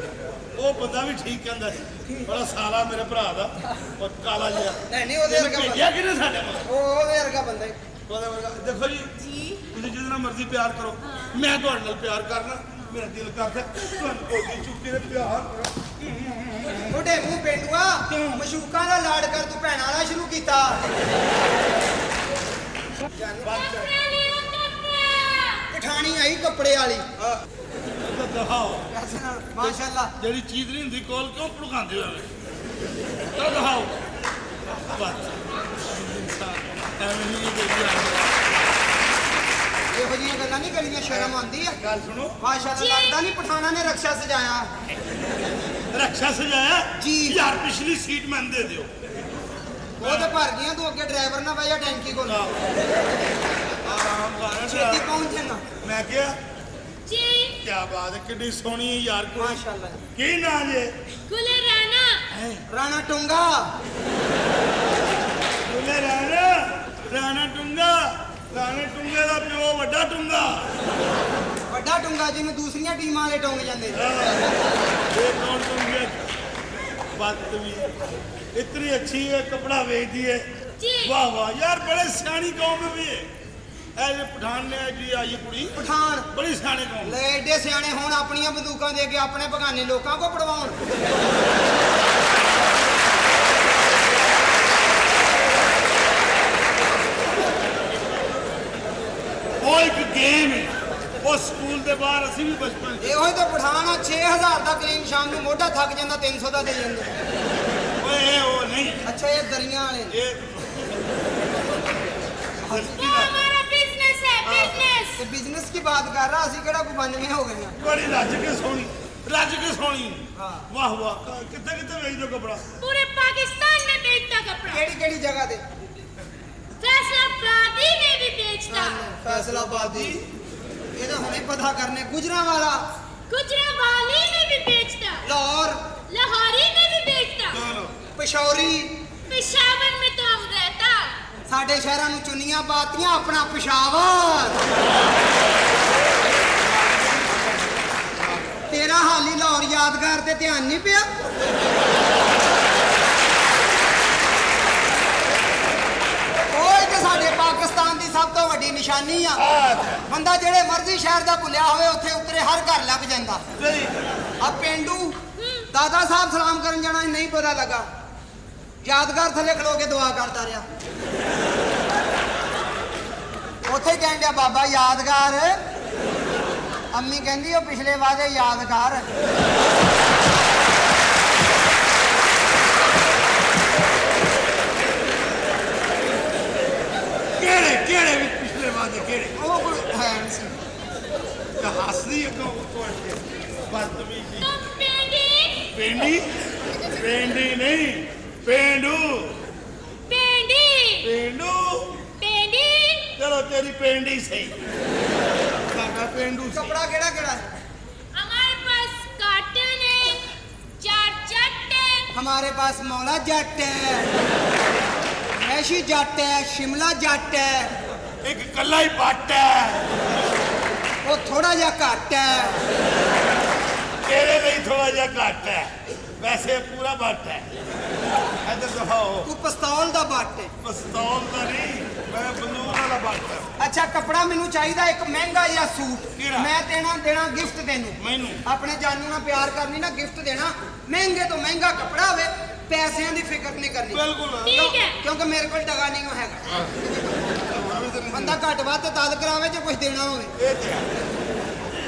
ਉਹ ਬੰਦਾ ਵੀ ਠੀਕ ਕਹਿੰਦਾ ਸੀ, ਬੜਾ ਸਾਲਾ ਮੇਰੇ ਭਰਾ ਦਾ, ਔਰ ਕਾਲਾ ਜਿਹਾ। ਨਹੀਂ ਉਹਦੇ ਇਹਨੂੰ ਵਰਗਾ ਭੇਜਿਆ ਕਿਹਨੇ ਸਾਡੇ ਕੋਲ? ਉਹਦੇ ਵਰਗਾ ਬੰਦਾ ਹੀ। ਉਹਦੇ ਵਰਗਾ। ਦੇਖੋ ਜੀ, ਤੁਸੀਂ ਜਿਹਦੇ ਨਾਲ ਮਰਜ਼ੀ ਪਿਆਰ ਕਰੋ, ਮੈਂ ਤੁਹਾਡੇ ਨਾਲ ਪਿਆਰ ਕਰਨਾ। ਮੇਰਾ ਦਿਲ ਕਰਦਾ ਤੁਹਾਨੂੰ ਕੋਲੀ ਚੁੱਕ ਕੇ ਪਿਆਰ ਕਰਾਂ। ਤੁਹਾਡੇ ਮੂੰਹ ਪੇਂਡੂਆ, ਮਸ਼ੂਕਾਂ ਦਾ ਲਾੜ ਕਰ ਤੂੰ ਭੈਣਾਂ ਵਾਲਾ ਸ਼ੁਰੂ ਕੀਤਾ। ਪਠਾਣੀ ਆਈ ਕੱਪੜੇ ਵਾਲੀ। ਦਿਖਾਓ ਮਾਸ਼ਾਅੱਲਾ। ਜਿਹੜੀ ਚੀਜ਼ ਨਹੀਂ ਹੁੰਦੀ ਕੋਲ ਕਿਉਂ ਭੁਗਾਉਂਦੇ ਹੋ? ਤਾਂ ਦਿਖਾਓ ਬਸ। ਐਵੇਂ ਨਹੀਂ ਦੇਖਿਆ। ਇਹੋ ਜਿਹੀਆਂ ਗੱਲਾਂ ਨਹੀਂ ਕਰੀਆਂ, ਸ਼ਰਮ ਆਉਂਦੀ ਆ। ਗੱਲ ਸੁਣੋ, ਮਾਸ਼ਾਅੱਲਾ ਲੱਗਦਾ ਨਹੀਂ ਪਠਾਣਾ ਨੇ ਰਕਸ਼ਾ ਸਜਾਇਆ। ਰਕਸ਼ਾ ਸਜਾਇਆ ਜੀ। ਯਾਰ ਪਿਛਲੀ ਸੀਟ ਮੈਨੂੰ ਦੇ ਦਿਓ। ਉਹ ਤੇ ਭਰ ਗਈਆਂ, ਤੂੰ ਅੱਗੇ ਡਰਾਈਵਰ ਨਾ ਬਹਿ ਜਾ ਟੈਂਕੀ ਕੋਲ। ਆਰਾਮ ਕਰ। ਛੇਤੀ ਪਹੁੰਚ ਜਾਣਾ। ਮੈਂ ਕਿਹਾ ਜੀ ਕੀ ਬਾਤ ਹੈ, ਕਿੰਨੀ ਸੋਹਣੀ ਹੈ ਯਾਰ ਕੁੜੀ। ਮਾਸ਼ਾਅੱਲਾ। ਕੀ ਨਾਂ ਜੇ? ਗੁਲੇ ਰਾਣਾ। ਰਾਣਾ ਟੁੰਗਾ। ਉਹਨੇ ਰਾਣਾ ਟੁੰਗਾ। ਰਾਣੇ ਟੁੰਗੇ ਦਾ ਪਿਓ ਵੱਡਾ ਟੁੰਗਾ। ਵੱਡਾ ਟੁੰਗਾ ਜਿਹਨੂੰ ਦੂਸਰੀਆਂ ਟੀਮਾਂ ਵਾਲੇ ਟੁੰਗ ਜਾਂਦੇ। ਇਹ कौन टुंगे? बदतमीज। इतनी अच्छी है, कपड़ा बेचती है। वाह वाह यार, बड़े सियानी कौम में भी है। ऐसे पठान ने जी आई कुड़ी ਪਠਾਨ बड़ी सियाने कौम। ਲੈ ਏਡੇ ਸਿਆਣੇ ਹੋਣ, ਆਪਣੀਆਂ ਬੰਦੂਕਾਂ ਦੇ ਕੇ ਆਪਣੇ ਬਗਾਨੇ ਲੋਕਾਂ ਕੋ ਪੜਵਾਉਣ। वो एक गेम है, वो स्कूल के बाहर असी भी बचपन ਇਹੋ ਹੀ ਤਾਂ ਪਠਾਨ ਆ। 6000 ਦਾ ਕਲੀਨ ਸ਼ਾਮ ਨੂੰ ਮੋਢਾ ਥੱਕ ਜਾਂਦਾ, 300 ਦਾ ਦੇ ਜਾਂਦੇ। ओए वो नहीं ਅੱਛਾ ਇਹ ਦਰੀਆਂ ਵਾਲੇ ਨੇ। ये हमारा बिजनेस है बिजनेस। ਤੇ ਬਿਜ਼ਨਸ की बात कर रहा, ਅਸੀਂ ਕਿਹੜਾ ਕੋਈ 92 ਹੋ ਗਏ ਆ। बड़ी रज के सोनी, रज के सोनी। हाँ। वाह वाह, कितने कितने बेच दो कपड़ा? पूरे पाकिस्तान में बेचता कपड़ा। ਕਿਹੜੀ ਕਿਹੜੀ ਜਗ੍ਹਾ ਤੇ? फैसलाबादी में भी बेचता। फैसलाबादी। ਇਹ ਤਾਂ ਹੁਣੇ ਪਤਾ ਕਰਨੇ। ਗੁਜਰਾਂਵਾਲਾ, गुजरावाली में भी बेचता। ਲਾਹੌਰ, लाहौरी में भी बेचता। चलो ਪਿਸ਼ੌਰੀ। पेशावर में तो हम रहता। ਸਾਡੇ ਸ਼ਹਿਰਾਂ ਨੂੰ ਚੁੰਨੀਆਂ ਪਾਤੀਆਂ, ਆਪਣਾ ਪਿਸ਼ਾਵਰ। ਤੇਰਾ ਹਾਲੀ ਲਾਹੌਰ ਯਾਦਗਾਰ ਤੇ ਧਿਆਨ ਨਹੀਂ ਪਿਆ। ਉਹ ਤੇ ਸਾਡੇ ਪਾਕਿਸਤਾਨ ਦੀ ਸਭ ਤੋਂ ਵੱਡੀ ਨਿਸ਼ਾਨੀ ਆ। ਬੰਦਾ ਜਿਹੜੇ ਮਰਜ਼ੀ ਸ਼ਹਿਰ ਦਾ ਭੁੱਲਿਆ ਹੋਵੇ, ਉੱਥੇ ਉਤਰੇ ਹਰ ਘਰ ਲੱਗ ਜਾਂਦਾ। ਆ ਪਿੰਡੂ ਦਾਦਾ ਸਾਹਿਬ ਸਲਾਮ ਕਰਨ ਜਾਣਾ ਸੀ, ਨਹੀਂ ਪਤਾ ਲੱਗਾ। ਯਾਦਗਾਰ ਥੱਲੇ ਖਲੋ ਕੇ ਦੁਆ ਕਰਦਾ ਰਿਹਾ। ਉੱਥੇ ਕਹਿਣ ਡਿਆ ਬਾਬਾ ਯਾਦਗਾਰ। ਅੰਮੀ ਕਹਿੰਦੀ ਉਹ ਪਿਛਲੇ ਵਾਦੇ ਯਾਦਗਾਰ। केड़े केड़े भी पिछले वादे केड़े? ਉਹ ਕੋਈ ਹੈ ਨਹੀਂ ਸੀ। हसदी है को बदतमीजी तुम पेंडी पेंडी पेंडी नहीं पेंडू पेंडी पेंडू पेंडी चलो तेरी पेंडी सही साडा पेंडू सही कपड़ा केड़ा केड़ा है? हमारे पास कॉटन है जॉर्जेट है हमारे पास मौला जट है, ऐशी जट है, शिमला जट है, एक कल्ला ही पट है वो थोड़ा जा घट है। तेरे लिए थोड़ा जा घट है वैसे पूरा बट है इधर दिखाओ तू पिस्तौल दा बट है। पिस्तौल का नहीं मैं बंदूक वाला बट है अच्छा कपड़ा मैनू चाहिदा एक महंगा जिहा सूट किहड़ा? मैं देना गिफ्ट तेनू मैनू अपने जानू नाल प्यार करनी ना गिफ्ट देना महंगे तो महंगा कपड़ा होवे पैसों की फिक्र नहीं करनी बिल्कुल ठीक है क्योंकि मेरे को दगा नहीं हैगा बंदा घट वध तद करावे जो कुछ देना होवे ਇਹ ਤੇ ਹੈ।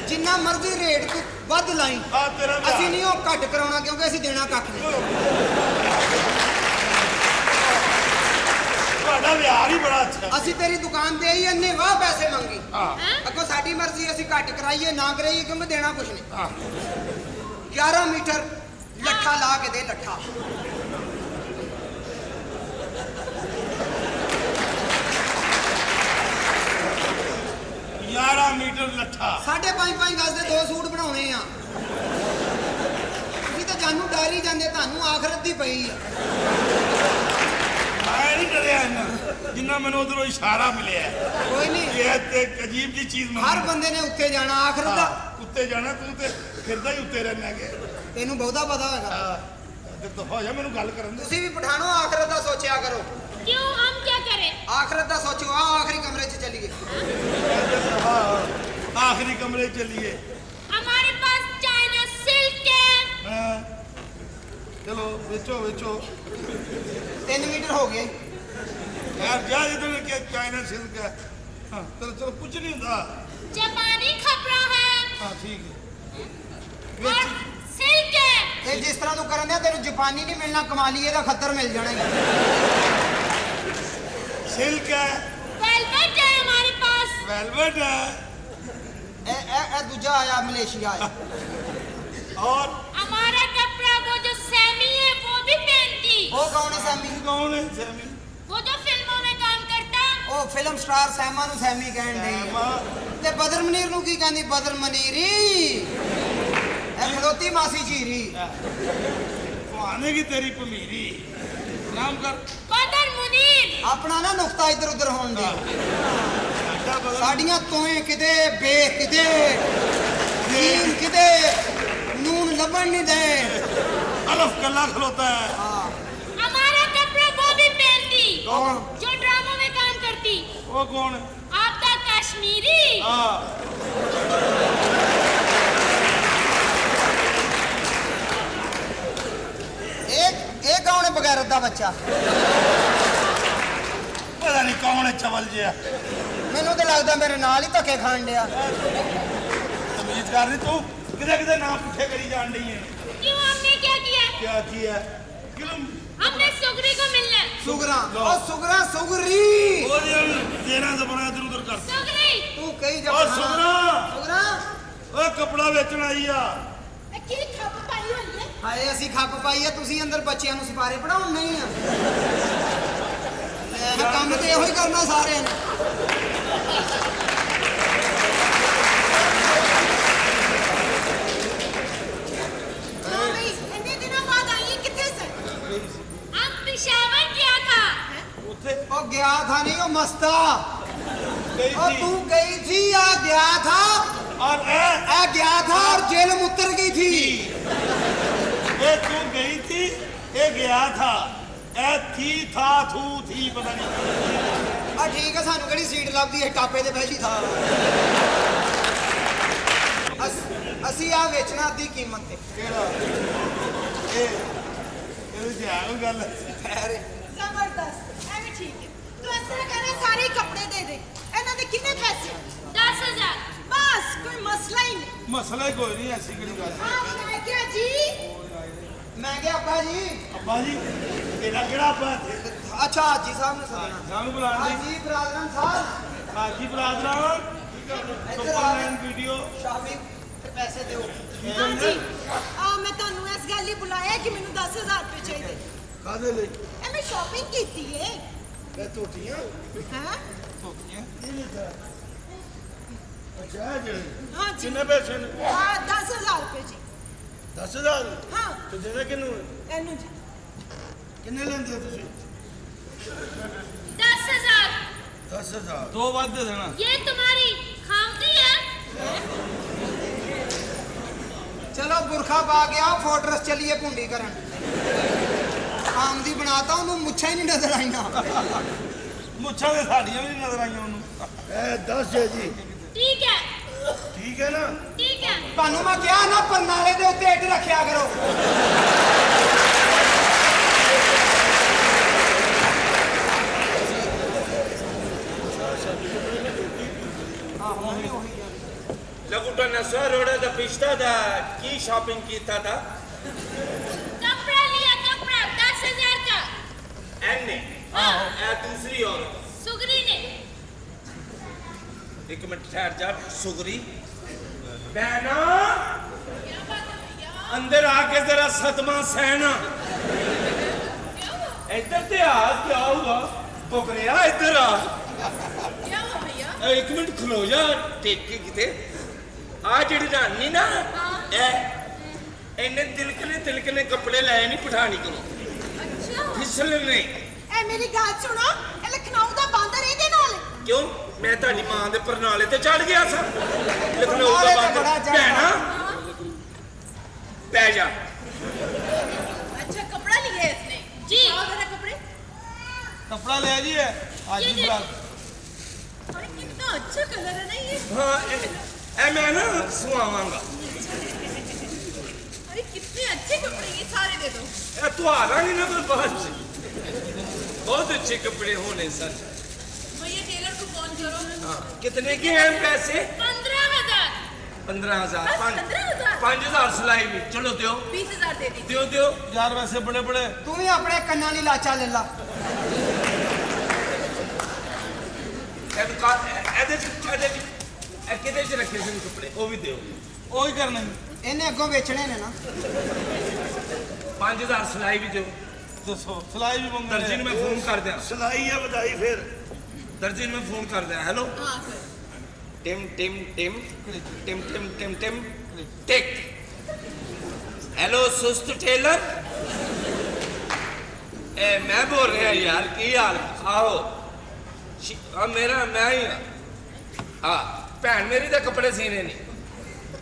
जिन्ना मर्जी रेट तू वध लाई ਆ ਤੇਰਾ ਵਿਆਹ। ਅਸੀਂ ਨਹੀਂ ਉਹ ਘੱਟ ਕਰਾਉਣਾ ਕਿਉਂਕਿ ਅਸੀਂ ਦੇਣਾ ਕੱਖ ਨਹੀਂ ਤੁਹਾਡਾ ਵਿਹਾਰ ਹੀ ਬੜਾ ਅੱਛਾ ਅਸੀਂ ਤੇਰੀ ਦੁਕਾਨ ਤੇ ਆਈ ਇੰਨੇ ਵਾਹ ਪੈਸੇ ਮੰਗੀ ਹਾਂ ਅੱਗੋਂ ਸਾਡੀ ਮਰਜ਼ੀ ਅਸੀਂ ਘੱਟ ਕਰਾਈਏ ਨਾ ਕਰਾਈਏ ਕਿਉਂਕਿ ਦੇਣਾ ਕੁਛ ਨਹੀਂ ਹਾਂ 11 ਮੀਟਰ ਲੱਠਾ ਲਾ ਕੇ ਦੇ ਲੱਠਾ यारह मीटर लट्ठा 5.5 ਗਜ਼ ਦੇ ਦੋ ਸੂਟ ਬਣਾਉਣੇ ਆ ਤੁਸੀਂ ਤਾਂ ਜਾਨੂੰ ਡਰ ਹੀ ਜਾਂਦੇ ਤੁਹਾਨੂੰ ਆਖਰਤ ਦੀ ਪਈ ਆ मैं नहीं डरिया इन्ना जिन्ना मैंने उधरों इशारा मिले ਕੋਈ ਨਹੀਂ ये ते एक अजीब जी चीज ਹਰ ਬੰਦੇ ਨੇ ਉੱਤੇ ਜਾਣਾ ਆਖਰਤ ਦਾ उत्ते जाना तू ते फिरदा ही उत्ते रहना के ਤੈਨੂੰ ਬਹੁਤਾ ਪਤਾ ਹੋਏਗਾ ते तो हो जा मैनू गल करन दे ਤੁਸੀਂ ਵੀ ਪਠਾਨੋ ਆਖਰਤ ਦਾ ਸੋਚਿਆ ਕਰੋ क्यों हम क्या करें ਆਖਰਤ ਦਾ ਸੋਚੋ ਆ ਆਖਰੀ ਕਮਰੇ 'ਚ ਚੱਲੀਏ आखिरी कमरे चलिए हमारे पास चाइना सिल्क है हाँ। चलो बेचो बेचो 3 मीटर हो गए यार जा इधर के चाइना सिल्क है हाँ चलो चलो कुछ नहीं होता जापानी कपड़ा है हाँ ठीक है और सिल्क है ਇਹ ਜਿਸ ਤਰ੍ਹਾਂ ਤੂੰ ਕਰਨ ਦਿਆ ਤੈਨੂੰ ਜਾਪਾਨੀ ਨਹੀਂ ਮਿਲਣਾ ਕਮਾਲੀਏ ਦਾ ਖੱਦਰ ਮਿਲ ਜਾਣਾ ਹੀ सिल्क है वेलवेट है हमारे पास वेलवेट है ਇਹ ਦੂਜਾ ਆਇਆ ਮਲੇਸ਼ੀਆ ਆਇਆ और हमारा कपड़ा वो जो सैमी है वो भी पहनती ਉਹ ਕੌਣ ਹੈ ਸੈਮੀ कौन है सैमी वो जो फिल्मों में काम करता ਉਹ ਫਿਲਮ ਸਟਾਰ ਸੈਮਾ ਨੂੰ ਸੈਮੀ ਕਹਿਣ ਡਈ ਤੇ ਬਦਰ ਮਨੀਰ ਨੂੰ ਕੀ ਕਹਿੰਦੀ ਬਦਰ ਮਨੀਰੀ ਇਹ ਖਲੋਤੀ ਮਾਸੀ ਜੀਰੀ आने की तेरी पमीरी नाम कर बदर मुनीर ਆਪਣਾ ਨਾ ਨੁਕਤਾ ਇੱਧਰ ਉੱਧਰ ਹੋਣ ਦੇ साडा बदल ਸਾਡੀਆਂ ਤੋਏ ਕਿਤੇ ਬੇ ਕਿਤੇ ਜੀਨ ਕਿਤੇ ਨੂਨ ਲੱਭਣ ਨਹੀਂ ਦੇ अलफ कल्ला खलोता है हमारा कपड़ा वो भी पहनती कौन जो ड्रामों में काम करती वो कौन है आपका कश्मीरी हाँ ਇਹ ਕੌਣ ਹੈ ਬਗੈਰਤ ਦਾ ਬੱਚਾ पता नहीं कौन है चवल जिया ਮੈਨੂੰ ਤਾਂ ਲੱਗਦਾ ਮੇਰੇ ਨਾਲ ਹੀ ਧੱਕੇ ਖਾਣ ਡਿਆ तमीज कर रही तू किधर किधर नाम पुठे करी जान रही है क्यों हमने क्या किया क्या किया किलो हमने सुगरी को मिलना है। ਸੁਗਰਾ ਉਹ ਸੁਗਰਾ ਸੁਗਰੀ और यार देना जबरा इधर उधर कर सुगरी ਤੂੰ ਕਹੀ ਜਾ और सुगरा ਸੁਗਰਾ ओ कपड़ा बेचना आई आ ਕੀ ਖੱਪ ਪਾਈ ਹੋਈ ਹੈ ਹਾਏ ਅਸੀਂ ਖੱਪ ਪਾਈ ਆ ਤੁਸੀਂ ਅੰਦਰ ਬੱਚਿਆਂ ਨੂੰ ਸਿਪਾਰੇ ਪੜਾਉਣ ਨਹੀਂ ਆ ਲੈ, ਕੰਮ ਤੇ ਇਹੋ ਹੀ ਕਰਨਾ ਸਾਰਿਆਂ ਨੇ ਹਾਂ ਬਈ ਇੰਨੇ ਦਿਨਾਂ ਬਾਅਦ ਆਈ ਹੈ ਕਿੱਥੇ ਸੇ हम पेशावर गया था उठे ਉਹ ਗਿਆ ਥਾ ਨਹੀਂ ਉਹ ਮਸਤਾ गई ਉਹ थी ਤू गई थी आ गया था और ए आ गया था और जेल में उतर गई थी ए तू गई थी ए गया था ए थी था थू थी पता नहीं ਆ ਠੀਕ ਹੈ ਸਾਨੂੰ ਕਿਹੜੀ ਸੀਟ ਲੱਭਦੀ ਹੈ ਟਾਪੇ ਤੇ ਬਹਿ ਜੀ ਥਾ ਅਸੀਂ ਆ ਵੇਚਣਾ ਅੱਧੀ ਕੀਮਤ ਤੇ केड़ा ए ਇਹ ਜਾਣ ਗੱਲ ਖੈਰ ਜ਼ਬਰਦਸਤ ਐਵੇਂ ਠੀਕ ਹੈ ਤੂੰ ਇਸ ਤਰ੍ਹਾਂ ਕਰ ਸਾਰੇ ਕੱਪੜੇ ਦੇ ਦੇ ਇਹਨਾਂ ਦੇ ਕਿੰਨੇ ਪੈਸੇ 10,000 ਬਸ ਕੋਈ ਮਸਲਾ ਹੀ ਨਹੀਂ ਮਸਲਾ ਹੀ ਕੋਈ ਨਹੀਂ ਐਸੀ ਕਿਹੜੀ ਗੱਲ ਹਾਂ ਮੈਂ ਕਿਹਾ ਜੀ ਮੈਂ ਕਿਹਾ ਅੱਬਾ ਜੀ ਅੱਬਾ ਜੀ ਤੇਰਾ ਕਿਹੜਾ ਅੱਬਾ ਹੈ ਅੱਛਾ ਹਾਜੀ ਸਾਹਿਬ ਨੇ ਸੱਦਣਾ ਸਾਨੂੰ ਬੁਲਾਣ ਦੇ ਹਾਜੀ ਬਰਾਦਰਨ ਸਾਹਿਬ ਹਾਜੀ ਬਰਾਦਰਾਂ ਇੱਧਰ ਆ ਸੁਪਰਮੈਨ ਵੀਡੀਓ ਸ਼ਾਪਿੰਗ ਤੇ ਪੈਸੇ ਦਿਓ हाँ जी मैं ਤੁਹਾਨੂੰ ਇਸ ਗੱਲ ਲਈ ਬੁਲਾਇਆ ਕਿ ਮੈਨੂੰ 10000 ਰੁਪਏ ਚਾਹੀਦੇ ਕਾਦੇ ਲਈ ਮੈਂ ਸ਼ਾਪਿੰਗ ਕੀਤੀ ਹੈ ਇਹ ਟੋਟੀਆਂ ਹਾਂ ਅੱਛਾ ਜੀ हाँ जी ਕਿੰਨੇ ਪੈਸੇ ਨੇ 10000 ਰੁਪਏ ਜੀ 10000 हाँ ਤੇ ਦੇਣਾ ਕਿਨੂੰ ਇਹਨੂੰ ਜੀ ਕਿੰਨੇ ਲੈਂਦੇ ਹੋ ਤੁਸੀਂ 10,000 10000 ਦੋ ਵੱਧ ਦੇ ਦੇਣਾ ये तुम्हारी खामती है ਚਲੋ ਬੁਰਖਾ ਪਾ ਕੇ ਆਓ ਫੋਰਟਰਸ ਚੱਲੀਏ ਭੁੰਡੀ ਕਰਨ ਆਮ ਦੀ ਬਣਾਤਾ ਉਹਨੂੰ ਮੁੱਛਾਂ ਹੀ ਨਹੀਂ ਨਜ਼ਰ ਆਈਆਂ ਮੁੱਛਾਂ ਦੇ ਸਾਡੀਆਂ ਵੀ ਨੀ ਨਜ਼ਰ ਆਈਆਂ ਉਹਨੂੰ ਇਹ 10 ਜੇ ਜੀ ठीक है ਠੀਕ ਹੈ ਨਾ ठीक है ਤੁਹਾਨੂੰ ਮੈਂ ਕਿਹਾ ਨਾ ਪਰਨਾਲੇ ਦੇ ਉੱਤੇ ਇੱਟ ਰੱਖਿਆ ਕਰੋ ਲਗੂਟਾ ਨਸਵਾ ਰੋੜਾ ਦਾ ਪਿਛਤਾ ਦਾ ਕੀ ਸ਼ਾਪਿੰਗ ਕੀਤਾ था कपड़ा लिया कपड़ा 10,000 का ਐਨੇ ਇਹ ਦੂਸਰੀ ਔਰਤ सुगरी ने ਇੱਕ ਮਿੰਟ ਠਹਿਰ ਜਾ ਸੁਗਰੀ ਬਹਿਣਾ क्या बात है भैया ਅੰਦਰ ਆ ਕੇ ਜ਼ਰਾ ਸਦਮਾ ਸਹਿਣਾ ਇੱਧਰ ਤੇ ਆ ਕੀ ਹੁਆ ਬੁਗਰਿਆ ਇੱਧਰ ਆ क्या हुआ भैया ਇੱਕ ਮਿੰਟ ਖਲੋ ਜਾ ਟੇਕ ਕੇ ਕਿਤੇ ਆ ਜਿਹੜੀ ਰਾਨੀ ਨਾ ਇਹਨੇ ਤਿਲਕਨੇ ਕੱਪੜੇ ਲਾਏ ਨਹੀਂ ਪਠਾਣੀ ਕੋਲ अच्छा ਫਿਸਲ ਨਹੀਂ ਇਹ ਮੇਰੀ ਗੱਲ ਸੁਣੋ ਇਹ ਲਖਨਊ ਦਾ ਬਾਂਦਰ ਇਹਦੇ ਨਾਲ ਕਿਉਂ ਮੈਂ ਤੁਹਾਡੀ ਮਾਂ ਦੇ ਪਰਨਾਲੇ ਤੇ ਚੜ ਗਿਆ ਸਾਂ ਲਖਨਊ ਦਾ ਪਰਨਾਲੇ ਤੇ ਬੜਾ ਬੰਦ ਚੜ੍ਹਦਾ। ਭੈਣਾ ਪੈ ਜਾ अच्छा कपड़ा लिया है इसने जी। और जरा कपड़े ਕੱਪੜਾ ਲਿਆ ਜੀ ये देखो अरे कितना अच्छा कलर है ना ये ਹਾਂ ਇਹ ਮੈਂ ਨਾ ਸੁਆਵਾਂਗਾ अरे कितने अच्छे कपड़े ये सारे दे दो ਇਹ ਤੁਹਾਰਾਂਗੇ ਨਾ ਫਿਰ ਬਾਅਦ ਚ बहुत अच्छे कपड़े होने सर भैया टेलर को फोन करो हाँ कितने के हैं पैसे 15,000 15,000 बस 15,000 5,000 सिलाई भी चलो दियो 20,000 दे दी दियो यार वैसे बड़े बड़े ਤੂੰ ਵੀ ਆਪਣੇ ਕੰਨਾਂ ਲਈ ਲਾਚਾ ਲੈ ਲਾ ਇਹਦੇ ਕਿਹਦੇ ਚ ਰੱਖੇ ਸੀ ਕੱਪੜੇ ਉਹ ਵੀ ਦਿਓ ਉਹ ਹੀ ਕਰਨੇ ਇਹਨੇ ਅੱਗੋਂ ਵੇਚਣੇ ਨੇ ਨਾ 5,000 ਸਿਲਾਈ ਵੀ ਦਿਓ ਦੱਸੋ ਸਿਲਾਈ ਵੀ ਮੰਗਦੇ ਦਰਜੀ ਨੂੰ ਮੈਂ ਫੋਨ ਕਰ ਦਿਆਂ ਸਲਾਈ ਆ ਵਧਾਈ ਫਿਰ ਦਰਜੀ ਨੂੰ ਮੈਂ ਫੋਨ ਕਰ ਦਿਆਂ ਹੈਲੋ हाँ सर टिम टिक हेलो सुस्त टेलर मैं बोल रहा यार की हाल आओ मेरा मैं ही हाँ भैन मेरी तो कपड़े सीने नहीं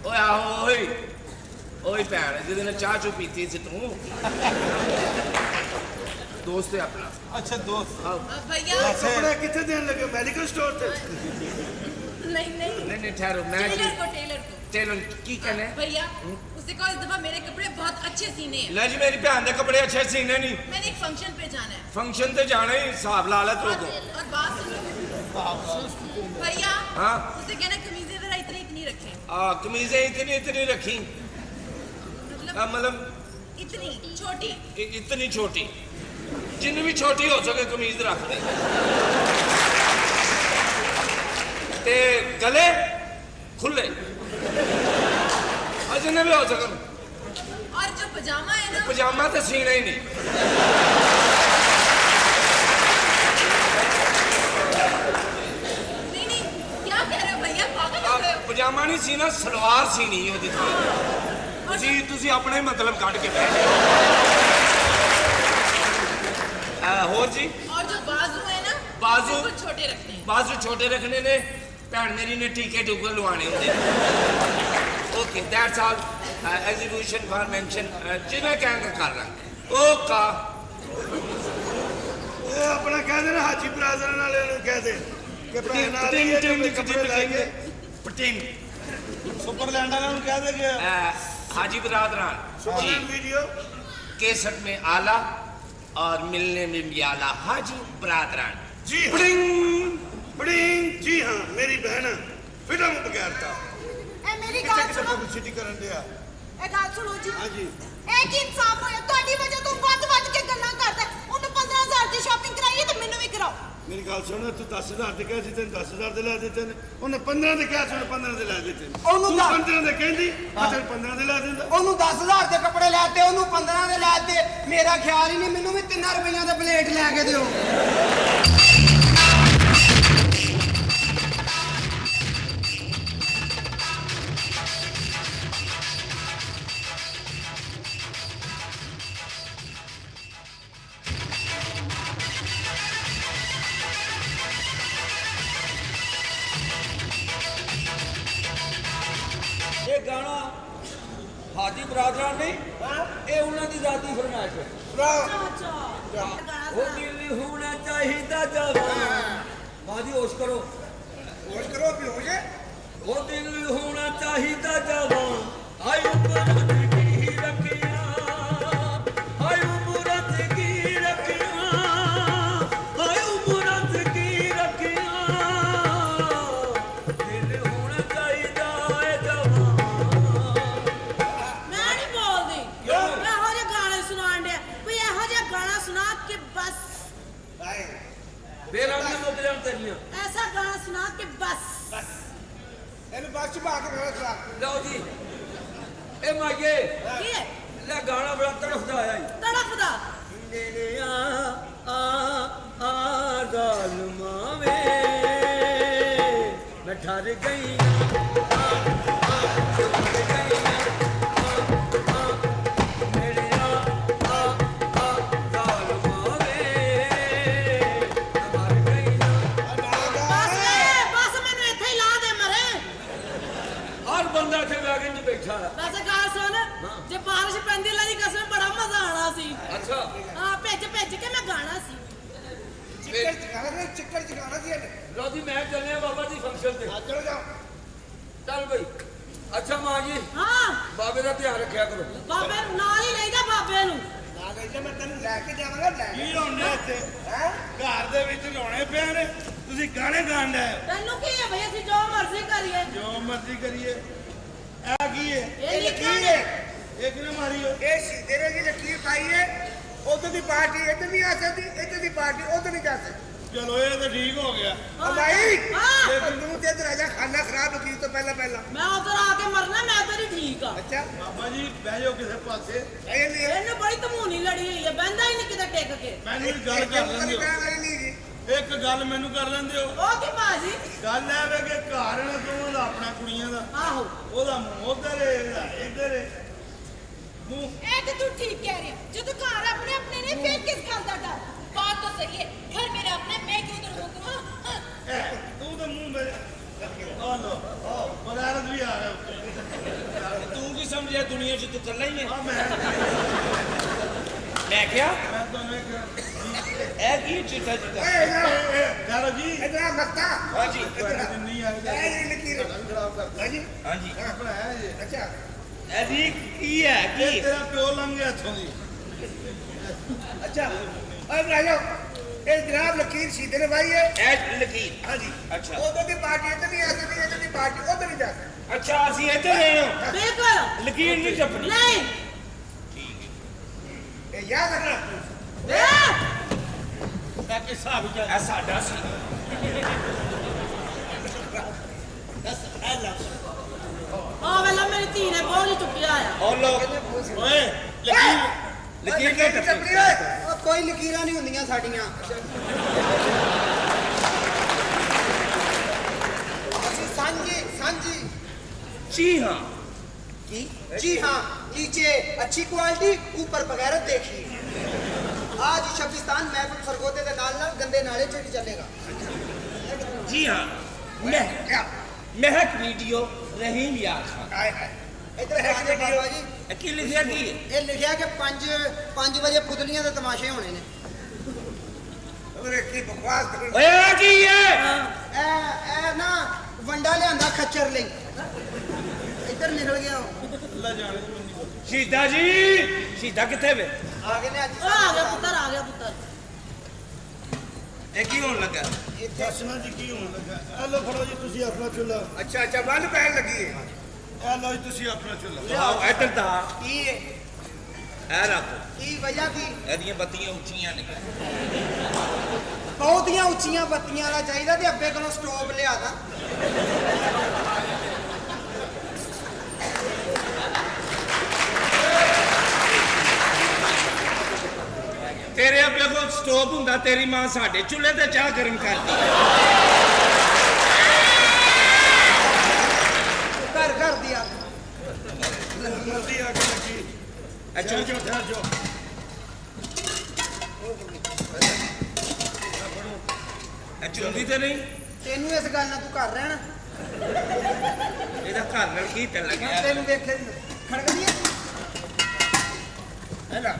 ओए आहो ओए भैन जिस दिन चाह चू पीती सी तू दोस्त है अपना अच्छा दोस्त भैया ਕੱਪੜੇ ਕਿੱਥੇ ਦੇਣ ਲੱਗੇ ਮੈਡੀਕਲ ਸਟੋਰ ਤੇ नहीं नहीं नहीं ठहरो मैं टेलर को टेलर की कहने भैया उससे कहो इस दफा मेरे कपड़े बहुत अच्छे सीने हैं ले जी मेरी भैन के कपड़े अच्छे सीने नहीं मैंने एक फंक्शन पे जाना है फंक्शन ते जाना ही हिसाब ला ले तो और बात सुनो भैया हाँ उससे कहना कमीजें जरा इतनी रखें कमीजें इतनी रखी मतलब इतनी छोटी इतनी छोटी जिन भी छोटी हो सके कमीज रख दे ते गले खुले जिन्हें भी हो सके और जो पजामा है ना पजामा तो सीना ही नहीं नहीं क्या कह रहे हो भैया पागल हो गए हो पजामा नहीं सीना सलवार सीनी ਉਹਦੀ ਥਾਂ ਤੁਸੀਂ ਆਪਣੇ ਮਤਲਬ ਕੱਢ ਕੇ ਬੈਠ ਜਾਓ ਹੋਰ ਜੀ और जो बाजू है ना बाजू? बिल्कुल छोटे रखने हैं ਬਾਜ਼ੂ ਛੋਟੇ ਰੱਖਣੇ ਨੇ ਭੈਣ ਮੇਰੀ ਨੇ ਟੀਕੇ ਟੂਕੇ ਲਵਾਣੇ ਹੁੰਦੇ okay that's all execution for mention ਜਿਵੇਂ ਕਹਾਂਗਾ ਕਰ ਲਾਂਗੇ ਓਕਾ ਇਹ ਆਪਣਾ ਕਹਿੰਦੇ ਨੇ ਹਾਜੀ ਬਰਾਦਰ ਵਾਲੇ ਨੂੰ ਕਹਦੇ ਕਿ ਭੈਣ ਨਾਲ ਹੀ ਕੱਪੜੇ ਲੈ ਕੇ ਪਟਿੰਗ ਸੁਪਰਲੈਂਡ ਵਾਲਿਆਂ ਨੂੰ ਕਹਦੇ ਕਿ हाजी बरादरान सुपरलैंड वीडियो केसट में आला और मिलने में भी आला हाजी बरादरान जी बड़िंग जी हाँ मेरी बहन फिल्म बगैरता ਇਹ ਮੇਰੀ ਗੱਲ ਸੁਣੋ ਪਬਲਿਸਿਟੀ ਕਰਨ ਦਿਆ ਇਹ ਗੱਲ ਸੁਣੋ ਜੀ ਹਾਂ ਜੀ ਇਹ ਕੀ ਇਨਸਾਫ ਹੋਇਆ ਤੁਹਾਡੀ ਵਜ੍ਹਾ ਤੋਂ ਵੱਧ ਕੇ ਗੱਲਾਂ ਕਰਦਾ ਉਹਨੂੰ 15,000 ਦੀ ਸ਼ਾਪਿੰਗ ਕਰਾਈਏ ਤੇ ਮੈਨੂੰ ਵੀ ਕਰਾਓ ਮੇਰੀ ਗੱਲ ਸੁਣ, ਤੂੰ 10,000 ਤੇ ਕਿਹਾ ਸੀ, ਤੈਨੂੰ 10,000 ਦੇ ਲੈ ਦਿੱਤੇ ਨੇ। ਉਹਨੇ 15 ਦੇ ਕਿਹਾ ਸੀ, ਉਹਨੇ 15 ਦੇ ਲੈ ਦਿੱਤੇ ਨੇ। ਉਹਨੂੰ ਤੂੰ ਤਾਂ- 15 ਦੇ ਕਹਿੰਦੀ, ਮੈਂ ਤੈਨੂੰ 15 ਦੇ ਲੈ ਦਿੰਦਾ। ਉਹਨੂੰ 10,000 ਦੇ ਕੱਪੜੇ ਲੈ ਤੇ ਉਹਨੂੰ 15 ਦੇ ਲੈ ਤੇ ਮੇਰਾ ਖਿਆਲ ਹੀ ਨਹੀਂ, ਮੈਨੂੰ ਵੀ 3 ਰੁਪਈਆਂ ਦਾ ਪਲੇਟ ਲੈ ਕੇ ਦਿਓ। ਇਹ ਗਾਣਾ ਹਾਜੀ ਬਰਾਦਰਾਂ ਨਹੀਂ, ਇਹ ਉਹਨਾਂ ਦੀ ਦਾਦੀ ਫਰਮਾਇਸ਼ ਹੈ। ਉਹ ਦਿਲ ਹੋਣਾ ਚਾਹੀਦਾ ਜਵਾਨ, ਬਾਜੀ ਹੋਸ਼ ਕਰੋ, ਹੋਸ਼ ਕਰੋ ਵੀ ਹੋ ਜੇ। ਉਹ ਦਿਲ ਹੋਣਾ ਚਾਹੀਦਾ ਜਵਾਨ, ਆਈ ਉਮਰ ਕੀ ਰੱਖਿਆ, ਆਈ ਉਮਰ ਕੀ ਰੱਖਿਆ, ਆਈ ਉਮਰ ਕੀ ਰੱਖਿਆ, ਦਿਲ ਹੋਣਾ ਚਾਹੀਦਾ ਏ ਜਵਾਨ। ਮੈਂ ਨਹੀਂ ਬੋਲਦੀ ਇਹੋ ਜਿਹੇ ਗਾਣੇ ਸੁਣਾਉਣ ਡਿਆ ਕੋਈ ਇਹੋ ਜਿਹਾ ਗਾਣਾ ਸੁਣਾ ਕਿ ਬਸ ਬੇਰੰਗ ਮੁੱਕ ਜਾਣ ਤੇਰੀਆਂ। ਐਸਾ ਗਾਣਾ ਸੁਣਾ ਕਿ ਬਸ ਇਹਨੂੰ ਬਸ ਚ ਪਾ ਕੇ ਖੜਾ ਚਲਾ। ਲਓ ਜੀ, ਇਹ ਮਾਈਏ ਕੀ ਹੈ ਲੈ ਗਾਣਾ ਬੜਾ ਤੜਫਦਾ ਆਇਆ ਈ। ਤੜਫਦਾ ਨੇੜੇ ਆ ਜ਼ਾਲਮਾਂ ਵੇ, ਮੈਂ ਠਰ ਗਈ ਨੇੜੇ ਆ ਜ਼ਾਲਮਾਂ ਵੇ, ਮੈਂ ਮਰ ਗਈ। ਬਸ ਮੈਨੂੰ ਇੱਥੇ ਹੀ ਲਾ ਦੇ ਮਰੇ ਹਰ ਬੰਦਾ ਇੱਥੇ ਵੈਗਨ 'ਚ ਬੈਠਾ ਹੈ। ਵੈਸੇ ਗੱਲ ਸੁਣ ਜੇ ਬਾਰਿਸ਼ ਪੈਂਦੀ ਅੱਲਾ ਦੀ ਕਸਮ ਬੜਾ ਮਜ਼ਾ ਆਣਾ ਸੀ ਅੱਛਾ, ਹਾਂ ਭਿੱਜ ਕੇ ਮੈਂ ਗਾਣਾ ਸੀ ਚਿੱਕੜ ਚਗਾਣਾ, ਚਿੱਕੜ ਚਗਾਣਾ ਸੀ ਇਹਨੇ। ਲਓ ਜੀ ਮੈਂ ਚੱਲਿਆ ਬਾਬਾ ਜੀ ਫੰਕਸ਼ਨ ਤੇ। ਚਲੋ ਜਾਓ। ਚੱਲ ਬਈ। ਅੱਛਾ ਮਾਂ ਜੀ, ਹਾਂ ਬਾਬੇ ਦਾ ਧਿਆਨ ਰੱਖਿਆ ਕਰੋ। ਬਾਬੇ ਨੂੰ ਨਾਲ ਹੀ ਲੈ ਜਾ ਬਾਬੇ ਨੂੰ ਨਾ ਲੈ ਜਾ, ਮੈਂ ਤੈਨੂੰ ਲੈ ਕੇ ਜਾਵਾਂਗਾ। ਲੈ ਕੀ ਰੋਣੇ ਇੱਥੇ? ਹੈ ਘਰ ਦੇ ਵਿੱਚ ਰੋਣੇ ਪਏ ਨੇ, ਤੁਸੀਂ ਗਾਣੇ ਗਾਣ ਡਏ ਹੋ। ਤੈਨੂੰ ਕੀ ਹੈ ਭਈ ਅਸੀਂ ਜੋ ਮਰਜ਼ੀ ਕਰੀਏ ਜੋ ਮਰਜ਼ੀ ਕਰੀਏ। ਇਹ ਕੀ ਹੈ? ਇਹ ਲਿਖਿਆ ਲਕੀਰ ਨੇ ਹੈ। ਇਹ ਕਿਹਨੇ ਮਾਰੀ ਹੋ? ਇਹ ਸਿੱਧੇ ਨੇ ਜੀ ਲਕੀਰ ਪਾਈ ਹੈ। ਉਧਰ ਦੀ ਪਾਰਟੀ ਇੱਧਰ ਨਹੀਂ ਆ ਸਕਦੀ, ਇੱਧਰ ਦੀ ਪਾਰਟੀ ਉਧਰ ਨਹੀਂ ਜਾ ਸਕਦੀ। ਚਲੋ ਇਹ ਤਾਂ ਠੀਕ ਹੋ ਗਿਆ। ਓ ਭਾਈ ਹਾਂ ਇਹ ਤੂੰ ਤੇ ਇੱਧਰ ਆ ਜਾ, ਖਾਣਾ ਖਰਾਬ ਲਕੀਰ ਤੋਂ ਪਹਿਲਾਂ। ਮੈਂ ਉਧਰ ਆ ਕੇ ਮਰਨਾ ਮੈਂ ਤੇਰੀ ਠੀਕ ਆ ਅੱਛਾ ਬਾਬਾ ਜੀ ਬਹਿ ਜਾਓ ਕਿਸੇ ਪਾਸੇ। ਇਹ ਨਹੀਂ ਇਹਨੇ ਬੜੀ ਧਮੂਨੀ ਲੜੀ ਹੋਈ ਹੈ ਬਹਿੰਦਾ ਹੀ ਨਹੀਂ ਕਿਤੇ ਟਿਕ ਕੇ ਮੈਨੂੰ ਇੱਕ ਗੱਲ ਕਰ ਲੈਂਦੇ ਹੋ। ਨਹੀਂ ਜੀ। ਇੱਕ ਗੱਲ ਮੈਨੂੰ ਕਰ ਲੈਂਦੇ ਹੋ। ਉਹ ਕੀ ਬਾਜੀ ਗੱਲ ਇਹ ਵੇ ਕਿ ਘਰ ਨਾ ਦੋਵਾਂ ਦਾ ਆਪਣਾ ਕੁੜੀਆਂ ਦਾ, ਆਹੋ ਉਹਦਾ ਮੂੰਹ ਉਧਰ ਹੈ, ਇਹਦਾ ਇੱਧਰ ਹੈ। ਮੂੰਹ ਇਹ ਤੇ ਤੂੰ ਠੀਕ ਕਹਿ ਰਿਹਾ ਜਦੋਂ ਘਰ ਆਪਣੇ ਆਪਣੇ ਨੇ ਫਿਰ ਕਿਸ ਗੱਲ ਦਾ ਡਰ बात तो सही है घर मेरा अपना मैं क्यों उधर रोकूं ਤੂੰ ਤਾਂ ਮੂੰਹ ਮੇਰੇ ਆ ਲੋ ਮਦਾਰਤ ਵੀ ਆ ਰਿਹਾ ਉੱਤੇ। ਤੂੰ ਕੀ ਸਮਝਿਆ ਦੁਨੀਆ 'ਚ ਤੂੰ ਇਕੱਲਾ ਹੀ ਹੈ? ਆ ਮੈਂ ਕਿਹਾ ਮੈਂ ਤੁਹਾਨੂੰ ਇੱਕ ਇਹ ਕੀ ਚੀਟਾ ਚੀਟਾ ਚਲੋ ਜੀ ਇੱਧਰ ਆ ਮੱਤਾ। ਹਾਂਜੀ ਨਹੀਂ ਆਏਗਾ ਇਹ ਲਕੀਰ ਖਰਾਬ ਕਰ ਹਾਂਜੀ ਹਾਂਜੀ ਆਪਣਾ ਹੈ ਜੀ। ਅੱਛਾ ਇਹਦੀ ਕੀ ਹੈ ਇਹ ਤੇਰਾ ਪਿਓ ਲੰਘ ਗਿਆ ਇੱਥੋਂ ਦੀ। ਅੱਛਾ ਓਏ ਰਾਜੋ, ਇਹ ਜਨਾਬ ਲਕੀਰ ਸਿੱਧੇ ਨੇ ਭਾਈ ਹੈ। ਇਹ ਲਕੀਰ ਹਾਂਜੀ ਅੱਛਾ ਉਧਰ ਦੀ ਪਾਰਟੀ ਇੱਧਰ ਨਹੀਂ ਆ ਸਕਦੀ, ਇੱਧਰ ਦੀ ਪਾਰਟੀ ਉਧਰ ਨਹੀਂ ਜਾ ਸਕਦੀ। ਅੱਛਾ ਅਸੀਂ ਇੱਧਰ ਰਹੇ ਹਾਂ ਬਿਲਕੁਲ ਲਕੀਰ ਨਹੀਂ ਟੱਪਣੀ ਨਹੀਂ ਇਹ ਯਾਦ ਰੱਖਣਾ। ਮੈਂ ਕਿ ਹਿਸਾਬ ਹੀ ਇਹ ਸਾਡਾ ਸੀ ਆ ਵੇਲਾ ਮੇਰੀ ਧੀ ਨੇ ਬੋਝ ਹੀ ਚੁੱਕਿਆ ਆ ਔਰ ਲੋ ਓਏ ਲਕੀਰ ਲਕੀਰ ਲਕੀਰ ਨਹੀਂ ਟੱਪਣੀ ਓਏ। ਉਹ ਕੋਈ ਲਕੀਰਾਂ ਨਹੀਂ ਹੁੰਦੀਆਂ ਸਾਡੀਆਂ। ਅਸੀਂ ਸਾਂਝੀ जी हाँ की जी हाँ, नीचे अच्छी क्वालिटी, ऊपर बगैरत देखिए। आज शबिस्तान महफिल सरगोदे के नाल नाल गंदे नाले च भी चलेगा। जी हाँ महक वीडियो रहीम यार खान आए हाय इधर आ जाओ बाबा जी। की लिखिया की है ये लिखा कि 5 बजे पुतलियां दे तमाशे होने ने। अरे की बकवास कर। ओए आ की है ए ना वंडा लियांदा खच्चर लई। इधर निकल गया वो। ਅੱਲਾ ਜਾਣੇ ਤੂੰ ਨਹੀਂ ਬੋਲ। शहीदा जी शहीदा कितने वे आ गए ने आज। ਆ ਗਿਆ ਪੁੱਤਰ ये की होने लगा ਦੱਸਣਾ ਜੀ ਕੀ ਹੋਣ ਲੱਗਾ। ਇਹ ਲੋ ਫੜੋ ਜੀ ਤੁਸੀਂ ਆਪਣਾ ਚੁੱਲ੍ਹਾ। अच्छा अच्छा बल पैन लगी है। ਇਹ ਲੋ ਜੀ ਤੁਸੀਂ ਆਪਣਾ ਚੁੱਲ੍ਹਾ। आओ इधर दा की ए रख की वजह की एदियां बत्तियां उच्चियां ने ਬਹੁਤੀਆਂ ਉੱਚੀਆਂ ਬੱਤੀਆਂ ਵਾਲਾ ਚਾਹੀਦਾ ਤੇ ਅੱਬੇ ਕੋਲੋਂ ਸਟੋਵ ਲਿਆ ਦਾਂ। ਤੇਰੇ ਅੱਗੇ ਕੋਲ ਸਟੋਪ ਹੁੰਦਾ, ਤੇਰੀ ਮਾਂ ਸਾਡੇ ਚੁੱਲ੍ਹੇ ਤੇ ਚਾਹ ਗਰਮ ਕਰਦੀ। ਘਰ ਘਰ ਦੀ ਆ ਮਰਦੀ ਆ ਕੇ ਲੱਗੀ ਅੱਛਾ ਜੋ ਠਹਿਰ ਜੋ ਚੁੰਦੀ ਤੇ ਨਹੀਂ, ਤੈਨੂੰ ਇਸ ਗੱਲ ਨਾਲ ਤੂੰ ਘਰ ਰਹਿਣਾ। ਇਹਦਾ ਘਰ ਨਾਲ ਕੀ ਤੇ ਲੱਗਿਆ। ਤੈਨੂੰ ਵੇਖੇ ਖੜਕਦੀ ਹੈ ਹੈ ਨਾ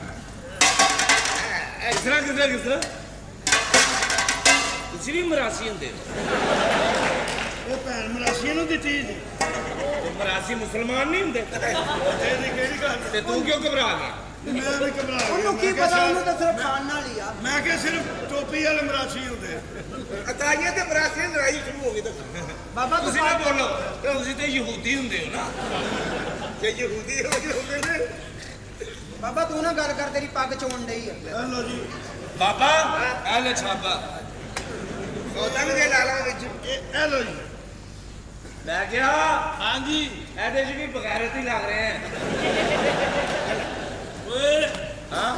ਇਸ ਤਰ੍ਹਾਂ ਕਿਸ ਤਰ੍ਹਾਂ ਤੁਸੀਂ ਵੀ ਮਰਾਸੀ ਹੁੰਦੇ ਹੋ। ਇਹ ਭੈਣ ਮਰਾਸੀਆਂ ਨੂੰ ਦਿੱਤੀ ਜੀ। ਤੇ ਮਰਾਸੀ ਮੁਸਲਮਾਨ ਨਹੀਂ ਹੁੰਦੇ ਤੇਰੀ ਕਿਹੜੀ ਗੱਲ? ਤੇ ਤੂੰ ਕਿਉਂ ਘਬਰਾ ਗਿਆ? ਮੈਂ ਵੀ ਘਬਰਾ ਗਿਆ। ਉਹਨੂੰ ਕੀ ਮੈਂ ਕਿਹਾ ਪਤਾ, ਸ਼ਾਇਦ- ਉਹਨੂੰ ਤਾਂ ਸਿਰਫ ਖਾਣ ਨਾਲ ਹੀ ਆ। ਮੈਂ ਕਿਹਾ ਸਿਰਫ ਟੋਪੀ ਵਾਲੇ ਮਰਾਸੀ ਹੁੰਦੇ। ਅਤਾਈਆਂ ਤੇ ਬਰਾਸੀਆਂ ਦੀ ਲੜਾਈ ਸ਼ੁਰੂ ਹੋ ਗਈ ਤਾਂ ਬਾਬਾ ਤੂੰ ਤੁਸੀਂ ਨਾ ਬੋਲੋ, ਤੁਸੀਂ ਤੇ ਯਹੂਦੀ ਹੁੰਦੇ ਹੋ ਨਾ। ਜੇ ਯਹੂਦੀ ਹੋ ਗਏ ਹੁੰਦੇ ਨੇ। ਬਾਬਾ ਤੂੰ ਨਾ ਗੱਲ ਕਰ, ਤੇਰੀ ਪੱਗ ਚੋਣ ਡਈ ਆ। ਹਲੋ ਜੀ ਬਾਬਾ ਇਹ ਲੈ ਛਾਪਾ। ਸੌਦਾ ਵੀ ਦੇ ਲਾਲਾ ਵਿੱਚ। ਇਹ ਹਲੋ ਜੀ। ਮੈਂ ਕਿਹਾ ਹਾਂਜੀ ਇਹਦੇ 'ਚ ਵੀ ਬਗੈਰਤ ਹੀ ਲੱਗ ਰਹੇ ਹੈ। ਓਏ ਹਾਂ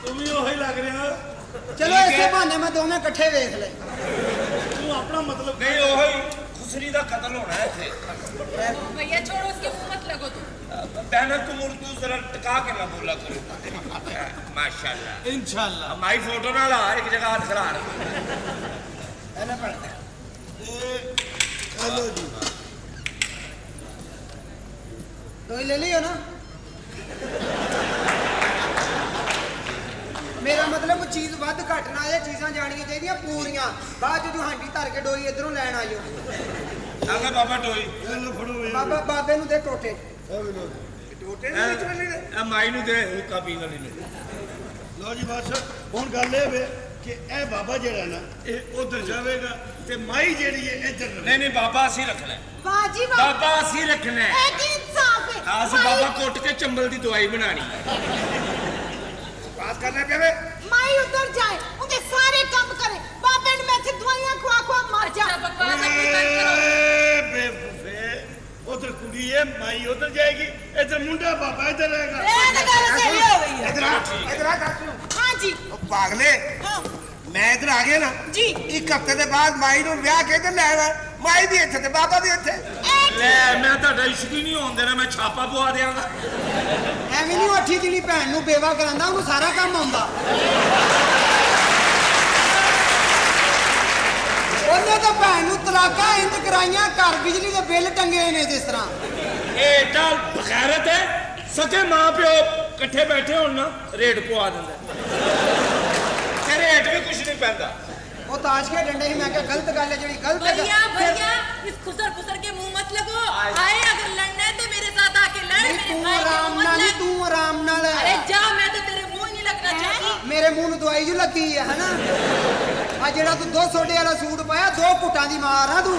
ਤੂੰ ਵੀ ਉਹੀ ਲੱਗ ਰਿਹਾ। ਚਲੋ ਇਸੇ ਬਹਾਨੇ ਮੈਂ ਦੋਵੇਂ ਇਕੱਠੇ ਵੇਖ ਲੈ। ਤੂੰ ਆਪਣਾ ਮਤਲਬ ਨਹੀਂ ਉਹੀ ਖੁਸਰੀ ਦਾ ਕਤਲ ਹੋਣਾ ਹੈ ਇੱਥੇ। भैया छोड़ो उसके मुंह मत लगो तुम। बहना तुम उर्दू जरा टिका के ना बोला करो। माशाल्लाह इंशाल्लाह। हमारी फोटो ना ला एक जगह हाथ खड़ा ਇਹਨੇ ਪੜਦਾ ਹਲੋ ਜੀ। ਤੋਈ ਲੈ ਲਿਓ ਨਾ। ਮੇਰਾ ਮਤਲਬ ਚੀਜ਼ ਵੱਧ ਘੱਟ ਨਾ ਆਏ, ਚੀਜ਼ਾਂ ਜਾਣੀਆਂ ਚਾਹੀਦੀਆਂ ਪੂਰੀਆਂ। ਬਾਅਦ ਜਦੋਂ ਹਾਂਡੀ ਧਰ ਕੇ ਡੋਰੀ ਇਧਰੋਂ ਲੈਣ ਆਇਓ। आगे बाबा टोई ਹਲੋ ਫੜੋ ਵੇ। ਬਾਬਾ ਬਾਬੇ ਨੂੰ ਦੇ ਟੋਟੇ। ਇਹ ਵੀ ਲਓ ਜੀ। ਟੋਟੇ ਦੇ ਵਿੱਚ ਵੱਲੇ ਨੇ। ए माई नु दे हुक्का पीने वाली ने। ਲਓ ਜੀ ਬਸ ਹੁਣ ਗੱਲ ਇਹ ਵੇ ਕਿ ਇਹ ਬਾਬਾ ਜਿਹੜਾ ਨਾ ਇਹ ਉਧਰ ਜਾਵੇਗਾ ਤੇ ਮਾਈ ਜਿਹੜੀ ਹੈ ਇੱਧਰ ਰਵੇ। नहीं नहीं बाबा असी रखना है। ਵਾਹ ਜੀ ਵਾਹ, बाबा असी रखना है। ਇਹ ਕੀ ਇਨਸਾਫ ਹੈ। खास बाबा कोट के चंबल की दवाई बनानी है। ਪਾਸ ਕਰਨਾ ਪਵੇ। ਮਾਈ ਉੱਧਰ ਜਾਏ, ਉਹਦੇ ਸਾਰੇ ਕੰਮ ਕਰੇ। ਬਾਬੇ ਨੂੰ ਮੈਂ ਇੱਥੇ ਦਵਾਈਆਂ ਖਵਾ ਖਵਾ ਮਰ ਜਾ। बकवास अपनी बंद करो। ਏ ਬੇਵਕੂਫੇ ਉਧਰ ਕੁੜੀ ਹੈ ਮਾਈ ਉਧਰ ਜਾਏਗੀ, ਇੱਧਰ ਮੁੰਡਾ ਬਾਬਾ ਇੱਧਰ ਰਹੇਗਾ। ਇਹ ਤਾਂ ਗੱਲ ਸਹੀ ਹੋ ਗਈ ਹੈ। ਇਧਰ ਆ ਕਾਕੂ। ਹਾਂ ਜੀ ਉਹ ਪਾਗਲੇ ਹਾਂ ਮੈਂ ਇਧਰ ਆ ਗਿਆ ਨਾ ਜੀ। ਇੱਕ ਹਫ਼ਤੇ ਦੇ ਬਾਅਦ ਮਾਈ ਨੂੰ ਵਿਆਹ ਕੇ ਤੇ ਲੈ ਆਇਆ। ਮਾਈ ਵੀ ਇੱਥੇ ਤੇ ਬਾਬਾ ਵੀ ਇੱਥੇ। ले मैं ਤੁਹਾਡਾ ਇਸ਼ਕ ਹੀ ਨਹੀਂ ਹੋਣ ਦੇਣਾ, ਮੈਂ ਛਾਪਾ ਪਵਾ ਦਿਆਂਗਾ। ਐਵੇਂ ਨਹੀਂ ਅੱਠੀ ਜਿਹੜੀ ਭੈਣ ਨੂੰ ਬੇਵਾ ਕਰਾਂਦਾ, ਉਹਨੂੰ ਸਾਰਾ ਕੰਮ ਆਉਂਦਾ। ਉਹਨੇ ਤਾਂ ਭੈਣ ਨੂੰ ਤਲਾਕਾਂ ਇੰਜ ਕਰਾਈਆਂ, ਘਰ ਬਿਜਲੀ ਦੇ ਬਿੱਲ ਟੰਗੇ ਨੇ ਜਿਸ ਤਰ੍ਹਾਂ। ਇਹ ਤਾਂ ਬਗੈਰਤ ਹੈ। ਸਕੇ ਮਾਂ ਪਿਓ ਇਕੱਠੇ ਬੈਠੇ ਹੋਣ ਨਾ ਰੇਟ ਪਵਾ ਦਿੰਦਾ। ਤੇ ਰੇਟ ਵੀ ਕੁਝ ਨਹੀਂ ਪੈਂਦਾ। ਉਹ ਤਾਸ਼ ਖੇਡਣ ਡਏ ਸੀ, ਮੈਂ ਕਿਹਾ ਗਲਤ ਗੱਲ ਹੈ ਜਿਹੜੀ ਗਲਤ ਹੈ। भैया भैया इस खुसर खुसर के मुंह मत लगो। आए अगर लड़ना है तो मेरे साथ आके लड़। ਨਹੀਂ, मेरे ਤੂੰ भाई के ਆਰਾਮ मुंह ਨਾਲ मत ਹੀ, लग। ਤੂੰ ਆਰਾਮ ਨਾਲ। अरे जा, मैं तो तेरे मुंह ही नहीं लगना चाहती। ਮੇਰੇ ਮੂੰਹ ਨੂੰ ਦਵਾਈ ਜੂ ਲੱਗੀ ਆ ਹਨਾ। ਆ ਜਿਹੜਾ ਤੂੰ 2 ਸੋਡੇ ਵਾਲਾ ਸੂਟ ਪਾਇਆ, 2 ਘੁੱਟਾਂ ਦੀ ਮਾਰ ਆ ਤੂੰ।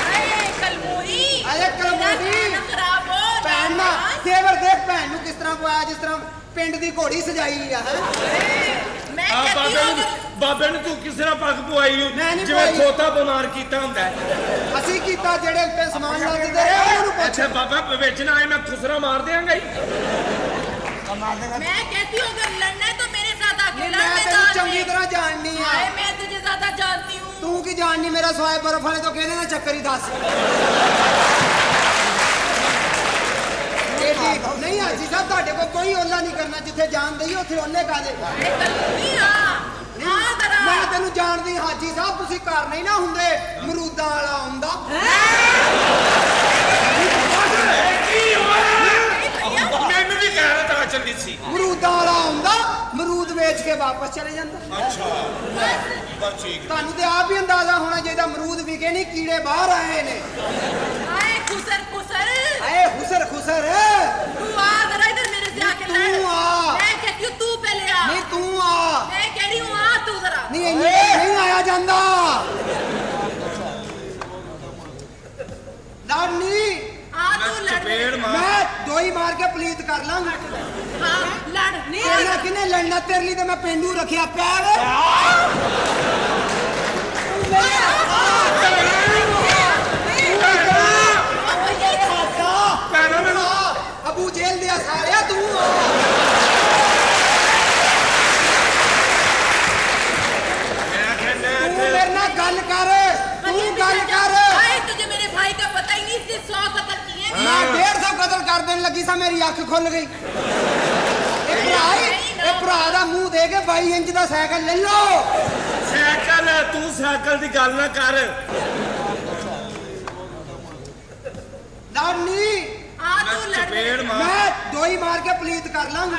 अरे कलमोरी अरे कलमोरी। तेरा खाना खराब हो ਭੈਣ ਨਾ ਦੇਵਰ ਦੇਖ ਭੈਣ ਨੂੰ ਕਿਸ ਤਰ੍ਹਾਂ ਪਾਇਆ, ਜਿਸ ਤਰ੍ਹਾਂ ਪਿੰਡ ਦੀ ਘੋੜੀ ਸਜਾਈ ਆ ਹੈ। मैं ਆ कहती ਬਾਬੇ हूँ ਨੂੰ अगर ਬਾਬੇ ਨੂੰ ਤੂੰ ਕਿਸ ਤਰ੍ਹਾਂ ਪੱਗ ਪਵਾਈ ਮੈਂ ਨਹੀਂ ਜਿਵੇਂ ਪਵਾਈ। ਖੋਤਾ ਬਿਮਾਰ ਕੀਤਾ ਹੁੰਦਾ ਹੈ। ਅਸੀਂ ਕੀਤਾ ਜਿਹੜੇ ਉੱਤੇ ਸਮਾਨ ਲੱਦਦੇ ਰਹੇ ਉਹਨਾਂ ਨੂੰ ਪੁੱਛ। ਅੱਛਾ ਬਾਬਾ ਵਿੱਚ ਨਾ ਆਏ, ਮੈਂ ਖੁਸਰਾ ਮਾਰ ਦਿਆਂਗਾ ਹੀ। मैं कहती हूँ अगर लड़ना है तो मेरे साथ आके लड़। ਮੈਂ ਤੈਨੂੰ मैदान ਚੰਗੀ में। ਤਰ੍ਹਾਂ ਜਾਣਨੀ ਆ। हाय, मैं तुझे ज्यादा जानती हूँ। ਤੂੰ ਕੀ ਜਾਣਨੀ, ਮੇਰਾ ਸਵਾਏ ਬਰਫ ਵਾਲੇ ਤੋਂ ਕਿਹਨੇ ਦਾ ਚੱਕਰ ਹੀ ਦੱਸ। ਇਹ ਠੀਕ ਨਹੀਂ ਹਾਜੀ ਸਾਹਿਬ, ਤੁਹਾਡੇ ਕੋਲ ਕੋਈ ਓਲਾ ਨਹੀਂ ਕਰਨਾ। ਜਿੱਥੇ ਜਾਣ ਦਈ ਉੱਥੇ ਓਲੇ ਕਾਦੇ। अरे कलमोरी हाँ जरा। ਮੈਂ ਤੈਨੂੰ ਜਾਣਦੀ ਹਾਜੀ ਸਾਹਿਬ, ਤੁਸੀਂ ਘਰ ਨਹੀਂ ਨਾ ਹੁੰਦੇ, ਮਰੂਦਾਂ ਵਾਲਾ ਹੁੰਦਾ। ਮੈਨੂੰ ਵੀ ਗੈਰਤ ਆ ਚੱਲੀ ਸੀ। ਮਰੂਦਾਂ ਵਾਲਾ ਹੁੰਦਾ, ਮਰੂਦ ਵੇਚ ਕੇ ਵਾਪਸ ਚਲੇ ਜਾਂਦਾ। ਅੱਛਾ ਬਸ ਠੀਕ। ਤੁਹਾਨੂੰ ਤੇ ਆਪ ਹੀ ਅੰਦਾਜ਼ਾ ਹੋਣਾ ਚਾਹੀਦਾ, ਮਰੂਦ ਵਿਕੇ ਨਹੀਂ, ਕੀੜੇ ਬਾਹਰ ਆਏ ਨੇ। हाय खुसर खुसर। ਆਏ ਹੁਸਰ ਖੁਸਰ। तू आ जरा इधर मेरे से आके तू लड़। आ। मैं कहती हूँ तू पहले आ। ਨਹੀਂ ਤੂੰ ਆ। मैं कह रही हूँ आ तू जरा। ਨਹੀਂ ਇੰਨੇ ਨਹੀਂ ਆਇਆ ਜਾਂਦਾ। ਲੜਨੀ आ तू लड़। ਚਪੇੜ ਮਾਰ। ਮੈਂ ਦੋਈ ਮਾਰ ਕੇ ਪਲੀਤ ਕਰ ਲਾਂਗਾ ਹਾਂ ਲੜ ਨਹੀਂ ਇਹਨਾਂ ਕਿਨੇ ਲੜਨਾ ਤੇਰੇ ਲਈ ਤੇ ਮੈਂ ਪਿੰਡੂ ਰੱਖਿਆ ਪਿਆ ਵੇ ਅਬੂ ਜੇਲ ਦੇ ਸਾਰਿਆ ਤੂੰ ਮੇਰੇ ਨਾਲ ਗੱਲ ਕਰ ਤੂੰ ਗੱਲ ਕਰ भाई तुझे मेरे भाई का पता ही नहीं इसने 100 कत्ल किए हैं। ਮੈਂ 150 ਕਤਲ ਕਰ ਦੇਣ ਲੱਗੀ ਸਾਂ ਮੇਰੀ ਅੱਖ ਖੁੱਲ ਗਈ ਇਹ ਭਰਾ ਦਾ ਮੂੰਹ ਦੇ ਕੇ 22 ਇੰਚ ਦਾ ਸਾਈਕਲ ਲੈ ਲਓ ਸਾਈਕਲ ਤੂੰ ਸਾਈਕਲ ਦੀ ਗੱਲ ਨਾ ਕਰ ਲੜਨੀ हाँ तू लड़ ਚਪੇੜ ਮਾਰ ਮੈਂ ਦੋਈ ਮਾਰ ਕੇ ਪਲੀਤ ਕਰ ਲਾਂਗਾ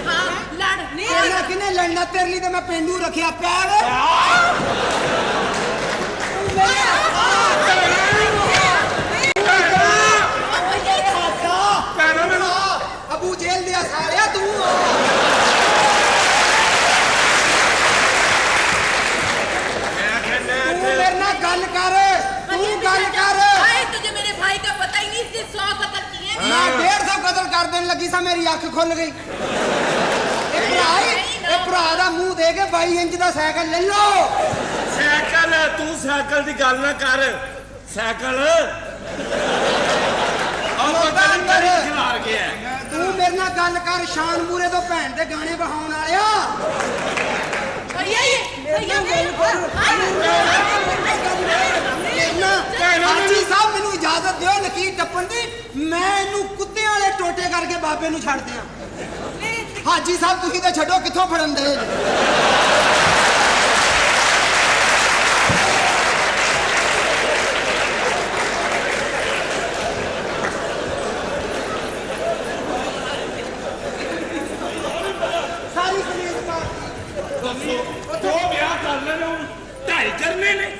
हाँ लड़ नहीं ਇਹਨਾਂ ਕਿਨੇ ਲੜਨਾ ਤੇਰੇ ਲਈ ਤੇ ਮੈਂ ਪਿੰਡੂ ਰੱਖਿਆ ਪਿਆ ਵੇ ਅਬੂ ਜੇਲ ਦੇ ਸਾਰਿਆ ਤੂੰ ਤੂੰ ਮੇਰੇ ਨਾਲ ਗੱਲ ਕਰ ਤੂੰ ਗੱਲ ਕਰ भाई तुझे मेरे भाई का पता ही नहीं इसने 100 कत्ल किए हैं। ਮੈਂ 150 ਕਤਲ ਕਰ ਦੇਣ ਲੱਗੀ ਸਾਂ ਮੇਰੀ ਅੱਖ ਖੁੱਲ ਗਈ ਇਹ ਭਰਾ ਦਾ ਮੂੰਹ ਦੇ ਕੇ 22 ਇੰਚ ਦਾ ਸਾਈਕਲ ਲੈ ਲਓ ਸਾਈਕਲ ਤੂੰ ਸਾਈਕਲ ਦੀ ਗੱਲ ਨਾ ਕਰ ਸਾਈਕਲ ਖਿਲਾਰ ਗਿਆ ਤੂੰ ਮੇਰੇ ਨਾਲ ਗੱਲ ਕਰ ਸ਼ਾਨ ਮੂਰੇ ਤੋਂ ਭੈਣ ਦੇ ਗਾਣੇ ਬਹਾਉਣ ਵਾਲਿਆ भैया ये ਹਾਜੀ ਸਾਹਿਬ ਮੈਨੂੰ ਇਜਾਜ਼ਤ ਦਿਓ ਲਕੀਰ ਟੱਪਣ ਦੀ ਮੈਂ ਇਹਨੂੰ ਕੁੱਤਿਆਂ ਵਾਲੇ ਟੋਟੇ ਕਰਕੇ ਬਾਬੇ ਨੂੰ ਛੱਡ ਦਿਆਂ ਹਾਜੀ ਸਾਹਿਬ ਤੁਸੀਂ ਤਾਂ ਛੱਡੋ ਕਿੱਥੋਂ ਫੜਨ ਦੇ ਸਾਰੀ ਕਮੀਜ਼ ਪਾ ਦੋ ਵਿਆਹ ਕਰ ਲੈਣੇ ਹੁਣ 2.5 ਕਰਨੇ ਨੇ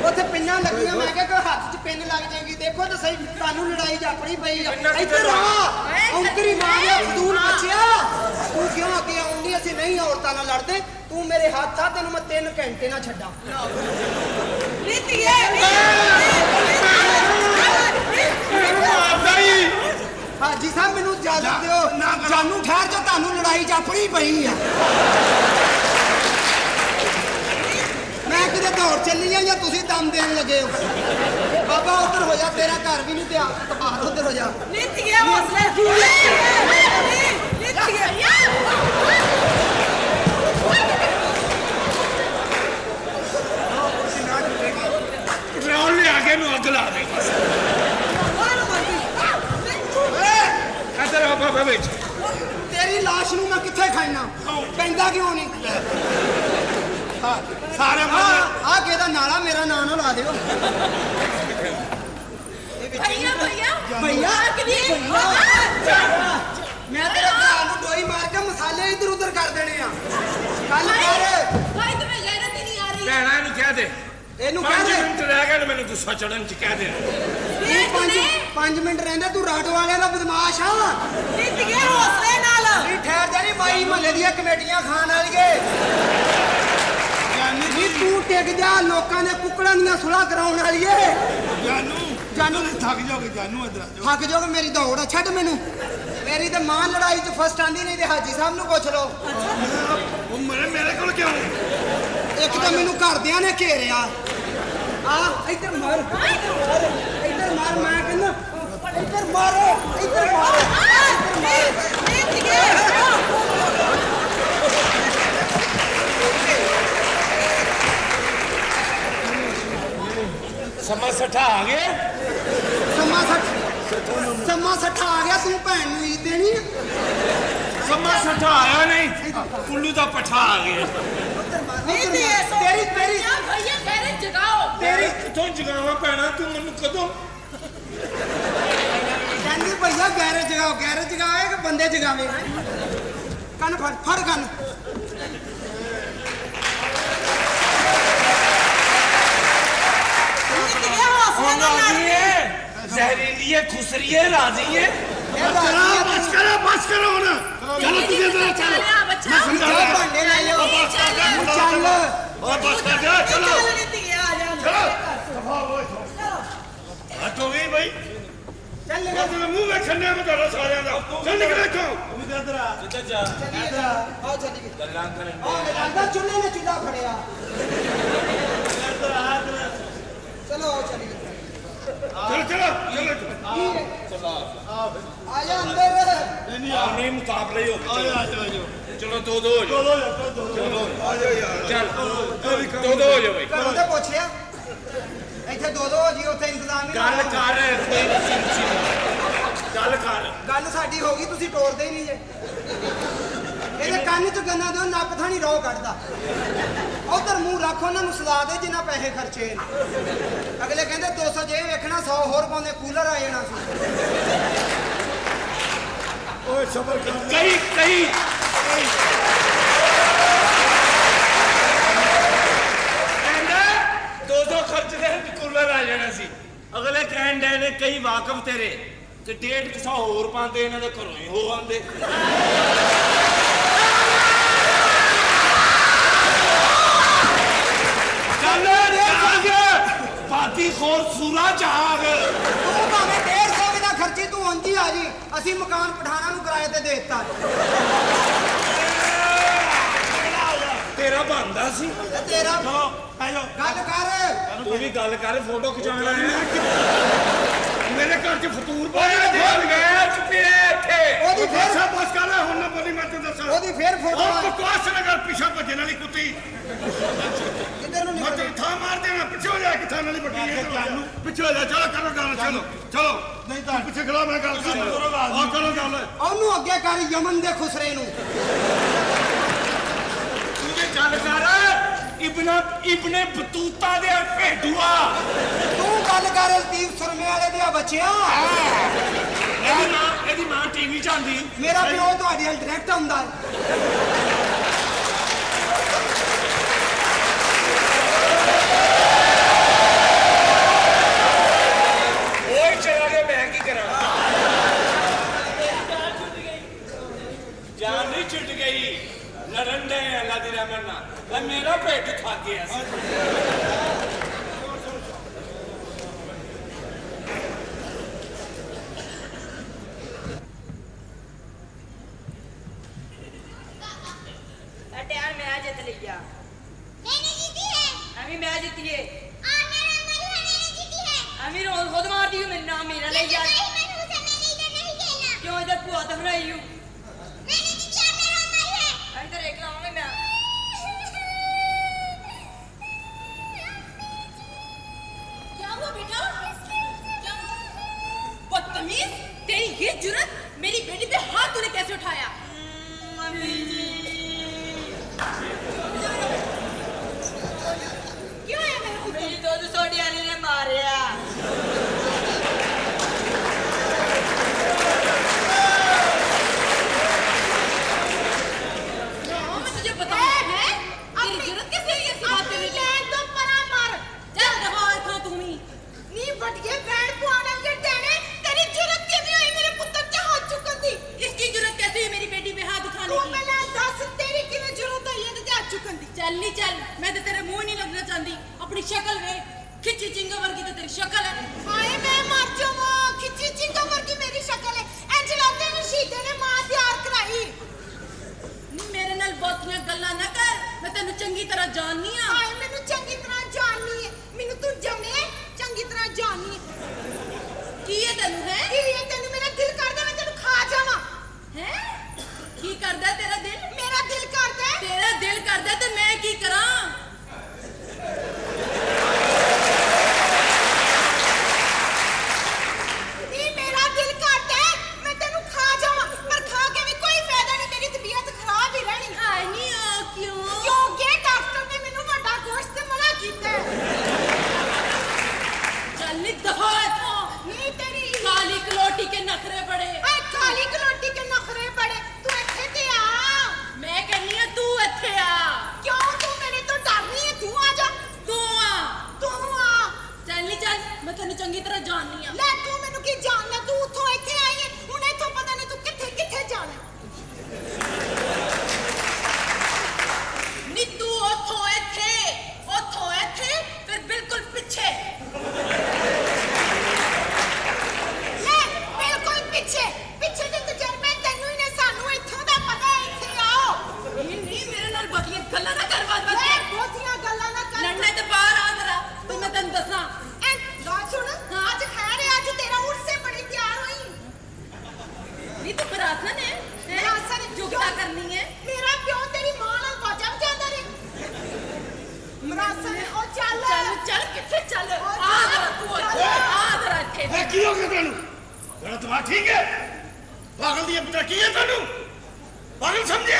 ਉੱਥੇ ਪਿੰਨਾਂ ਲੱਗੀਆਂ ਮੈਂ ਕਿਹਾ ਕੋਈ ਹੱਥ 'ਚ ਪਿੰਨ ਲੱਗ ਜਾਏਗੀ ਦੇਖੋ ਤਾਂ ਸਹੀ ਤੁਹਾਨੂੰ ਲੜਾਈ ਜਾਪਣੀ ਪਈ ਆ ਇੱਧਰ ਆ ਔਂਤਰੀ ਮਾਰਿਆ ਫਦੂਲ ਬੱਚਿਆ ਤੂੰ ਕਿਉਂ ਅੱਗੇ ਆਉਂਦੀ ਅਸੀਂ ਨਹੀਂ ਔਰਤਾਂ ਨਾਲ ਲੜਦੇ ਤੂੰ ਮੇਰੇ ਹੱਥ ਆ ਤੈਨੂੰ ਮੈਂ 3 ਘੰਟੇ ਨਾ ਛੱਡਾਂ ਹਾਜੀ ਸਾਹਿਬ ਮੈਨੂੰ ਇਜਾਜ਼ਤ ਦਿਓ ਜਾਨੂ ਠਹਿਰ ਜਾ ਤੁਹਾਨੂੰ ਲੜਾਈ ਜਾਪਣੀ ਪਈ ਆ ਮੈਂ ਕਿਤੇ ਦੌੜ ਚੱਲੀ ਆ ਜਾਂ ਤੁਸੀਂ ਦਮ ਦੇਣ ਲੱਗੇ ਹੋ ਬਾਬਾ ਉਧਰ ਹੋ ਜਾ ਤੇਰਾ ਘਰ ਵੀ ਨਹੀਂ ਤਿਆਰ ਤਬਾਹ ਉਧਰ ਹੋ ਜਾ ਪੈਟਰੋਲ ਲਿਆ ਕੇ ਨੂੰ ਅੱਗ ਲਾ ਦੇ ਇੱਧਰ ਆ ਬਾਬਾ ਵਿੱਚ ਤੇਰੀ ਲਾਸ਼ ਨੂੰ ਮੈਂ ਕਿੱਥੇ ਖਾਣਾ ਪੈਂਦਾ ਕਿਉਂ ਨਹੀਂ ਸਾਰੇ ਆ ਕਿਹਦਾ ਨਾਲਾ ਮੇਰਾ ਨਾਂ ਨਾ ਲਾ ਦਿਓ भैया भैया ਭਈਆ भैया ਮੈਂ ਤੇਰੇ ਭਰਾ ਨੂੰ ਡੋਈ ਮਾਰ ਕੇ ਮਸਾਲੇ ਇੱਧਰ ਉੱਧਰ ਕਰ ਦੇਣੇ ਆ ਗੱਲ ਕਰ भाई तुम्हें गैरत ही नहीं आ रही ਭੈਣਾ ਇਹਨੂੰ ਕਹਿ ਦੇ ਇਹਨੂੰ 5 ਕਹਿ ਦੇ ਮਿੰਟ ਰਹਿ ਗਏ ਨੇ ਮੈਨੂੰ ਗੁੱਸਾ ਚੜਨ ਚ ਕਹਿ ਦੇ ਤੂੰ 5 ਮਿੰਟ ਰਹਿੰਦਾ ਤੂੰ ਰਾਟੋ ਵਾਲਿਆਂ ਦਾ ਬਦਮਾਸ਼ ਆ ਹੌਸਲੇ ਨਾਲ ਨਹੀਂ ਠਹਿਰ ਜਾ ਨਹੀਂ ਬਾਈ ਮਹੱਲੇ ਦੀਆਂ ਕਮੇਟੀਆਂ ਖਾਣ ਵਾਲੀਏ ਨਹੀਂ ਤੂੰ ਟਿਕ ਜਾ ਲੋਕਾਂ ਦੇ ਕੁੱਕੜਾਂ ਦੀਆਂ ਸੁਲਾਹ ਕਰਾਉਣ ਵਾਲੀਏ ਜਾਨੂ ਥੱਕ ਜਾਓਗੇ ਜਾਨੂ ਇਧਰ ਥੱਕ ਜਾਓਗੇ ਮੇਰੀ ਦੌੜ ਆ ਛੱਡ ਮੈਨੂੰ ਮੇਰੀ ਤੇ ਮਾਂ ਲੜਾਈ 'ਚ ਫਸਟ ਆਂਦੀ ਨਹੀਂ ਤੇ ਹਾਜੀ ਸਾਹਿਬ ਨੂੰ ਪੁੱਛ ਲਓ ਉਹ ਮੇਰੇ ਕੋਲ ਕਿਉਂ ਇੱਕ ਤਾਂ ਮੈਨੂੰ ਘਰਦਿਆਂ ਨੇ ਘੇਰਿਆ ਆ ਇੱਧਰ ਮਾਰ ਇੱਧਰ ਮਾਰ ਮੈਂ ਕਹਿੰਦਾ ਇੱਧਰ ਮਾਰੋ ਇੱਧਰ ਮਾਰੋ ਸਮਾਂ ਸੱਠਾ ਆ ਗਿਆ ਸਮਾਂ ਸੱਠਾ ਆ ਗਿਆ ਤੂੰ ਭੈਣ ਨੂੰ ਈਦ ਦੇਣੀ ਆ? ਸਮਾਂ ਸੱਠਾ ਆਇਆ ਨਹੀਂ ਕੁੱਲੂ ਦਾ ਪੱਠਾ ਆ ਗਿਆ ਨਹੀਂ ਤੇਰੀ भैया भैया गैरत जगाओ ਤੇਰੀ ਕਿੱਥੋਂ ਜਗਾਵਾਂ ਭੈਣਾ ਤੂੰ ਮੈਨੂੰ ਕਦੋਂ ਕਹਿੰਦੀ ਭਈਆ ਗੈਰੇਜ ਜਗਾਵੇ ਕਿ ਬੰਦੇ ਜਗਾਵੇ ਕੰਨ ਫੜ ਕੰਨ ਹੁਣ ਰਾਜੀ ਹੈ ਜ਼ਹਿਰੀਲੀ ਹੈ ਖੁਸਰੀ ਹੈ ਰਾਜੀ ਹੈ ਬਸ ਕਰੋ ਹੁਣ ਚਲੋ ਤੁਸੀਂ ਇਧਰ ਚਲੋ बच्चा ਮੈਂ ਸਮਝਾ ਭਾਂਡੇ ਲੈ ਲਿਓ ਚੱਲ ਬਸ ਕਰ ਜਾ ਚਲੋ ਹਟ ਹੋ ਗਈ ਬਈ ਚੱਲ ਉਹ ਤੇਰਾ ਮੂੰਹ ਵੇਖਣੇ ਮੈਂ ਤੁਹਾਡਾ ਸਾਰਿਆਂ ਦਾ ਚੱਲ ਨਿਕਲ ਇੱਥੋਂ ਆਓ ਚੱਲੀਏ ਲੱਗਦਾ ਚੁੱਲ੍ਹੇ ਨੇ ਚੁੱਲ੍ਹਾ ਫੜਿਆ ਚਲੋ ਆਓ ਚੱਲੀਏ ਚਲੋ ਆ ਜਾ ਅੰਦਰ ਨਹੀਂ ਮੁਕਾਬਲੇ ਹੀ ਹੋ ਗਏ ਚਲੋ ਦੋ ਹੋ ਜਾਓ ਚੱਲ ਦੋ ਹੋ ਜਾਓ ਬਈ ਘਰੋਂ ਤੇ ਪੁੱਛਿਆ ਇੱਥੇ ਦੋ ਹੋ ਜੀ ਉੱਥੇ ਇੰਤਜ਼ਾਮ ਹੀ ਗੱਲ ਕਰ ਗੱਲ ਕਰ ਗੱਲ ਸਾਡੀ ਹੋ ਗਈ ਤੁਸੀਂ ਟੋਰਦੇ ਹੀ ਨਹੀਂ ਜੇ ਇਹਦੇ ਕੰਨ 'ਚ ਗੰਨਾ ਦਿਓ ਨੱਕ ਥਾਣੀ ਰੋ ਕੱਢਦਾ ਉਧਰ ਮੂੰਹ ਰੱਖ ਉਹਨਾਂ ਨੂੰ ਸਦਾ ਦੇ ਜਿੰਨਾ ਪੈਸੇ ਖਰਚੇ ਨੇ ਅਗਲੇ ਕਹਿੰਦੇ 200 ਜੇ ਵੇਖਣਾ 100 ਹੋਰ ਪਾਉਂਦੇ ਕੂਲਰ ਆ ਜਾਣਾ ਸੀ ਓਏ ਸਬਰ ਕਰ ਕਈ ਕਹਿੰਦਾ 200 ਖਰਚਦੇ ਕੂਲਰ ਆ ਜਾਣਾ ਸੀ ਅਗਲੇ ਕਹਿਣ ਡਏ ਨੇ ਕਈ ਵਾਕਫ ਤੇਰੇ ਤੇ 150 ਹੋਰ ਪਾਉਂਦੇ ਇਹਨਾਂ ਦੇ ਘਰੋਂ ਹੀ ਹੋ ਆਉਂਦੇ ਚੱਲ ਬਾਤੀ ਖੋਰ ਸੂਰਾ ਜਾਗ ਤੂੰ ਭਾਵੇਂ 150 ਵੀ ਨਾ ਖਰਚੀ ਤੂੰ ਉਂਝ ਆ ਜੀ ਅਸੀਂ ਮਕਾਨ ਪਠਾਣਾ ਨੂੰ ਕਿਰਾਏ ਤੇ ਦੇ ਦਿੱਤਾ ਤੇਰਾ ਬਣਦਾ ਸੀ ਤੇ ਤੇਰਾ ਗੱਲ ਕਰ ਤੂੰ ਵੀ ਗੱਲ ਕਰ ਫੋਟੋ ਖਿਚਾਉਣਾ ਹੈ ਮੇਰੇ ਘਰ 'ਚ ਫਤੂਰ ਪਾਇਆ ਉਹਦੀ ਫੇਰ ਬਸ ਕਰ ਹੁਣ ਨਾ ਬੋਲੀ ਮੈਂ ਤੈਨੂੰ ਦੱਸਾਂ ਉਹਦੀ ਫੇਰ ਫੋਟੋ ਉਹ ਬਕਵਾਸ ਨਾ ਕਰ ਪਿੱਛਾ ਭੱਜਣ ਵਾਲੀ ਕੁੱਤੀ ਕਿੱਧਰ ਨੂੰ ਮੈਂ ਨਿਕਲ ਤੈਨੂੰ ਥਾਂ ਮਾਰ ਦੇਣਾ ਪਿੱਛੇ ਹੋ ਜਾ ਕਿੱਥਾਂ ਵਾਲੀ ਬੱਟੀ ਹੈ ਪਿੱਛੇ ਹੋ ਜਾ ਚਲੋ ਕਰੋ ਗੱਲ ਚਲੋ ਨਹੀਂ ਤਾਂ ਪਿੱਛੇ ਖੜਾ ਮੈਂ ਗੱਲ ਕਰਦਾ ਆ ਕਰੋ ਗੱਲ ਉਹਨੂੰ ਅੱਗੇ ਕਰ ਯਮਨ ਦੇ ਖੁਸਰੇ ਨੂੰ ਤੂੰ ਜੇ ਗੱਲ ਕਰ ਇਬਨੇ ਬਤੂਤਾ ਦੇ ਭੇਡੂਆ ਤੂੰ ਗੱਲ ਕਰ ਲਤੀਫ ਸੁਰਮੇ ਵਾਲੇ ਦੇ ਬੱਚਿਆ ਇਹਦੀ ਮਾਂ ਟੀਵੀ ਚ ਆਂਦੀ ਮੇਰਾ ਪਿਓ ਤੁਹਾਡੇ ਨਾਲ ਡਾਇਰੈਕਟ ਆਉਂਦਾ ਹੈ ਓਏ ਚਲਾ ਗਿਆ ਮੈਂ ਕੀ ਕਰਾਂ ਜਾਨ ਨਹੀਂ ਛੁੱਟ ਗਈ ਲੜਨ ਦੇ ਅੱਲਾ ਦੀ ਰਹਿਮਤ ਨਾਲ ਮੇਰਾ ਪੇਟ ਥੱਕ ਗਿਆ ਸੀ अटेयार मैं जीत लिया मैंने जीती है अभी मैं जीती है और मेरा नंबर मैंने जीती है अभी रोज खुद मारती हूँ मेरा नाम मेरा ले यार मैंने उसे मैंने इधर नहीं खेलना क्यों इधर पुआ तो बनाई हूँ मैंने जीती है मेरा नंबर है इधर एक लाऊंगा मैं क्या हुआ बेटा क्या बदतमीज तेरी ये जुर्रत मेरी बेटी पे हाथ तूने कैसे उठाया क्यों है मेरे को मेरी दो सोडी वाली ने मारिया मैं तुझे बताऊं है तेरी जुर्रत कैसे हुई ऐसी बात करने की तो परा मार चल दफा था तुम ही नी बटके बैंड पुआने के देने तेरी जुर्रत कैसे हुई मेरे पुत्र के हाथ चुकन थी इसकी जुर्रत कैसे हुई मेरी बेटी पे हाथ उठाने तू की पहले दस तेरी किने जुर्रत है ये हाथ चुकन थी चल नहीं चल मैं तो तेरे मुंह नहीं लगना चाहती अपनी शक्ल वे खिची चिंगा वर्गी तो तेरी शक्ल है हाय मैं मर जावा खिची चिंगा वर्गी मेरी शक्ल है इंज लगते ने शीते ने मां तैयार कराई नी मेरे नाल बहुतियां गल्लां ना कर मैं तेनु चंगी तरह जाननी हां हाय मैनू चंगी तरह जाननी है मैनू तू जमे चंगी तरह जाननी है की है तेनु है की है तेनू मेरा दिल करदा मैं तेनू खा जावां हैं की करदा है तेरा दिल मेरा दिल करदा है तेरा दिल करदा ते मैं की करा नी मेरा दिल करदा है मैं तेनू खा जावां पर खा के भी कोई फायदा नहीं मेरी तबीयत खराब ही रहनी हाय नी ओ क्यों क्योंकि डॉक्टर ने मैनू वड्डा गोश्त ते मना कीता है चल नी दफा इथों नी तेरी काली कलोटी के नखरे बड़े ऐ काली कलोटी के नखरे बड़े तू इत्थे ते आ मैं कहनी है तू इत्थे आ क्यों तू मेरे तो डरनी है तू आ जा तू आ तू आ चल नी चल मैं तेनु चंगी तरह जाननी हां ले तू मैनू की जानना तू उठो इत्थे आई है हुन इथों पता नहीं तू किथे किथे जाना नी तू ओथों इत्थे फिर बिल्कुल पीछे ले ਨਹੀਂ ਤੂੰ ਬਰਾਸਨ ਹੈ ਬਰਾਸਨ ਜੁਗਤਾ ਕਰਨੀ ਹੈ ਮੇਰਾ ਪਿਓ ਤੇਰੀ ਮਾਂ ਨਾਲ ਬਾਜਾ ਵਜਾਉਂਦਾ ਰੇ ਬਰਾਸਨ ਉਹ ਚੱਲ ਚੱਲ ਚੱਲ ਕਿੱਥੇ ਚੱਲ ਆ ਜਰਾ ਤੂੰ ਆ ਜਰਾ ਇੱਥੇ ਇਹ ਕੀ ਹੋ ਗਿਆ ਤੁਹਾਨੂੰ ਤੇਰਾ ਦਿਮਾਗ ਠੀਕ ਹੈ ਪਾਗਲ ਦੀ ਪੁੱਤਰ ਕੀ ਹੈ ਤੁਹਾਨੂੰ ਪਾਗਲ ਸਮਝੇ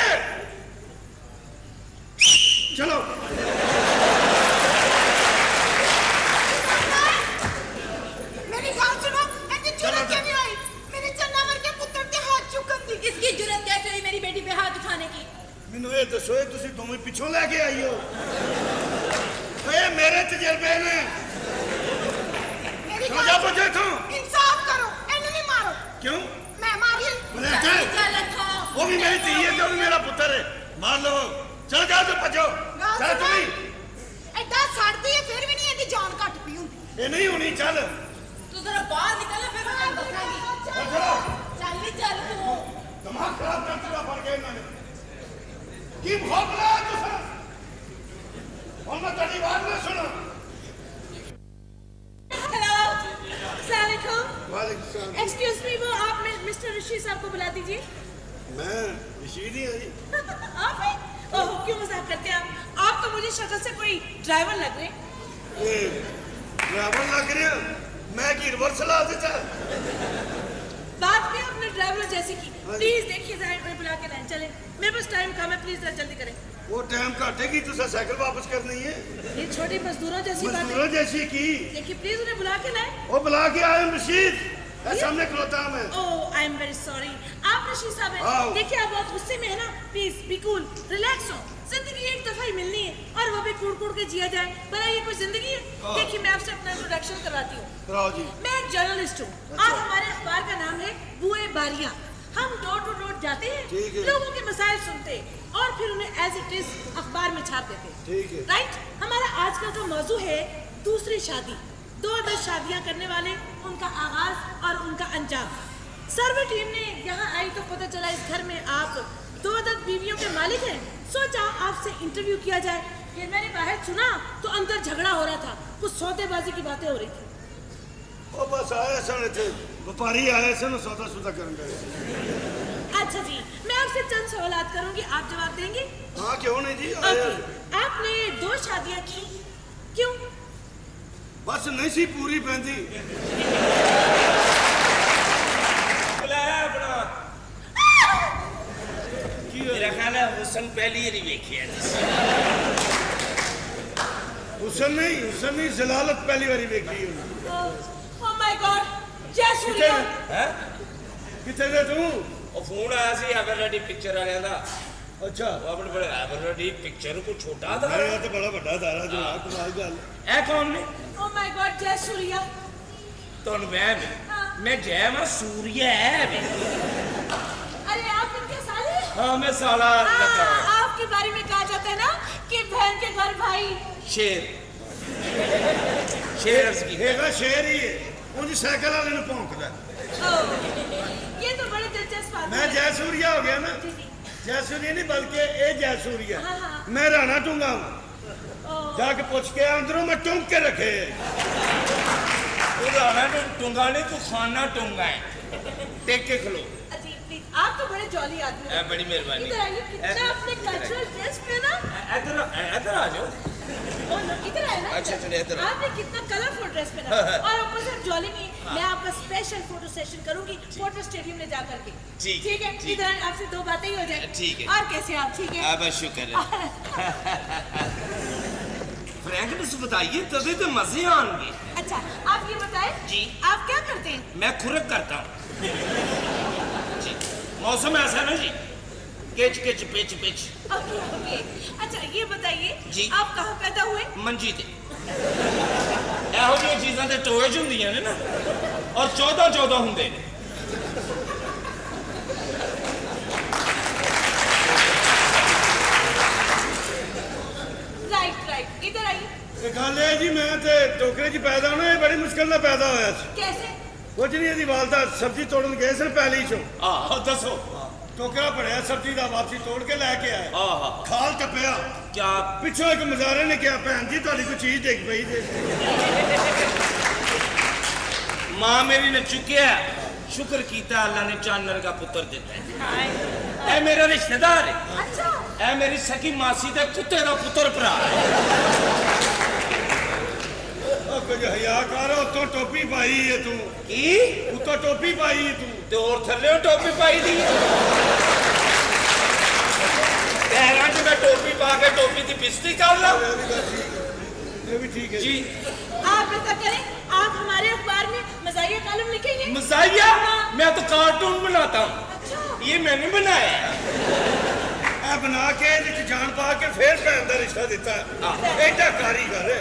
ਚਲੋ ਮੇਰੀ ਗੱਲ ਸੁਣੋ ਇਹਦੀ ਜੁਰਤ ਕਿਵੇਂ ਹੋਈ ਮੇਰੇ ਚੰਨਾ ਵਰਗੇ ਪੁੱਤਰ ਤੇ ਹੱਥ ਚੁੱਕਣ ਦੀ इसकी जुर्रत कैसे हुई मेरी बेटी पे हाथ उठाने की ਮੈਨੂੰ ਇਹ ਦੱਸੋ ਇਹ ਤੁਸੀਂ ਦੋਵੇਂ ਪਿੱਛੋਂ ਲੈ ਕੇ ਆਈ ਹੋ ਇਹ ਮੇਰੇ ਤਜਰਬੇ ਨੇ ਮੇਰੀ ਚਲੋ ਜਾ ਗੱਲ ਪੁੱਛੇ ਤੂੰ ਇਨਸਾਫ ਕਰੋ ਇਹਨੂੰ ਨਹੀਂ ਮਾਰੋ ਕਿਉਂ ਮੈਂ ਮਾਰੀ ਬਲੇ चल चल अच्छा ਉਹ ਵੀ ਮੇਰੀ ਧੀ ਹੈ ਤੇ ਉਹ ਵੀ ਮੇਰਾ ਪੁੱਤਰ ਹੈ ਮਾਰ ਲਓ ਚਲ ਜਾ ਤੂੰ ਭੱਜੋ ਗੱਲ ਚੱਲ ਸੁਣੋ ਤੂੰ ਐਡਾ ਸੜਦੀ ਹੈ ਫਿਰ ਵੀ ਨਹੀਂ ਇਹਦੀ ਜਾਨ ਘੱਟ ਪਈ ਹੁੰਦੀ ਇਹ ਨਹੀਂ ਹੋਣੀ ਚੱਲ तू जरा बाहर निकल फिर मैं तेन दसांगी ਚਲੋ चल नहीं चल तू ਦਿਮਾਗ ਖਰਾਬ ਕਰ ਦਿੱਤਾ ਫੜ ਕੇ ਇਹਨਾਂ ਨੇ ਕੀ ਮੁਕਾਬਲਾ ਹੈ ਤੁਸੀਂ ਹੁਣ ਮੈਂ ਤੁਹਾਡੀ ਆਵਾਜ਼ ਨਾ ਸੁਣਾ हेलो अस्सलाम वालेकुम ਵਾਲੇकुम सलाम एक्सक्यूज मी वो आप मिस्टर ऋषि साहब को बुला दीजिए मैं रशीद ही हूँ जी आप हैं ओह क्यों मजाक करते हैं आप तो मुझे शक्ल से कोई ड्राइवर लग रहे ये ड्राइवर लग रहे हैं मैं की रिवर्स चला देता बात भी अपने ड्राइवर जैसे की हाँ जी। प्लीज देखिए जरा इन्हें बुला के लाइन चले मेरे पास टाइम कम है प्लीज जरा जल्दी करें वो टाइम काटेगी तुझे साइकिल वापस करनी है ये छोटी मजदूरों जैसी बात मजदूरों है जैसी की देखिए प्लीज उन्हें बुला के लाए वो बुला के आए रशीद ऐ सामने खलोता हूं मैं ओह आई एम वेरी सॉरी आप रशीद साहब हाँ। हैं देखिए आप बहुत गुस्से में है ना प्लीज बी कूल रिलैक्स हो जिंदगी एक दफा ही मिलनी है और वो भी कूड़ कूड़ के जिया जाए भला ये कोई जिंदगी है हाँ। देखिए मैं आपसे अपना इंट्रोडक्शन करवाती हूँ कराओ जी मैं एक जर्नलिस्ट हूँ अच्छा। आज हमारे अखबार का नाम है बुए बारियां हम डोर टू डोर जाते ठीक हैं है। लोगों के मसाइल सुनते और फिर उन्हें एज इट इज अखबार में छाप देते ठीक है। राइट हमारा आजकल का मौजू है दूसरी शादी 2-10 शादियां करने वाले उनका आगाज और उनका अंजाम सर्वे टीम ने यहाँ आई तो पता चला इस घर में आप 2-10 बीवियों के मालिक हैं सोचा आपसे इंटरव्यू किया जाए ये मैंने बाहर सुना तो अंदर झगड़ा हो रहा था कुछ सौदेबाजी की बातें हो रही थी वो बस आए सन थे व्यापारी आए सन सौदा सुदा करन गए अच्छा जी मैं आपसे चंद सवालात करूंगी आप जवाब देंगे हाँ क्यों नहीं जी आए ओके आपने 2 शादियां की क्यों बस नहीं सी पूरी पैंदी ਬੁਲਾਇਆ ਆਪਣਾ ਮੇਰਾ ਖਿਆਲ ਹੈ ਹੁਸਨ ਪਹਿਲੀ ਵਾਰੀ ਵੇਖਿਆ हुसन नहीं जलालत पहली बारी देखी है ओह माय गॉड जय सूर्या ਹੈ कितने दे तू ਉਹ ਫੋਨ ਆਇਆ ਸੀ ਐਵਰਡੀ ਪਿਕਚਰ ਵਾਲਿਆਂ ਦਾ अच्छा ਉਹ ਆਪਣੇ ਬੜੇ ਐਵਰਡੀ ਪਿਕਚਰ ਕੋ ਛੋਟਾ ਦਾ अरे ये तो बड़ा बड़ा दारा जो है कमाल गल ਇਹ ਕੌਣ ਨੇ ओह माय गॉड जय सूर्या ਤੁਹਾਨੂੰ ਵਹਿਮ ਹੈ। ਮੈਂ ਜੈ ਮਾਂ ਸੂਰਿਆ ਹੈ ਵੇ अरे आप इनके साले ਹਾਂ ਮੈਂ ਸਾਲਾ ਲੱਗਾ आपके बारे में कहा जाता है ना कि बहन के घर भाई ਸ਼ੇਰ ਸ਼ੇਰ ਅਰਜ਼ ਕੀ हेगा शेर ही है उनकी साइकिल वाले ने भौंकदा ओह, ये तो बड़े दिलचस्प बात मैं है जयसूरिया हो गया ना जी, जी। जयसूरिया नहीं बल्कि ये जयसूरिया हाँ, हाँ। मैं राणा टूंगा हूँ ओह, जाके पूछ के अंदरों मैं टूंग के रखे ਤੂੰ ਰਾਣਾ ਟੁੰਗਾ ਨਹੀਂ ਤੂੰ ਖਾਨਾ ਟੁੰਗਾ ਹੈ ਟੇਕ ਕੇ ਖਲੋ जी प्लीज आप तो बड़े जॉली आदमी ਇਹ हो ਬੜੀ ਮਿਹਰਬਾਨੀ इधर आइए कितना आपने कल्चरल ड्रेस पहना ਇੱਧਰ आ जाओ ओ लो इधर आए ना अच्छा, चलिए, इधर आओ। आपने कितना कलरफुल ड्रेस पहना और ऊपर से जॉली नहीं मैं आपका स्पेशल फोटो सेशन करूंगी फोटो स्टेडियम में जा करके ठीक, ठीक है ठीक। इधर आए, आपसे 2 बातें ही हो जाए ठीक है। और कैसे आप ठीक है बस शुक्र है फ्रैंकनेस बताइए तभी तो मजे आएंगे अच्छा आप ये बताएं जी। आप क्या करते हैं मैं खुरक करता हूँ जी मौसम ऐसा ना जी किच किच पिच पिच ओके ओके अच्छा ये बताइए जी। आप कहाँ पैदा हुए ਮੰਜੀ ਤੇ ਇਹੋ ਜਿਹੀਆਂ ਚੀਜ਼ਾਂ ਤੇ ਟੋਏਜ ਹੁੰਦੀਆਂ ਨੇ ਨਾ ਔਰ 14 ਹੁੰਦੇ ਨੇ राइट राइट इधर आइए ये गल है जी मैं ते टोकरे च पैदा होना ये बड़ी मुश्किल ना पैदा होया सी कैसे कुछ नहीं ਇਹਦੀ ਵਾਲਦਾ सब्जी तोड़न गए सन पैली चों ਆਹ ਦੱਸੋ ਟੋਕਰਾ ਭਰਿਆ ਸਬਜ਼ੀ ਦਾ ਵਾਪਸੀ ਤੋੜ ਕੇ ਲੈ ਕੇ ਆਏ ਆਹ ਖਾਲ ਟੱਪਿਆ ਕਿਆ ਪਿੱਛੋਂ ਇੱਕ ਮਜ਼ਾਰੇ ਨੇ ਕਿਹਾ ਭੈਣ ਜੀ ਤੁਹਾਡੀ ਕੋਈ ਚੀਜ਼ ਡਿੱਗ ਪਈ ਜੇ ਮਾਂ ਮੇਰੀ ਨੇ ਚੁੱਕਿਆ शुक्र कीता अल्लाह ने चानर का पुत्र दिता है। ए मेरा रिश्तेदार है। अच्छा ए मेरी सकी मासी दे कुत्ते दा पुत्र भरा है। ਉਹ ਕੁਝ ਹਿਆ ਕਰ ਉੱਤੋਂ ਟੋਪੀ ਪਾਈ ਏ ਤੂੰ की ਉੱਤੋਂ ਟੋਪੀ ਪਾਈ ਏ ਤੂੰ ते और थल्ले टोपी पाई दी पैरां च मैं टोपी पा के टोपी दी बिस्ती कर ला। ਇਹ ਵੀ ਠੀਕ ਹੈ जी आप ऐसा करें, आप हमारे अखबार में मज़ाहिया कॉलम लिखेंगे। मज़ाहिया मैं तो कार्टून बनाता हूँ, अच्छा ये मैंने बनाया है। ਇਹ ਬਣਾ ਕੇ ਇਹਦੇ ਚ ਜਾਨ ਪਾ ਕੇ ਫੇਰ ਭੈਣ ਦਾ ਰਿਸ਼ਤਾ ਦਿੱਤਾ ਐਡਾ ਕਾਰੀਗਰ ਹੈ।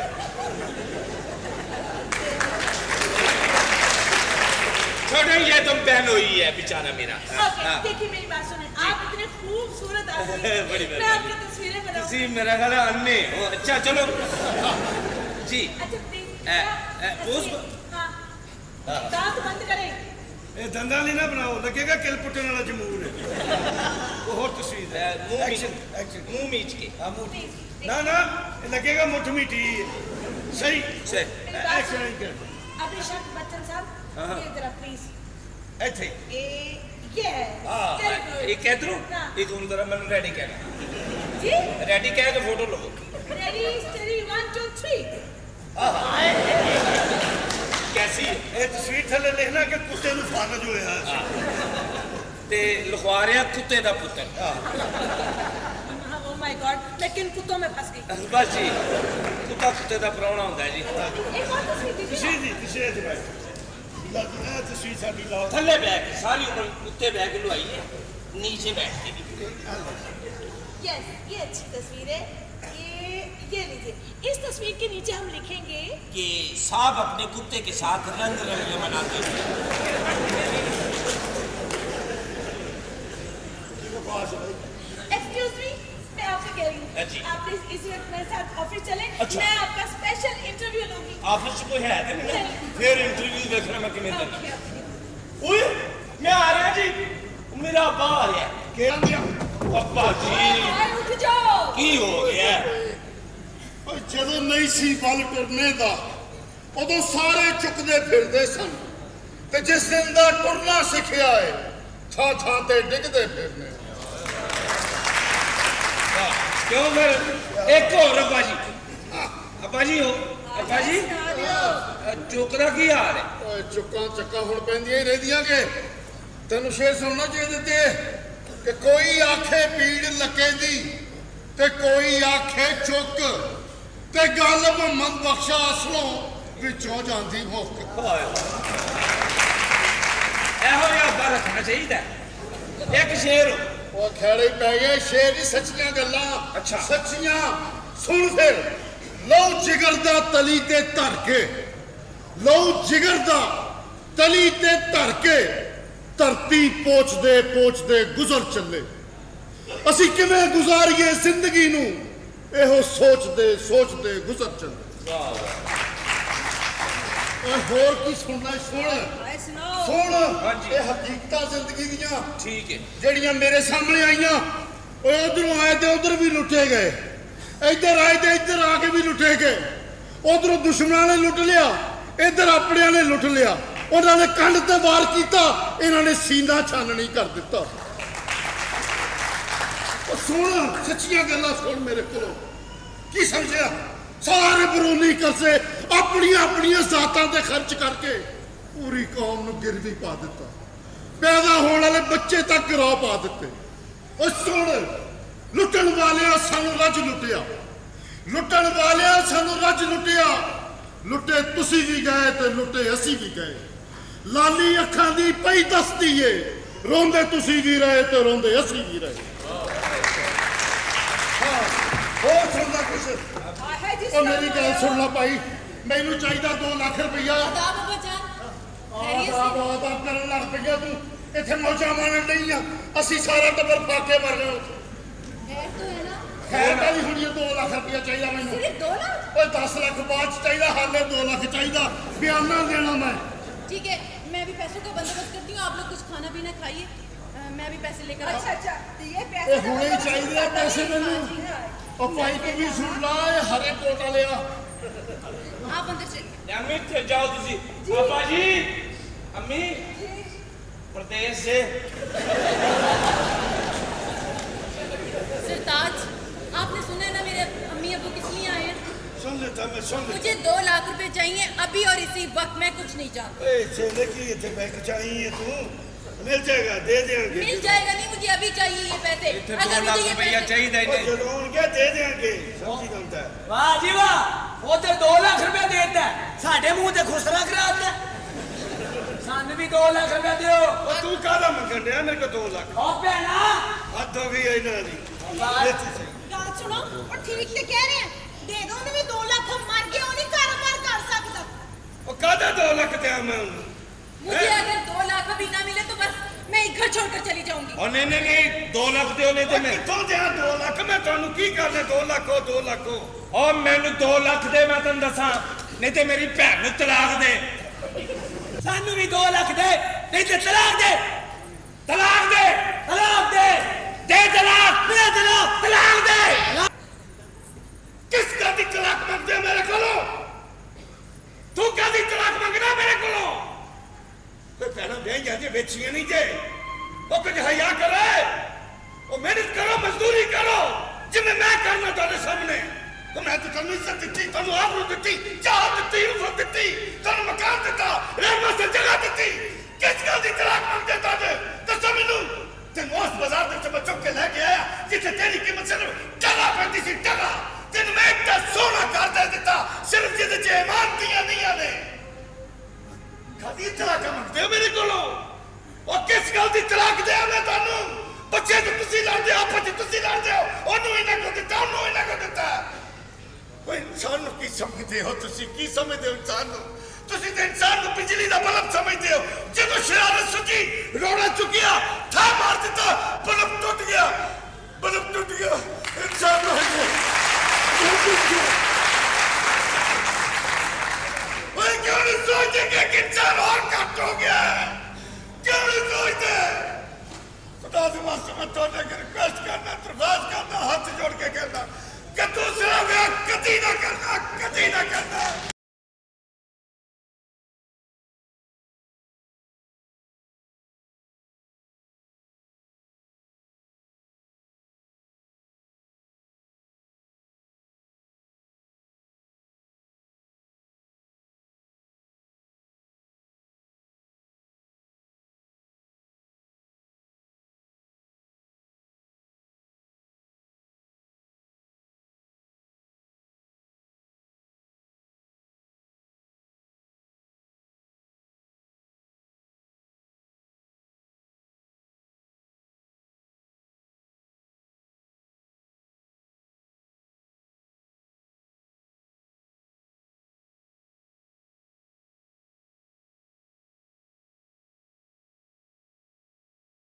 छोड़ो ये तो बहन हुई है बेचारा मेरा। ओके, हाँ। देखिए मेरी बात सुने, आप इतने खूबसूरत आदमी हैं। बड़ी मैं आपकी तस्वीरें बनाऊं। जी मेरा ख्याल है अन्ने हो। अच्छा चलो जी अच्छा प्लीज पुष्प हाँ दांत बंद करें। ਇਹ ਦੰਦਾਂ ਲਈ ਨਾ ਬਣਾਓ ਲੱਗੇਗਾ ਕਿਲ ਪੁੱਟਣ ਵਾਲਾ ਜਮੂਰ ਹੈ। ਉਹ ਹੋਰ ਤਸਵੀਰ ਹੈ मुंह ਐਕਸ਼ਨ ਐਕਸ਼ਨ मुंह मीच के ਆ ਮੂੰਹ ਨਾ ਨਾ ਇਹ ਲੱਗੇਗਾ ਮੁੱਠ ਮਿੱਠੀ ਸਹੀ से ਐਕਸ਼ਨ ਨਹੀਂ ਕਰ अभिषेक बच्चन साहब ये जरा प्लीज ਇੱਥੇ ये हाँ एक कह दूँ हाँ। एक उन तरह मैंने रेडी कहना जी रेडी कह के फोटो लो। रेडी स्टडी 1 2 3 कैसी है ਇਹ ਤਸਵੀਰ ਥੱਲੇ ਲਿਖਣਾ ਕਿ ਕੁੱਤੇ ਨੂੰ ਫਾਨਜ ਹੋਇਆ ते लिखवा रहा कुत्ते दा पुत्र। ओह माय गॉड मैं किन कुत्तों में फंस गई। बस जी कुत्ता कुत्ते दा प्राहुणा होंदा है जी। एक और तस्वीर दीजिए। ਤੁਸੀਂ ਦੀ ਤੁਸੀਂ ਇੱਥੇ ਬੈਠ ਲੱਗਦਾ ਤਸਵੀਰ ਸਾਡੀ ਲਾਓ थल्ले बैठ के सारी उम्र कुत्ते बैठ के लुआइए नीचे बैठ के यस ये अच्छी तस्वीर है। ये लीजिए, इस तस्वीर के नीचे हम लिखेंगे कि साहब अपने कुत्ते के साथ रंग रंग मनाते हैं। एक्सक्यूज मी मैं आपसे कह रही हूँ जी। आप प्लीज इसी वक्त मेरे साथ ऑफिस चलें। अच्छा। मैं आपका स्पेशल इंटरव्यू लूंगी। ऑफिस च कोई है तो नहीं फिर इंटरव्यू देखना मैं किमें करना। Okay, okay. ओए मैं आ रहा जी मेरा अब्बा आ रहा है। अब्बा जी आए, उठ जाओ। की हो गया ਜਦੋਂ ਨਹੀਂ ਸੀ ਬਲ ਟੁਰਨੇ ਦਾ ਉਦੋਂ ਸਾਰੇ ਚੁੱਕਦੇ ਫਿਰਦੇ ਸਨ ਤੇ ਜਿਸ ਦਿਨ ਦਾ ਟੁਰਨਾ ਸਿੱਖਿਆ ਏ ਥਾਂ ਥਾਂ ਤੇ ਡਿੱਗਦੇ ਫਿਰਨੇ। क्यों फिर एक और अब्बा जी हो अब्बा जी चुकदा की हाल है। ਓਏ ਚੁੱਕਾਂ ਚੱਕਾਂ ਹੁਣ ਪੈਂਦੀਆਂ ਹੀ ਰਹਿੰਦੀਆਂ ਕਿ ਤੈਨੂੰ ਸ਼ੇਰ ਸੁਣਨਾ ਚਾਹੀਦਾ ਤੇ ਕਿ ਕੋਈ ਆਖੇ ਪੀੜ ਲੱਕੇ ਦੀ ਤੇ ਕੋਈ ਆਖੇ ਚੁੱਕ ਤੇ ਗੱਲ ਮੁਹੰਮਦ ਬਖਸ਼ਾ ਅਸਲੋਂ ਵਿੱਚੋਂ ਜਾਂਦੀ ਮੁੱਕ। ਇਹੋ ਜਿਹਾ ਅੱਬਾ ਰੱਖਣਾ ਚਾਹੀਦਾ ਇੱਕ ਸ਼ੇਰ ਉਹ ਖੇੜੇ ਪੈ ਗਏ ਸ਼ੇਰ ਦੀ ਸੱਚੀਆਂ ਗੱਲਾਂ ਅੱਛਾ। ਸੱਚੀਆਂ ਸੁਣ ਫਿਰ ਲਓ ਜਿਗਰ ਦਾ ਤਲੀ ਤੇ ਧਰ ਕੇ ਲਓ ਜਿਗਰ ਦਾ ਤਲੀ ਤੇ ਧਰ ਕੇ ਧਰਤੀ ਪੋਚਦੇ ਪੋਚਦੇ ਗੁਜ਼ਰ ਚੱਲੇ ਅਸੀਂ ਕਿਵੇਂ ਗੁਜ਼ਾਰੀਏ ਜ਼ਿੰਦਗੀ ਨੂੰ ਇਹੋ ਸੋਚਦੇ ਸੋਚਦੇ ਗੁਜ਼ਰ ਚੱਲੇ। ਓਏ ਹੋਰ ਕੀ ਸੁਣਨਾ ਸੁਣ ਸੁਣ ਇਹ ਹਕੀਕਤਾਂ ਜ਼ਿੰਦਗੀ ਦੀਆਂ ठीक है ਜਿਹੜੀਆਂ ਮੇਰੇ ਸਾਹਮਣੇ ਆਈਆਂ ਓਏ ਉਧਰੋਂ ਆਏ ਤੇ ਉਧਰ ਵੀ ਲੁੱਟੇ ਗਏ ਇੱਧਰ ਆਏ ਤੇ ਇੱਧਰ ਆ ਕੇ ਵੀ ਲੁੱਟੇ ਗਏ ਉਧਰੋਂ ਦੁਸ਼ਮਣਾਂ ਨੇ ਲੁੱਟ ਲਿਆ ਇੱਧਰ ਆਪਣਿਆਂ ਨੇ ਲੁੱਟ ਲਿਆ ਉਹਨਾਂ ਨੇ ਕੰਧ ਤੇ ਵਾਰ ਕੀਤਾ ਇਹਨਾਂ ਨੇ ਸੀਨਾ ਛਾਨਣੀ ਕਰ ਦਿੱਤਾ। ਉਹ ਸੁਣ ਸੱਚੀਆਂ ਗੱਲਾਂ ਸੁਣ ਮੇਰੇ ਕੋਲੋਂ ਕੀ ਸਮਝਿਆ ਸਾਰੇ ਬਰੂਨੀ ਕਰਜ਼ੇ ਆਪਣੀਆਂ ਆਪਣੀਆਂ ਜ਼ਾਤਾਂ ਤੇ ਖਰਚ ਕਰਕੇ ਪੂਰੀ ਕੌਮ ਨੂੰ ਗਿਰਵੀ ਪਾ ਦਿੱਤਾ ਪੈਦਾ ਹੋਣ ਵਾਲੇ ਬੱਚੇ ਤੱਕ ਗਿਰਾ ਪਾ ਦਿੱਤੇ। ਉਹ ਸੁਣ ਲੁੱਟਣ ਵਾਲਿਆਂ ਸਾਨੂੰ ਰੱਜ ਲੁੱਟਿਆ ਲੁੱਟਣ ਵਾਲਿਆਂ ਸਾਨੂੰ ਰੱਜ ਲੁੱਟਿਆ ਲੁੱਟੇ ਤੁਸੀਂ ਵੀ ਗਏ ਤੇ ਲੁੱਟੇ ਅਸੀਂ ਵੀ ਗਏ ਲਾਲੀ ਅੱਖਾਂ ਦੀ ਪਈ ਦੱਸਦੀ ਏ ਰੋਂਦੇ ਤੁਸੀਂ ਵੀ ਰਹੇ ਤੇ ਰੋਂਦੇ ਅਸੀਂ ਵੀ ਰਹੇ। ਹਾਂ ਹੋਰ ਸੁਣਦਾ ਕੁਛ है जिस ਉਹ ਮੇਰੀ ਗੱਲ ਸੁਣ ਲੈ ਭਾਈ ਮੈਨੂੰ ਚਾਹੀਦਾ 2 ਲੱਖ ਰੁਪਈਆ बाबा जान ਆਦਾਬ ਕਰਨ ਲੱਗ ਪਈਆ ਤੂੰ ਇੱਥੇ ਮੌਜਾਂ ਮਾਰਨ ਨਹੀਂ ਆ ਅਸੀਂ ਸਾਰਾ ਟੱਬਰ ਫਾਕੇ ਮਰ ਗਏ तो है ना ਖੈਰ ਕਾਹਦੀ ਹੁਣੀ 2 ਲੱਖ ਰੁਪਈਆ ਚਾਹੀਦਾ ਮੈਨੂੰ सिर्फ 2 लाख। ਓਏ 10 ਲੱਖ ਬਾਅਦ ਚ ਚਾਹੀਦਾ ਹਾਲੇ 2 ਲੱਖ ਚਾਹੀਦਾ ਬਿਆਨਾ ਦੇਣਾ ਮੈਂ। ठीक है मैं भी पैसों का बंदोबस्त करती हूँ आप लोग कुछ खाना पीना खाइए मैं भी पैसे लेकर आती हूँ। अच्छा तो ये ਇਹ पैसे ਹੁਣੇ ਹੀ ਚਾਹੀਦੇ ਆ ਪੈਸੇ ਮੈਨੂੰ ਉਹ ਭਾਈ ਤੂੰ ਵੀ ਸੁਣ ਲਾ ਇਹ ਹਰੇ ਕੋਟ ਵਾਲਿਆ आप अंदर चलिए। अम्मी जाओ तुसी अब्बा जी अम्मी प्रदेश से सरताज, आपने सुना है ना मेरे अम्मी अबू किस लिए आए हैं? सुन लेता मैं सुन लेता मुझे 2 लाख रुपए चाहिए अभी और इसी वक्त, मैं कुछ नहीं जानती। ए चले की इतने बैंक चाहिए तू मिल जाएगा दे देंगे मिल जाएगा नहीं, मुझे अभी चाहिए ये पैसे। इतने 2 अगर लाख मुझे ये रुपया पैसे चाहिए और जरूर उनके दे देंगे समझी जानता है वाह जी वाह, वो ते 2 लाख रुपया देता है, साढ़े मुंह ते खुसरा कराता है। सानू भी 2 लाख रुपया दियो। और तू काला मंगन रहा मेरे को 2 लाख ओ भैना, हद हो गई है इन्हां दी ਗੱਲ ਸੁਣੋ, ਉਹ ਠੀਕ ਤੇ ਕਹਿ ਰਹੇ ਆ, ਦੇ ਦੋ ਉਹਨੂੰ ਵੀ 2 ਲੱਖ, ਮਰ ਗਿਆ ਉਹ ਨਹੀਂ ਕਾਰੋਬਾਰ ਕਰ ਸਕਦਾ। ਉਹ ਕਾਹਦਾ 2 ਲੱਖ ਤੇ ਮੈਂ ਉਹਨੂੰ मुझे अगर 2 लाख अभी ना मिले तो बस मैं एक घर छोड़कर चली जाऊंगी। और नहीं 2 लाख दियो नहीं तो मैं ਕਿੱਥੋਂ ਦਿਆਂ 2 ਲੱਖ ਮੈਂ ਤੁਹਾਨੂੰ ਕੀ ਕਰਨਾ 2 ਲੱਖ ਉਹ 2 ਲੱਖ ਉਹ और मैंने 2 लाख दे मैं तेन दसा नहीं तो मेरी भैन नूं तलाक दे सानू भी 2 लाख दे, नहीं ते तलाक दे, तलाक दे तलाक दे, दे तलाक दे तलाक, तलाक दे ਕਿਸ ਦਾ ਦੀ ਤਲਾਕ ਮੰਗਦੇ ਮੇਰੇ ਕੋਲੋਂ ਤੂੰ ਕਾਦੀ ਤਲਾਕ ਮੰਗਣਾ ਮੇਰੇ ਕੋਲੋਂ ਤੇ ਪਹਿਲਾਂ ਦੇ ਜਾਂਦੇ ਵੇਚੀਆਂ ਨਹੀਂ ਜੇ ਉਹ ਕੁਝ ਹਿਆ ਕਰੇ ਉਹ ਮਿਹਨਤ ਕਰੋ ਮਜ਼ਦੂਰੀ ਕਰੋ ਜਿਵੇਂ ਮੈਂ ਕਰਨਾ ਤੁਹਾਡੇ ਸਾਹਮਣੇ तो मैं तो ਤੁਹਾਨੂੰ ਇੱਜ਼ਤ ਦਿੱਤੀ ਤੁਹਾਨੂੰ ਆਬਰੂ ਦਿੱਤੀ ਚਾਹ ਦਿੱਤੀ ਇੱਜ਼ਤ ਦਿੱਤੀ ਤੁਹਾਨੂੰ ਮਕਾਨ ਦਿੱਤਾ ਰਹਿਣ ਵਾਸਤੇ ਜਗ੍ਹਾ ਦਿੱਤੀ ਕਿਸ ਗੱਲ ਦੀ ਤਲਾਕ ਮੰਗਦੇ ਤੁਹਾਡੇ ਦੱਸੋ ਮੈਨੂੰ ਤੈਨੂੰ ਉਸ ਬਾਜ਼ਾਰ ਦੇ ਵਿੱਚ ਮੈਂ ਚੁੱਕ ਕੇ ਲੈ ਕੇ ਆਇਆ ਜਿੱਥੇ ਤੇਰੀ ਕੀਮਤ ਸਿਰਫ ਟਕਾ ਪੈਂਦੀ ਸੀ ਟਕਾ ਤੈਨੂੰ ਮੈਂ ਇੱਕ ਸੋਨਾ ਕਰ ਦੇ ਦਿੱਤਾ ਸਿਰਫ ਜਿਹਦੇ ਚ ਇਮਾਨ ਦੀਆਂ ਨੀਆਂ ਨੇ ਕਾਦੀ ਤਲਾਕ ਮੰਗਦੇ ਹੋ ਮੇਰੇ ਕੋਲੋਂ ਉਹ ਕਿਸ ਗੱਲ ਦੀ ਤਲਾਕ ਦਿਆਂ ਮੈਂ ਤੁਹਾਨੂੰ ਬੱਚੇ ਤੋਂ ਤੁਸੀਂ ਲੜਦੇ ਹੋ ਆਪਸ ਚ ਤੁਸੀਂ ਲੜਦੇ ਹੋ ਉਹਨੂੰ ਇਹਨਾਂ ਕੋ ਦਿੱਤਾ ਉਹਨੂੰ ਇਹਨਾਂ ਕੋ ਦਿੱਤਾ ਉਹ ਇਨਸਾਨ ਨੂੰ ਕੀ ਸਮਝਦੇ ਹੋ ਤੁਸੀਂ ਕੀ ਸਮਝਦੇ ਹੋ ਇਨਸਾਨ ਨੂੰ ਤੁਸੀਂ ਤੇ ਇਨਸਾਨ ਨੂੰ ਬਿਜਲੀ ਦਾ ਬਲਬ ਸਮਝਦੇ ਹੋ ਜਦੋਂ ਸ਼ਰਾਰਤ ਸੁੱਕੀ ਰੋਣਾ ਚੁੱਕਿਆ ਥਾ ਮਾਰ ਦਿੱਤਾ ਬਲਬ ਟੁੱਟ ਗਿਆ ਇਨਸਾਨ ਨੂੰ ਉਹ ਕਿਉਂ ਨਹੀਂ ਸੋਚਦੇ ਕਿ ਇੰਸਾਨ और घट हो गया है